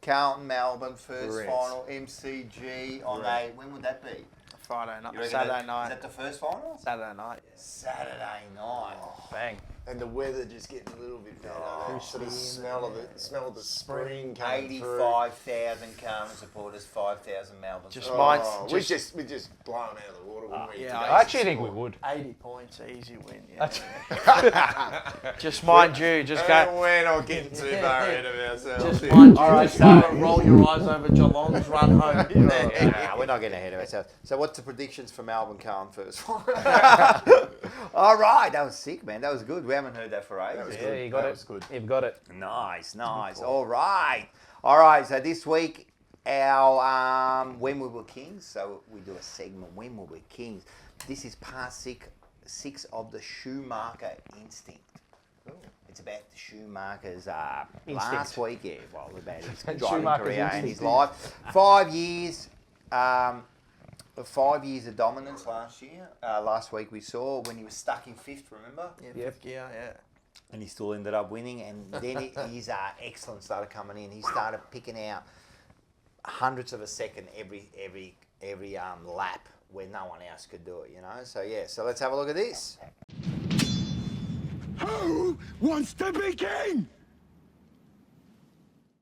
Carlton, Melbourne, first final, MCG on a... When would that be? Friday night. You reckon Saturday night. Is that the first final? Saturday night. Saturday night. Bang. And the weather just getting a little bit better. Sort of smell of the spring coming through. 85,000 Carlton supporters, 5,000 Melbourne. Just supporters. mine. We just blown out of the water, wouldn't we? Yeah, I actually think we would. 80 points, easy win. Yeah. Just mind you, just go. We're not getting too far ahead of ourselves. Just mind you, just roll your eyes over Geelong's run home. Nah, we're not getting ahead of ourselves. So what's the predictions for Melbourne Carlton first? All right, that was sick, man. That was good. We haven't heard that for ages. Yeah, you got it. You've got it. Nice. All right. So this week, our When We Were Kings. So we do a segment, When We Were Kings. This is part six of the Schumacher instinct. It's about the Schumacher's last week, about his driving career and his life. 5 years. 5 years of dominance last year. Last week we saw when he was stuck in fifth, remember? Yeah, fifth gear, yeah. and he still ended up winning. And then his excellence started coming in. He started picking out hundreds of a second every lap where no one else could do it, you know. So yeah, so let's have a look at this. Who wants to be king?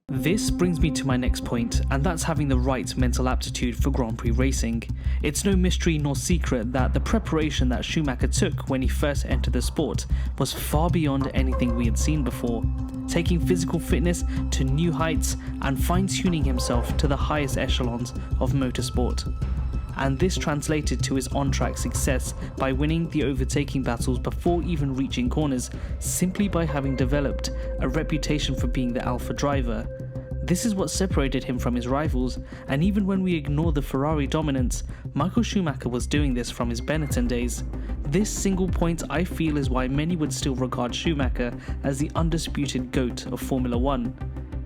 This brings me to my next point, and that's having the right mental aptitude for Grand Prix racing. It's no mystery nor secret that the preparation that Schumacher took when he first entered the sport was far beyond anything we had seen before, taking physical fitness to new heights and fine-tuning himself to the highest echelons of motorsport. And this translated to his on-track success by winning the overtaking battles before even reaching corners, simply by having developed a reputation for being the alpha driver. This is what separated him from his rivals, and even when we ignore the Ferrari dominance, Michael Schumacher was doing this from his Benetton days. This single point I feel is why many would still regard Schumacher as the undisputed GOAT of Formula 1.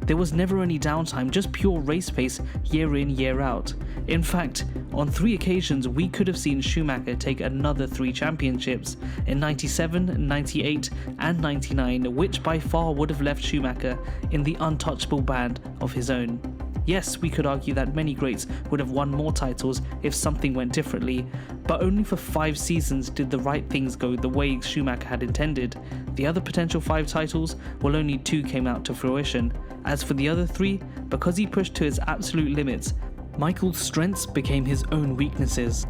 There was never any downtime, just pure race pace year in, year out. In fact, on 3 occasions we could have seen Schumacher take another 3 championships, in 97, 98 and 99, which by far would have left Schumacher in the untouchable band of his own. Yes, we could argue that many greats would have won more titles if something went differently, but only for 5 seasons did the right things go the way Schumacher had intended. The other potential 5 titles, well, only 2 came out to fruition. As for the other 3, because he pushed to his absolute limits, Michael's strengths became his own weaknesses.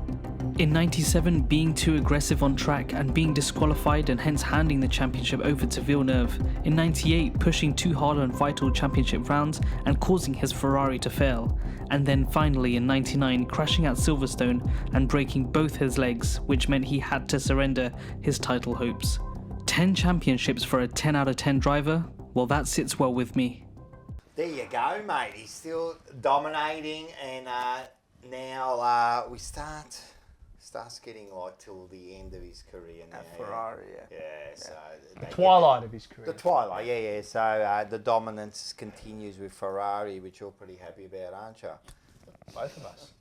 In 97, being too aggressive on track and being disqualified and hence handing the championship over to Villeneuve. In 98, pushing too hard on vital championship rounds and causing his Ferrari to fail. And then finally in 99, crashing at Silverstone and breaking both his legs, which meant he had to surrender his title hopes. 10 championships for a 10 out of 10 driver? Well, that sits well with me. There you go, mate. He's still dominating, and now we starts getting like till the end of his career now. At Ferrari, yeah. So the twilight of his career. The twilight, yeah. So the dominance continues with Ferrari, which you're pretty happy about, aren't you? Both of us.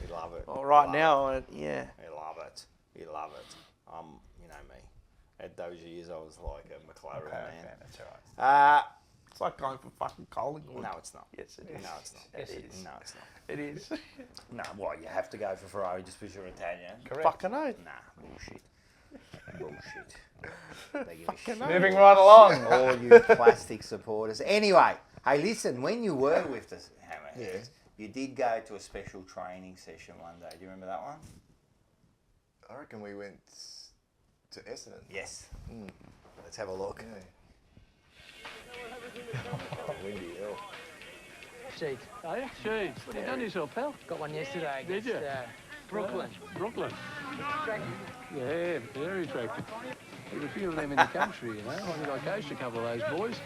We love it. Well, right now, yeah. We love it. We love it. You know me. At those years, I was like a McLaren man. That's all right. It's like going for fucking Collingwood. No, it's not. Yes, it is. No, it's not. Yes, it is. No, it's not. It is. No, what? You have to go for Ferrari just because you're Italian? Correct. Fucking oath. Nah, bullshit. Fucking moving right along. All you plastic supporters. Anyway, hey, listen. When you were with the Hammerheads, you did go to a special training session one day. Do you remember that one? I reckon we went to Essendon. Yes. Let's have a look. Yeah. Windy hell. Sheet. Oh, yeah? Jeez, what have you done to yourself, pal? Got one yesterday against Did you? Brooklyn. Brooklyn. Yeah, very attractive. There's a few of them in the country, you know. I think I coached a couple of those boys.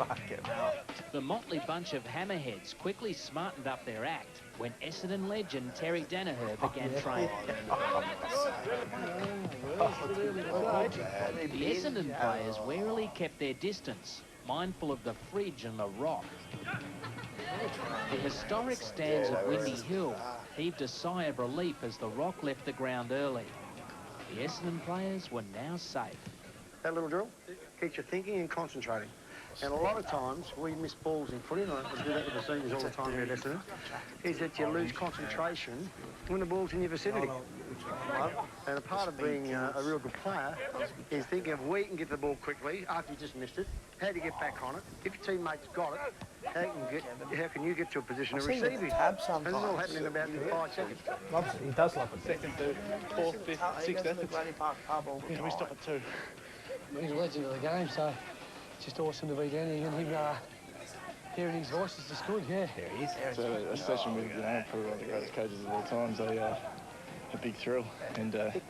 The motley bunch of hammerheads quickly smartened up their act when Essendon legend Terry Danaher began training. The Essendon players warily kept their distance, mindful of the fridge and the rock. The historic stands of Windy Hill heaved a sigh of relief as the rock left the ground early. The Essendon players were now safe. That little drill keeps you thinking and concentrating. And a lot of times we miss balls in footy, and I do that with the seniors all the time here at Essendon, is that you lose concentration when the ball's in your vicinity. Right? And a part of being a real good player is thinking of where you can get the ball quickly after you just missed it, how do you get back on it, if your teammate's got it, how can you get to a position to receive it? And it's all happening in about 5 seconds. He does love it. Second, third, fourth, fifth, sixth efforts. Yeah, We stop at 2. He's a legend of the game, so it's just awesome to be down here and him hearing his voice is just good, yeah. There he is. So a session with probably one of the greatest coaches of all time, so a big thrill, and I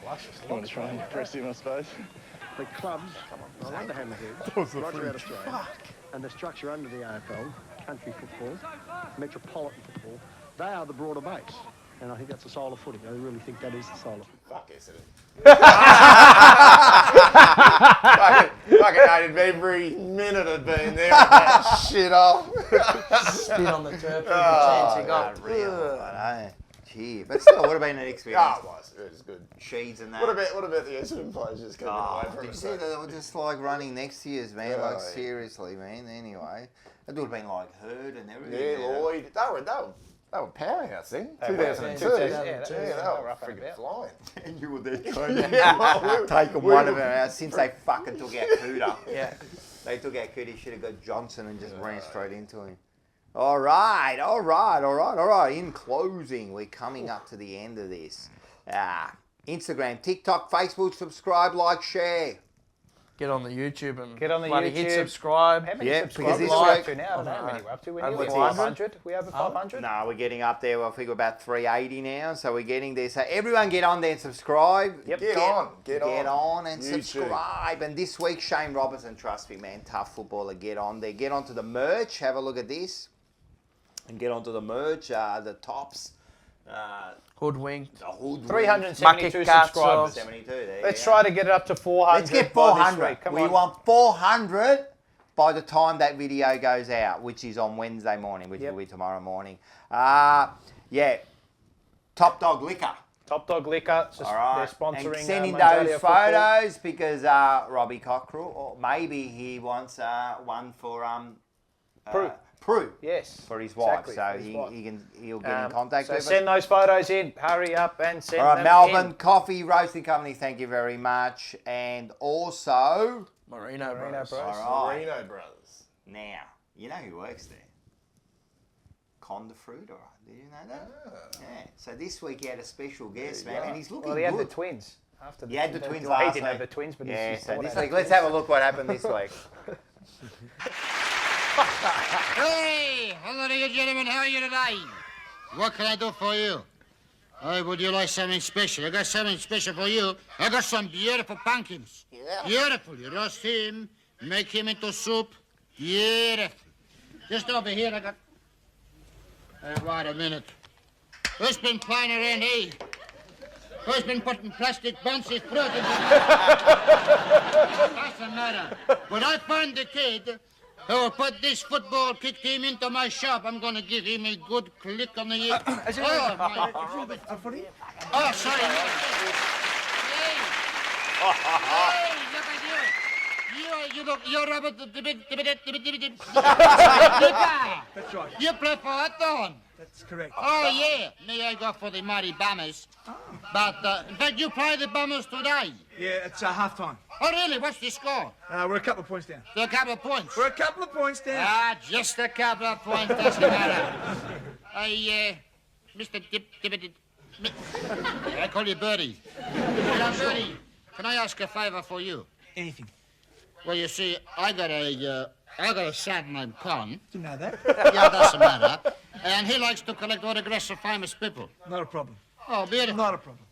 want to try and impress him, I suppose. The clubs, I wonder how many right throughout Australia, and the structure under the AFL, country football, metropolitan football, they are the broader base. And I think that's the soul of footy. I really think that is the soul of footy. Fuck Essendon. Fucking hated every minute of being there. That shit off. Spit on the turf every chance you got. Real, Gee, but still, would have been an experience. It was. It was good. Sheeds and that. What about the Essendon players just coming away from Did you us? see that they were just like running next to you, man? Yeah, like, yeah. seriously, man. Anyway, it would have been like Herd and everything. Yeah, there. Lloyd. They were powerhouse then. They 2002. were. Yeah, they were rough and freaking about. flying. And you were there trying Yeah, taking one of them out since they fucking took out Cooter. Yeah. They took out Cooter, should have got Johnson and just ran straight into him. All right. In closing, we're coming up to the end of this. Instagram, TikTok, Facebook, subscribe, like, share. Get on the YouTube and Get on the bloody YouTube. hit subscribe. How many Yeah, subscribers because are we this up to now? I don't know how many we're up to. We're Over nearly 500. We over 500? No, we're getting up there. I think we're about 380 now, so we're getting there. So everyone get on there and subscribe. Yep. Get on And YouTube. subscribe. And this week, Shane Robertson, trust me, man, tough footballer. Get on there. Get onto the merch. Have a look at this. And get onto the merch. The tops. Hoodwinked. The hoodwinked. 372 subscribers. 72. There Let's you try go. to get it up to 400. Let's get by this 400. week. Come We on. want 400 by the time that video goes out, which is on Wednesday morning, which will be tomorrow morning. Yeah. Top Dog Liquor. Top Dog Liquor. So All right. They're sponsoring and send in Mongolia those football. photos because Robbie Cockrell, or maybe he wants one for Prue. Yes. For his wife. Exactly, So for his wife. he'll get in contact so with us. send those photos in. Hurry up and send All right, them Melbourne in. Coffee Roasting Company, thank you very much. And also Marino Bros. All right. Marino Bros. Now, you know who works there? Conda Fruit, all right. Did you know that? Yeah. So this week he had a special guest, man, and he's looking Well, he had good. the twins. After He had the twins He last didn't week. have the twins, but yeah, he's so this had week, the let's twins. have a look what happened this week. Hey, hello to you gentlemen, how are you today? What can I do for you? Oh, would you like something special? I got something special for you. I got some beautiful pumpkins. Yeah. Beautiful. You roast him, make him into soup. Beautiful. Just over here, I got... wait a minute. Who's been playing around here? Who's been putting plastic bunches fruit in Doesn't matter. When I find the kid who will put this football kick team into my shop, I'm going to give him a good click on the ear. Oh, sorry. Hey, look at you. You're Robert That's right. You play for Hawthorn. That's correct. Oh, yeah. Me, I go for the mighty Bombers. But, in fact, you play the Bombers today. Yeah, it's half-time. Oh, really? What's the score? We're a couple of points down. A couple of points. We're a couple of points down. Ah, just a couple of points. Doesn't matter. Mr. I call you Birdie. Now, Birdie, can I ask a favor for you? Anything. Well, you see, I got a son named Con. Didn't know that. Yeah, doesn't matter. And he likes to collect autographs of famous people. Not a problem. Oh, beautiful. Not a problem.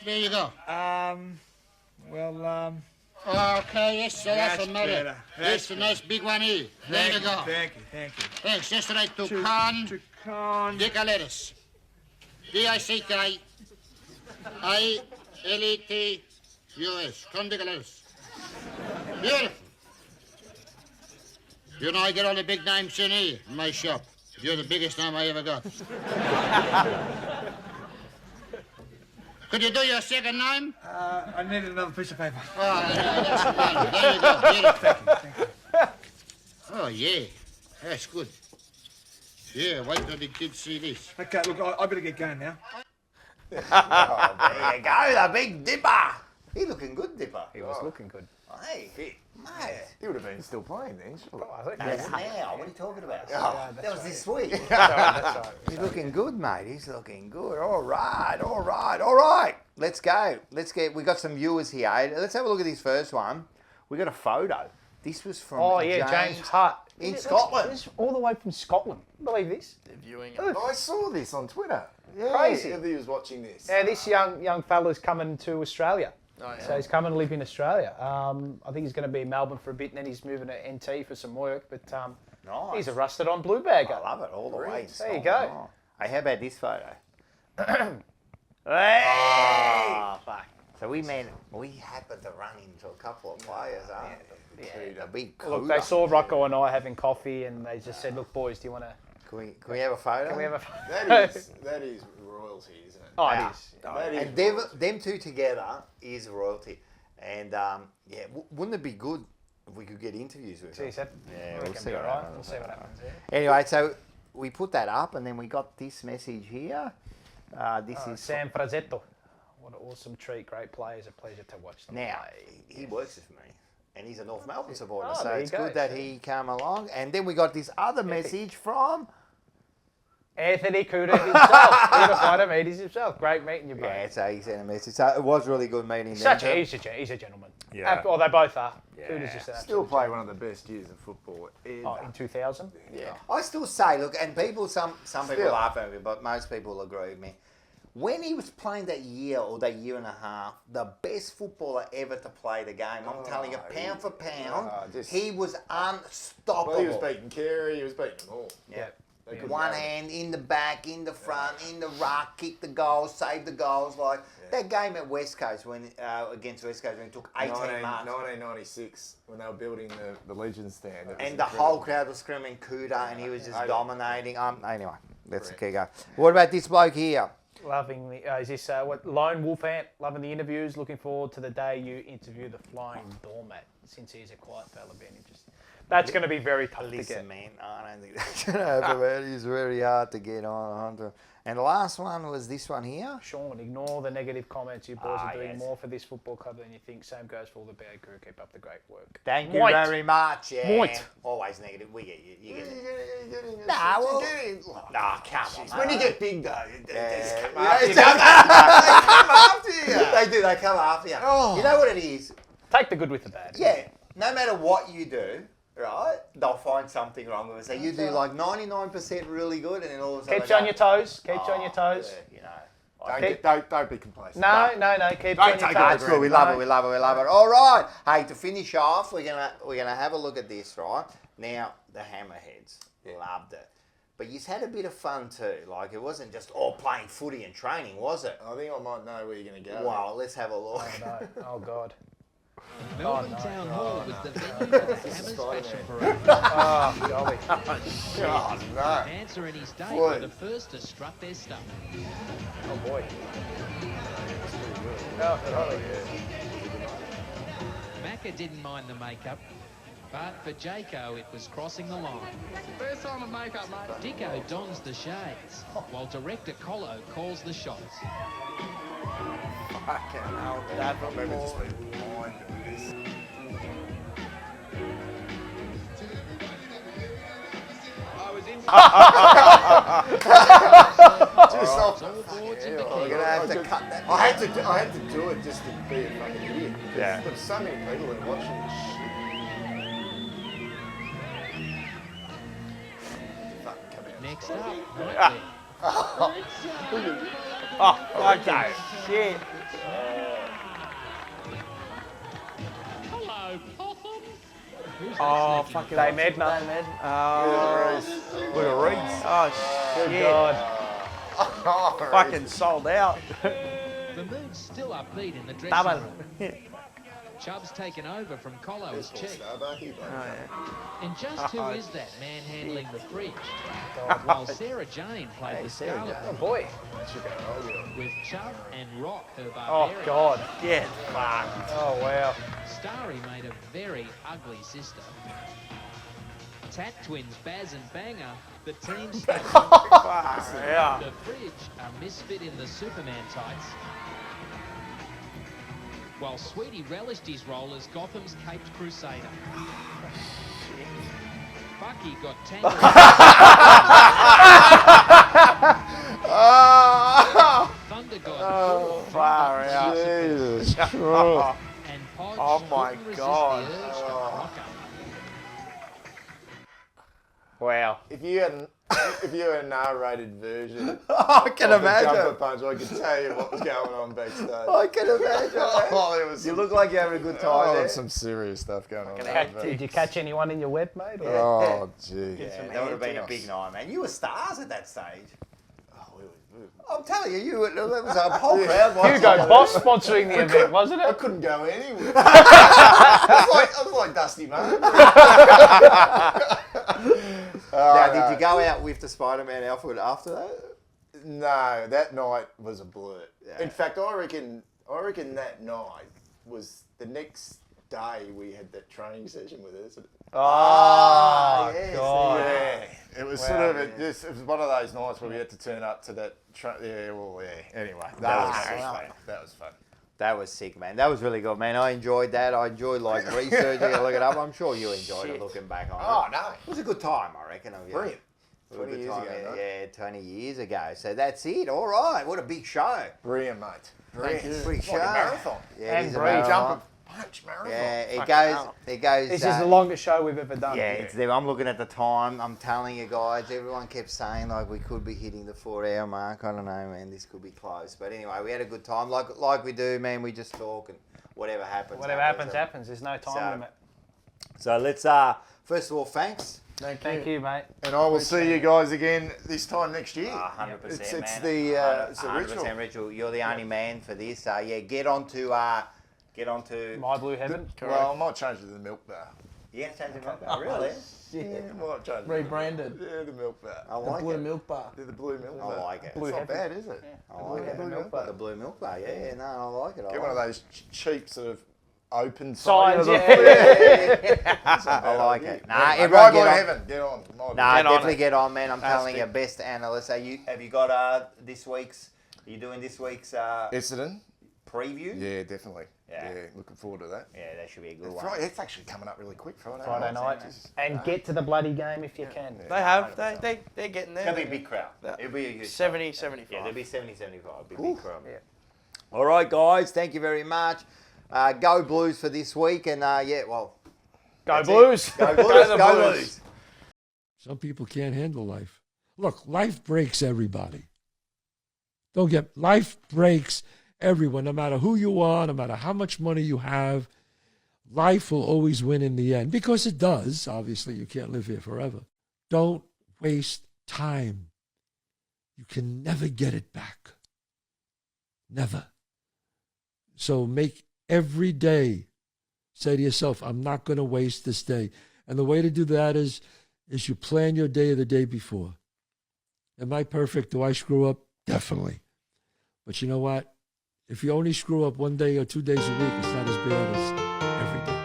There you go. Okay, yes, so that's a matter. better. That's a nice big one here. There you go. Thank you. Thanks. Just write to Con Dickaletis. Dickaletis. Con Dickaletis. Beautiful. You know, I get all the big names in here, in my shop. You're the biggest name I ever got. Could you do your second name? I needed another piece of paper. Oh, that's fine. There you go. Beautiful. Thank you. Oh, yeah. That's good. Yeah, wait till the kids see this. Okay, look, I better get going now. There you go, the Big Dipper. He looking good, Dipper. He was looking good. Hey, mate. He would have been still playing then, surely. That's now. What are you talking about? Oh, that was this week. That's right. He's looking good, mate. He's looking good. All right. Let's go. We got some viewers here. Let's have a look at this first one. We got a photo. This was from James Hutt. in Scotland. This all the way from Scotland. Believe this? They're viewing it. I saw this on Twitter. Yeah, Crazy. He was watching this. Yeah, this young fella's coming to Australia. Oh, yeah. So he's coming to live in Australia. I think he's going to be in Melbourne for a bit, and then he's moving to NT for some work. But Nice. he's a rusted-on blue bagger. I love it all the way. There you go. Oh. Hey, how about this photo? Hey! Oh, fuck. So we happened to run into a couple of players, yeah, a big Look, cooler. they saw Rocco and I having coffee, and they just said, "Look, boys, do you want to? Can we have a photo? Can we have a photo?" That is royal royalty, isn't it? Oh, it is. That is And them two together is royalty. And wouldn't it be good if we could get interviews with them? Yeah, we'll see what happens. We'll see what happens. Yeah. Anyway, so we put that up, and then we got this message here. This is Sam Frazetto. What an awesome treat. Great players. A pleasure to watch them now. play. He works with me, and he's a North Melbourne supporter, Oh, so there it's you go. good that he came along. And then we got this other message from Anthony Cooter himself. Cooter Fighter meetings himself. Great meeting you, mate. Yeah, so he sent a message. So it was really good meeting He's them. a gentleman. Yeah. Well, they both are. Yeah. Cooter's just an Still absolute play one of the best years of football ever. Oh, in 2000? Yeah. I still say, look, and people, some people Still. laugh at me, but most people agree with me. When he was playing that year or that year and a half, the best footballer ever to play the game, I'm telling you, pound for pound, he was unstoppable. Well, he was beating Carey, he was beating them all. Yeah. They couldn't One go. hand, in the back, in the front, in the ruck, kick the goals, save the goals. Like that game at West Coast when against West Coast when it took 18 marks. 1996, when they were building the Legion stand. it was And the incredible. whole crowd was screaming Cooter, and he was just dominating. Anyway, that's the key go. What about this bloke here? Loving the, is this what Lone Wolf Ant? Loving the interviews. Looking forward to the day you interview the Flying Doormat. Since he's a quiet fella, being interested. That's going to be very tough to get. Listen, man, I don't think that's going to happen, man. It's very hard to get on. And the last one was this one here. Sean, ignore the negative comments. You boys are doing yes. more for this football club than you think. Same goes for all the bad crew. Keep up the great work. Thank you very much. Yeah. Always negative. We get you. You get it. Nah, well, nah, come on. When you get big, though, Yeah. they come after you. They do. They come after you. Oh. You know what it is? Take the good with the bad. Yeah. No matter what you do, right, they'll find something wrong with it. So you do like 99% really good, and then all of a sudden Keeps you on your toes. Keeps you on your toes. Yeah, you know. Don't be complacent. No. Keep you on your toes. That's good. We love it. We love it. We love it. All right. Hey, to finish off, we're gonna have a look at this. Right now, the Hammerheads loved it, but you had a bit of fun too. Like it wasn't just all playing footy and training, was it? I think I might know where you're going to go. Wow. Let's have a look. Oh no. Oh God. Melbourne Town Hall was the venue for the Hammers Fashion Parade. Oh, golly. Oh, no. Dancer and his date were the first to strut their stuff. Oh boy. Macca didn't mind the makeup, but for Jaco it was crossing the line. First time of makeup, mate. Dicko dons the shades, while director Colo calls the shots. Fucking hell. I remember just being blind doing this. I was in. We're gonna have to cut that. I had to do it just to be a fucking idiot. Yeah. There's so many people that are watching this shit. Fucking come out. Next up, Oh, okay. Shit. Hello, Possum. Oh, fucking Dame Edna. Oh, Look at Reese. oh, Good shit. God. Fucking sold out. The mood's still upbeat in the dressing Double. room. Chubb's taken over from Colo's chief. Oh, yeah. And just who is that man handling the fridge? While Sarah Jane played the Scarlet Oh boy. with Chubb and Rock, her Oh barbarian. God. Get fucked. Oh wow. Starry made a very ugly sister. Tat twins Baz and Banger, the team staple. Yeah. The fridge, a misfit in the Superman tights. While Sweetie relished his role as Gotham's caped crusader. Bucky got tangled. Thunder God. Oh, far out. Jesus Christ. And Podge Oh my couldn't resist God. the urge to rock up. Wow. If you had a narrated version I can of the imagine. jumper punch, I could tell you what was going on backstage. I can imagine. Oh, there was You some- look like you're having a good time Oh, there. some serious stuff going on. Did you catch anyone in your web, mate? Or? Oh, gee. Yeah, that would have been a big night, man. You were stars at that stage. Oh, we were. I'm telling you, that was a whole crowd watching. Hugo Boss sponsoring the event, wasn't I it? couldn't go anywhere. I was like Dusty Martin. Now, did you go out with the Spider-Man outfit after that? No, that night was a blur. In fact, I reckon that night was the next day we had that training session with us. Oh, yes, God. Yeah, it was sort of it was one of those nights where we had to turn up to that. Anyway, that was fun. That was sick, man. That was really good, man. I enjoyed that. I enjoyed like researching it, looking it up. I'm sure you enjoyed it looking back on it. Oh no, it was a good time, I reckon. Brilliant. 20 years ago, yeah, 20 years ago. So that's it. All right. What a big show. Brilliant, mate. Brilliant. Big It's show. like a marathon. Yeah, And it is a brief. marathon. Punch marathon. Yeah, it Fucking goes. This is the longest show we've ever done. Yeah, it's there. I'm looking at the time. I'm telling you guys, everyone kept saying like we could be hitting the 4-hour mark. I don't know, man. This could be close. But anyway, we had a good time. Like we do, man. We just talk and whatever happens. Whatever happens. There's no time limit. So let's first of all, thanks. Thank you, mate. And I will see you guys again this time next year. 100%, It's man. it's the 100% ritual. ritual. You're the only man for this. Yeah, get onto. My Blue Heaven. Well, I might change it to the milk bar. Yeah, change the milk bar. Really? Yeah, I might change it. Rebranded. Yeah, the milk bar. I like Blue it. milk bar. The blue milk bar. I like it. It's not bad, is it? I like it. Blue milk bar. The blue milk bar. Yeah, no, I like it. Get one of those cheap sort of open Signs, signs. I like it. Nah, Yeah, everyone Rivalry get on. Heaven, get on. Nah, definitely get on, man. I'm telling you, Fantastic. best analyst. Have you got this week's? Are you doing this week's Essendon? preview? Yeah, definitely. Yeah. Yeah, looking forward to that. Yeah, that should be a good one. Friday, it's actually coming up really quick. Friday night. And get to the bloody game if you can. They have. They're getting there. It'll be a big crowd. It'll be a huge 70, 75. Yeah, there'll be 70, 75. It'll be a big crowd. Yeah. All right, guys. Thank you very much. Go Blues for this week. And, Go that's Blues. it. Go Blues. Go Blues. Some people can't handle life. Look, life breaks everybody. Life breaks everyone, no matter who you are, no matter how much money you have. Life will always win in the end, because it does. Obviously, you can't live here forever. Don't waste time. You can never get it back. Never. So make every day, say to yourself, I'm not going to waste this day. And the way to do that is you plan your day the day before. Am I perfect? Do I screw up? Definitely. But you know what? If you only screw up one day or 2 days a week, it's not as bad as every day.